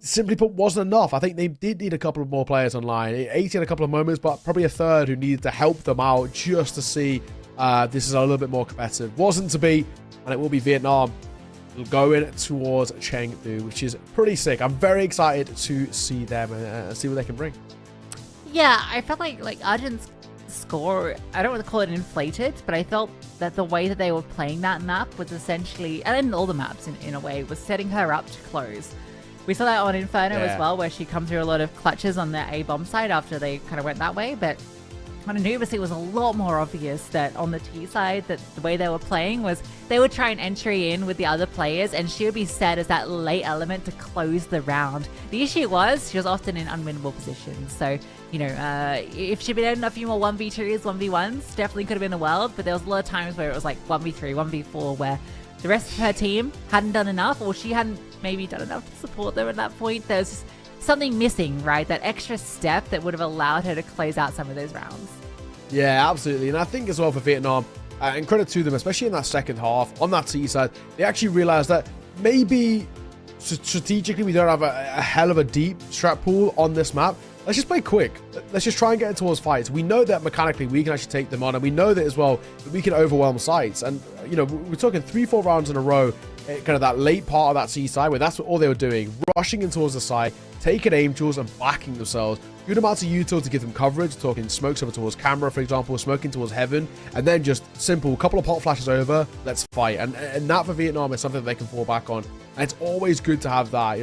simply put, wasn't enough. I think they did need a couple of more players online. 80 in a couple of moments, but probably a third who needed to help them out just to see this is a little bit more competitive. Wasn't to be, and it will be Vietnam going towards Chengdu, which is pretty sick. I'm very excited to see them and see what they can bring. Yeah, I felt like Arjun's score, I don't want to call it inflated, but I felt that the way that they were playing that map was essentially, and in all the maps in a way, was setting her up to close. We saw that on Inferno as well, where she come through a lot of clutches on the A bomb side after they kind of went that way. But on Anubis, it was a lot more obvious that on the T side, that the way they were playing was they would try and entry in with the other players, and she would be set as that late element to close the round. The issue was she was often in unwinnable positions. So, if she'd been in a few more 1v2s, 1v1s, definitely could have been the world. But there was a lot of times where it was like 1v3, 1v4, where the rest of her team hadn't done enough, or she hadn't maybe done enough to support them at that point. There was something missing, right? That extra step that would have allowed her to close out some of those rounds. Yeah, absolutely. And I think as well for Vietnam, and credit to them, especially in that second half, on that C side, they actually realized that maybe strategically we don't have a hell of a deep strat pool on this map. Let's just play quick. Let's just try and get towards fights. We know that mechanically we can actually take them on, and we know that as well that we can overwhelm sites. And, we're talking 3-4 rounds in a row, kind of that late part of that C side, where that's what all they were doing, rushing in towards the side, taking aim tools and backing themselves. Good amounts of util to give them coverage, talking smokes over towards camera, for example, smoking towards heaven, and then just simple couple of pot flashes over, let's fight. And that for Vietnam is something that they can fall back on. And it's always good to have that.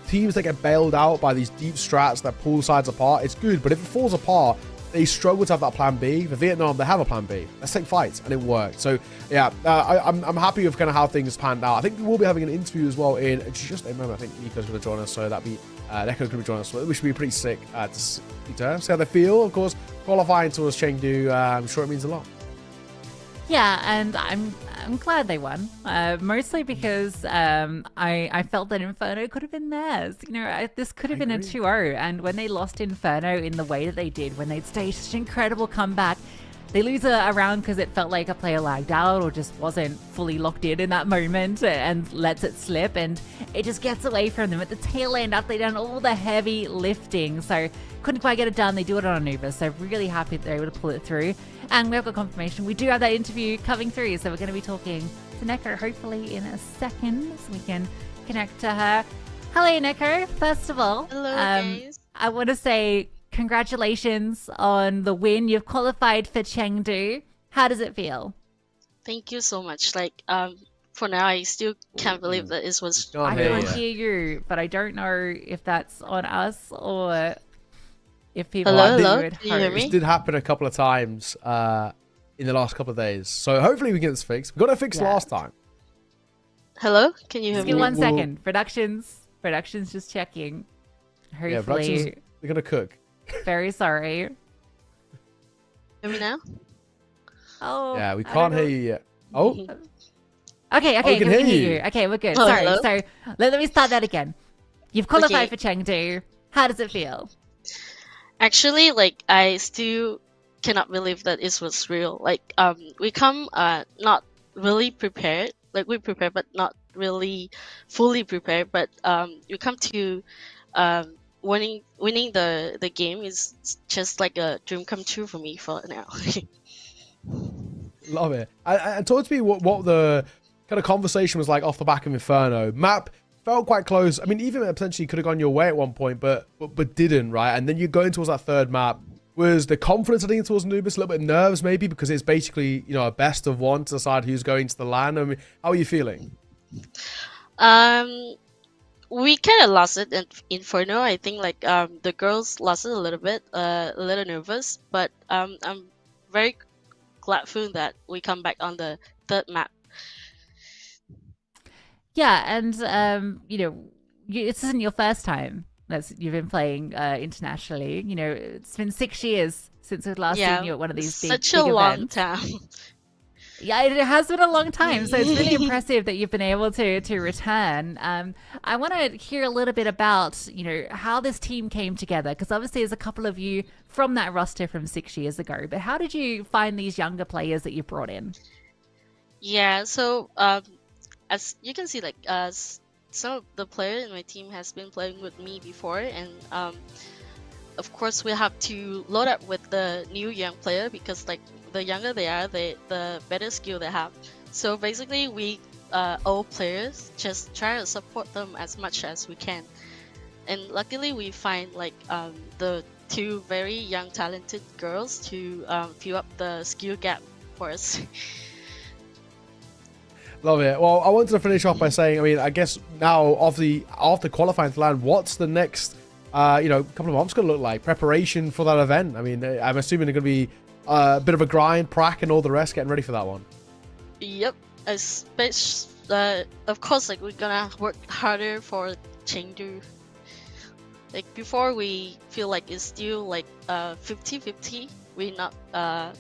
Teams that get bailed out by these deep strats that pull sides apart, it's good. But if it falls apart, they struggle to have that plan B. For Vietnam, they have a plan B. Let's take fights, and it worked. So yeah, I'm happy with kind of how things panned out. I think we will be having an interview as well in just a moment. I think Nico's going to join us, so that'd be Neko going to join us. Which would be pretty sick to see her, see how they feel. Of course, qualifying towards Chengdu, I'm sure it means a lot. Yeah, and I'm glad they won. Mostly because I felt that Inferno could have been theirs. This could have been a 2-0. And when they lost Inferno in the way that they did, when they'd staged such an incredible comeback, they lose a round because it felt like a player lagged out or just wasn't fully locked in that moment and lets it slip, and it just gets away from them. At the tail end, after they've done all the heavy lifting, so couldn't quite get it done. They do it on Anubis, so really happy that they're able to pull it through. And we've got confirmation. We do have that interview coming through, so we're going to be talking to Neko hopefully in a second, so we can connect to her. Hello, Neko. First of all, hello, guys. I want to say congratulations on the win. You've qualified for Chengdu. How does it feel? Thank you so much. For now, I still can't believe that it was. I can hear you, but I don't know if that's on us or if people Hello? Can you hear me? This did happen a couple of times in the last couple of days. So hopefully we can get this fixed. We got it fixed last time. Hello? Can you hear Just me? give 1 second. Production's just checking. Hopefully. Yeah, production's they're going to cook. Very sorry. Hear me now? Oh. Yeah, we can't hear you yet. Oh. Okay, we can hear you. Okay, we're good. Oh, Sorry. hello? So let me start that again. You've qualified Okay. for Chengdu. How does it feel? Actually, I still cannot believe that it was real. We come not really prepared. We prepared, but not really fully prepared. But we come to winning the game is just like a dream come true for me for now. Love it. And talk to me what the kind of conversation was like off the back of Inferno. Map felt quite close. I mean, even potentially could have gone your way at one point, but didn't, right? And then you're going towards that third map. Was the confidence I think towards Anubis a little bit nerves maybe because it's basically, you know, a best of one to decide who's going to the LAN? I mean, how are you feeling? We kind of lost it in Inferno. I think like the girls lost it a little bit, a little nervous, but I'm very gladful that we come back on the third map. Yeah, and you know, this isn't your first time that you've been playing internationally. You know, it's been 6 years since we've last seen you at one of these such big a long events. time. Yeah, it has been a long time, so it's really impressive that you've been able to return. I want to hear a little bit about, you know, how this team came together, because obviously there's a couple of you from that roster from 6 years ago, but how did you find these younger players that you brought in? Yeah, so as you can see, like some of the players in my team has been playing with me before, and of course we have to load up with the new young player because like the younger they are, the better skill they have. So basically we old players just try to support them as much as we can, and luckily we find like the two very young talented girls to fill up the skill gap for us. Love it. Well, I wanted to finish off by saying, I mean, I guess now after qualifying to LAN, what's the next you know, couple of months going to look like? Preparation for that event? I mean, I'm assuming it's going to be a bit of a grind, prac, and all the rest, getting ready for that one. Yep. Of course, like we're gonna work harder for Chengdu. Like before, we feel like it's still like 50-50. We're not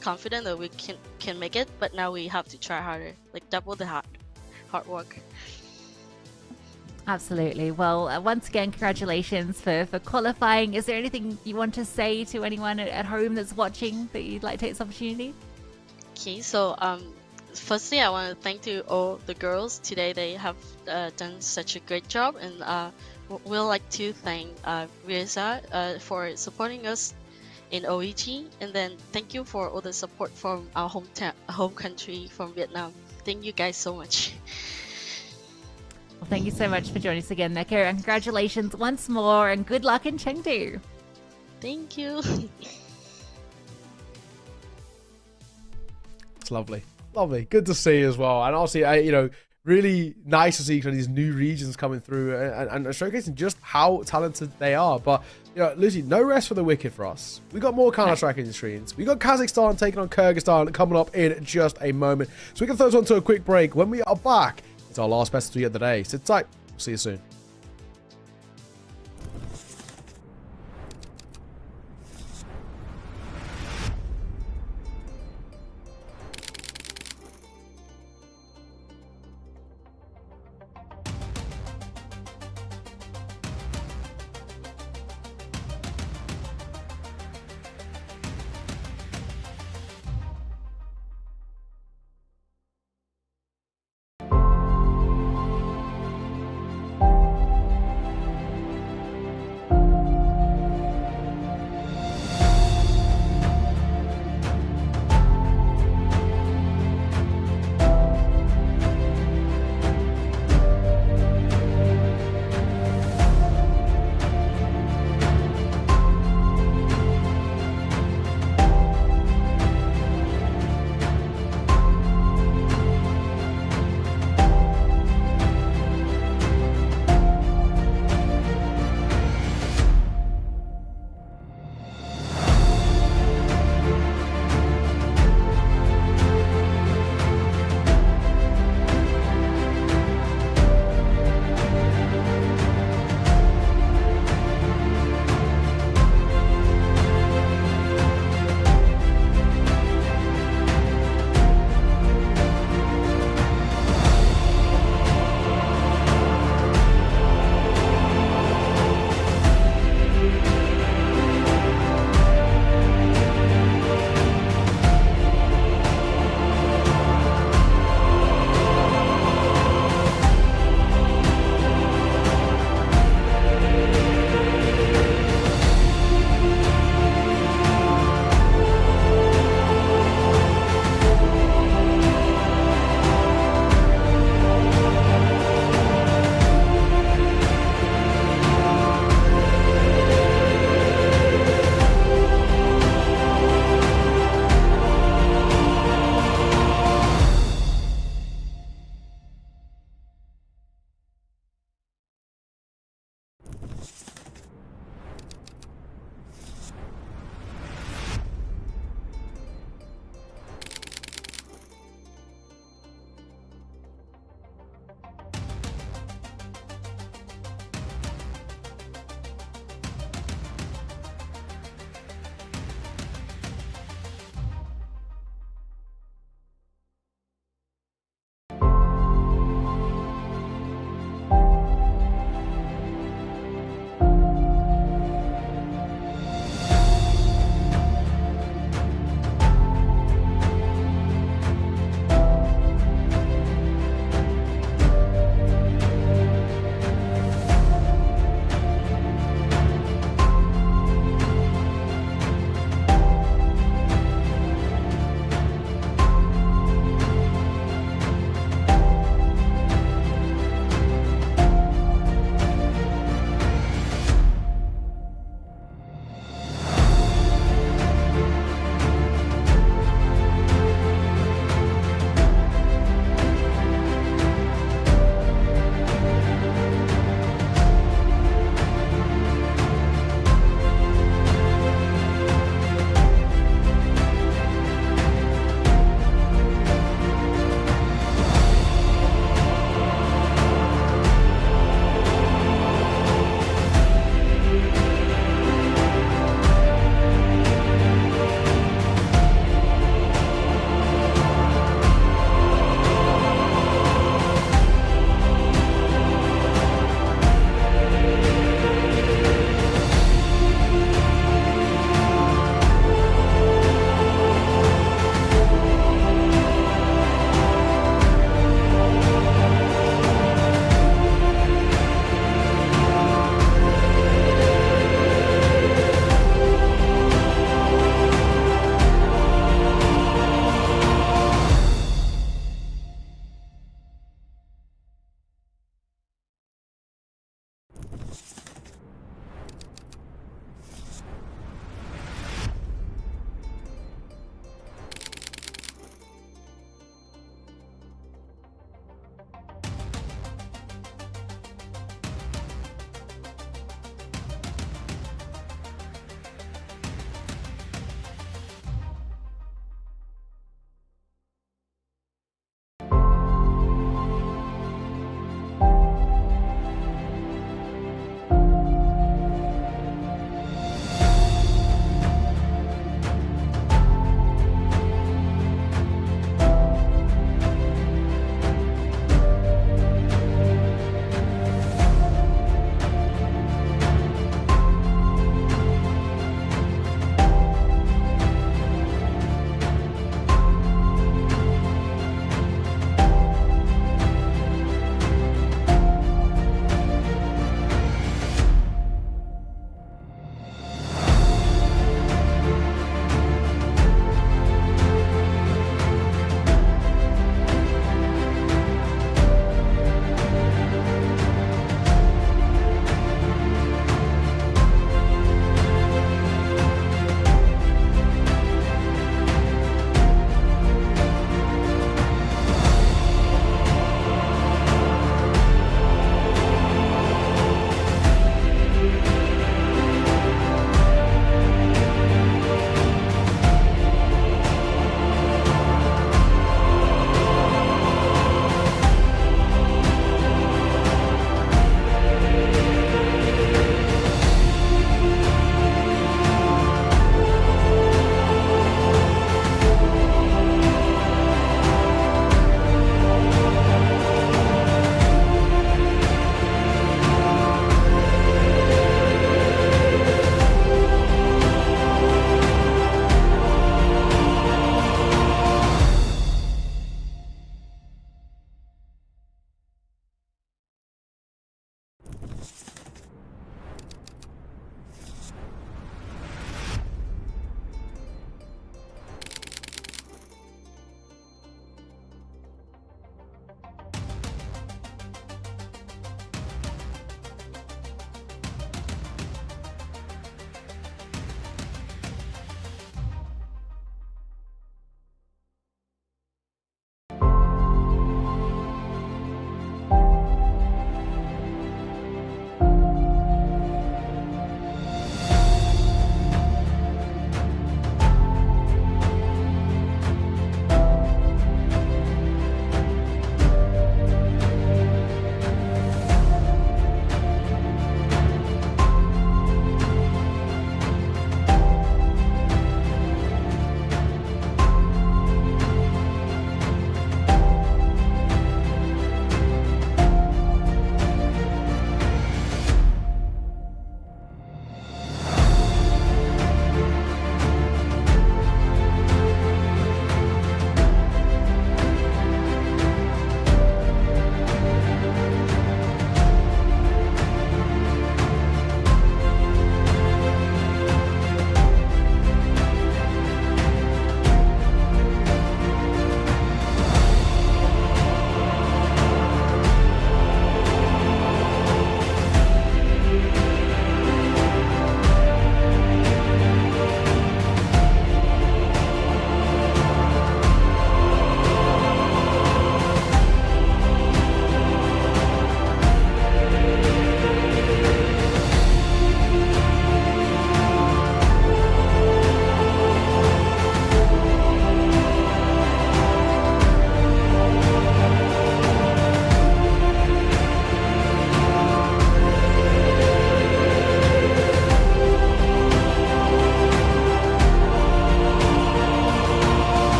confident that we can make it, but now we have to try harder, like double the hard work. Absolutely. Well, once again, congratulations for qualifying. Is there anything you want to say to anyone at home that's watching that you'd like to take this opportunity? Okay, so firstly, I want to thank to all the girls today. They have done such a great job, and we'd like to thank Riza for supporting us in OEG, and then thank you for all the support from our home country from Vietnam. Thank you guys so much. Well, thank you so much for joining us again, Neko, and congratulations once more, and good luck in Chengdu. Thank you. It's lovely. Lovely. Good to see as well. And obviously, you know, really nice to see kind of these new regions coming through and showcasing just how talented they are. But, you know, Lucy, no rest for the wicked for us. We got more Counter-Strike in the streams. We got Kazakhstan taking on Kyrgyzstan coming up in just a moment. So we can throw this on to a quick break. When we are back, it's our last best of the day. Sit tight. We'll see you soon.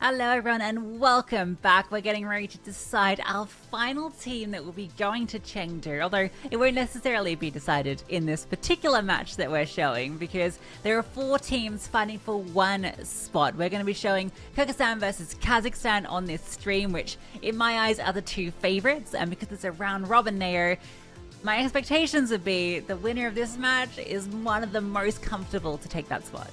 Hello everyone and welcome back. We're getting ready to decide our final team that will be going to Chengdu, although it won't necessarily be decided in this particular match that we're showing because there are 4 teams fighting for one spot. We're going to be showing Kyrgyzstan versus Kazakhstan on this stream, which in my eyes are the 2 favorites, and because it's a round robin there, my expectations would be the winner of this match is one of the most comfortable to take that spot.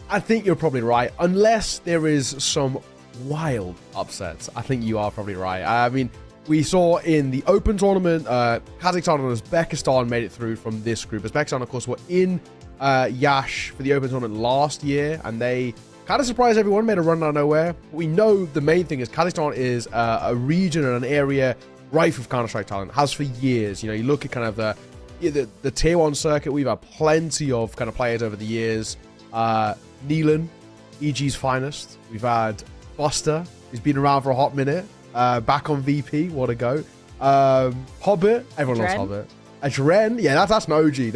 I think you're probably right, unless there is some wild upsets. I think you are probably right. I mean, we saw in the Open tournament, Kazakhstan and Uzbekistan made it through from this group. Uzbekistan, of course, were in Yash for the Open tournament last year, and they kind of surprised everyone, made a run out of nowhere. But we know the main thing is Kazakhstan is a region and an area rife with Counter-Strike talent, has for years. You know, you look at kind of the tier 1 circuit, we've had plenty of kind of players over the years. Neelan, EG's finest. We've had Buster, who's been around for a hot minute. Back on VP, what a go. Hobbit, everyone loves Hobbit. Adren, yeah, that's an OG.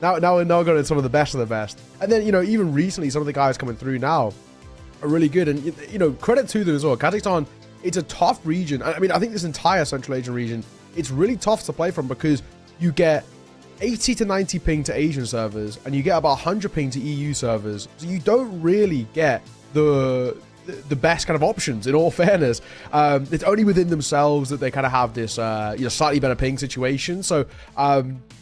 Now we're going to some of the best of the best. And then, you know, even recently, some of the guys coming through now are really good. And, you know, credit to them as well. Kazakhstan, it's a tough region. I mean, I think this entire Central Asian region, it's really tough to play from because you get 80 to 90 ping to Asian servers, and you get about 100 ping to EU servers. So you don't really get the best kind of options, in all fairness. It's only within themselves that they kind of have this you know, slightly better ping situation. So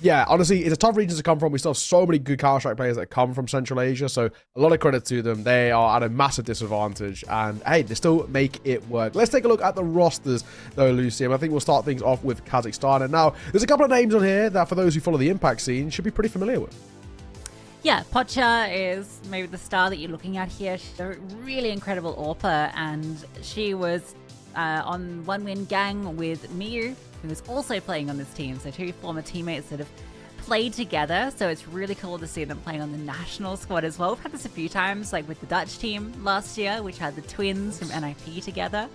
yeah, honestly, it's a tough region to come from. We still have so many good Counter-Strike players that come from Central Asia, so a lot of credit to them. They are at a massive disadvantage, and hey, they still make it work. Let's take a look at the rosters though, Lucy, and I think we'll start things off with Kazakhstan. And now there's a couple of names on here that, for those who follow the Impact scene, should be pretty familiar with. Yeah, Pocha is maybe the star that you're looking at here. She's a really incredible AWPer, and she was on One Win Gang with Miyu, who is also playing on this team. So 2 former teammates that have played together. So it's really cool to see them playing on the national squad as well. We've had this a few times, like with the Dutch team last year, which had the twins from NIP together.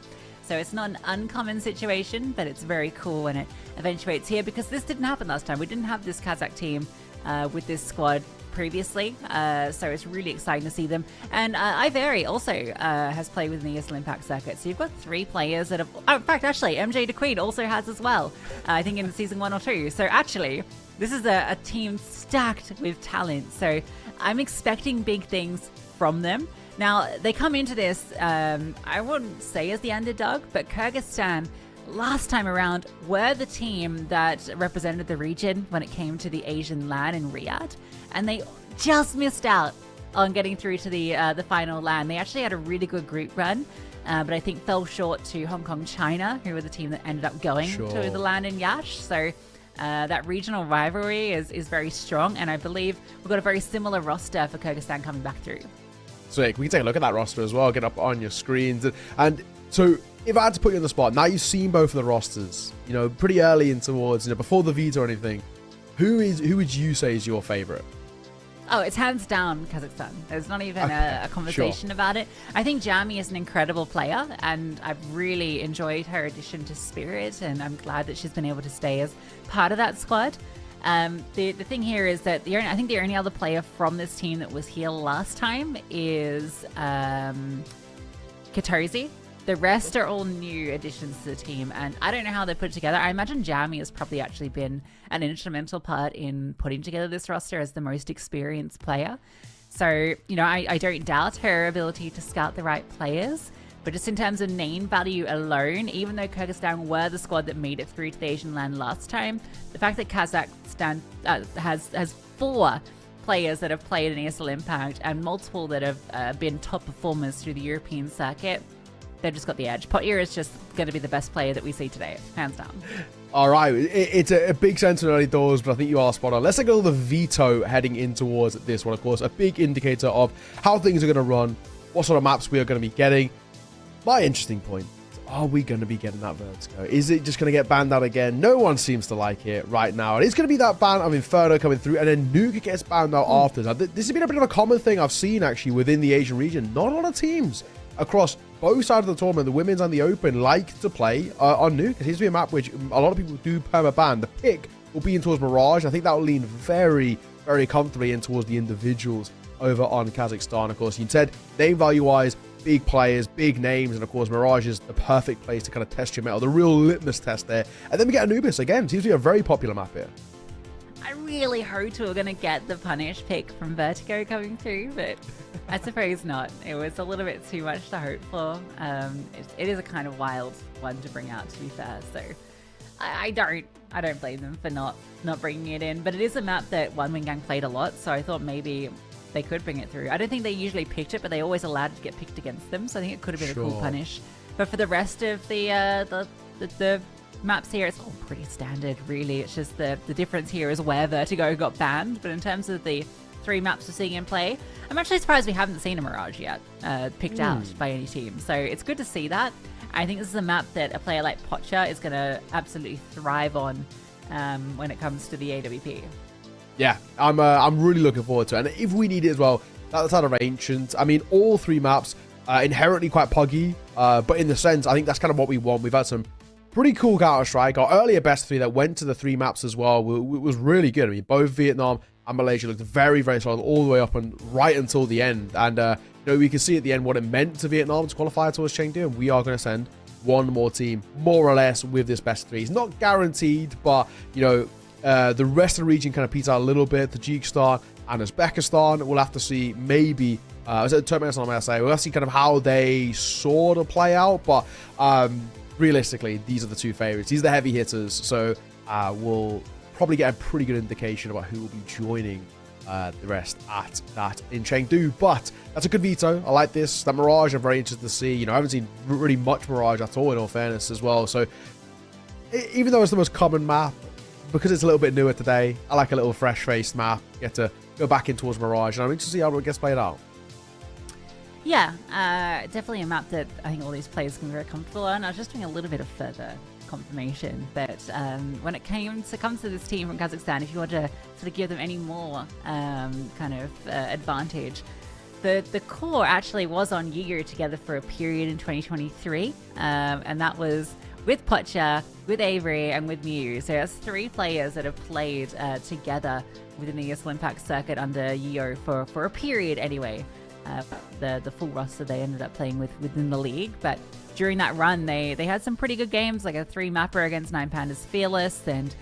So it's not an uncommon situation, but it's very cool when it eventuates here, because this didn't happen last time. We didn't have this Kazakh team with this squad previously, so it's really exciting to see them. And Iveri also has played with the ESL Impact circuit, so you've got 3 players that have, in fact, actually MJ DeQueen also has as well, I think in season 1 or 2. So actually this is a team stacked with talent, so I'm expecting big things from them. Now they come into this, I wouldn't say as the underdog, but Kyrgyzstan last time around were the team that represented the region when it came to the Asian LAN in Riyadh, and they just missed out on getting through to the final LAN. They actually had a really good group run, but I think fell short to Hong Kong China, who were the team that ended up going to the LAN in Yash. So that regional rivalry is very strong, and I believe we've got a very similar roster for Kyrgyzstan coming back through. So we can take a look at that roster as well, get up on your screens. And so if I had to put you on the spot, now you've seen both of the rosters, you know, pretty early in towards, you know, before the veto or anything, who would you say is your favorite? Oh, it's hands down Kazakhstan. There's not even a conversation about it. I think Jami is an incredible player, and I've really enjoyed her addition to Spirit, and I'm glad that she's been able to stay as part of that squad. The thing here is that I think the only other player from this team that was here last time is Katozi. The rest are all new additions to the team, and I don't know how they put it together. I imagine Jami has probably actually been an instrumental part in putting together this roster as the most experienced player. So, you know, I don't doubt her ability to scout the right players, but just in terms of name value alone, even though Kyrgyzstan were the squad that made it through to the Asian LAN last time, the fact that Kazakhstan has 4 players that have played in ESL Impact and multiple that have been top performers through the European circuit, they've just got the edge. Potya is just going to be the best player that we see today, hands down. All right, it's a big sense in early doors, but I think you are spot on. Let's take a look at the veto heading in towards this one, of course, a big indicator of how things are going to run, what sort of maps we are going to be getting. My interesting point, are we going to be getting that Vertigo? Is it just going to get banned out again? No one seems to like it right now. And it's going to be that ban of Inferno coming through, and then Nuke gets banned out after. Now, this has been a bit of a common thing I've seen, actually, within the Asian region. Not a lot of teams across both sides of the tournament, the women's and the open, like to play on Nuke. It seems to be a map which a lot of people do perma-ban. The pick will be in towards Mirage. I think that will lean very, very comfortably in towards the individuals over on Kazakhstan. Of course, you said name value-wise, big players, big names, and of course Mirage is the perfect place to kind of test your mettle, the real litmus test there. And then we get Anubis again. Seems to be a very popular map here. I really hoped we were going to get the punish pick from Vertigo coming through, but I suppose not. It was a little bit too much to hope for. It is a kind of wild one to bring out, to be fair. So I don't blame them for not bringing it in. But it is a map that One Wing Gang played a lot, so I thought maybe they could bring it through. I don't think they usually picked it, but they always allowed it to get picked against them. So I think it could have been a cool punish. But for the rest of the maps here, it's all pretty standard, really. It's just the difference here is where Vertigo got banned. But in terms of the 3 maps we're seeing in play, I'm actually surprised we haven't seen a Mirage yet picked out by any team. So it's good to see that. I think this is a map that a player like Pocha is going to absolutely thrive on when it comes to the AWP. Yeah, I'm really looking forward to it. And if we need it as well, that's out of Ancient. I mean, all 3 maps are inherently quite puggy, but in the sense, I think that's kind of what we want. We've had some pretty cool Counter-Strike. Our earlier best 3 that went to the 3 maps as well was really good. I mean, both Vietnam and Malaysia looked very, very solid all the way up and right until the end. And, you know, we can see at the end what it meant to Vietnam to qualify towards Chengdu. And we are going to send one more team, more or less, with this best 3. It's not guaranteed, but, you know, the rest of the region kind of peaks out a little bit. Tajikistan and Uzbekistan, we'll have to see maybe. Is it Turkmenistan, I say? We'll have to see kind of how they sort of play out. But realistically, these are the 2 favorites. These are the heavy hitters. So we'll probably get a pretty good indication about who will be joining the rest at that in Chengdu. But that's a good veto. I like this. That Mirage, I'm very interested to see. You know, I haven't seen really much Mirage at all, in all fairness, as well. So even though it's the most common map, because it's a little bit newer today, I like a little fresh-faced map. Get to go back in towards Mirage, and I'm interested to see how it gets played out. Yeah, definitely a map that I think all these players can be very comfortable on. I was just doing a little bit of further confirmation that when it comes to this team from Kazakhstan, if you want to sort of give them any more kind of advantage, the core actually was on Year together for a period in 2023, and that was with Pocha, with Avery, and with Mew. So that's 3 players that have played together within the ESL Impact circuit under Yeo for a period anyway. The full roster they ended up playing within the league, but during that run they had some pretty good games, like a 3 mapper against 9 Pandas Fearless, and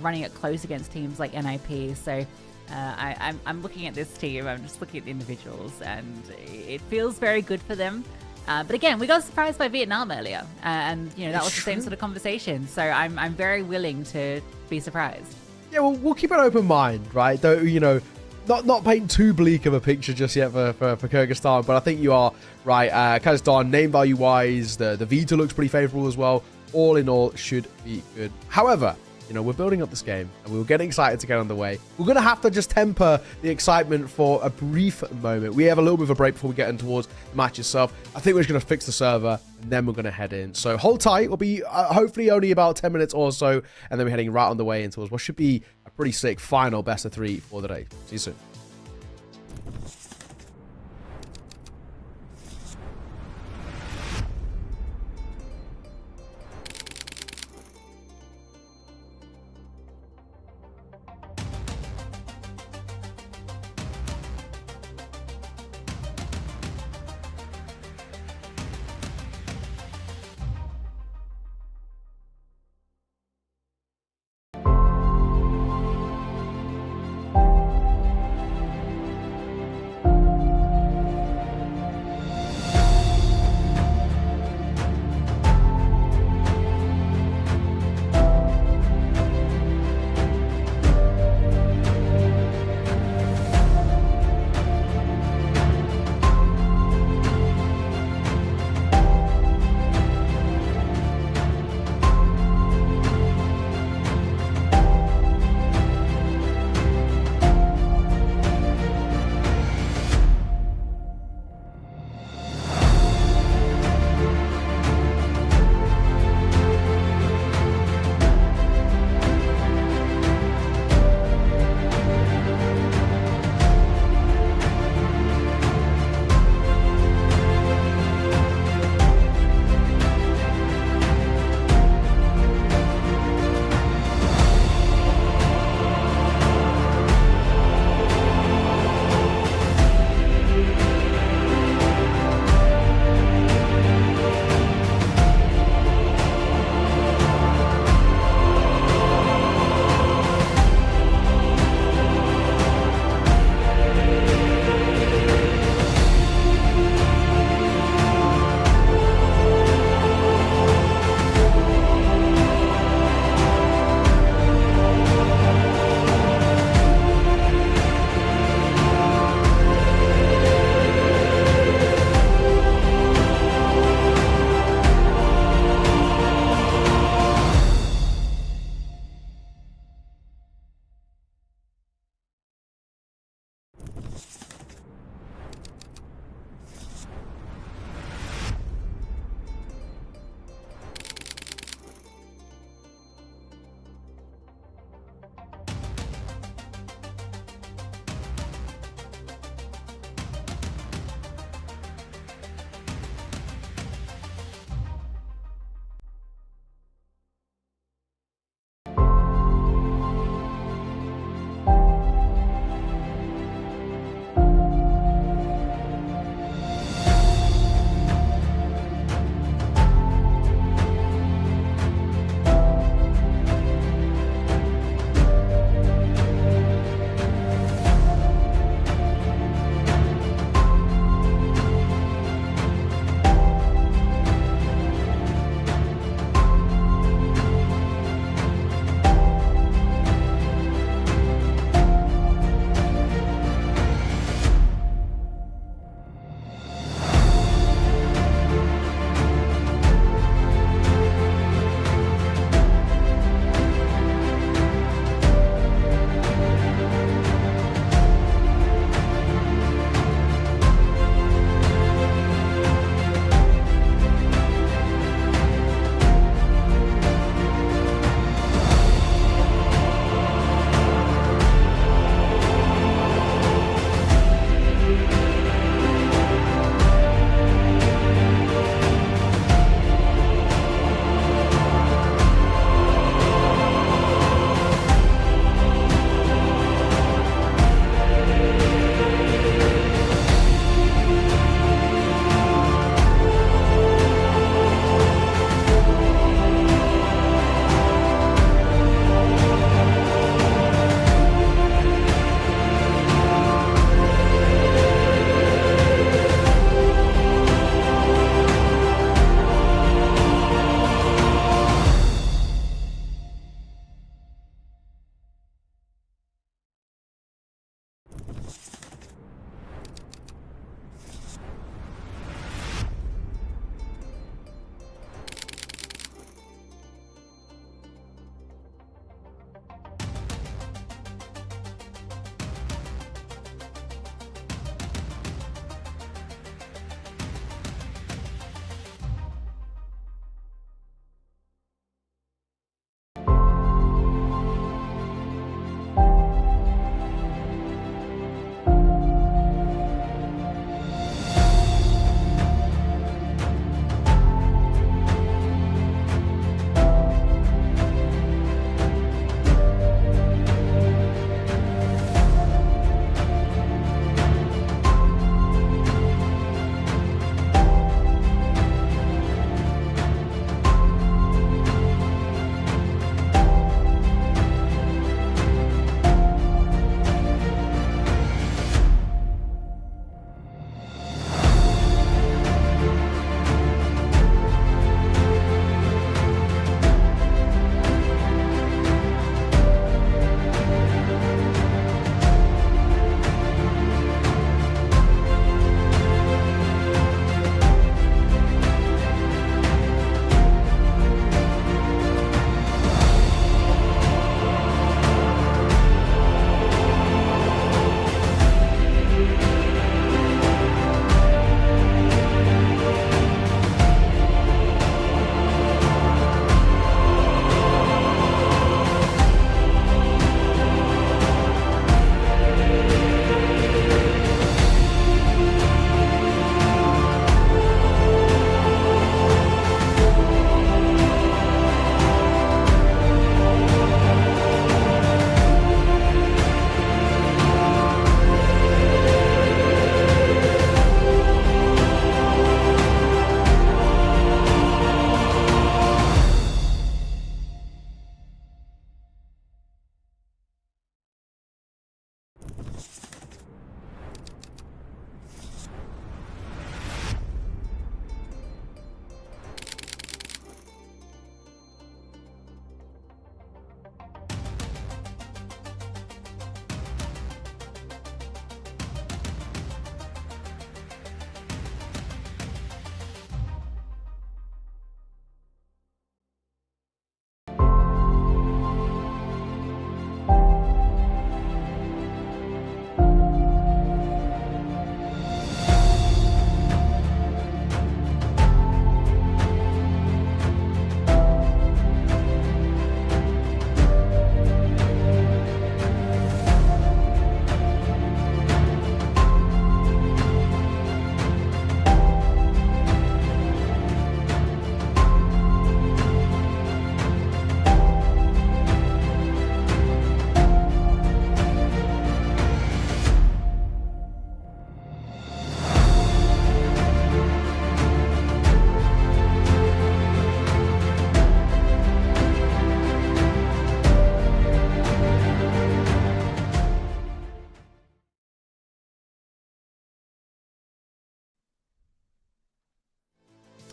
running it close against teams like NIP. So I'm looking at this team, I'm just looking at the individuals, and it feels very good for them. But again, we got surprised by Vietnam earlier, and you know that was the same sort of conversation. So I'm very willing to be surprised. Yeah, well, we'll keep an open mind, right? Though, you know, not paint too bleak of a picture just yet for Kyrgyzstan, but I think you are right. Kazakhstan, name value wise, the veto looks pretty favorable as well. All in all, should be good. However, you know, we're building up this game and we were getting excited to get on the way. We're going to have to just temper the excitement for a brief moment. We have a little bit of a break before we get in towards the match itself. I think we're just going to fix the server and then we're going to head in. So hold tight. We'll be hopefully only about 10 minutes or so, and then we're heading right on the way in towards what should be a pretty sick final best of 3 for the day. See you soon.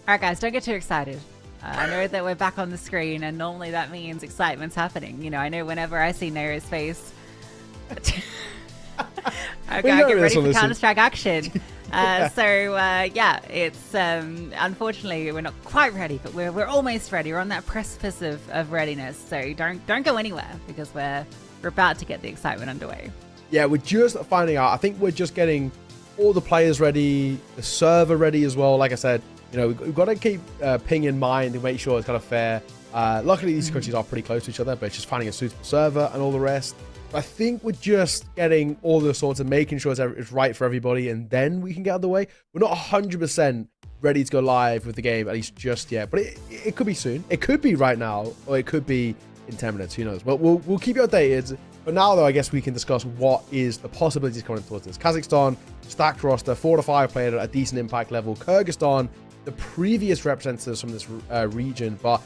Alright guys, don't get too excited. I know that we're back on the screen and normally that means excitement's happening. You know, I know whenever I see Nero's face, I get ready for Counter-Strike action. Yeah, it's unfortunately we're not quite ready, but we're almost ready. We're on that precipice of readiness. So don't go anywhere because we're about to get the excitement underway. Yeah, we're just finding out. I think we're just getting all the players ready, the server ready as well. Like I said, you know, we've got to keep ping in mind to make sure it's kind of fair. Luckily, these countries are pretty close to each other, but it's just finding a suitable server and all the rest. But I think we're just getting all the sorts of making sure it's right for everybody, and then we can get out of the way. We're not 100% ready to go live with the game, at least just yet. But it could be soon. It could be right now, or it could be in 10 minutes. Who knows? But we'll keep you updated. But now, though, I guess we can discuss what is the possibilities coming towards this. Kazakhstan, stacked roster, 4 to 5 players at a decent impact level. Kyrgyzstan, the previous representatives from this region, but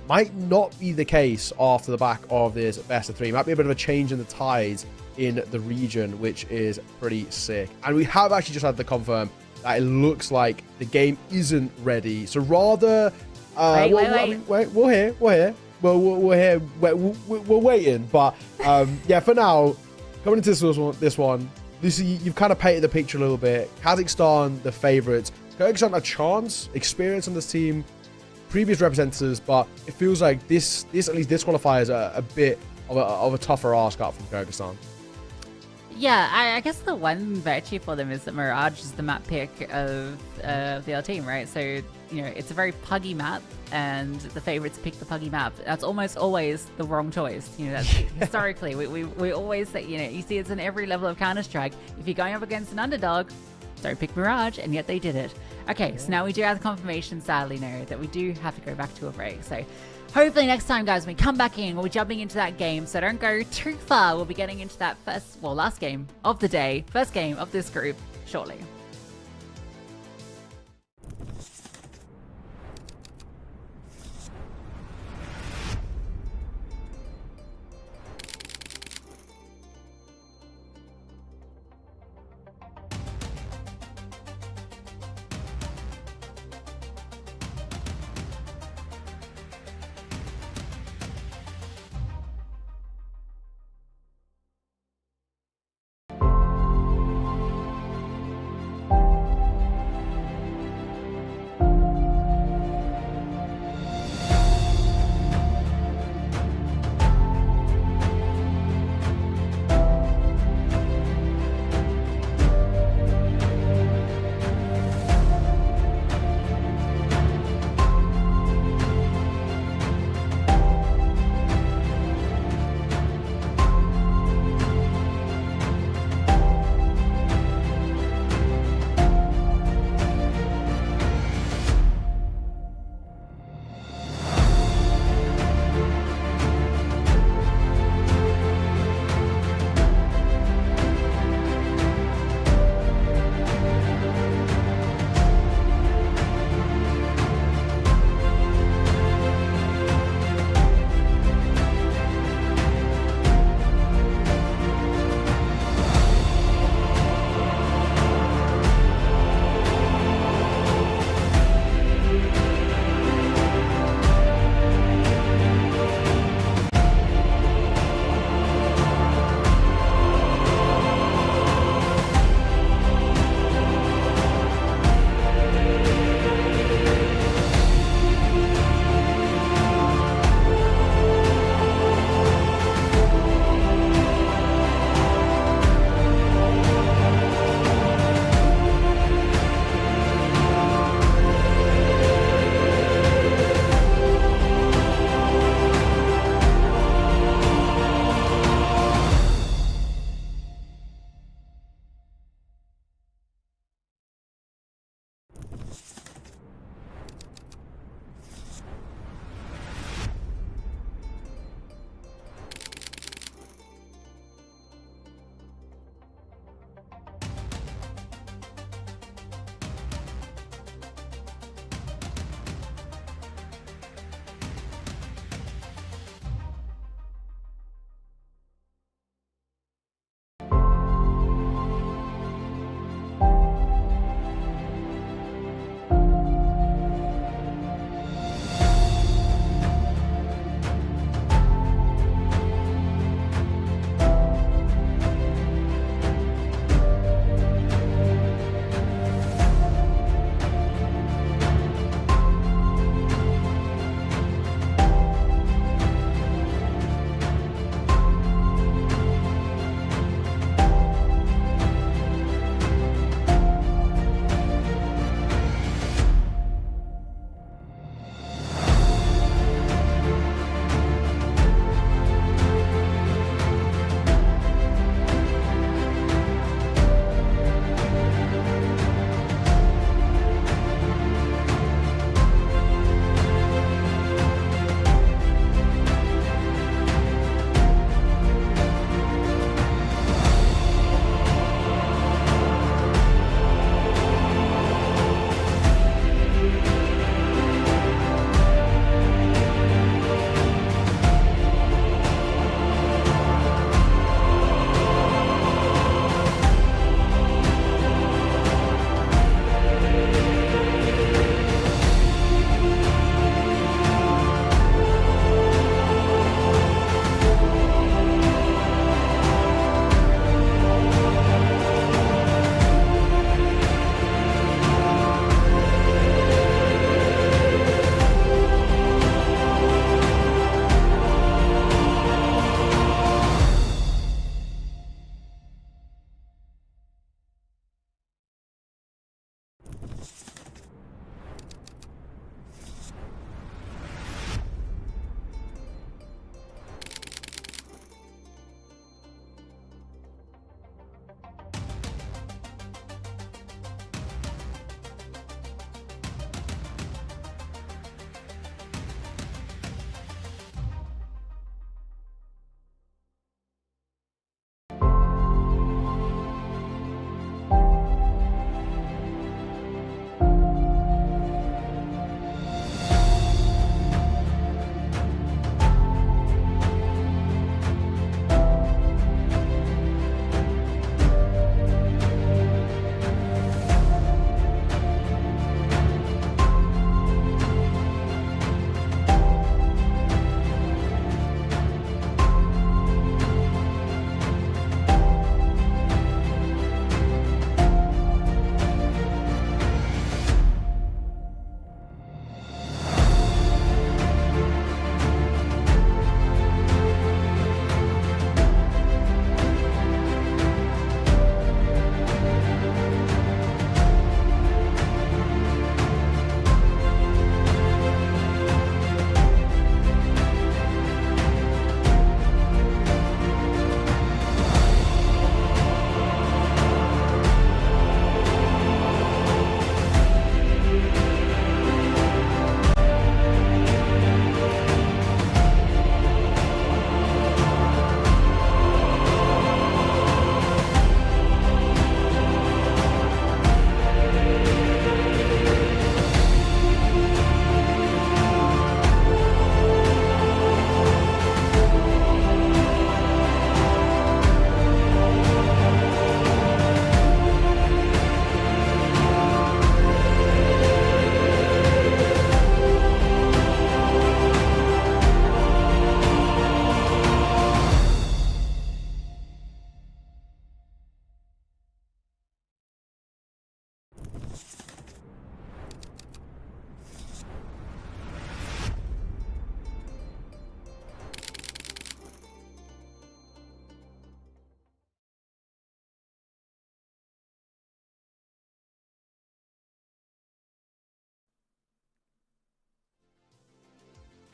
might not be the case after the back of this best of 3. Might be a bit of a change in the tides in the region, which is pretty sick. And we have actually just had to confirm that it looks like the game isn't ready. So rather, wait. We're here. Well, we're here. We're waiting. But yeah, for now, coming into this one, you've kind of painted the picture a little bit. Kazakhstan, the favorites. Kyrgyzstan, a chance, experience on this team, previous representatives, but it feels like this at least this qualifiers a bit of a tougher ask up from Kyrgyzstan. Yeah, I guess the one virtue for them is that Mirage is the map pick of the other team, right? So, you know, it's a very puggy map, and the favorites pick the puggy map. That's almost always the wrong choice. You know, that's historically, we always say, you know, you see it's in every level of Counter-Strike. If you're going up against an underdog, don't pick Mirage, and yet they did it. Okay, so now we do have the confirmation, sadly, now that we do have to go back to a break. So hopefully next time, guys, when we come back in, we'll be jumping into that game. So don't go too far. We'll be getting into that last game of the day, first game of this group shortly.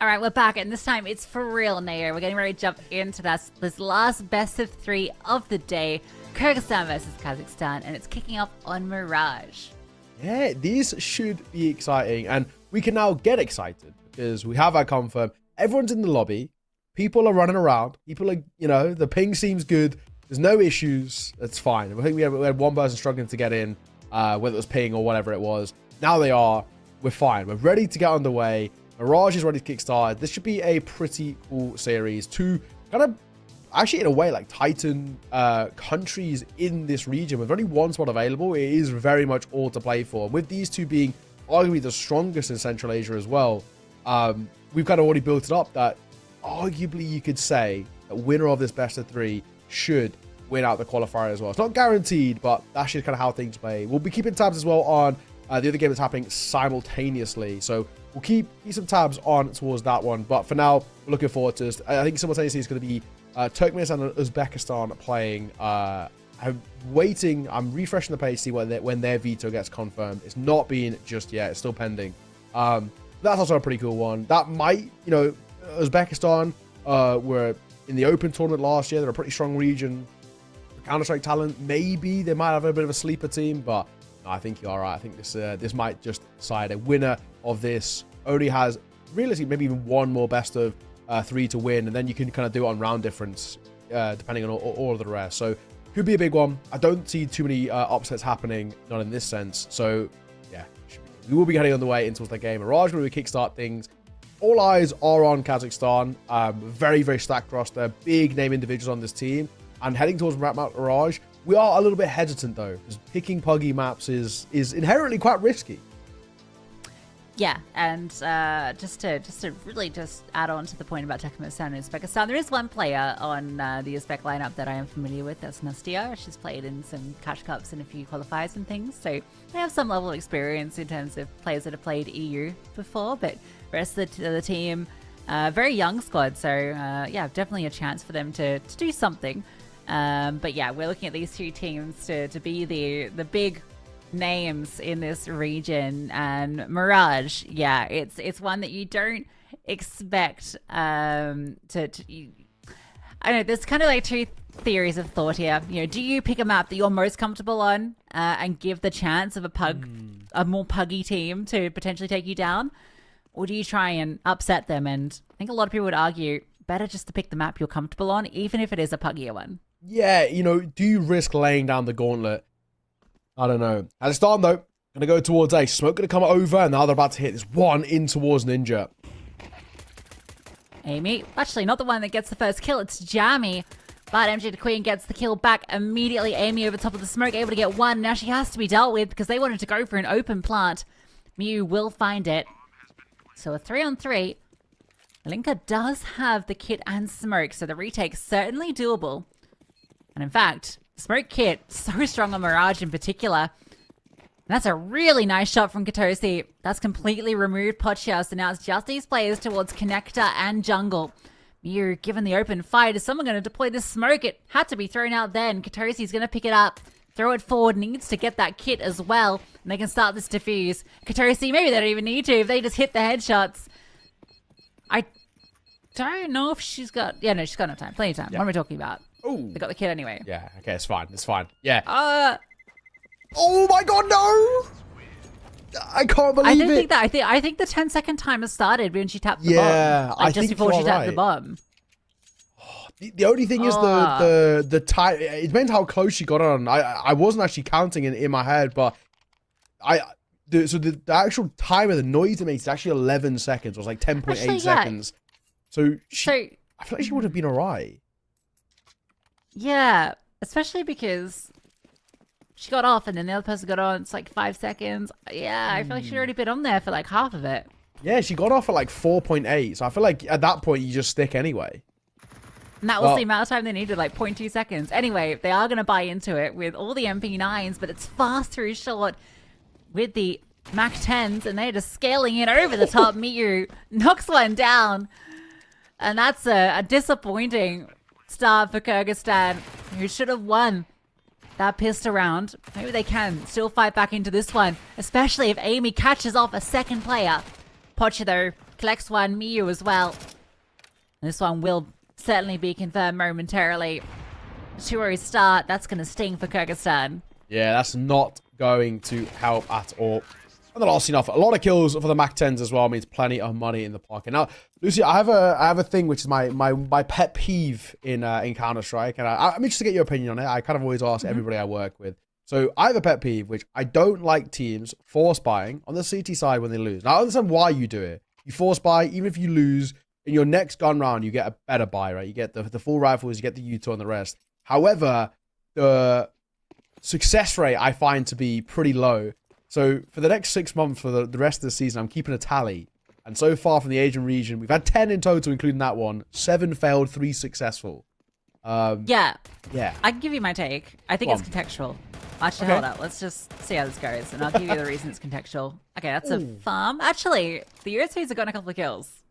All right, we're back, and this time it's for real, Neo. We're getting ready to jump into this last best of 3 of the day. Kyrgyzstan versus Kazakhstan, and it's kicking off on Mirage. Yeah, these should be exciting, and we can now get excited because we have our confirm. Everyone's in the lobby. People are running around. People are, the ping seems good. There's no issues. It's fine. I think we had one person struggling to get in, whether it was ping or whatever it was. Now they are. We're fine. We're ready to get underway. Mirage is ready to kickstart. This should be a pretty cool series. 2 kind of, actually in a way, like Titan countries in this region. With only 1 spot available, it is very much all to play for. With these 2 being arguably the strongest in Central Asia as well, we've kind of already built it up that arguably you could say that winner of this best of 3 should win out the qualifier as well. It's not guaranteed, but that's just kind of how things play. We'll be keeping tabs as well on the other game that's happening simultaneously. So we'll keep some tabs on towards that one. But for now, we're looking forward to this. I think simultaneously it's going to be Turkmenistan and Uzbekistan playing. I'm waiting. I'm refreshing the page to see when their veto gets confirmed. It's not been just yet. It's still pending. That's also a pretty cool one. That might, Uzbekistan were in the Open tournament last year. They're a pretty strong region. Counter-Strike talent, maybe they might have a bit of a sleeper team, but no, I think you're all right. I think this might just decide a winner of this. Only has realistically maybe even 1 more best of 3 to win, and then you can kind of do it on round difference depending on all of the rest. So could be a big one. I don't see too many upsets happening, not in this sense. So yeah, we will be heading on the way into the game. Mirage will kickstart things. All eyes are on Kazakhstan. Very, very stacked roster. Big name individuals on this team. And heading towards Mirage, we are a little bit hesitant though, because picking puggy maps is inherently quite risky. Yeah, and just to really just add on to the point about Turkmenistan and Uzbekistan, there is one player on the Uzbek lineup that I am familiar with. That's Nastia. She's played in some Cash Cups and a few qualifiers and things, so they have some level of experience in terms of players that have played EU before. But the rest of the team, very young squad, so yeah, definitely a chance for them to do something. But yeah, we're looking at these 2 teams to be the big names in this region, and Mirage, yeah, it's one that you don't expect I know there's kind of like 2 theories of thought here. Do you pick a map that you're most comfortable on and give the chance of a more puggy team to potentially take you down, or do you try and upset them? And I think a lot of people would argue better just to pick the map you're comfortable on, even if it is a puggier one. Yeah, do you risk laying down the gauntlet? I don't know. Kazakhstan, though, going to go towards A. Smoke going to come over, and now they're about to hit this one in towards Ninja. Amy, actually not the one that gets the first kill, it's Jammy. But MJ the Queen gets the kill back immediately. Amy over top of the smoke, able to get 1. Now she has to be dealt with because they wanted to go for an open plant. Mew will find it. So a 3-on-3. Linka does have the kit and smoke, so the retake's certainly doable. And in fact, smoke kit, so strong on Mirage in particular. And that's a really nice shot from Katosi. That's completely removed Pocha, so now it's just these players towards Connector and Jungle. Mew, given the open fight, is someone going to deploy this smoke? It had to be thrown out then. Katosi's going to pick it up, throw it forward, needs to get that kit as well. And they can start this defuse. Katosi, maybe they don't even need to if they just hit the headshots. I don't know if she's got... Yeah, no, she's got enough time. Plenty of time. Yeah. What am I talking about? Oh, They got the kit anyway. yeah. Okay, it's fine. It's fine. Yeah. Oh my God, no! I can't believe I don't it. think that. I think the 10-second timer started when she tapped the Yeah, bomb. I Like just think before she you're tapped the right. bomb. The only thing is the time. It depends how close she got on. I wasn't actually counting in my head, but the actual time of the noise it makes is actually 11 seconds. It was like 10.8 seconds. So I feel like she would have been alright. Yeah, especially because she got off and then the other person got on. It's like 5 seconds. Yeah, I feel like she'd already been on there for like half of it. Yeah, she got off at like 4.8. So I feel like at that point you just stick anyway. And that was the amount of time they needed, like 0.2 seconds. Anyway, they are going to buy into it with all the MP9s, but it's fast through short with the Mac 10s, and they're just scaling it over the top. Miyu knocks one down. And that's a disappointing start for Kyrgyzstan, who should have won that pistol round. Maybe they can still fight back into this one, especially if Amy catches off a second player. Pocha, though, collects one, Miyu as well. This one will certainly be confirmed momentarily. 2-0 start, that's going to sting for Kyrgyzstan. Yeah, that's not going to help at all. And the last enough. A lot of kills for the Mac 10s as well means plenty of money in the pocket. Now, Lucy, I have a thing which is my pet peeve in Counter-Strike, and I'm interested to get your opinion on it. I kind of always ask everybody I work with. So I have a pet peeve, which I don't like teams force buying on the CT side when they lose. Now, I understand why you do it. You force buy, even if you lose, in your next gun round, you get a better buy, right? You get the full rifles, you get the U2 and the rest. However, the success rate I find to be pretty low. So for the next 6 months, for the rest of the season, I'm keeping a tally. And so far from the Asian region, we've had 10 in total, including that one. 7 failed, 3 successful. Yeah. Yeah. I can give you my take. I think it's contextual. Actually, hold up. Let's just see how this goes, and I'll give you the reason it's contextual. Okay, that's a farm. Actually, the USPs have gotten a couple of kills.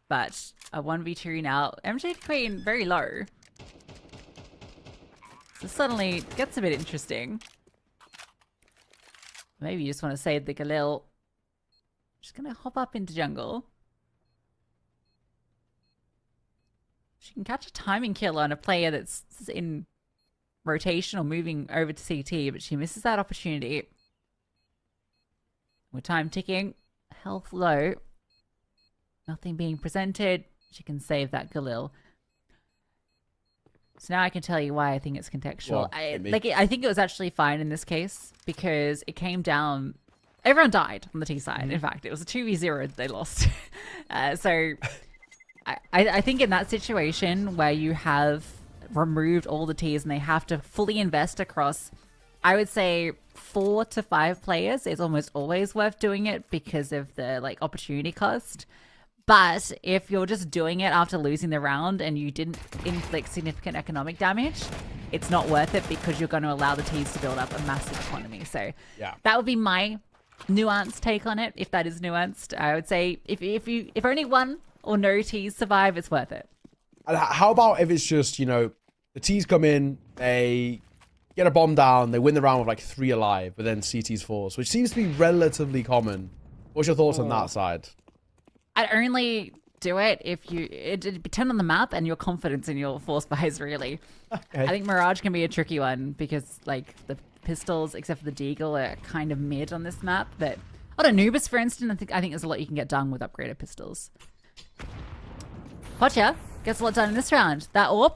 But a 1v2 now. MJ Queen, very low. So suddenly gets a bit interesting. Maybe you just want to save the Galil. Just going to hop up into jungle. She can catch a timing kill on a player that's in rotation or moving over to CT, but she misses that opportunity. With time ticking, health low, nothing being presented, she can save that Galil. So now I can tell you why I think it's contextual. I think it was actually fine in this case because it came down. Everyone died on the T side. In fact, it was a 2v0 that they lost. So I think in that situation where you have removed all the Ts and they have to fully invest across, I would say 4 to 5 players, it's almost always worth doing it because of the opportunity cost. But if you're just doing it after losing the round and you didn't inflict significant economic damage, it's not worth it because you're going to allow the Ts to build up a massive economy. So yeah, that would be my nuanced take on it. If that is nuanced, I would say if only 1 or no Ts survive, it's worth it. And how about if it's just, the Ts come in, they get a bomb down, they win the round with 3 alive, but then CTs force, which seems to be relatively common. What's your thoughts on that side? I'd only do it if it'd depend on the map and your confidence in your force buys, really. Okay. I think Mirage can be a tricky one because the pistols, except for the Deagle, are kind of mid on this map. But on Anubis, for instance, I think there's a lot you can get done with upgraded pistols. Pocha gets a lot done in this round. That AWP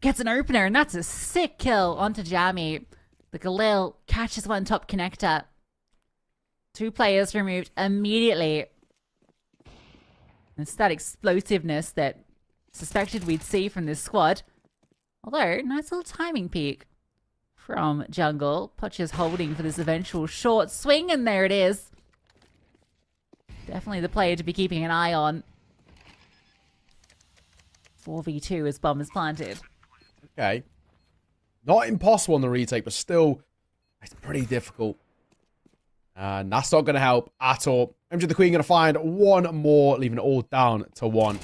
gets an opener, and that's a sick kill onto Jammy. The Galil catches one top connector. 2 players removed immediately. It's that explosiveness that suspected we'd see from this squad. Although, nice little timing peek from jungle. Pocha's holding for this eventual short swing, and there it is. Definitely the player to be keeping an eye on. 4v2 as bomb is planted. Okay. Not impossible on the retake, but still, it's pretty difficult. And that's not going to help at all. MJ the Queen going to find 1 more, leaving it all down to 1.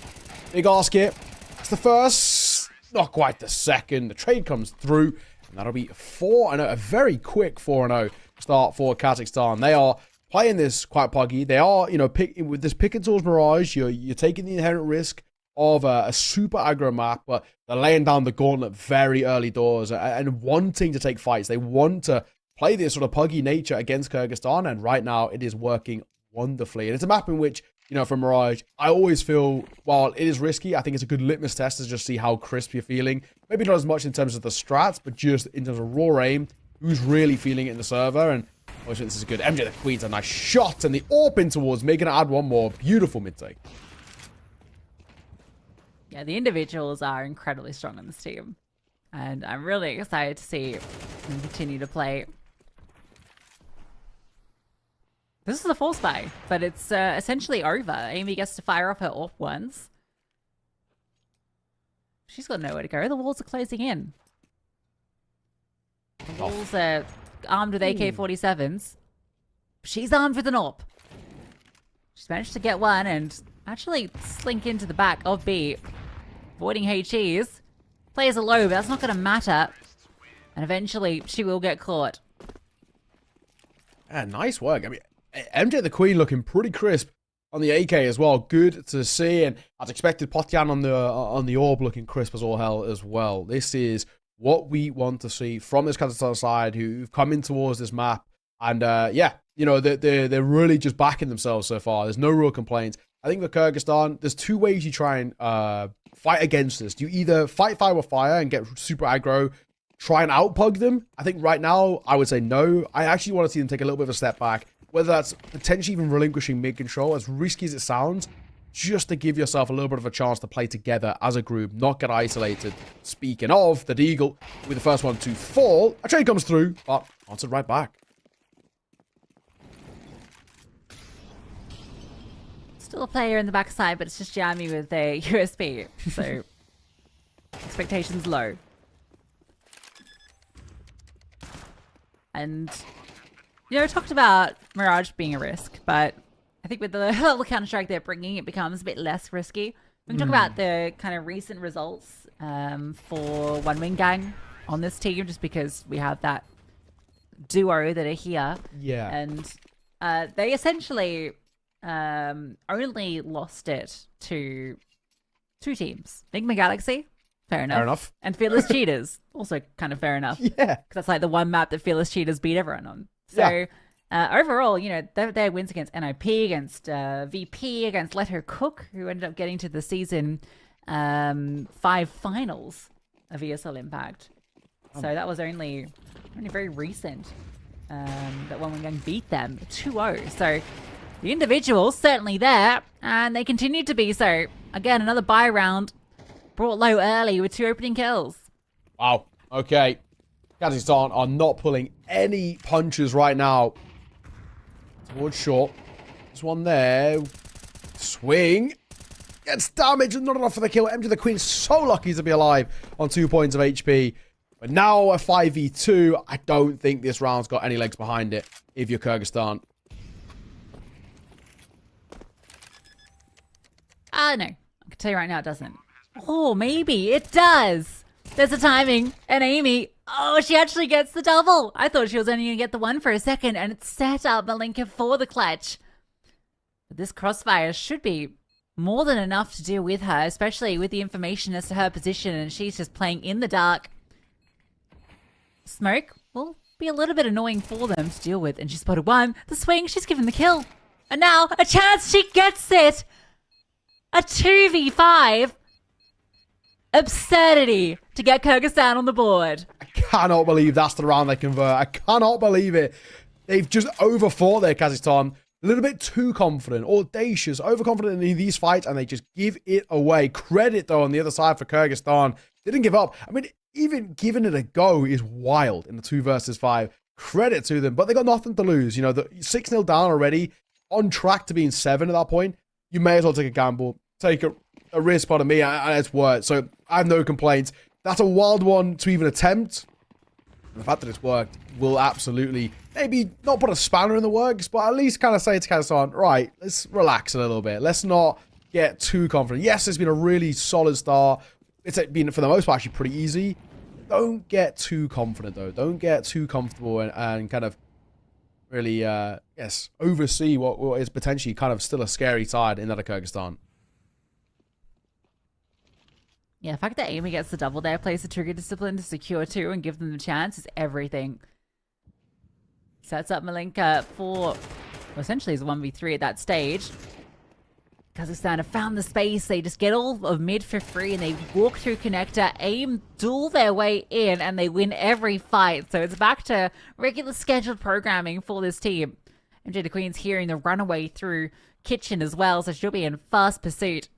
Big R-skip. That's the first. Not quite the second. The trade comes through. And that'll be 4-0. A very quick 4-0 start for Kazakhstan. They are playing this quite puggy. They are, with this pick and tools Mirage, you're taking the inherent risk of a super aggro map, but they're laying down the gauntlet very early doors and wanting to take fights. They want to play this sort of puggy nature against Kyrgyzstan, and right now it is working wonderfully. And it's a map in which, for Mirage, I always feel, while it is risky, I think it's a good litmus test to just see how crisp you're feeling. Maybe not as much in terms of the strats, but just in terms of raw aim, who's really feeling it in the server. And obviously this is good. MJ the Queen's a nice shot, and the AWP in towards making it add 1 more. Beautiful mid-take. Yeah, the individuals are incredibly strong on this team. And I'm really excited to see them continue to play. This is a force buy, but it's essentially over. Amy gets to fire off her AWP once. She's got nowhere to go. The walls are closing in. The walls are armed with AK-47s. She's armed with an AWP. She's managed to get one and actually slink into the back of B. Avoiding HEs. Players are low, but that's not going to matter. And eventually, she will get caught. Yeah, nice work. I mean, MJ the Queen looking pretty crisp. on the AK as well. Good to see. And as expected, Potian on the orb looking crisp as all hell as well. This is what we want to see from this Kazakhstan side who've come in towards this map. And yeah, you know, they're really just backing themselves so far. There's no real complaints. I think for Kyrgyzstan, there's two ways you try and fight against this. You either fight fire with fire and get super aggro, try and outpug them. I think right now, I would say no. I actually want to see them take a little bit of a step back, whether that's potentially even relinquishing mid-control, as risky as it sounds, just to give yourself a little bit of a chance to play together as a group, not get isolated. Speaking of, the Deagle will be the first one to fall. A trade comes through, but answered right back. Still a player in the backside, but it's just jammy with a USB, so expectations low. And, you know, we talked about Mirage being a risk, but I think with the level Counter-Strike they're bringing, it becomes a bit less risky. We can talk about the kind of recent results for One Wing Gang on this team, just because we have that duo that are here. Yeah. And they essentially only lost it to two teams. Enigma Galaxy, fair enough. And Fearless Cheaters, also kind of fair enough. Yeah. Because that's like the one map that Fearless Cheaters beat everyone on. So overall, you know, their wins against NIP, against VP, against Let Her Cook, who ended up getting to the season 5 finals of ESL Impact. So that was only very recent that One Wing Gang beat them 2-0. So the individuals certainly there, and they continue to be so. Again, another buy round brought low early with 2 opening kills. Wow. Okay. Kazakhstan are not pulling any punches right now. Towards short. There's one there. Swing. Gets damaged and not enough for the kill. MJ the Queen so lucky to be alive on 2 points of HP. But now a 5v2. I don't think this round's got any legs behind it if you're Kyrgyzstan. No. I can tell you right now it doesn't. Oh, maybe it does. There's a timing. And Amy, oh, she actually gets the double. I thought she was only going to get the one for a second, and it set up Malinka for the clutch. But this crossfire should be more than enough to deal with her, especially with the information as to her position, and she's just playing in the dark. Smoke will be a little bit annoying for them to deal with, and she spotted one. The swing, she's given the kill. And now, a chance, she gets it! A 2v5. Absurdity to get Kyrgyzstan on the board. I cannot believe that's the round they convert. I cannot believe it. They've just overfought their Kazakhstan. A little bit too confident, audacious, overconfident in these fights, and they just give it away. Credit, though, on the other side for Kyrgyzstan. They didn't give up. I mean, even giving it a go is wild in the 2 versus 5. Credit to them, but they got nothing to lose. You know, the 6-0 down already, on track to being 7 at that point. You may as well take a gamble, take a risk, pardon me, and it's worked. So I have no complaints. That's a wild one to even attempt. And the fact that it's worked will absolutely maybe not put a spanner in the works, but at least kind of say to Kazakhstan, right, let's relax a little bit. Let's not get too confident. Yes, it's been a really solid start. It's been, for the most part, actually pretty easy. Don't get too confident, though. Don't get too comfortable and kind of really, oversee what is potentially kind of still a scary side in that of Kyrgyzstan. Yeah, the fact that Amy gets the double there, plays the trigger discipline to secure 2 and give them the chance is everything. Sets up Malinka for, well, essentially is a 1v3 at that stage. Kazakhstan have found the space. They just get all of mid for free and they walk through connector, aim, duel their way in, and they win every fight. So it's back to regular scheduled programming for this team. MJ the Queen's hearing the runaway through kitchen as well, so she'll be in fast pursuit.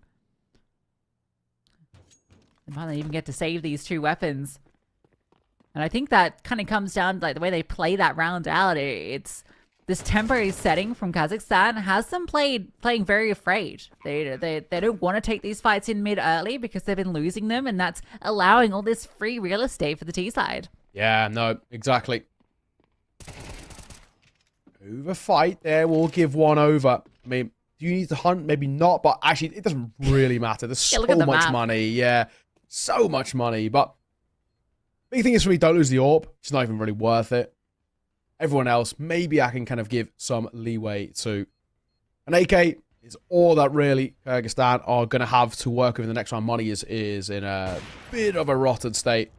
They might not even get to save these 2 weapons. And I think that kind of comes down to like the way they play that round out. It's this temporary setting from Kazakhstan has them playing very afraid. They don't want to take these fights in mid early because they've been losing them, and that's allowing all this free real estate for the T side. Yeah, no, exactly. Over fight there, we'll give one over. I mean, do you need to hunt? Maybe not, but actually, it doesn't really matter. There's so much money. Yeah, so much money. But big thing is for me, don't lose the orb. It's not even really worth it. Everyone else, maybe I can kind of give some leeway to. An AK, is all that really Kyrgyzstan are going to have to work with in the next round. Money is in a bit of a rotten state.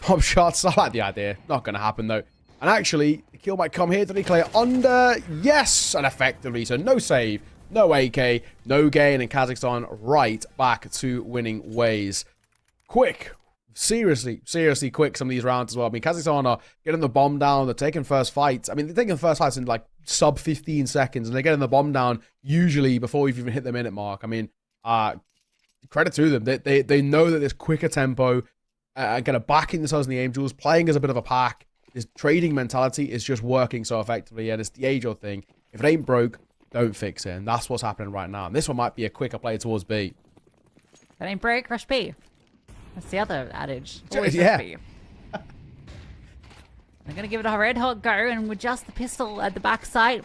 Pop shots, I like the idea. Not going to happen, though. And actually, the kill might come here. Did he clear under? Yes! And effectively, so no save, no AK, no gain, and Kazakhstan right back to winning ways. Quick. Seriously quick some of these rounds as well. I mean, Kazakhstan are getting the bomb down. They're taking first fights. I mean, they're taking first fights in like sub 15 seconds, and they're getting the bomb down usually before you've even hit the minute mark. I mean, credit to them. They know that this quicker tempo, kind of backing themselves in the Angels, playing as a bit of a pack, this trading mentality is just working so effectively, and it's the age-old thing. If it ain't broke, don't fix it, and that's what's happening right now. And this one might be a quicker play towards B. If it ain't broke, rush B. That's the other adage. Always Yeah. rush B. They're going to give it a red hot go and adjust the pistol at the backside.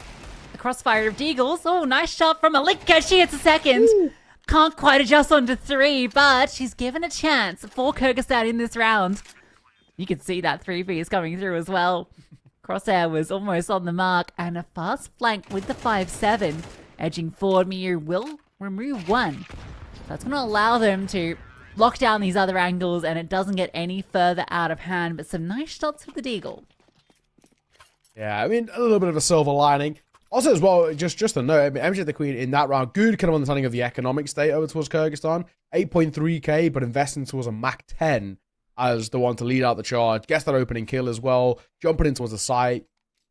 The crossfire of Deagles. Oh, nice shot from Malika. She hits a second. Ooh. Can't quite adjust onto 3, but she's given a chance for Kyrgyzstan in this round. You can see that 3B is coming through as well. Crosshair was almost on the mark, and a fast flank with the 5-7. Edging forward, Miyu will remove 1. That's going to allow them to lock down these other angles, and it doesn't get any further out of hand, but some nice shots with the Deagle. Yeah, I mean, a little bit of a silver lining. Also, as well, just a note, I mean, MJ the Queen in that round, good kind of understanding of the economic state over towards Kyrgyzstan. 8.3k, but investing towards a Mach 10 as the one to lead out the charge. Gets that opening kill as well. Jumping in towards the site.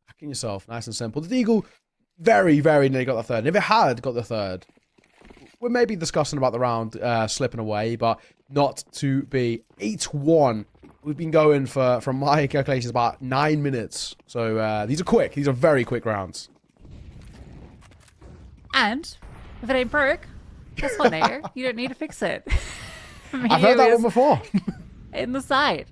Hacking yourself, nice and simple. The Deagle, very, very nearly got the third. And if it had got the third, we're maybe discussing about the round slipping away, but not to be. 8-1. We've been going for, from my calculations, about 9 minutes. So these are quick. These are very quick rounds. And if it ain't broke, guess what, Nair? You don't need to fix it. I've heard that one before. In the side.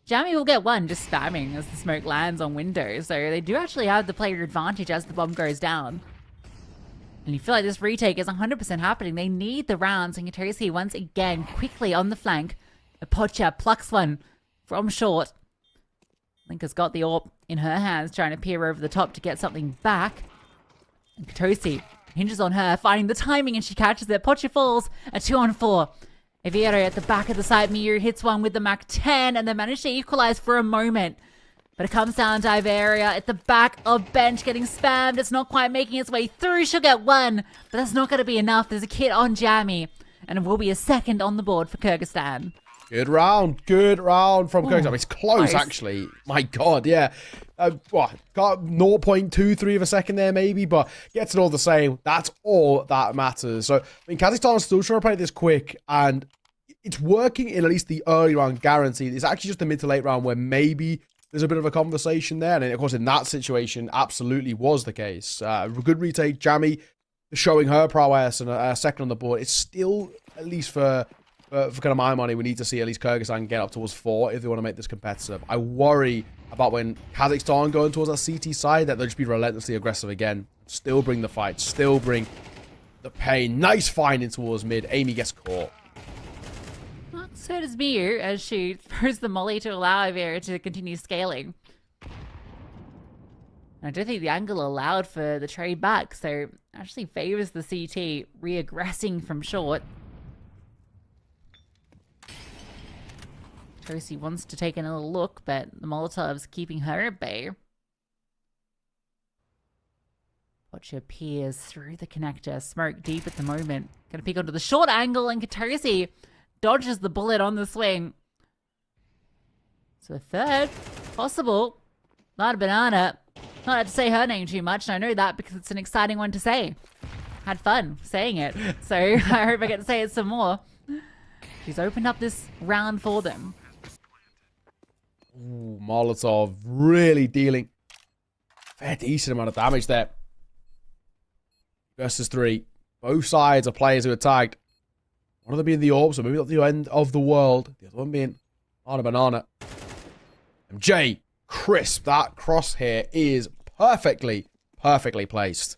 Jamie will get 1 just spamming as the smoke lands on windows. So they do actually have the player advantage as the bomb goes down. And you feel like this retake is 100% happening. They need the rounds. And Katosi once again quickly on the flank. Apocha plucks 1 from short. Linka's got the AWP in her hands, trying to peer over the top to get something back. And Katosi hinges on her, finding the timing, and she catches it. Pocha falls, a 2-on-4. Eviero at the back of the side. Miyu hits 1 with the Mach 10, and they manage to equalize for a moment. But it comes down to Iberia at the back of bench, getting spammed. It's not quite making its way through. She'll get 1, but that's not going to be enough. There's a kit on Jamie, and it will be a second on the board for Kyrgyzstan. Good round from Kyrgyzstan. It's close, nice. Actually. My God, yeah. Got 0.23 of a second there, maybe, but gets it all the same. That's all that matters. So, I mean, Kazakhstan is still trying to play this quick, and it's working in at least the early round, guaranteed. It's actually just the mid to late round where maybe there's a bit of a conversation there, and of course, in that situation, absolutely was the case. Good retake, Jamie showing her prowess and a second on the board. It's still, at least for kind of my money, we need to see at least Kyrgyzstan get up towards 4 if they want to make this competitive. I worry about when Kazakhstan going towards that CT side that they'll just be relentlessly aggressive again. Still bring the fight, still bring the pain. Nice finding towards mid. Amy gets caught. Well, so does Miyu as she throws the molly to allow Ivera to continue scaling. I don't think the angle allowed for the trade back, so actually favors the CT re-aggressing from short. Tosi wants to take another look, but the Molotov's keeping her at bay. Pocha peers through the connector, smoke deep at the moment. Gonna peek onto the short angle, and Katosi dodges the bullet on the swing. So a third, possible. Not a banana. Not had to say her name too much, and I know that because it's an exciting one to say. Had fun saying it, so I hope I get to say it some more. She's opened up this round for them. Ooh, Molotov really dealing a fair decent amount of damage there. Versus 3. Both sides are players who are tagged. One of them being the orb, so maybe not the end of the world. The other one being on a banana. MJ, crisp. That crosshair is perfectly placed.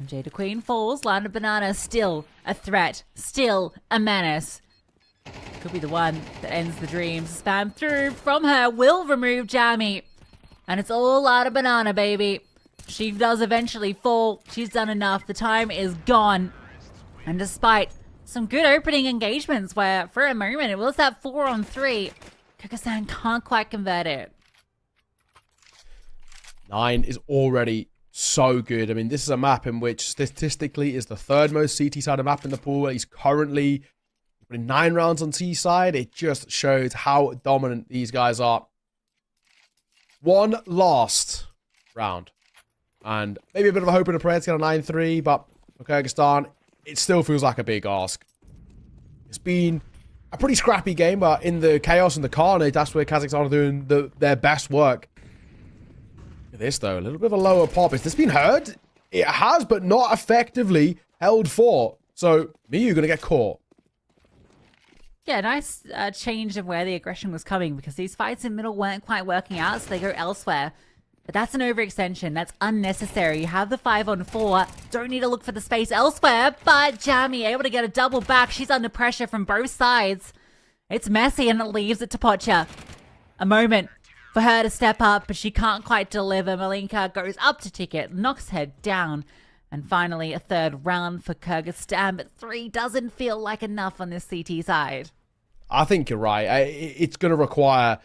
MJ the Queen falls. Land of banana, still a threat. Still a menace. Could be the one that ends the dreams. Spam through from her will remove Jamie. And it's all out of banana, baby. She does eventually fall. She's done enough. The time is gone. And despite some good opening engagements where, for a moment, it was that 4-on-3, Kyrgyzstan can't quite convert it. 9 is already so good. I mean, this is a map in which statistically is the third most CT-sided map in the pool. He's currently putting 9 rounds on T-side. It just shows how dominant these guys are. One last round. And maybe a bit of a hope and a prayer to get a 9-3, but for Kyrgyzstan, it still feels like a big ask. It's been a pretty scrappy game, but in the chaos and the carnage, that's where Kazakhstan are doing their best work. Look at this, though. A little bit of a lower pop. Has this been heard? It has, but not effectively held for. So, Miyu going to get caught. Yeah, nice change of where the aggression was coming, because these fights in middle weren't quite working out, so they go elsewhere. But that's an overextension. That's unnecessary. You have the 5-on-4. Don't need to look for the space elsewhere. But Jamie able to get a double back. She's under pressure from both sides. It's messy and it leaves it to Pocha. A moment for her to step up, but she can't quite deliver. Malinka goes up to Ticket, knocks her down. And finally, a third round for Kyrgyzstan. But 3 doesn't feel like enough on this CT side. I think you're right. It's going to require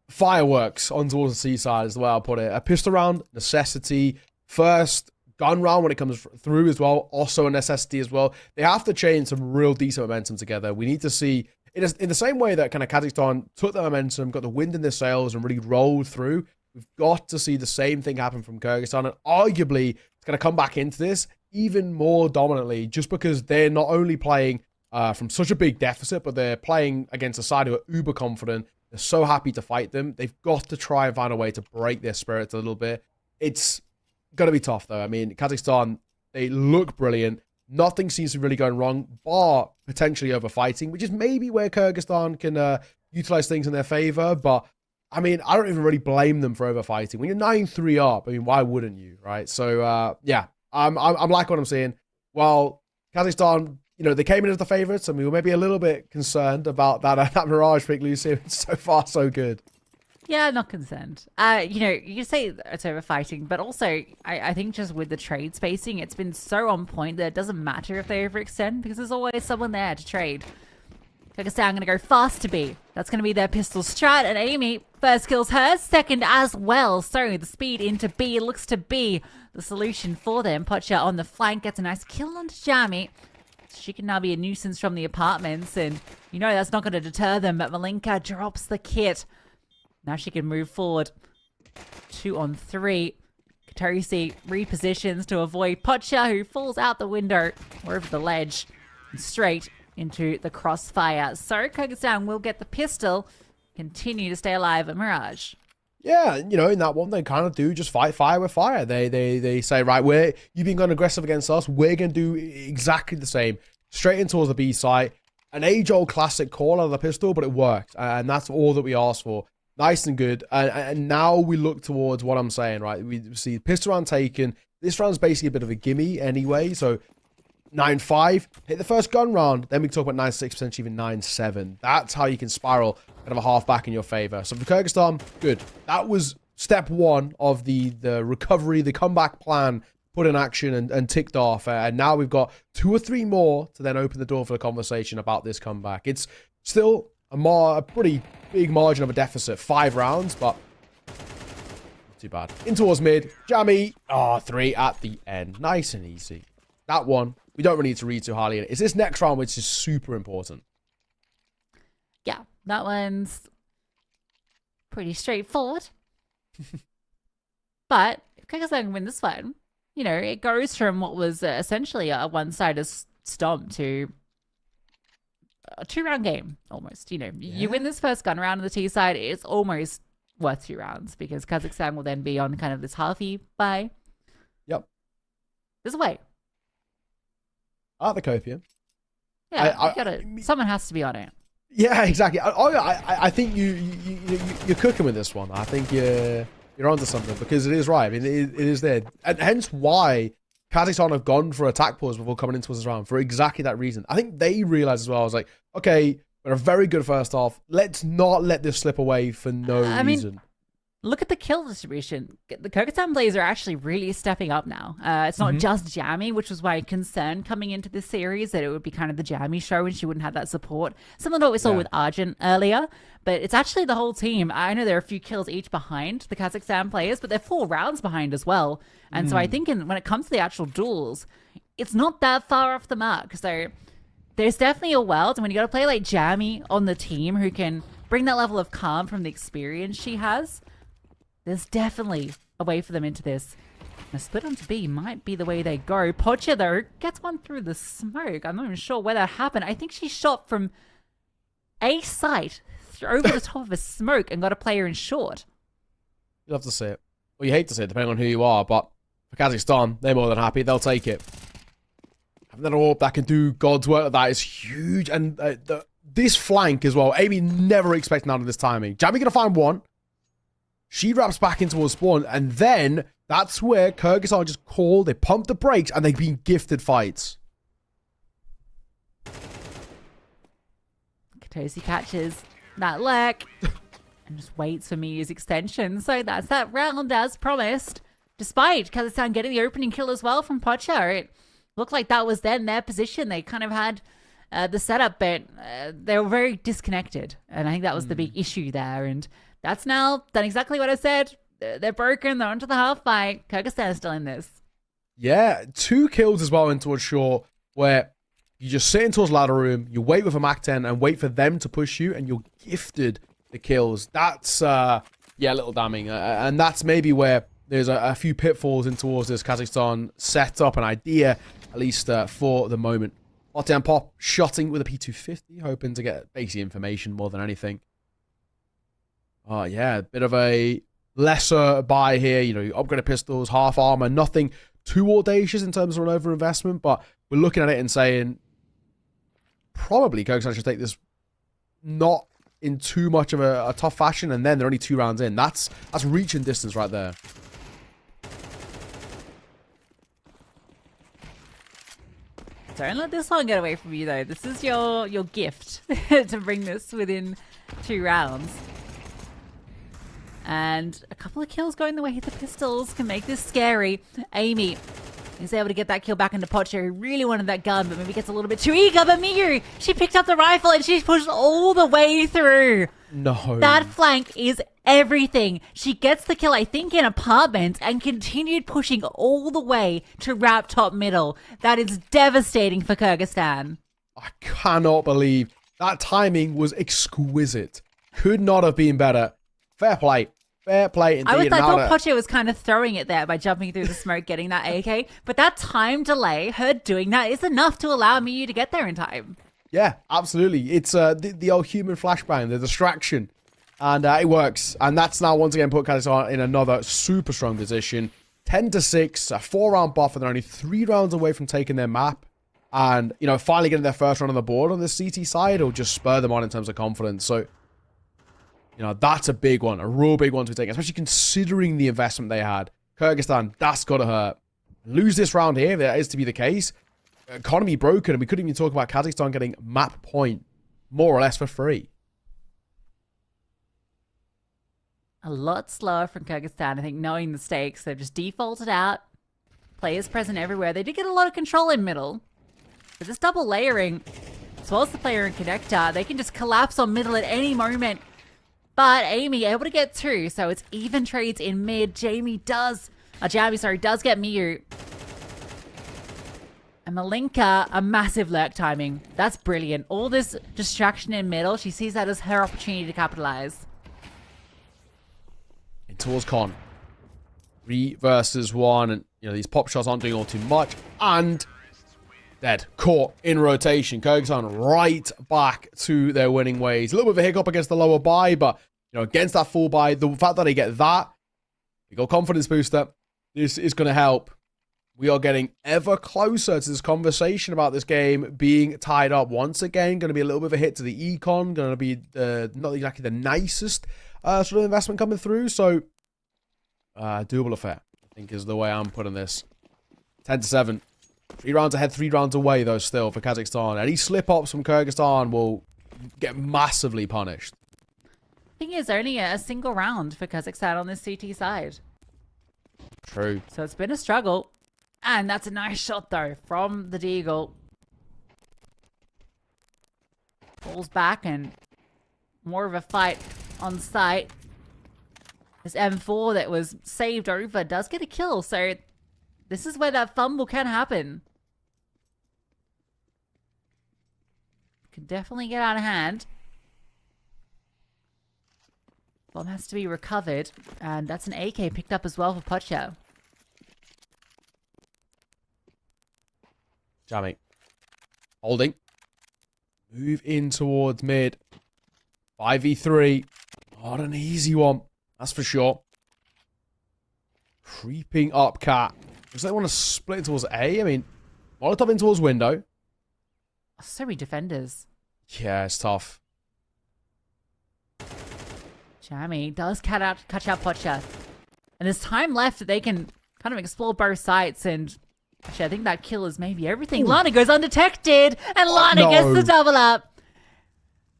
fireworks on towards the seaside is the way I'll put it. A pistol round, necessity. First gun round when it comes through as well, also a necessity as well. They have to chain some real decent momentum together. We need to see, in the same way that kind of Kazakhstan took the momentum, got the wind in their sails and really rolled through, we've got to see the same thing happen from Kyrgyzstan. And arguably, it's going to come back into this even more dominantly just because they're not only playing from such a big deficit, but they're playing against a side who are uber confident. They're so happy to fight them. They've got to try and find a way to break their spirits a little bit. It's going to be tough, though. I mean, Kazakhstan, they look brilliant. Nothing seems to be really going wrong, bar potentially overfighting, which is maybe where Kyrgyzstan can utilize things in their favor. But, I mean, I don't even really blame them for overfighting. When you're 9-3 up, I mean, why wouldn't you, right? So, yeah, I'm like what I'm seeing. While Kazakhstan, you know, they came in as the favorites, and we were maybe a little bit concerned about that Mirage pick, Lucy. So far, so good. Yeah, not concerned. You know, you say it's overfighting, but also I think just with the trade spacing, it's been so on point that it doesn't matter if they overextend because there's always someone there to trade. Kyrgyzstan going to go fast to B. That's going to be their pistol strat, and Amy first kills her, second as well. So the speed into B looks to be the solution for them. Pocha on the flank gets a nice kill onto Jamie. She can now be a nuisance from the apartments, and you know that's not going to deter them, but Malinka drops the kit. Now she can move forward. 2-on-3. Katosi repositions to avoid Pocha, who falls out the window or over the ledge and straight into the crossfire. So Kyrgyzstan will get the pistol, continue to stay alive at Mirage. Yeah, you know, in that one, they kind of do just fight fire with fire. They say, right, you've been going aggressive against us. We're going to do exactly the same. Straight in towards the B site. An age-old classic call out of the pistol, but it worked. And that's all that we asked for. Nice and good. And now we look towards what I'm saying, right? We see pistol round taken. This round's basically a bit of a gimme anyway. So 9-5, hit the first gun round. Then we talk about 9-6, potentially even 9-7. That's how you can spiral kind of a half back in your favor. So for Kyrgyzstan, good. That was step one of the recovery, the comeback plan put in action and ticked off. And now we've got 2 or 3 more to then open the door for the conversation about this comeback. It's still a pretty big margin of a deficit. 5 rounds, but not too bad. In towards mid. Jamie. 3 at the end. Nice and easy. That one, we don't really need to read too highly in it. It's this next round which is super important. Yeah, that one's pretty straightforward. But if Kyrgyzstan can win this one, you know, it goes from what was essentially a one-sided stomp to a 2-round game, almost. You know, you win this first gun round on the T side, it's almost worth 2 rounds because Kazakhstan will then be on kind of this halfy bye. Yep. There's a way. At the copium. Yeah, someone has to be on it. Yeah, exactly. I think you're cooking with this one. I think you're onto something because it is right. I mean, it is there, and hence why Kazakhstan have gone for attack pause before coming into this round for exactly that reason. I think they realized as well. I was like, okay, we're a very good first half. Let's not let this slip away for no reason. look at the kill distribution. The Kyrgyzstan players are actually really stepping up now. It's not just Jammy, which was my concern coming into this series, that it would be kind of the Jammy show and she wouldn't have that support. Similar to what we saw with Argent earlier, but it's actually the whole team. I know there are a few kills each behind the Kazakhstan players, but they're 4 rounds behind as well. And so I think when it comes to the actual duels, it's not that far off the mark. So there's definitely a world, and when you got to play like Jammy on the team who can bring that level of calm from the experience she has, there's definitely a way for them into this. A split onto B might be the way they go. Pocha, though, gets one through the smoke. I'm not even sure where that happened. I think she shot from a site over the top of a smoke and got a player in short. You love to see it. Well, you hate to see it, depending on who you are, but for Kazakhstan, they're more than happy. They'll take it. Having that AWP that can do God's work like that is huge. And this flank as well, Amy never expecting out of this timing. Jammy going to find one. She wraps back into towards spawn, and then that's where Kyrgyzstan just called, they pumped the brakes, and they've been gifted fights. Katosi catches that lurk and just waits for Miu's extension. So that's that round as promised. Despite Kazakhstan getting the opening kill as well from Pocha, it looked like that was then their position. They kind of had the setup, but they were very disconnected. And I think that was the big issue there. And that's now done exactly what I said. They're broken. They're onto the half fight. Kyrgyzstan is still in this. Yeah, 2 kills as well in towards short, where you just sit in towards ladder room, you wait with a Mac 10 and wait for them to push you, and you're gifted the kills. That's, yeah, a little damning. And that's maybe where there's a few pitfalls in towards this Kazakhstan setup and idea, at least for the moment. Hot Pop shotting with a P250, hoping to get basic information more than anything. Oh, yeah, a bit of a lesser buy here. You know, you upgraded pistols, half armor, nothing too audacious in terms of an over investment, but we're looking at it and saying probably Kyrgyzstan should take this not in too much of a tough fashion, and then they're only 2 rounds in. That's reaching distance right there. Don't let this one get away from you, though. This is your gift to bring this within 2 rounds. And a couple of kills going the way of the pistols can make this scary. Amy is able to get that kill back into Pocha, who really wanted that gun, but maybe gets a little bit too eager. But Miu, she picked up the rifle and she's pushed all the way through. No. That flank is everything. She gets the kill, I think, in apartments and continued pushing all the way to wrap top middle. That is devastating for Kyrgyzstan. I cannot believe that timing was exquisite. Could not have been better. Fair play. Fair play indeed. I thought Pocha was kind of throwing it there by jumping through the smoke, getting that AK. But that time delay, her doing that, is enough to allow Miu to get there in time. Yeah, absolutely. It's the old human flashbang, the distraction. And it works. And that's now once again put Kazakhstan in another super strong position. 10-6, a 4-round buffer. They're only 3 rounds away from taking their map. And, you know, finally getting their first run on the board on the CT side will just spur them on in terms of confidence. So, you know, that's a big one, a real big one to be taken, especially considering the investment they had. Kyrgyzstan, that's got to hurt. Lose this round here, if that is to be the case. Economy broken, and we couldn't even talk about Kazakhstan getting map point more or less for free. A lot slower from Kyrgyzstan, I think, knowing the stakes. They've just defaulted out. Players present everywhere. They did get a lot of control in middle. But this double layering, as well as the player in connector, they can just collapse on middle at any moment. But Amy able to get 2, so it's even trades in mid. Jamie does get Miu. And Malinka, a massive lurk timing. That's brilliant. All this distraction in middle, she sees that as her opportunity to capitalize. In towards Con. 3 versus 1, and you know these pop shots aren't doing all too much. And dead. Caught in rotation. Kyrgyzstan right back to their winning ways. A little bit of a hiccup against the lower buy, but you know, against that full buy, the fact that they get that, we got confidence booster. This is going to help. We are getting ever closer to this conversation about this game being tied up once again. Going to be a little bit of a hit to the econ. Going to be not exactly the nicest sort of investment coming through. So, doable affair, I think, is the way I'm putting this. 10-7. 3 rounds ahead, 3 rounds away, though, still, for Kazakhstan. Any slip-ups from Kyrgyzstan will get massively punished. Thing is, only a single round for Kazakhstan on this CT side. True. So it's been a struggle. And that's a nice shot, though, from the Deagle. Falls back and more of a fight on site. This M4 that was saved over does get a kill, so this is where that fumble can happen. Can definitely get out of hand. Bomb has to be recovered, and that's an AK picked up as well for Pocha. Jamming. Holding. Move in towards mid. 5v3. Not an easy one. That's for sure. Creeping up cat. Looks like they want to split towards A. I mean, Molotov in towards window. So many defenders. Yeah, it's tough. Jammy does catch out Pocha. And there's time left that they can kind of explore both sites. And actually, I think that kill is maybe everything. Ooh. Lana goes undetected. And Lana gets the double up.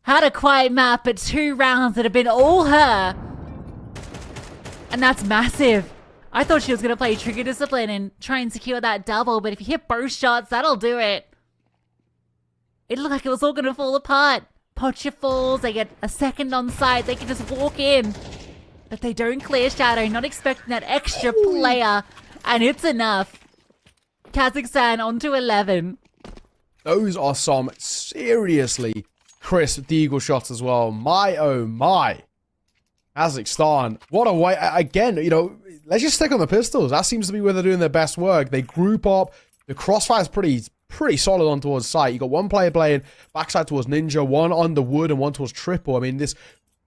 Had a quiet map, but 2 rounds that have been all her. And that's massive. I thought she was going to play Trigger Discipline and try and secure that double. But if you hit both shots, that'll do it. It looked like it was all going to fall apart. Pocha falls, they get a second on site, they can just walk in. But they don't clear Shadow, not expecting that extra player. And it's enough. Kazakhstan onto 11. Those are some seriously crisp Deagle shots as well. My, oh my. Kazakhstan. What a way. Again, you know, let's just stick on the pistols. That seems to be where they're doing their best work. They group up. The crossfire's pretty solid on towards site. You got one player playing backside towards Ninja, one on the wood, and one towards Triple. I mean, there's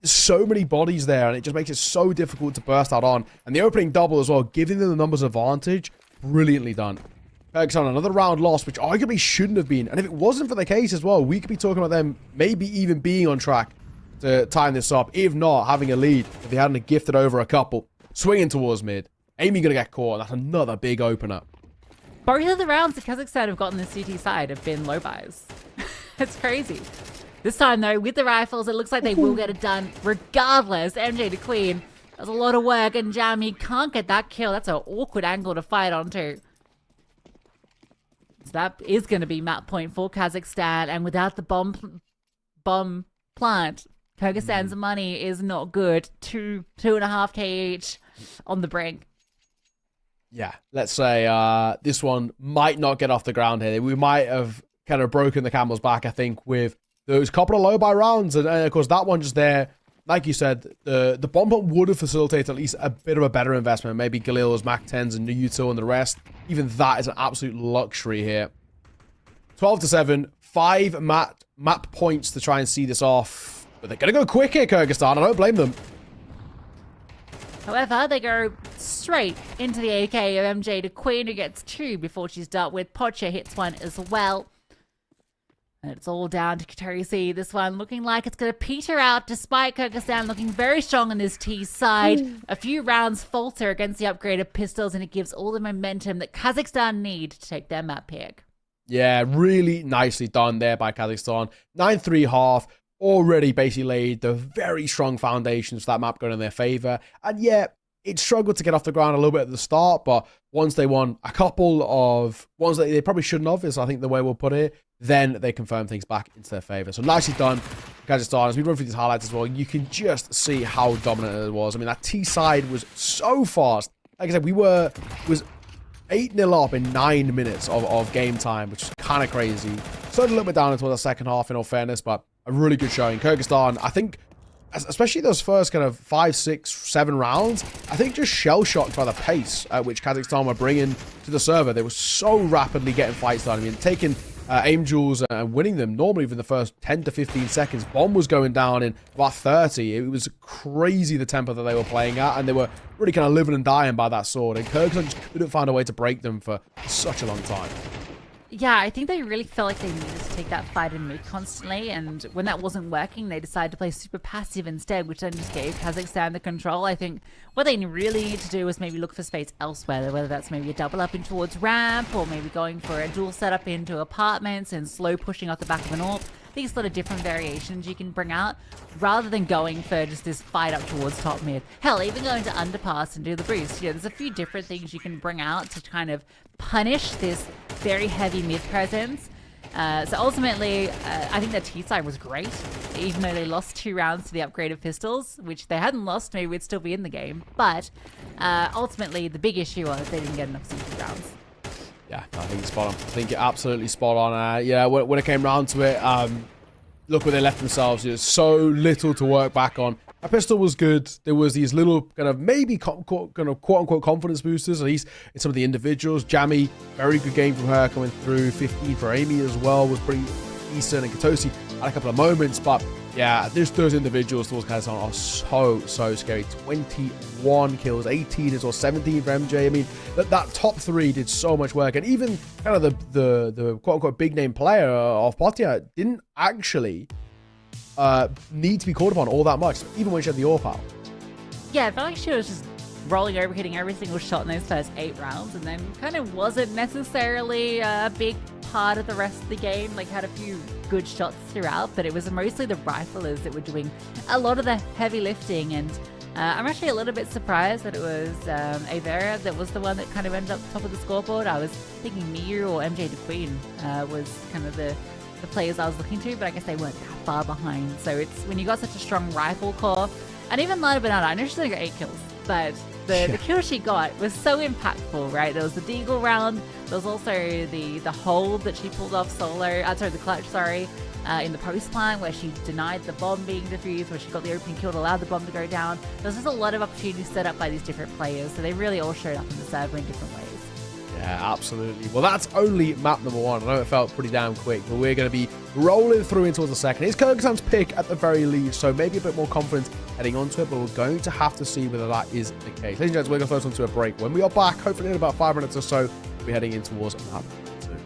so many bodies there, and it just makes it so difficult to burst out on. And the opening double as well, giving them the numbers advantage. Brilliantly done. Kyrgyzstan, another round lost, which arguably shouldn't have been. And if it wasn't for the case as well, we could be talking about them maybe even being on track to time this up. If not, having a lead, if they hadn't gifted over a couple. Swinging towards mid. Amy going to get caught. That's another big opener. Both of the rounds that Kazakhstan have gotten the CT side have been low buys. It's crazy. This time, though, with the rifles, it looks like they will get it done regardless. MJ to Queen does a lot of work, and Jammy can't get that kill. That's an awkward angle to fight onto. So that is going to be map point for Kazakhstan, and without the bomb plant, Kyrgyzstan's money is not good. 2.5k each on the brink. Yeah, let's say this one might not get off the ground here. We might have kind of broken the camel's back, I think, with those couple of low-buy rounds. And of course, that one just there, like you said, the bomb pump would have facilitated at least a bit of a better investment. Maybe Galil's, Mac 10s, and Nuyuto and the rest. Even that is an absolute luxury here. 12-7, 5 map points to try and see this off. But they're going to go quick here, Kyrgyzstan. I don't blame them. However, they go straight into the AK of MJ to Queen, who gets 2 before she's dealt with. Pocha hits 1 as well. And it's all down to Katarisi. This one looking like it's going to peter out, despite Kyrgyzstan looking very strong on this T side. A few rounds falter against the upgraded pistols, and it gives all the momentum that Kazakhstan need to take their map pick. Yeah, really nicely done there by Kazakhstan. 9-3 half. Already basically laid the very strong foundations for that map going in their favor. And yeah, it struggled to get off the ground a little bit at the start, but once they won a couple of ones that they probably shouldn't have, is I think the way we'll put it, then they confirm things back into their favor. So nicely done, Kazakhstan. As we run through these highlights as well, you can just see how dominant it was. I mean, that T side was so fast. Like I said, was 8-0 up in 9 minutes of game time, which is kind of crazy. Slowed a little bit down into the second half, in all fairness, but a really good showing. Kyrgyzstan, I think, especially those first kind of 5, 6, 7 rounds, I think just shell-shocked by the pace at which Kazakhstan were bringing to the server. They were so rapidly getting fights done. I mean, taking aim duels and winning them normally within the first 10 to 15 seconds. Bomb was going down in about 30. It was crazy the tempo that they were playing at, and they were really kind of living and dying by that sword. And Kyrgyzstan just couldn't find a way to break them for such a long time. Yeah, I think they really felt like they needed to take that fight in mid constantly, and when that wasn't working, they decided to play super passive instead, which then just gave Kazakhstan the control. I think what they really need to do is maybe look for space elsewhere, whether that's maybe a double up in towards ramp, or maybe going for a dual setup into apartments and slow pushing off the back of an AWP. these sort of different variations you can bring out, rather than going for just this fight up towards top mid. Hell, even going to underpass and do the boost. There's a few different things you can bring out to kind of punish this very heavy mid presence. So ultimately, I think that T-side was great, even though they lost 2 rounds to the upgraded pistols, which they hadn't lost, maybe we'd still be in the game. But ultimately, the big issue was they didn't get enough CT rounds. Yeah, I think it's spot on. I think you're absolutely spot on. Yeah, when it came round to it, look where they left themselves. There's so little to work back on. A pistol was good. There was these little kind of maybe quote-unquote confidence boosters, at least in some of the individuals. Jamie, very good game from her coming through. 15 for Amy as well was pretty decent. And Katosi had a couple of moments. But yeah, those individuals towards Kazakhstan are so scary. 21 kills, 18 as well, 17 for MJ. I mean, that top 3 did so much work. And even kind of the quote-unquote big-name player of Potia didn't actually need to be called upon all that much, even when she had the ore pal. Yeah, I felt like she was just rolling over, hitting every single shot in those first 8 rounds, and then kind of wasn't necessarily a big part of the rest of the game. Like, had a few good shots throughout, but it was mostly the riflers that were doing a lot of the heavy lifting. And I'm actually a little bit surprised that it was Avera that was the one that kind of ended up top of the scoreboard. I was thinking Miyu or MJ DeQueen was kind of the players I was looking to, but I guess they weren't that far behind. So it's when you got such a strong rifle core, and even Lana Banana, I know she's only got 8 kills, but the kill she got was so impactful, right? There was the Deagle round, there was also the hold that she pulled off solo, the clutch, in the post plant where she denied the bomb being defused, where she got the opening kill to allow the bomb to go down. There's just a lot of opportunities set up by these different players, so they really all showed up in the server in different ways. Yeah, absolutely. Well, that's only map number 1. I know it felt pretty damn quick, but we're going to be rolling through into the second. It's Kyrgyzstan's pick at the very least, so maybe a bit more confidence heading onto it, but we're going to have to see whether that is the case. Ladies and gents, we're going to throw us onto a break. When we are back, hopefully in about 5 minutes or so, we'll be heading in towards map 2.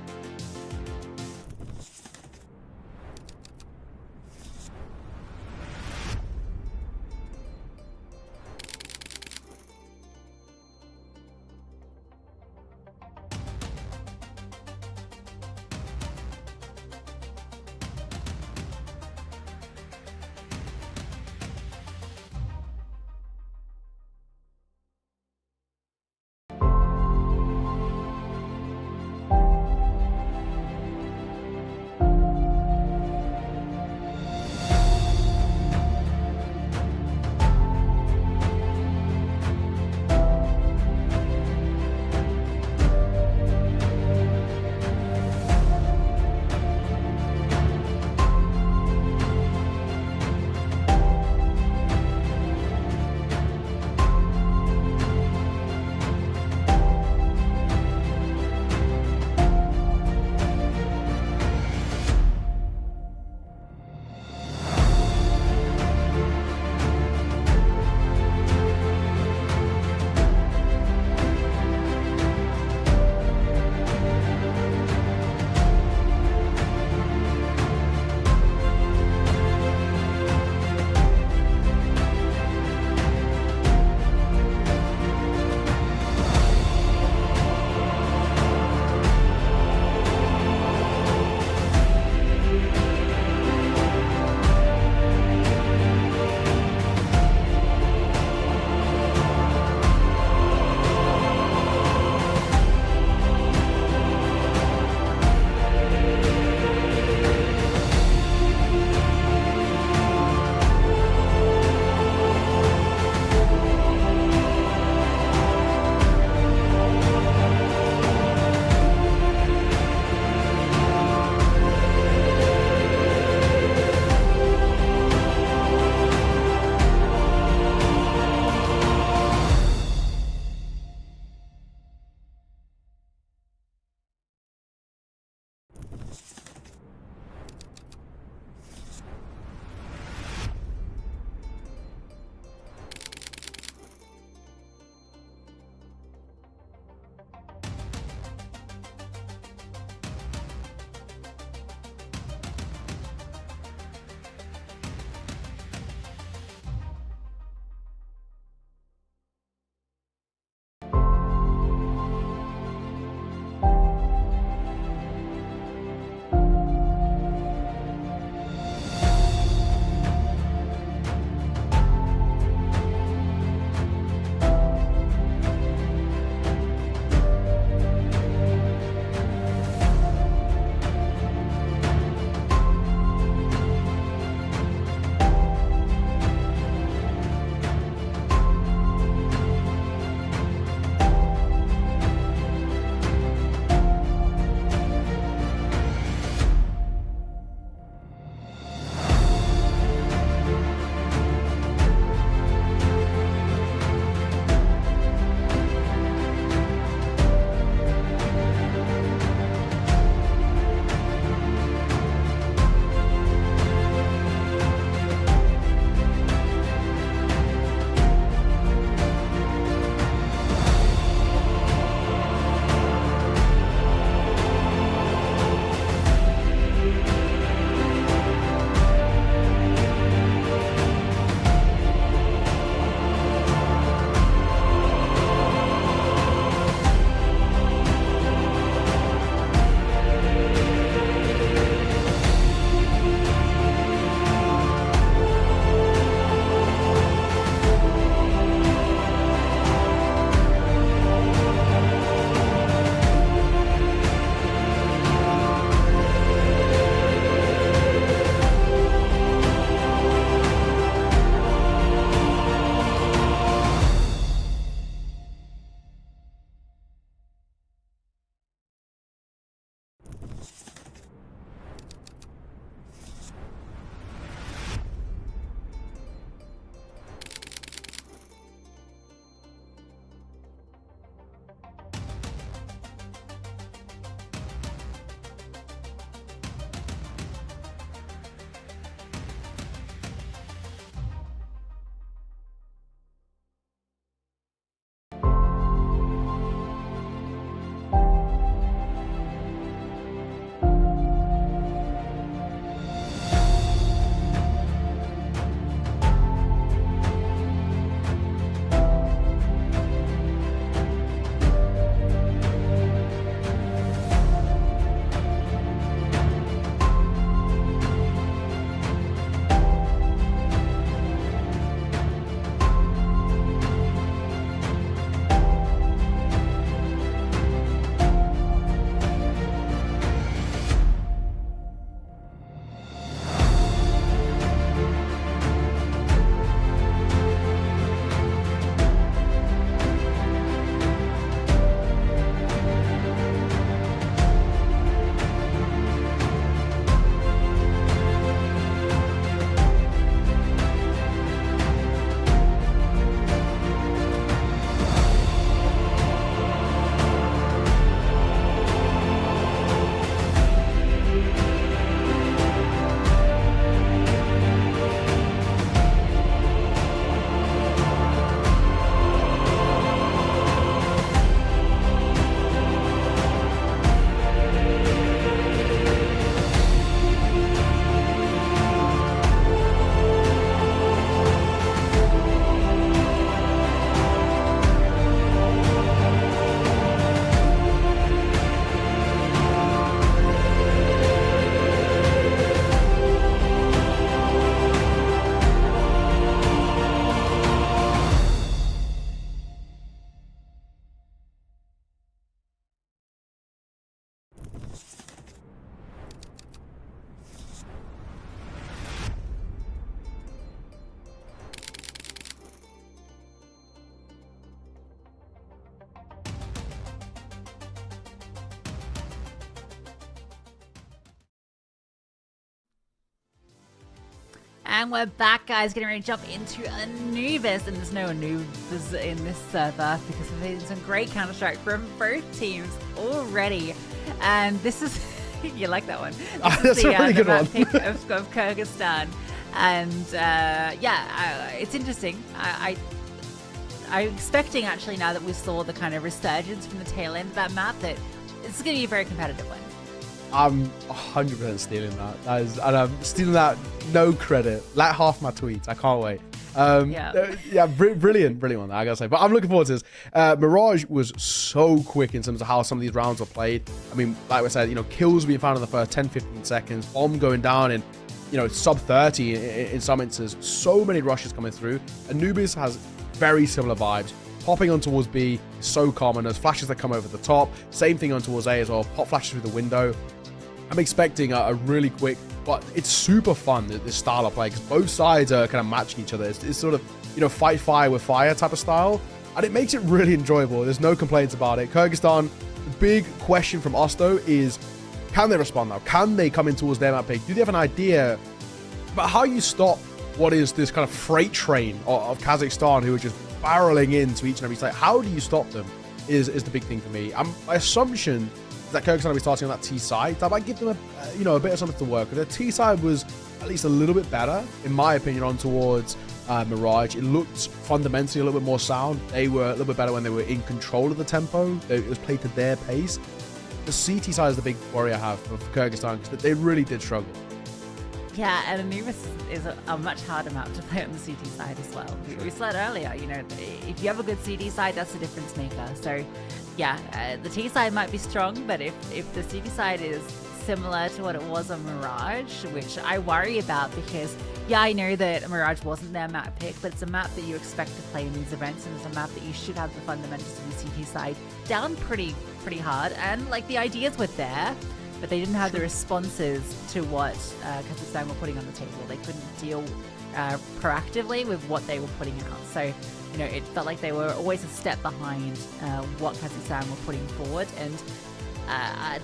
And we're back, guys. Getting ready to jump into Anubis. And there's no Anubis in this server because we've seen some great Counter-Strike from both teams already. And this is... you like that one? That's a really good one. Pick of Kyrgyzstan. And it's interesting. I'm expecting, actually, now that we saw the kind of resurgence from the tail end of that map, that it's going to be a very competitive one. I'm 100% stealing that. And I'm stealing that, no credit. Like half my tweets. I can't wait. Brilliant one, I gotta say. But I'm looking forward to this. Mirage was so quick in terms of how some of these rounds were played. I mean, like we said, kills being found in the first 10-15 seconds, bomb going down in, sub 30 in some instances. So many rushes coming through. Anubis has very similar vibes. Popping on towards B is so common. There's flashes that come over the top. Same thing on towards A as well. Pop flashes through the window. I'm expecting a really quick, but it's super fun, this style of play, because both sides are kind of matching each other. It's sort of, fight fire with fire type of style, and it makes it really enjoyable. There's no complaints about it. Kyrgyzstan, the big question from us, though, is can they respond now? Can they come in towards their map pick? Do they have an idea about how you stop what is this kind of freight train of Kazakhstan who are just barreling into each and every site? How do you stop them is the big thing for me. My assumption that Kyrgyzstan will be starting on that T side. That might give them a bit of something to work with. Their T side was at least a little bit better, in my opinion, on towards Mirage. It looked fundamentally a little bit more sound. They were a little bit better when they were in control of the tempo. It was played to their pace. The CT side is the big worry I have for Kyrgyzstan, because they really did struggle. Yeah, and Anubis is a much harder map to play on the CT side as well. We said earlier, if you have a good CT side, that's a difference maker. So, the T side might be strong, but if the CT side is similar to what it was on Mirage, which I worry about, because, I know that Mirage wasn't their map pick, but it's a map that you expect to play in these events, and it's a map that you should have the fundamentals of the CT side down pretty hard, and, the ideas were there, but they didn't have the responses to what Kazakhstan were putting on the table. They couldn't deal proactively with what they were putting out. So, it felt like they were always a step behind what Kazakhstan were putting forward. And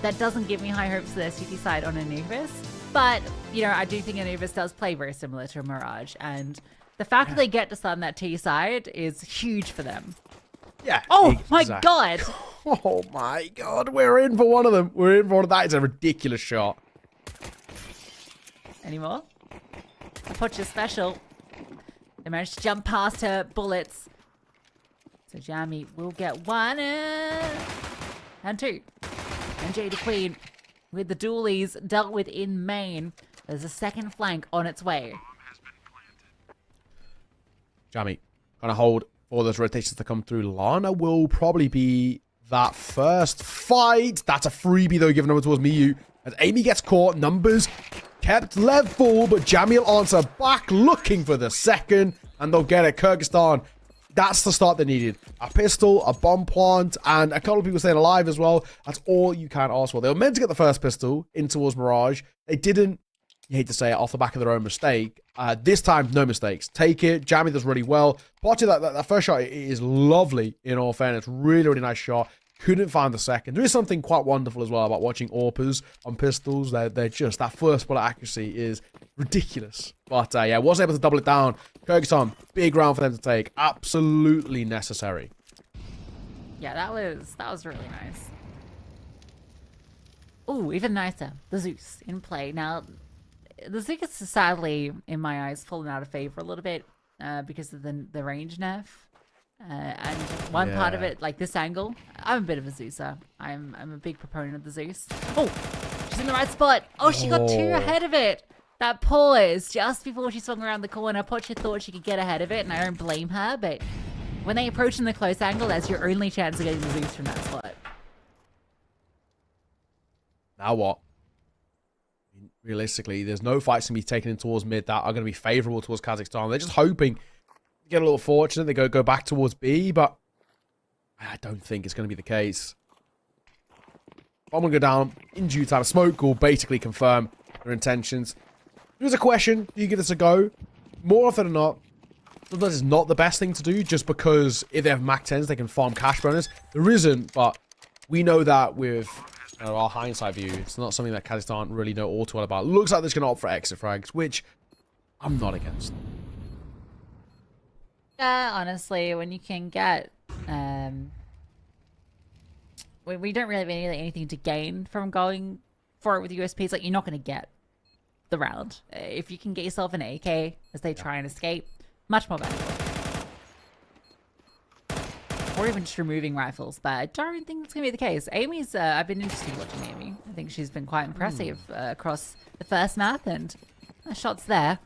that doesn't give me high hopes for their CT side on Anubis. But, I do think Anubis does play very similar to Mirage. And the fact that they get to start on that T side is huge for them. Yeah. Oh, exactly. my God. Oh, my God. We're in for one of them. We're in for one of that. It's a ridiculous shot. Any more? Apocha special. They managed to jump past her bullets. So Jamie will get one and two. And Jada Queen with the dualies dealt with in main. There's a second flank on its way. Jamie, gonna hold for those rotations to come through. Lana will probably be that first fight. That's a freebie, though, given over towards Miyu. As Amy gets caught, numbers kept level, but Jamie will answer back, looking for the second, and they'll get it. Kyrgyzstan, that's the start they needed. A pistol, a bomb plant, and a couple of people staying alive as well. That's all you can ask for. They were meant to get the first pistol in towards Mirage. They didn't, you hate to say it, off the back of their own mistake. This time, no mistakes. Take it. Jamie does really well. Watching that first shot is lovely, in all fairness. Really, really nice shot. Couldn't find the second. There is something quite wonderful as well about watching AWPers on pistols. They're just, that first bullet accuracy is ridiculous. But wasn't able to double it down. Kyrgyzstan, big round for them to take. Absolutely necessary. Yeah, that was really nice. Oh, even nicer. The Zeus in play. Now, the Zeus is sadly, in my eyes, fallen out of favor a little bit because of the range nerf. And one part of it, like this angle, I'm a bit of a Zeuser. I'm a big proponent of the Zeus. Oh, she's in the right spot. Oh, she got two ahead of it. That pause just before she swung around the corner. Pocha thought she could get ahead of it, and I don't blame her, but when they approach in the close angle, that's your only chance of getting the Zeus from that spot. Now what? Realistically, there's no fights to be taken in towards mid that are going to be favorable towards Kazakhstan. They're just hoping to get a little fortunate. They go back towards B, but I don't think it's going to be the case. Bomb will go down in due time. Smoke will basically confirm their intentions. There's a question. Do you give this a go? More often than not, sometimes it's not the best thing to do, just because if they have Mac 10s, they can farm cash bonus. There isn't, but we know that with our hindsight view, it's not something that Kazakhstan really know all too well about. Looks like they're going to opt for exit frags, which I'm not against it. Yeah, honestly, when you can get, we don't really have anything to gain from going for it with USPs. Like, you're not going to get the round. If you can get yourself an AK as they try and escape, much more valuable. Or even just removing rifles, but I don't think that's going to be the case. Amy's, I've been interested watching Amy. I think she's been quite impressive across the first map, and shots there.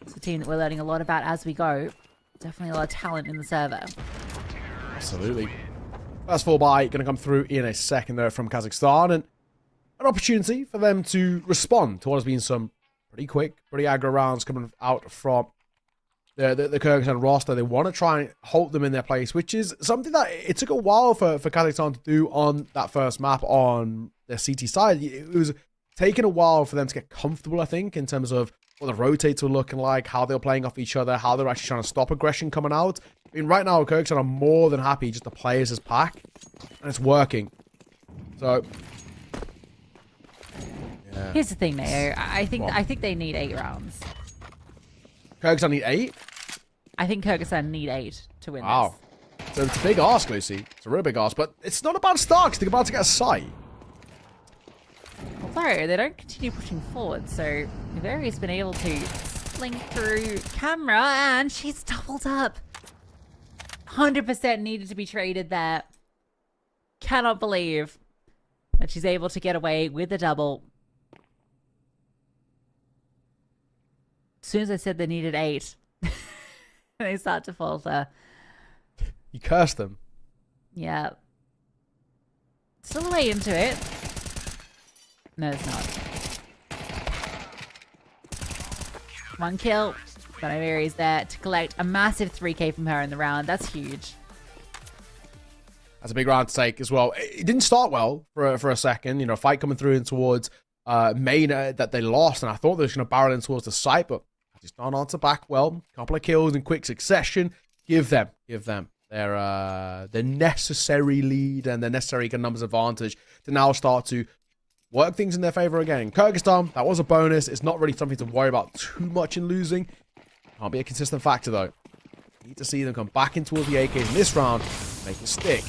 It's a team that we're learning a lot about as we go. Definitely a lot of talent in the server. Absolutely. First full buy going to come through in a second there from Kazakhstan, and an opportunity for them to respond to what has been some pretty quick, pretty aggro rounds coming out from the Kyrgyzstan roster. They want to try and hold them in their place, which is something that it took a while for Kazakhstan to do on that first map on their CT side. It was taking a while for them to get comfortable, I think, in terms of what the rotates were looking like, how they were playing off each other, how they were actually trying to stop aggression coming out. I mean, right now, Kyrgyzstan are more than happy just to play as his pack, and it's working. So, yeah. Here's the thing, Nao. I think they need 8 rounds. Kyrgyzstan need 8? I think Kyrgyzstan need 8 to win Wow. this. So it's a big ask, Lucy. It's a real big ask, but it's not a bad start because they're about to get a sight. Although they don't continue pushing forward, so Niveri's been able to slink through camera, and she's doubled up. 100% needed to be traded there. Cannot believe that she's able to get away with the double. As soon as I said they needed 8, they start to falter. You cursed them. Yeah. Still a way into it. No, it's not. 1 kill. But Niveri's there to collect a massive 3k from her in the round. That's huge. That's a big round to take as well. It didn't start well for a second. You know, fight coming through in towards main that they lost, and I thought they were going to barrel in towards the site, but just not on to back well. Couple of kills in quick succession. Give them their necessary lead and their necessary numbers advantage to now start to work things in their favor again. Kyrgyzstan, that was a bonus. It's not really something to worry about too much in losing. Can't be a consistent factor though. Need to see them come back in towards the AKs in this round, make it stick.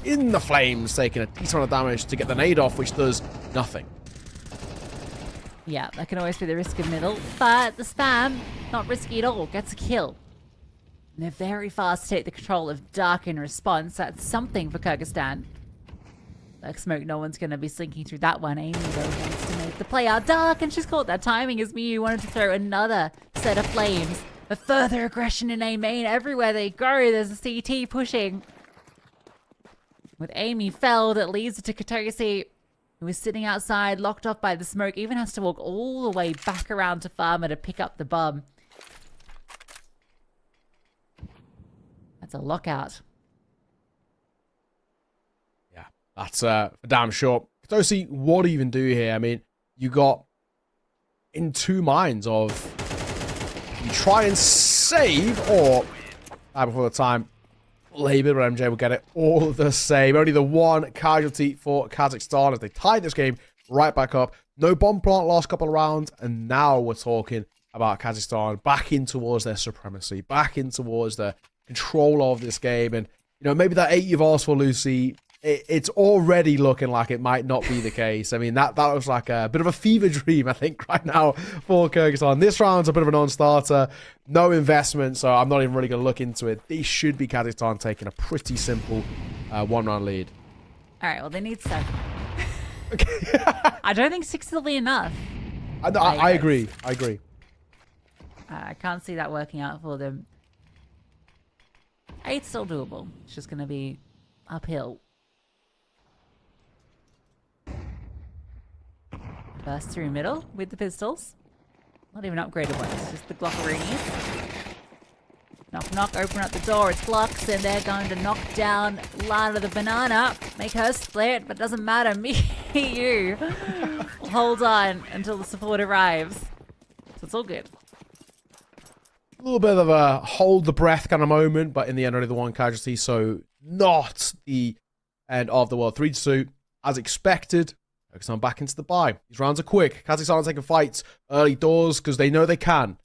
In the flames, taking a decent amount of damage to get the nade off, which does nothing. Yeah, that can always be the risk of middle, but the spam, not risky at all, gets a kill. And they're very fast to take the control of Dark in response. That's something for Kyrgyzstan. Like smoke, no one's going to be slinking through that one. Amy though wants to make the play out. Dark, and she's caught that timing as Miyu wanted to throw another set of flames. A further aggression in A main. Everywhere they go, there's a CT pushing. With Amy felled, it leads to Katosi, who is sitting outside, locked off by the smoke, even has to walk all the way back around to Farmer to pick up the bomb. That's a lockout. Yeah, that's for damn sure. Katosi, what do you even do here? I mean, you got in two minds of you try and save or die before the time. Labor, but MJ will get it all the same. Only the one casualty for Kazakhstan as they tie this game right back up. No bomb plant last couple of rounds, and now we're talking about Kazakhstan back in towards their supremacy, back in towards the control of this game. And, you know, maybe that 8 you've asked for, Lucy, it's already looking like it might not be the case. I mean, that looks like a bit of a fever dream, I think, right now for Kyrgyzstan. This round's a bit of a non-starter. No investment, so I'm not even really going to look into it. This should be Kazakhstan taking a pretty simple one-round lead. All right, well, they need 7. Okay. I don't think 6 will be enough. I agree. I can't see that working out for them. 8's still doable. It's just going to be uphill. Burst through middle with the pistols. Not even upgraded ones, just the Glockeroonies. Knock, knock, open up the door. It's Glocks, and they're going to knock down Lana the banana. Make her split, but doesn't matter. Me, you. Hold on until the support arrives. So it's all good. A little bit of a hold the breath kind of moment, but in the end, only the one casualty, so not the end of the world. 3-2, as expected. Kyrgyzstan back into the buy. These rounds are quick. Kazakhstan are taking fights early doors because they know they can.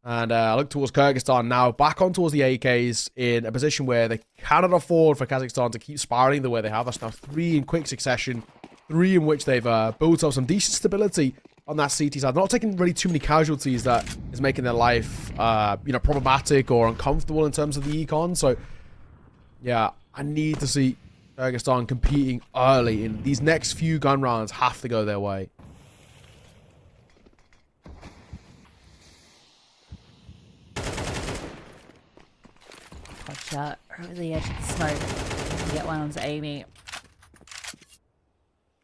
And I look towards Kyrgyzstan now, back on towards the AKs in a position where they cannot afford for Kazakhstan to keep spiraling the way they have. That's now 3 in quick succession, 3 in which they've built up some decent stability on that CT side. Not taking really too many casualties that is making their life, problematic or uncomfortable in terms of the econ. So, yeah, I need to see Kyrgyzstan competing early. In these next few gun rounds have to go their way. Gotcha. Over the edge of the smoke. Get one onto Amy.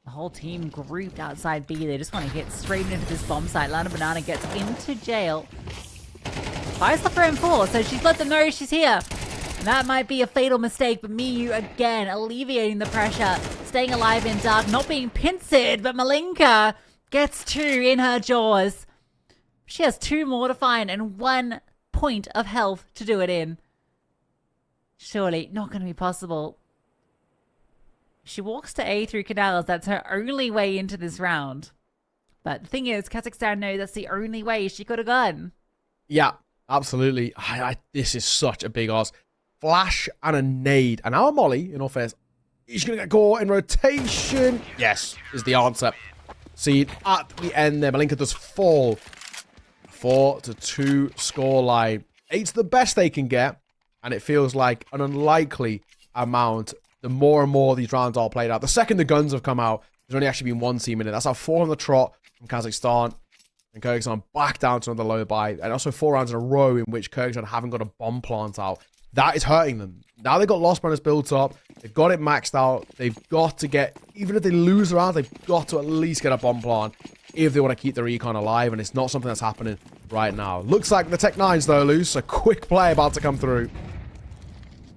The whole team grouped outside B. They just want to hit straight into this bomb site. Lana Banana gets into jail. Fires the frame 4, so she's let them know she's here. And that might be a fatal mistake, but Miyu again alleviating the pressure. Staying alive in dark, not being pincered, but Malinka gets 2 in her jaws. She has 2 more to find and 1 point of health to do it in. Surely not going to be possible. She walks to A through canals. That's her only way into this round. But the thing is, Kazakhstan know that's the only way she could have gone. Yeah, absolutely. This is such a big ask. Flash and a nade. And now a molly, in all fairness. He's going to get caught in rotation. Yes, is the answer. See, at the end there, Malinka does fall. 4-2 scoreline. 8's the best they can get. And it feels like an unlikely amount the more and more these rounds are played out. The second the guns have come out, there's only actually been 1 team in it. That's our 4 on the trot from Kazakhstan. And Kyrgyzstan back down to another low buy. And also 4 rounds in a row in which Kyrgyzstan haven't got a bomb plant out. That is hurting them. Now they've got Lost Runners built up. They've got it maxed out. They've got to get, even if they lose the round, they've got to at least get a bomb plant if they want to keep their econ alive. And it's not something that's happening right now. Looks like the Tech 9's though loose. A quick play about to come through.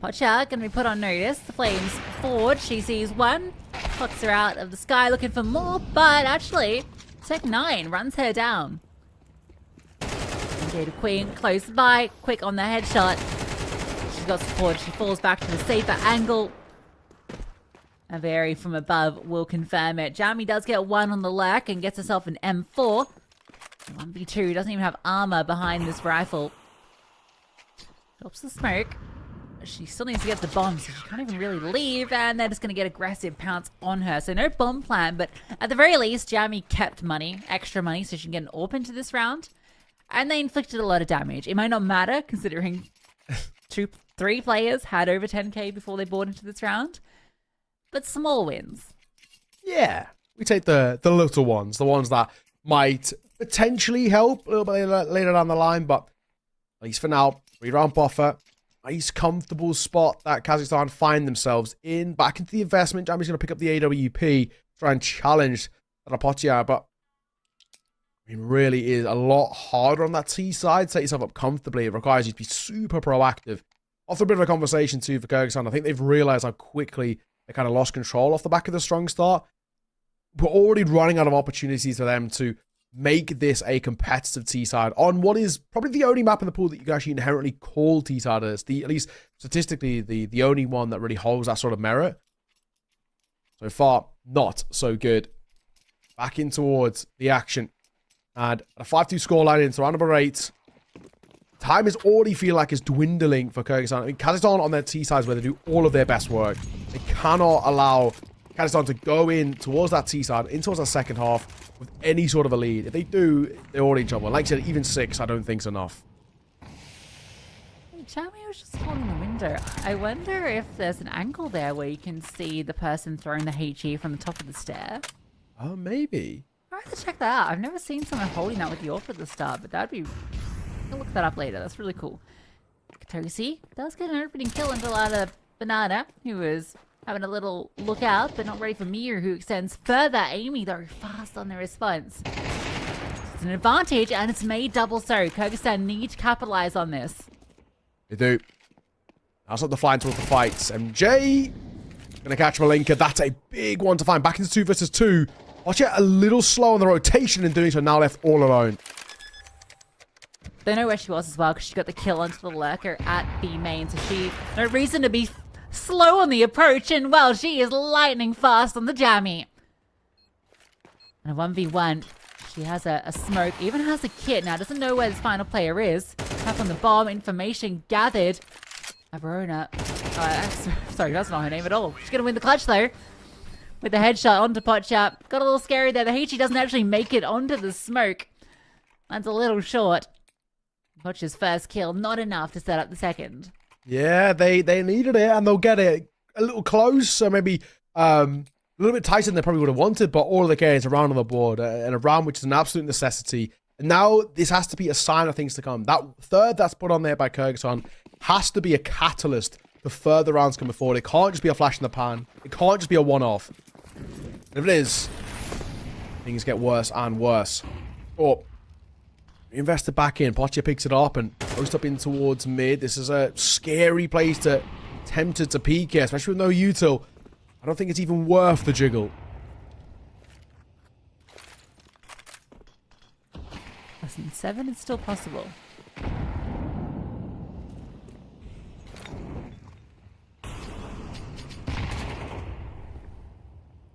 Pocha going to be put on notice. The flames forward. She sees 1. Plucks her out of the sky looking for more. But actually, Tech 9 runs her down. Jada Queen close by. Quick on the headshot. She's got support. She falls back to the safer angle. A Very from above will confirm it. Jamie does get 1 on the lurk and gets herself an M4. 1v2 doesn't even have armor behind this rifle. Drops the smoke. She still needs to get the bomb, so she can't even really leave, and they're just going to get aggressive pounce on her. So no bomb plan, but at the very least, Jamie kept money, extra money, so she can get an AWP into this round. And they inflicted a lot of damage. It might not matter, considering 3 players had over 10k before they bought into this round. But small wins. Yeah, we take the little ones, the ones that might potentially help a little bit later down the line, but at least for now, 3-round buffer. Nice, comfortable spot that Kazakhstan find themselves in. Back into the investment. Jamie's going to pick up the AWP, try and challenge Rapotia, but it really is a lot harder on that T side. Set yourself up comfortably. It requires you to be super proactive. Off a bit of a conversation too for Kyrgyzstan. I think they've realized how quickly they kind of lost control off the back of the strong start. We're already running out of opportunities for them to make this a competitive T-side on what is probably the only map in the pool that you can actually inherently call T-side as. At least statistically, the only one that really holds that sort of merit. So far, not so good. Back in towards the action. And a 5-2 scoreline into round number 8. Time is already feel like it's dwindling for Kyrgyzstan. I mean, Kazakhstan on their T-sides where they do all of their best work. They cannot allow Kazakhstan to go in towards that T-side, in towards that second half, with any sort of a lead. If they do, they're already in trouble. Like I said, even 6, I don't think is enough. Jamie was just holding the window. I wonder if there's an angle there where you can see the person throwing the HE from the top of the stair. Oh, maybe. I'll have to check that out. I've never seen someone holding that with the AWP at the start, but that'd be... I'll look that up later. That's really cool. Katosi does get an opening kill into Lana Banana, who was having a little look out, but not ready for Miyu, who extends further. Amy, though, fast on the response. It's an advantage, and it's made double so. Kyrgyzstan need to capitalize on this. They do. That's not the flying towards the fights. MJ gonna catch Malinka. That's a big one to find. Back into 2 versus 2. Watch it a little slow on the rotation in doing so. Now left all alone. They know where she was as well, because she got the kill onto the lurker at B main, so she... No reason to be slow on the approach, and well, she is lightning fast on the jammy. And a 1v1. She has a smoke, even has a kit. Now, doesn't know where this final player is. Tap on the bomb, information gathered. Averona. Sorry, that's not her name at all. She's going to win the clutch, though. With the headshot onto Potchap. Got a little scary there. The HE doesn't actually make it onto the smoke. That's a little short. Potch's first kill, not enough to set up the second. Yeah, they needed it, and they'll get it a little close. So maybe a little bit tighter than they probably would have wanted, but all they get is a round on the board, and a round which is an absolute necessity. And now this has to be a sign of things to come. That third that's put on there by Kyrgyzstan has to be a catalyst for further rounds coming forward. It can't just be a flash in the pan. It can't just be a one-off. If it is, things get worse and worse. Oh, invested back in. Potcha picks it up and goes up in towards mid. This is a scary place to tempted to peek here, especially with no util. I don't think it's even worth the jiggle. Listen, 7 is still possible.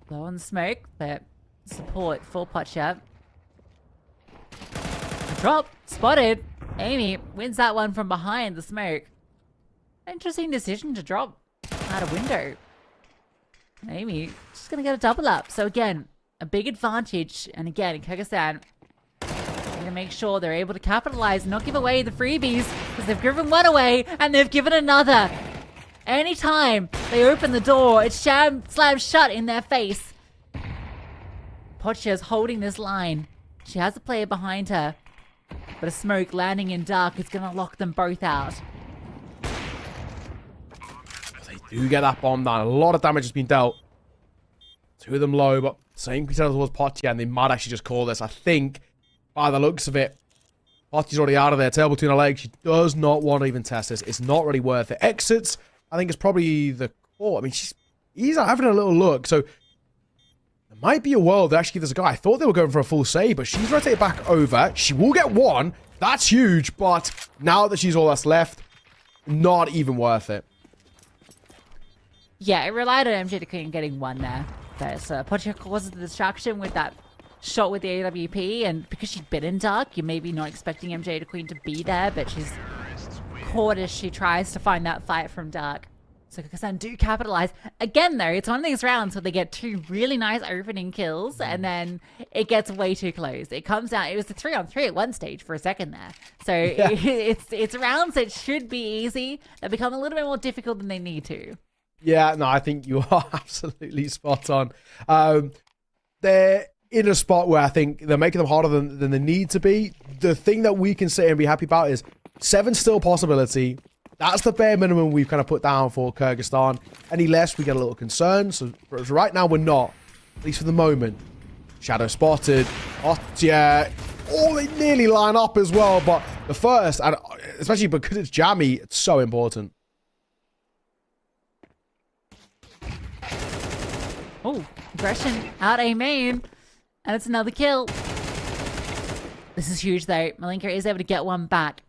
Low on smoke, but support for Potcha. Drop, spotted. Amy wins that one from behind the smoke. Interesting decision to drop out a window. Amy just gonna get a double up. So again, a big advantage. And again, Kyrgyzstan gonna make sure they're able to capitalize and not give away the freebies, because they've given one away and they've given another. Anytime they open the door, it's slammed shut in their face. Potcha's holding this line. She has a player behind her, but a smoke landing in dark is gonna lock them both out. They do get that bomb down. A lot of damage has been dealt. 2 of them low, but same control towards Potcha, and they might actually just call this. I think, by the looks of it, Potcha's already out of there. Tail between her legs. She does not want to even test this. It's not really worth it. Exits, I think, is probably the call. I mean, he's having a little look, so there might be a world that actually there's a guy. I thought they were going for a full save, but she's rotated back over. She will get one. That's huge, but now that she's all that's left, not even worth it. Yeah, it relied on MJ to getting one there. But Potcha causes the distraction with that shot with the AWP, and because she'd been in dark, you're maybe not expecting MJ to Queen to be there, but she's caught as she tries to find that fight from dark. So Kyrgyzstan do capitalize. Again, though, it's one of these rounds where they get 2 really nice opening kills, and then it gets way too close. It comes down. It was a 3-on-3 at one stage for a second there. So yeah. It's rounds that should be easy that become a little bit more difficult than they need to. Yeah, no, I think you are absolutely spot on. They're in a spot where I think they're making them harder than they need to be. The thing that we can say and be happy about is 7's still a possibility. That's the bare minimum we've kind of put down for Kyrgyzstan. Any less, we get a little concerned. So right now, we're not, at least for the moment. Shadow spotted. Potcha. Oh, they nearly line up as well. But the first, and especially because it's jammy, it's so important. Oh, aggression out A main. And it's another kill. This is huge, though. Malinka is able to get one back.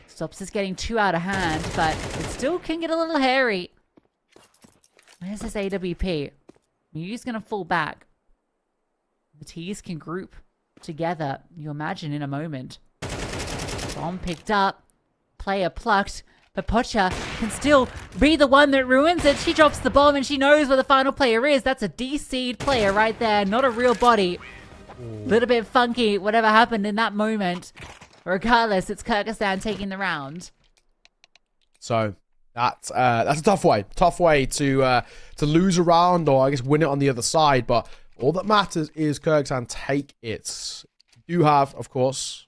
Stops us getting 2 out of hand, but it still can get a little hairy. Where's this AWP? Mew's going to fall back. The T's can group together, you imagine, in a moment. Bomb picked up. Player plucked. But Potcha can still be the one that ruins it. She drops the bomb and she knows where the final player is. That's a DC'd player right there, not a real body. A little bit funky, whatever happened in that moment. Regardless, it's Kyrgyzstan taking the round. So that's a tough way to lose a round, or I guess win it on the other side. But all that matters is Kyrgyzstan take it. You have, of course,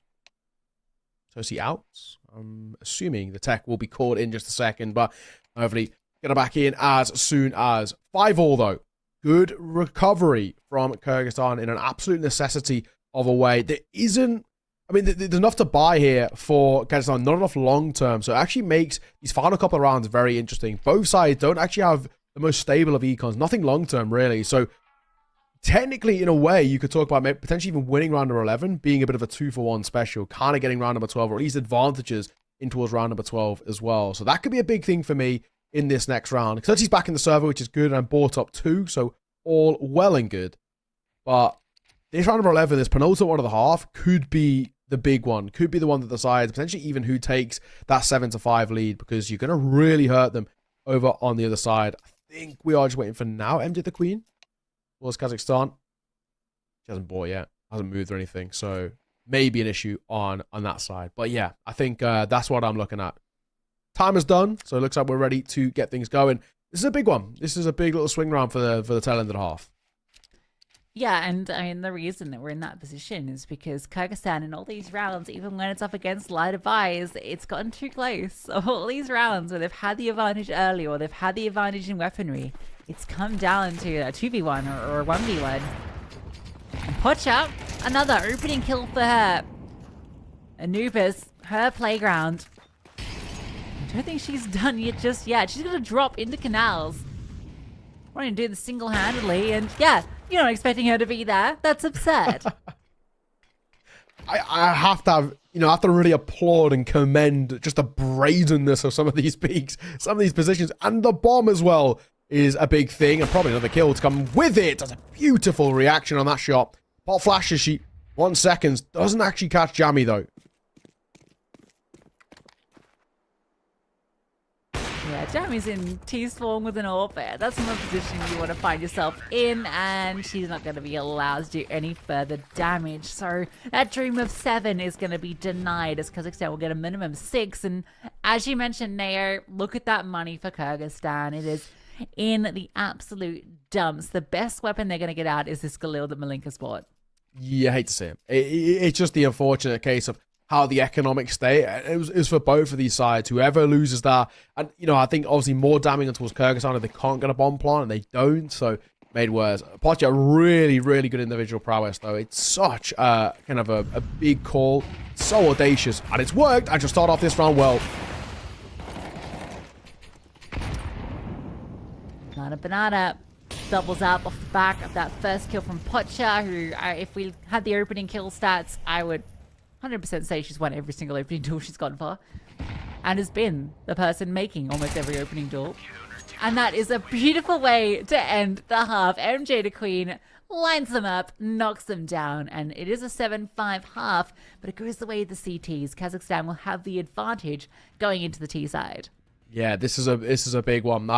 Tosi out. I'm assuming the tech will be called in just a second, but hopefully get it back in as soon as 5-all though. Good recovery from Kyrgyzstan in an absolute necessity of a way. There isn't, I mean, there's enough to buy here for Kyrgyzstan, not enough long term. So it actually makes these final couple of rounds very interesting. Both sides don't actually have the most stable of econs, nothing long term really. So technically, in a way, you could talk about maybe potentially even winning round number 11, being a bit of a 2-for-1 special, kind of getting round number 12, or at least advantages in towards round number 12 as well. So that could be a big thing for me in this next round. Xerxes back in the server, which is good, and I'm bought up 2, so all well and good. But this round number 11, this penultimate one of the half, could be the big one. Could be the one that decides potentially even who takes that 7-5 lead, because you're going to really hurt them over on the other side. I think we are just waiting for now. MJ the Queen was Kazakhstan. She hasn't bought yet. Hasn't moved or anything. So maybe an issue on that side. But yeah, I think that's what I'm looking at. Time is done. So it looks like we're ready to get things going. This is a big one. This is a big little swing round for the tail end of the half. Yeah, and I mean, the reason that we're in that position is because Kyrgyzstan in all these rounds, even when it's up against light of eyes, it's gotten too close. All these rounds where they've had the advantage early or they've had the advantage in weaponry, it's come down to a 2v1 or a 1v1. And Pocha, another opening kill for her. Anubis, her playground. I don't think she's done it just yet. She's going to drop into canals. We're going to do this single-handedly, and yeah, you're not expecting her to be there. That's absurd. I have to have, I have to really applaud and commend just the brazenness of some of these peaks, some of these positions, and the bomb as well is a big thing, and probably another kill to come with it. That's a beautiful reaction on that shot. Pop flashes, she 1 second, doesn't actually catch Jammy though. Yeah, Jammy's in T-spawn with an AWP there. That's not a position you want to find yourself in, and she's not going to be allowed to do any further damage. So that dream of 7 is going to be denied, as Kazakhstan will get a minimum 6. And as you mentioned, Neo, look at that money for Kyrgyzstan. It is in the absolute dumps. The best weapon they're going to get out is this Galil that Malinka bought. Yeah, I hate to say it. It's just the unfortunate case of how the economic state, it was for both of these sides. Whoever loses that, and I think obviously more damning towards Kyrgyzstan if they can't get a bomb plant, and they don't, so made worse. Pocha, really, really good individual prowess though. It's such kind of a big call, so audacious, and it's worked. I just start off this round well. Banana doubles up off the back of that first kill from Pocha, who, if we had the opening kill stats, I would 100% say she's won every single opening duel she's gone for, and has been the person making almost every opening duel. And that is a beautiful way to end the half. MJ the Queen lines them up, knocks them down, and it is a 7-5 half, but it goes the way of the CTs. Kazakhstan will have the advantage going into the T side. Yeah, this is a big one.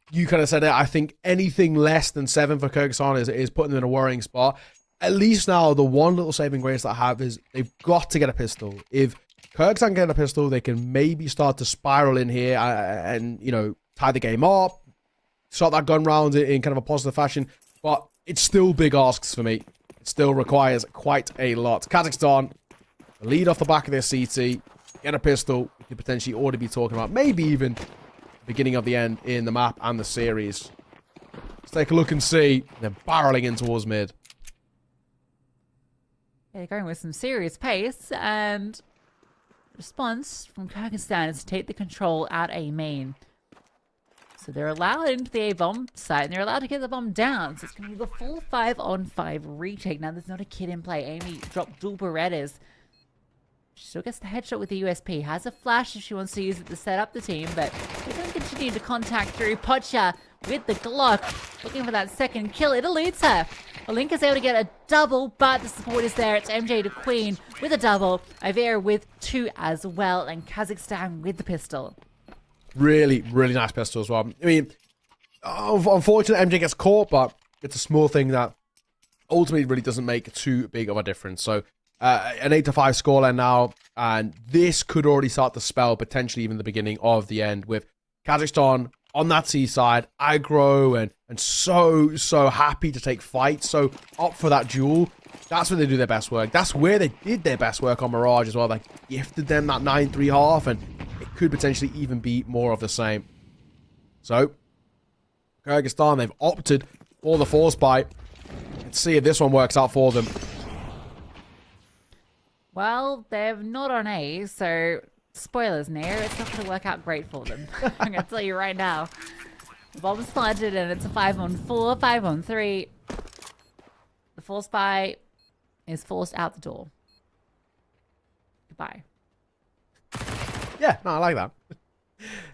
You kind of said it. I think anything less than 7 for Kyrgyzstan is putting them in a worrying spot. At least now, the one little saving grace that I have is they've got to get a pistol. If Kyrgyzstan get a pistol, they can maybe start to spiral in here and tie the game up, start that gun round in kind of a positive fashion. But it's still big asks for me. It still requires quite a lot. Kazakhstan, lead off the back of their CT, get a pistol. We could potentially already be talking about maybe even the beginning of the end in the map and the series. Let's take a look and see. They're barreling in towards mid. They're going with some serious pace, and response from Kyrgyzstan is to take the control at A main. So they're allowed into the A bomb site, and they're allowed to get the bomb down. So it's going to be the full 5-on-5 retake. Now, there's not a kid in play. Amy dropped dual Berettas. She still gets the headshot with the USP. Has a flash if she wants to use it to set up the team, but they're going to continue to contact through. Pocha with the Glock, looking for that second kill. It eludes her. Malinka's able to get a double, but the support is there. It's MJ the Queen with a double. Ivera with 2 as well, and Kazakhstan with the pistol. Really, really nice pistol as well. I mean, unfortunately, MJ gets caught, but it's a small thing that ultimately really doesn't make too big of a difference. So, an 8-5 scoreline now, and this could already start to spell potentially even the beginning of the end, with Kazakhstan on that C side, aggro and so happy to take fights, so up for that duel. That's where they do their best work. That's where they did their best work on Mirage as well. They gifted them that 9-3 half, and it could potentially even be more of the same. So, Kyrgyzstan, they've opted for the force buy. Let's see if this one works out for them. Well, they're not on A, so spoilers, Nair, it's not going to work out great for them. I'm going to tell you right now. The bomb's planted and it's a 5-on-4, 5-on-3. The force buy is forced out the door. Goodbye. Yeah, no, I like that.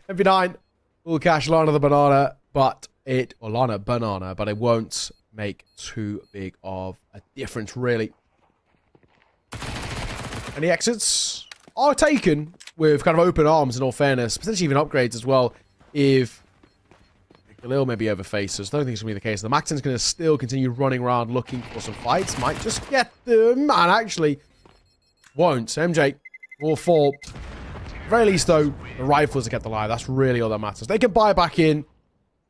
MP9 will cash Lana the banana, but it won't make too big of a difference, really. And the exits are taken with kind of open arms, in all fairness. Potentially even upgrades as well if Galil maybe overfaces. I don't think it's going to be the case. The Mac-10's going to still continue running around looking for some fights. Might just get them, and actually won't. MJ will fall. At the very least, though, the rifles to get the live. That's really all that matters. They can buy back in.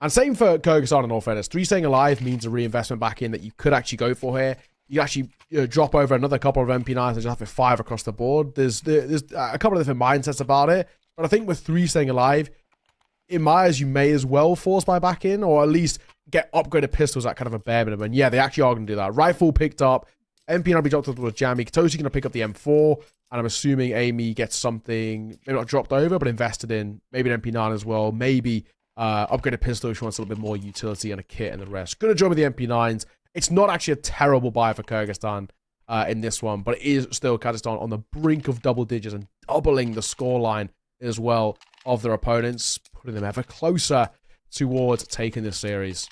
And same for Kyrgyzstan, in all fairness. 3 staying alive means a reinvestment back in that you could actually go for here. You actually drop over another couple of MP9s and just have it 5 across the board. There's a couple of different mindsets about it. But I think with 3 staying alive, in my eyes, you may as well force buy back in, or at least get upgraded pistols at kind of a bare minimum. And yeah, they actually are going to do that. Rifle picked up. MP9 will be dropped with Jammy. Katoshi going to pick up the M4. And I'm assuming Amy gets something, maybe not dropped over, but invested in. Maybe an MP9 as well. Maybe upgraded pistol if she wants a little bit more utility and a kit and the rest. Going to join with the MP9s. It's not actually a terrible buy for Kyrgyzstan in this one, but it is still Kazakhstan on the brink of double digits and doubling the scoreline as well of their opponents, putting them ever closer towards taking this series.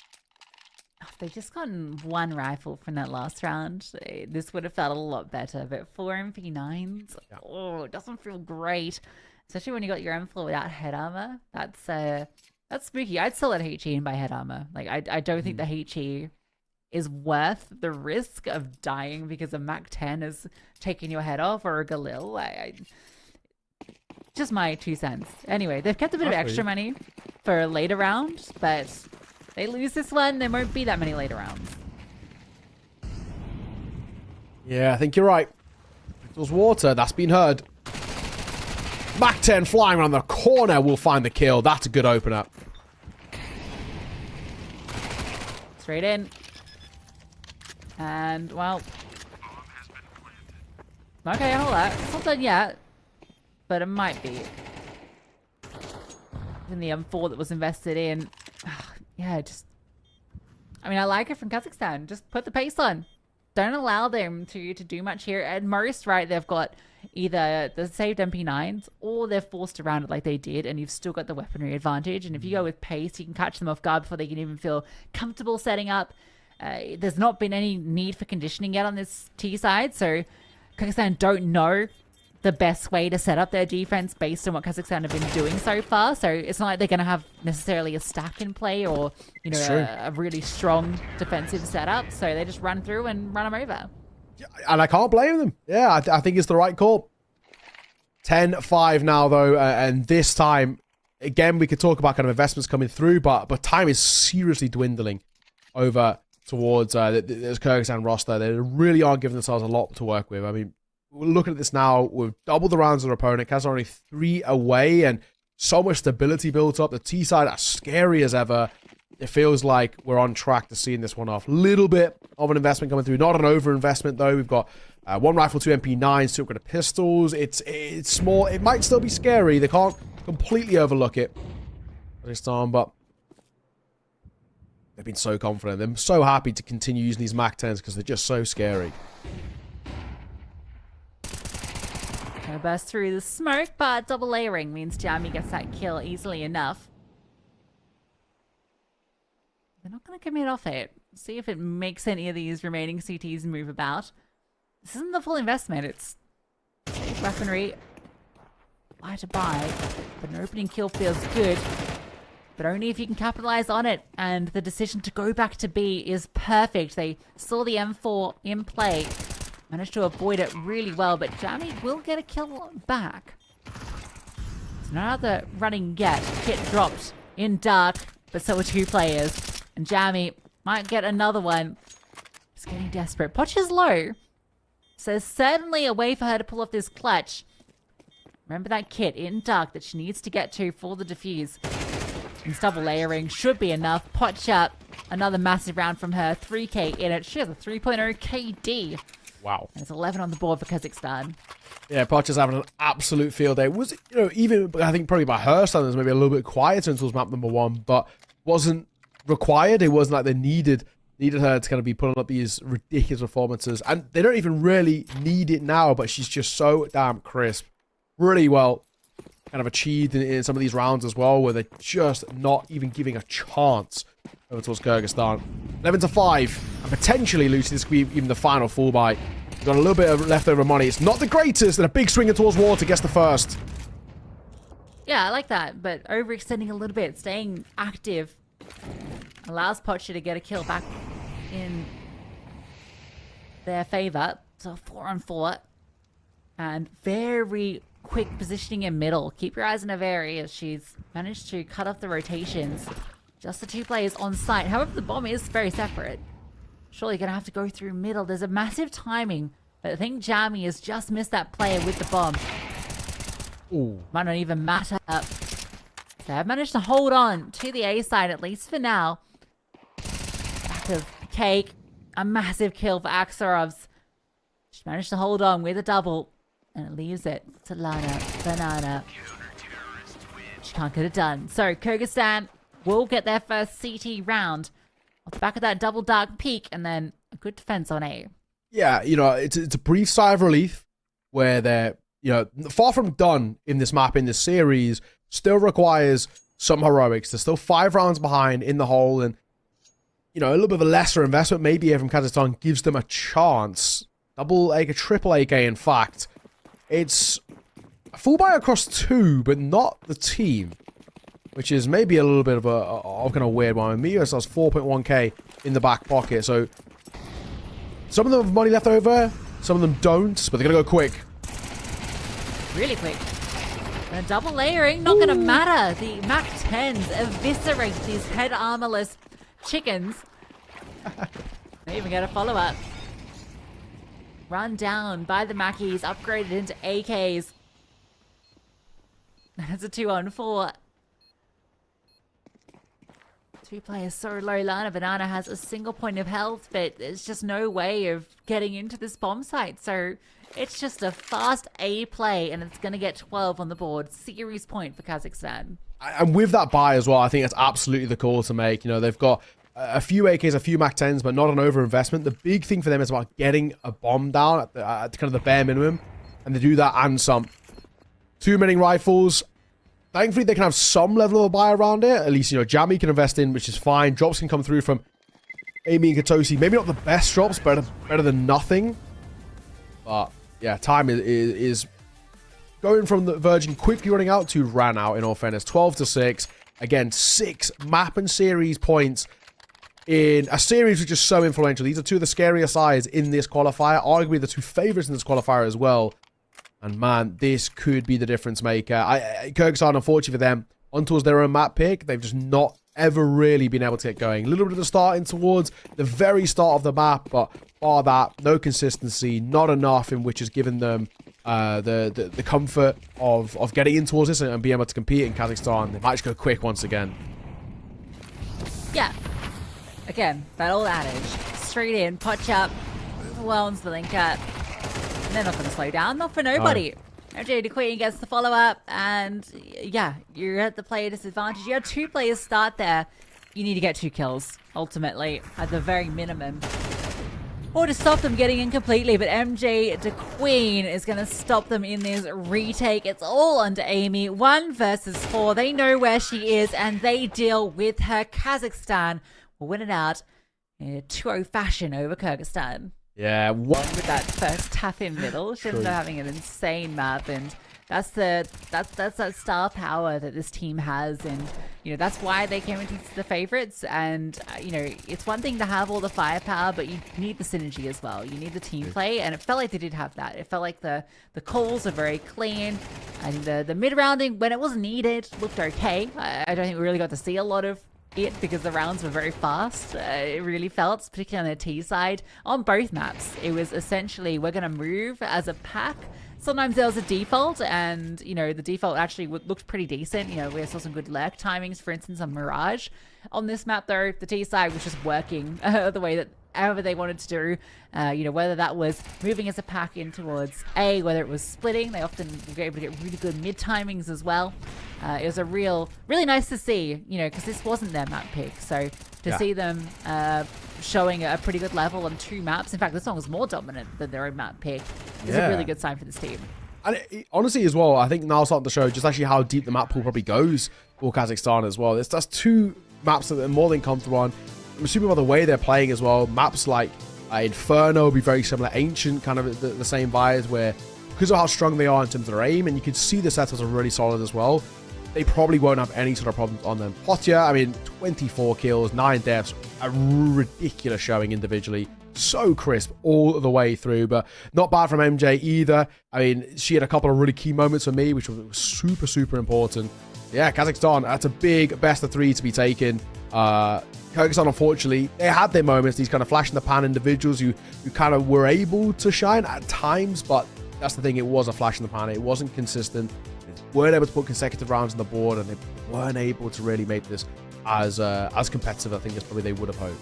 If they'd just gotten 1 rifle from that last round, this would have felt a lot better. But 4 MP9s, oh, it doesn't feel great. Especially when you got your M4 without head armor. That's spooky. I'd still let HE in by head armor. Like, I don't think the HE is worth the risk of dying because a Mac-10 is taking your head off, or a Galil. Just my 2 cents. Anyway, they've kept a bit of extra money for later rounds, but they lose this one, there won't be that many later rounds. Yeah, I think you're right. It was water. That's been heard. Mac-10 flying around the corner will find the kill. That's a good opener. Straight in. And, well... Okay, hold that. It's not done yet. But it might be. In the M4 that was invested in. Yeah, just... I mean, I like it from Kazakhstan. Just put the pace on. Don't allow them to do much here. At most, right, they've got either the saved MP9s or they're forced around it like they did, and you've still got the weaponry advantage. And if you go with pace, you can catch them off guard before they can even feel comfortable setting up. There's not been any need for conditioning yet on this T side, so Kazakhstan don't know the best way to set up their defense based on what Kazakhstan have been doing so far. So it's not like they're going to have necessarily a stack in play or, you know, a really strong defensive setup. So they just run through and run them over. And I can't blame them. Yeah, I think it's the right call. 10-5 now, though. And this time, again, we could talk about kind of investments coming through, but time is seriously dwindling over towards this Kyrgyzstan roster. They really are giving themselves a lot to work with. I mean, we're looking at this now. We've doubled the rounds of their opponent. Kaz only 3 away, and so much stability built up. The T side as scary as ever. It feels like we're on track to seeing this one off. Little bit of an investment coming through. Not an over-investment, though. We've got 1 rifle, 2 MP9s, 2 upgraded pistols. It's small. It might still be scary. They can't completely overlook it this time, but they've been so confident. They're so happy to continue using these Mac-10s because they're just so scary. Gonna burst through the smoke, but double layering means Jamie gets that kill easily enough. They're not going to commit off it. See if it makes any of these remaining CTs move about. This isn't the full investment. It's safe weaponry. Why to buy? But an opening kill feels good. But only if you can capitalize on it. And the decision to go back to B is perfect. They saw the M4 in play. Managed to avoid it really well. But Jamie will get a kill back. So not out the running yet. Kit dropped in dark. But so are 2 players. And Jamie might get another one. He's getting desperate. Poch is low. So there's certainly a way for her to pull off this clutch. Remember that kit in dark that she needs to get to for the defuse. And double layering should be enough. Poch up. Another massive round from her. 3k in it. She has a 3.0 KD. Wow. There's 11 on the board for Kazakhstan. Yeah, Poch is having an absolute field day. Was it, you know, even, I think probably by her standards, maybe a little bit quieter until map number 1, but wasn't required. It wasn't like they needed her to kind of be putting up these ridiculous performances, and they don't even really need it now, but she's just so damn crisp. Really well kind of achieved in some of these rounds as well, where they're just not even giving a chance over towards Kyrgyzstan. 11-5. And potentially losing this even the final full buy. We've got a little bit of leftover money. It's not the greatest, and a big swinger towards water gets the first. Yeah, I like that, but overextending a little bit, staying active, allows Pocher to get a kill back in their favor. So 4-on-4, and very quick positioning in middle. Keep your eyes on Averi as she's managed to cut off the rotations. Just the 2 players on site. However, the bomb is very separate. Surely gonna have to go through middle. There's a massive timing, but I think Jamie has just missed that player with the bomb. Ooh. Might not even matter. So I've managed to hold on to the A side, at least for now. Back of Cake. A massive kill for Axarovs. She managed to hold on with a double. And it leaves it to Lana. Banana. She can't get it done. So Kyrgyzstan will get their first CT round. Off the back of that double dark peak. And then a good defense on A. Yeah, it's a brief sigh of relief where they're, far from done in this map, in this series. Still requires some heroics. They're still 5 rounds behind in the hole. And, a little bit of a lesser investment maybe here from Kazakhstan gives them a chance. Double AK, triple AK, in fact. It's a full buy across 2, but not the team. Which is maybe a little bit of a kind of weird one. Mios has 4.1k in the back pocket. So, some of them have money left over. Some of them don't, but they're going to go quick. Really quick. And a double layering, not going to matter. The Mac 10s eviscerate these head armorless chickens. They even get a follow-up. Run down by the Mackies, upgraded into AKs. That's a 2-on-4. 2 players so low. Lana Banana has a single point of health, but there's just no way of getting into this bomb site. So it's just a fast A play, and it's going to get 12 on the board. Series point for Kazakhstan. And with that buy as well, I think it's absolutely the call to make. They've got a few AKs, a few Mac 10s, but not an over-investment. The big thing for them is about getting a bomb down at kind of the bare minimum, and they do that and some. 2 mining rifles. Thankfully, they can have some level of a buy around it. At least, Jamie can invest in, which is fine. Drops can come through from Amy and Katosi. Maybe not the best drops, better than nothing. But, yeah, time is going from the Virgin quickly running out to ran out, in all fairness. 12-6. Again, 6 map and series points in a series which is so influential. These are 2 of the scarier sides in this qualifier. Arguably the 2 favorites in this qualifier as well. And man, this could be the difference maker. Kyrgyzstan, unfortunately for them, on towards their own map pick, they've just not ever really been able to get going. A little bit of the starting towards the very start of the map, but bar that, no consistency, not enough in which has given them the comfort of getting in towards this and being able to compete in Kazakhstan. They might just go quick once again. Yeah. Again, that old adage. Straight in, potch up, overwhelms the link up. They're not going to slow down, not for nobody. MJ DeQueen gets the follow-up, and yeah, you're at the player disadvantage. You have 2 players start there. You need to get 2 kills, ultimately, at the very minimum. Or to stop them getting in completely, but MJ DeQueen is going to stop them in this retake. It's all under Amy. 1 versus 4. They know where she is, and they deal with her. Kazakhstan will win it out in a 2-0 fashion over Kyrgyzstan. Yeah, with that first tap in middle. She ended up having an insane map, and that's that star power that this team has, and that's why they came into the favorites. And it's one thing to have all the firepower, but you need the synergy as well. You need the team play, and it felt like they did have that. It felt like the calls are very clean, and the mid rounding when it was needed looked okay. I don't think we really got to see a lot of it because the rounds were very fast. It really felt, particularly on the T side, on both maps. It was essentially, we're going to move as a pack. Sometimes there was a default, and the default actually looked pretty decent. We saw some good lurk timings, for instance, on Mirage. On this map, though, the T side was just working the way that however they wanted to do. Whether that was moving as a pack in towards A, whether it was splitting, they often were able to get really good mid timings as well. It was really nice to see, because this wasn't their map pick. So to see them showing a pretty good level on 2 maps. In fact, this one was more dominant than their own map pick. Is a really good sign for this team. And honestly as well, I think now starting to show just actually how deep the map pool probably goes for Kazakhstan as well. That's 2 maps that they're more than comfortable on. I'm assuming by the way they're playing as well, maps like Inferno will be very similar, Ancient, kind of the same vibes, where because of how strong they are in terms of their aim, and you can see the setups are really solid as well, they probably won't have any sort of problems on them. Potya, I mean, 24 kills, 9 deaths, a ridiculous showing individually. So crisp all the way through, but not bad from MJ either. I mean, she had a couple of really key moments for me, which was super, super important. Yeah, Kazakhstan, that's a big best of 3 to be taken. Kyrgyzstan, unfortunately, they had their moments, these kind of flash in the pan individuals who kind of were able to shine at times, but that's the thing, it was a flash in the pan. It wasn't consistent. They weren't able to put consecutive rounds on the board, and they weren't able to really make this as competitive, I think, as probably they would have hoped.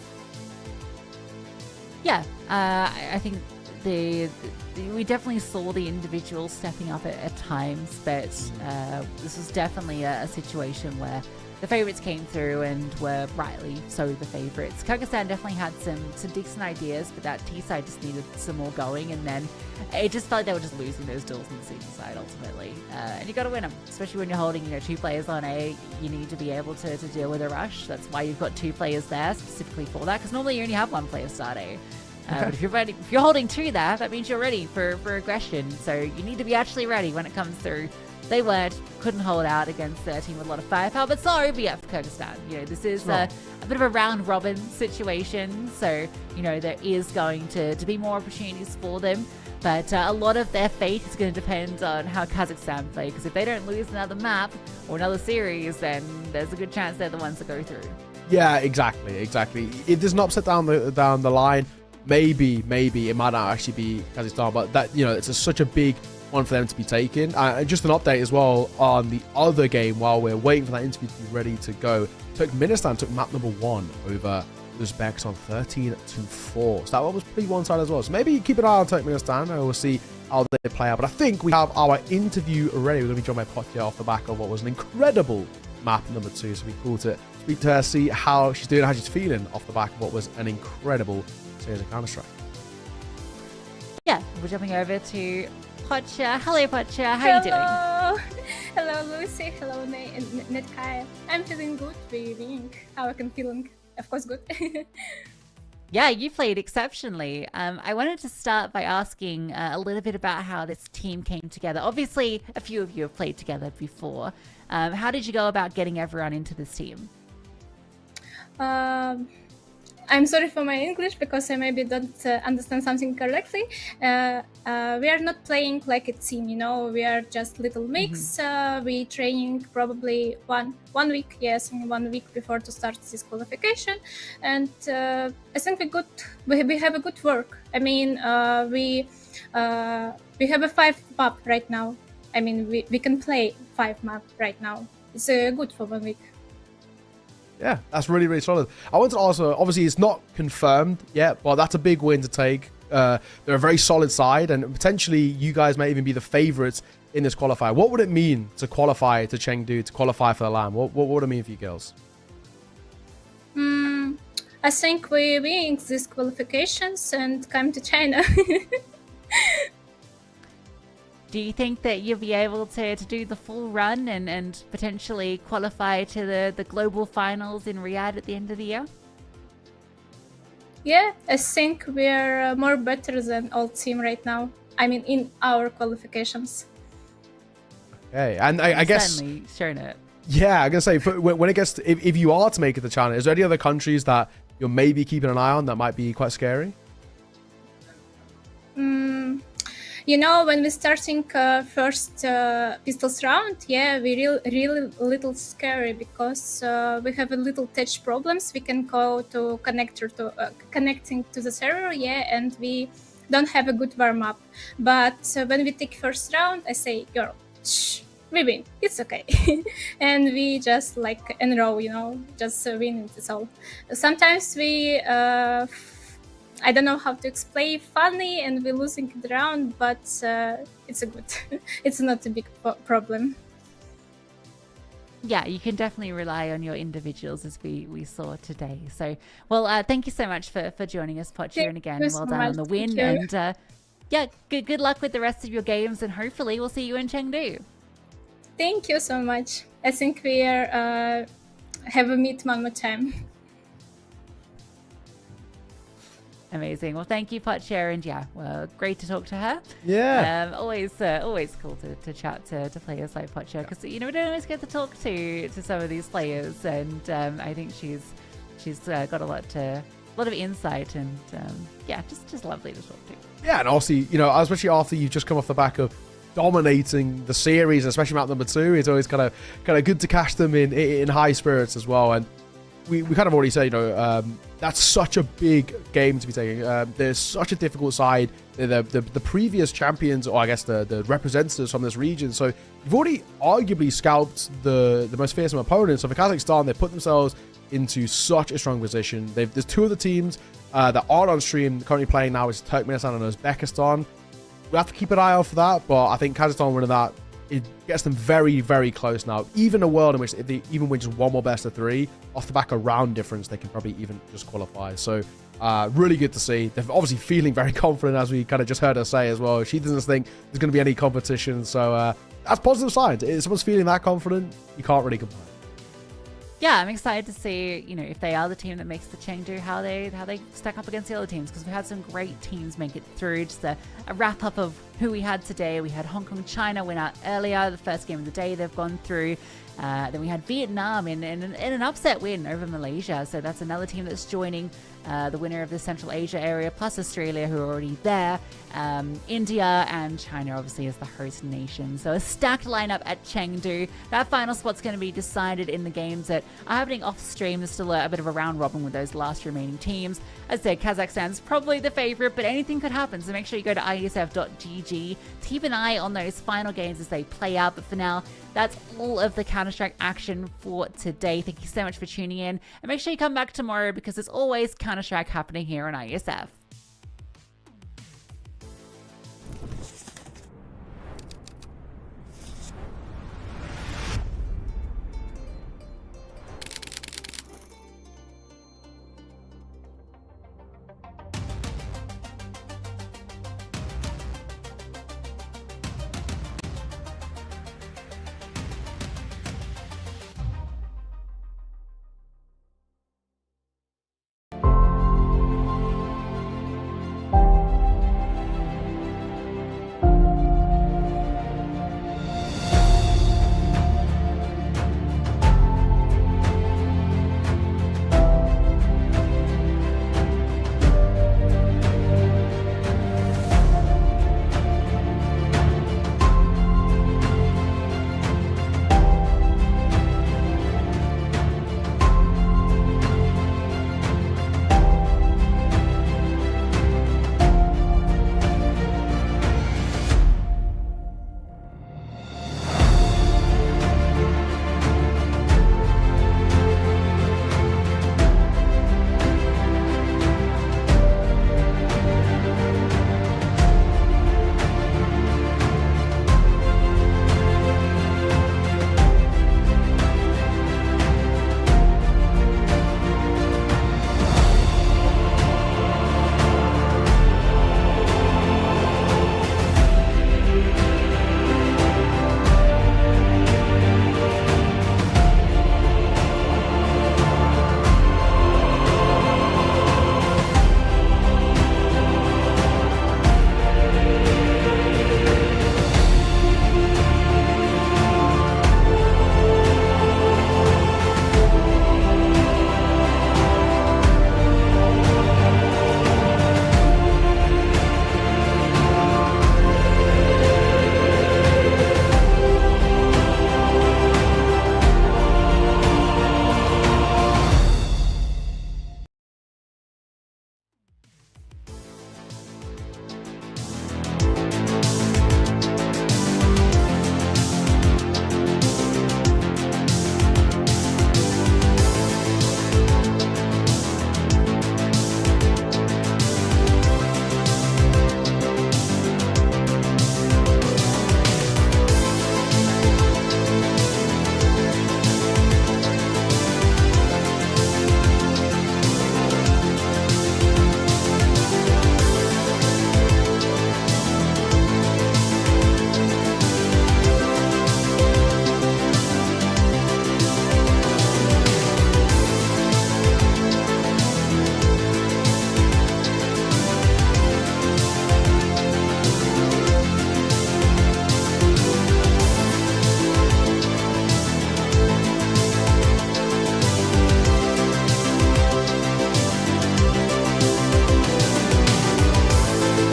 Yeah, I think we definitely saw the individuals stepping up at times, but this was definitely a situation where the favourites came through and were rightly so the favourites. Kyrgyzstan definitely had some decent ideas, but that T side just needed some more going, and then it just felt like they were just losing those duels on the senior side ultimately. And you got to win them, especially when you're holding 2 players on A. You need to be able to deal with a rush. That's why you've got 2 players there specifically for that, because normally you only have 1 player start A. But if you're holding 2 there, that means you're ready for aggression. So you need to be actually ready when it comes through. They couldn't hold out against a team with a lot of firepower, but sorry, but yeah, for Kyrgyzstan. This is a bit of a round robin situation, so there is going to be more opportunities for them, but a lot of their fate is going to depend on how Kazakhstan play, because if they don't lose another map or another series, then there's a good chance they're the ones that go through. Yeah, exactly. If there's an upset down the line, maybe it might not actually be Kazakhstan, but that it's such a big one for them to be taken. And just an update as well on the other game while we're waiting for that interview to be ready to go. Turkmenistan took map number 1 over Uzbekistan 13-4. So that one was pretty one-sided as well. So maybe keep an eye on Turkmenistan and we'll see how they play out. But I think we have our interview ready. We're going to be joined by Potya off the back of what was an incredible map number 2. So it'll be cool to speak to her, see how she's doing, how she's feeling off the back of what was an incredible series of Counter-Strike. Yeah, we're jumping over to Potya. Hello, Potya. How are you doing? Hello, Lucy. Hello, Netkai. I'm feeling good. Feeling how I can feeling, of course, good. Yeah, you played exceptionally. I wanted to start by asking a little bit about how this team came together. Obviously, a few of you have played together before. How did you go about getting everyone into this team? I'm sorry for my English because I maybe don't understand something correctly. We are not playing like a team, we are just little mix. We training probably one week, yes, 1 week before to start this qualification. And I think we have a good work. I mean, we have a 5 map right now. I mean, we can play 5 map right now. It's good for 1 week. Yeah, that's really, really solid. I want to also, obviously it's not confirmed yet, but that's a big win to take. They're a very solid side, and potentially you guys may even be the favorites in this qualifier. What would it mean to qualify to Chengdu, to qualify for the LAN? What would it mean for you girls? I think we win these qualifications and come to China. Do you think that you'll be able to do the full run and potentially qualify to the global finals in Riyadh at the end of the year? Yeah, I think we are more better than all team right now. I mean, in our qualifications. Okay, and I guess certainly shown it. Yeah, I'm gonna say when it gets to, if you are to make it to China, is there any other countries that you're maybe keeping an eye on that might be quite scary? When we're starting first pistols round, yeah, we really little scary because we have a little touch problems. We can go to connecting to the server, yeah, and we don't have a good warm up. But when we take first round, I say, girl, shh, we win. It's okay, and we just like enroll, just win. It's all. Sometimes we. I don't know how to explain funny and we're losing the round, but it's a good. It's not a big problem. Yeah, you can definitely rely on your individuals as we saw today. So, well, thank you so much for joining us, Potya, and again, well done on the win. And yeah, good luck with the rest of your games, and hopefully we'll see you in Chengdu. Thank you so much. I think we are have a meet one more time. Amazing. Well, thank you, Potcher, and yeah, well, great to talk to her. Yeah. Always cool to chat to players like Potcher, because we don't always get to talk to some of these players, and I think she's got a lot of insight, and yeah, just lovely to talk to. Yeah, and obviously, especially after you've just come off the back of dominating the series, especially map number 2, it's always kind of good to catch them in high spirits as well. And we kind of already said, that's such a big game to be taking. There's such a difficult side. The previous champions, or I guess the representatives from this region. So you've already arguably scalped the most fearsome opponents. So for Kazakhstan, they put themselves into such a strong position. There's 2 of the teams that aren't on stream currently playing now, is Turkmenistan and Uzbekistan. We have to keep an eye out for that, but I think Kazakhstan winning that, it gets them very, very close now. Even a world in which if they even win just one more best of 3 off the back of round difference, they can probably even just qualify. So really good to see. They're obviously feeling very confident, as we kind of just heard her say as well. She doesn't think there's going to be any competition, so that's positive signs. If someone's feeling that confident, you can't really complain. Yeah, I'm excited to see, if they are the team that makes the Chengdu, how they stack up against the other teams, because we had some great teams make it through. Just a wrap up of who we had today. We had Hong Kong, China win out earlier, the first game of the day they've gone through. Then we had Vietnam in an upset win over Malaysia. So that's another team that's joining the winner of the Central Asia area, plus Australia, who are already there. India and China, obviously, as the host nation. So a stacked lineup at Chengdu. That final spot's going to be decided in the games that are happening off stream. There's still a bit of a round robin with those last remaining teams. As I said, Kazakhstan's probably the favorite, but anything could happen. So make sure you go to iesf.gg. Keep an eye on those final games as they play out. But for now, that's all of the Counter-Strike action for today. Thank you so much for tuning in. And make sure you come back tomorrow, because there's always Counter-Strike happening here on ISF.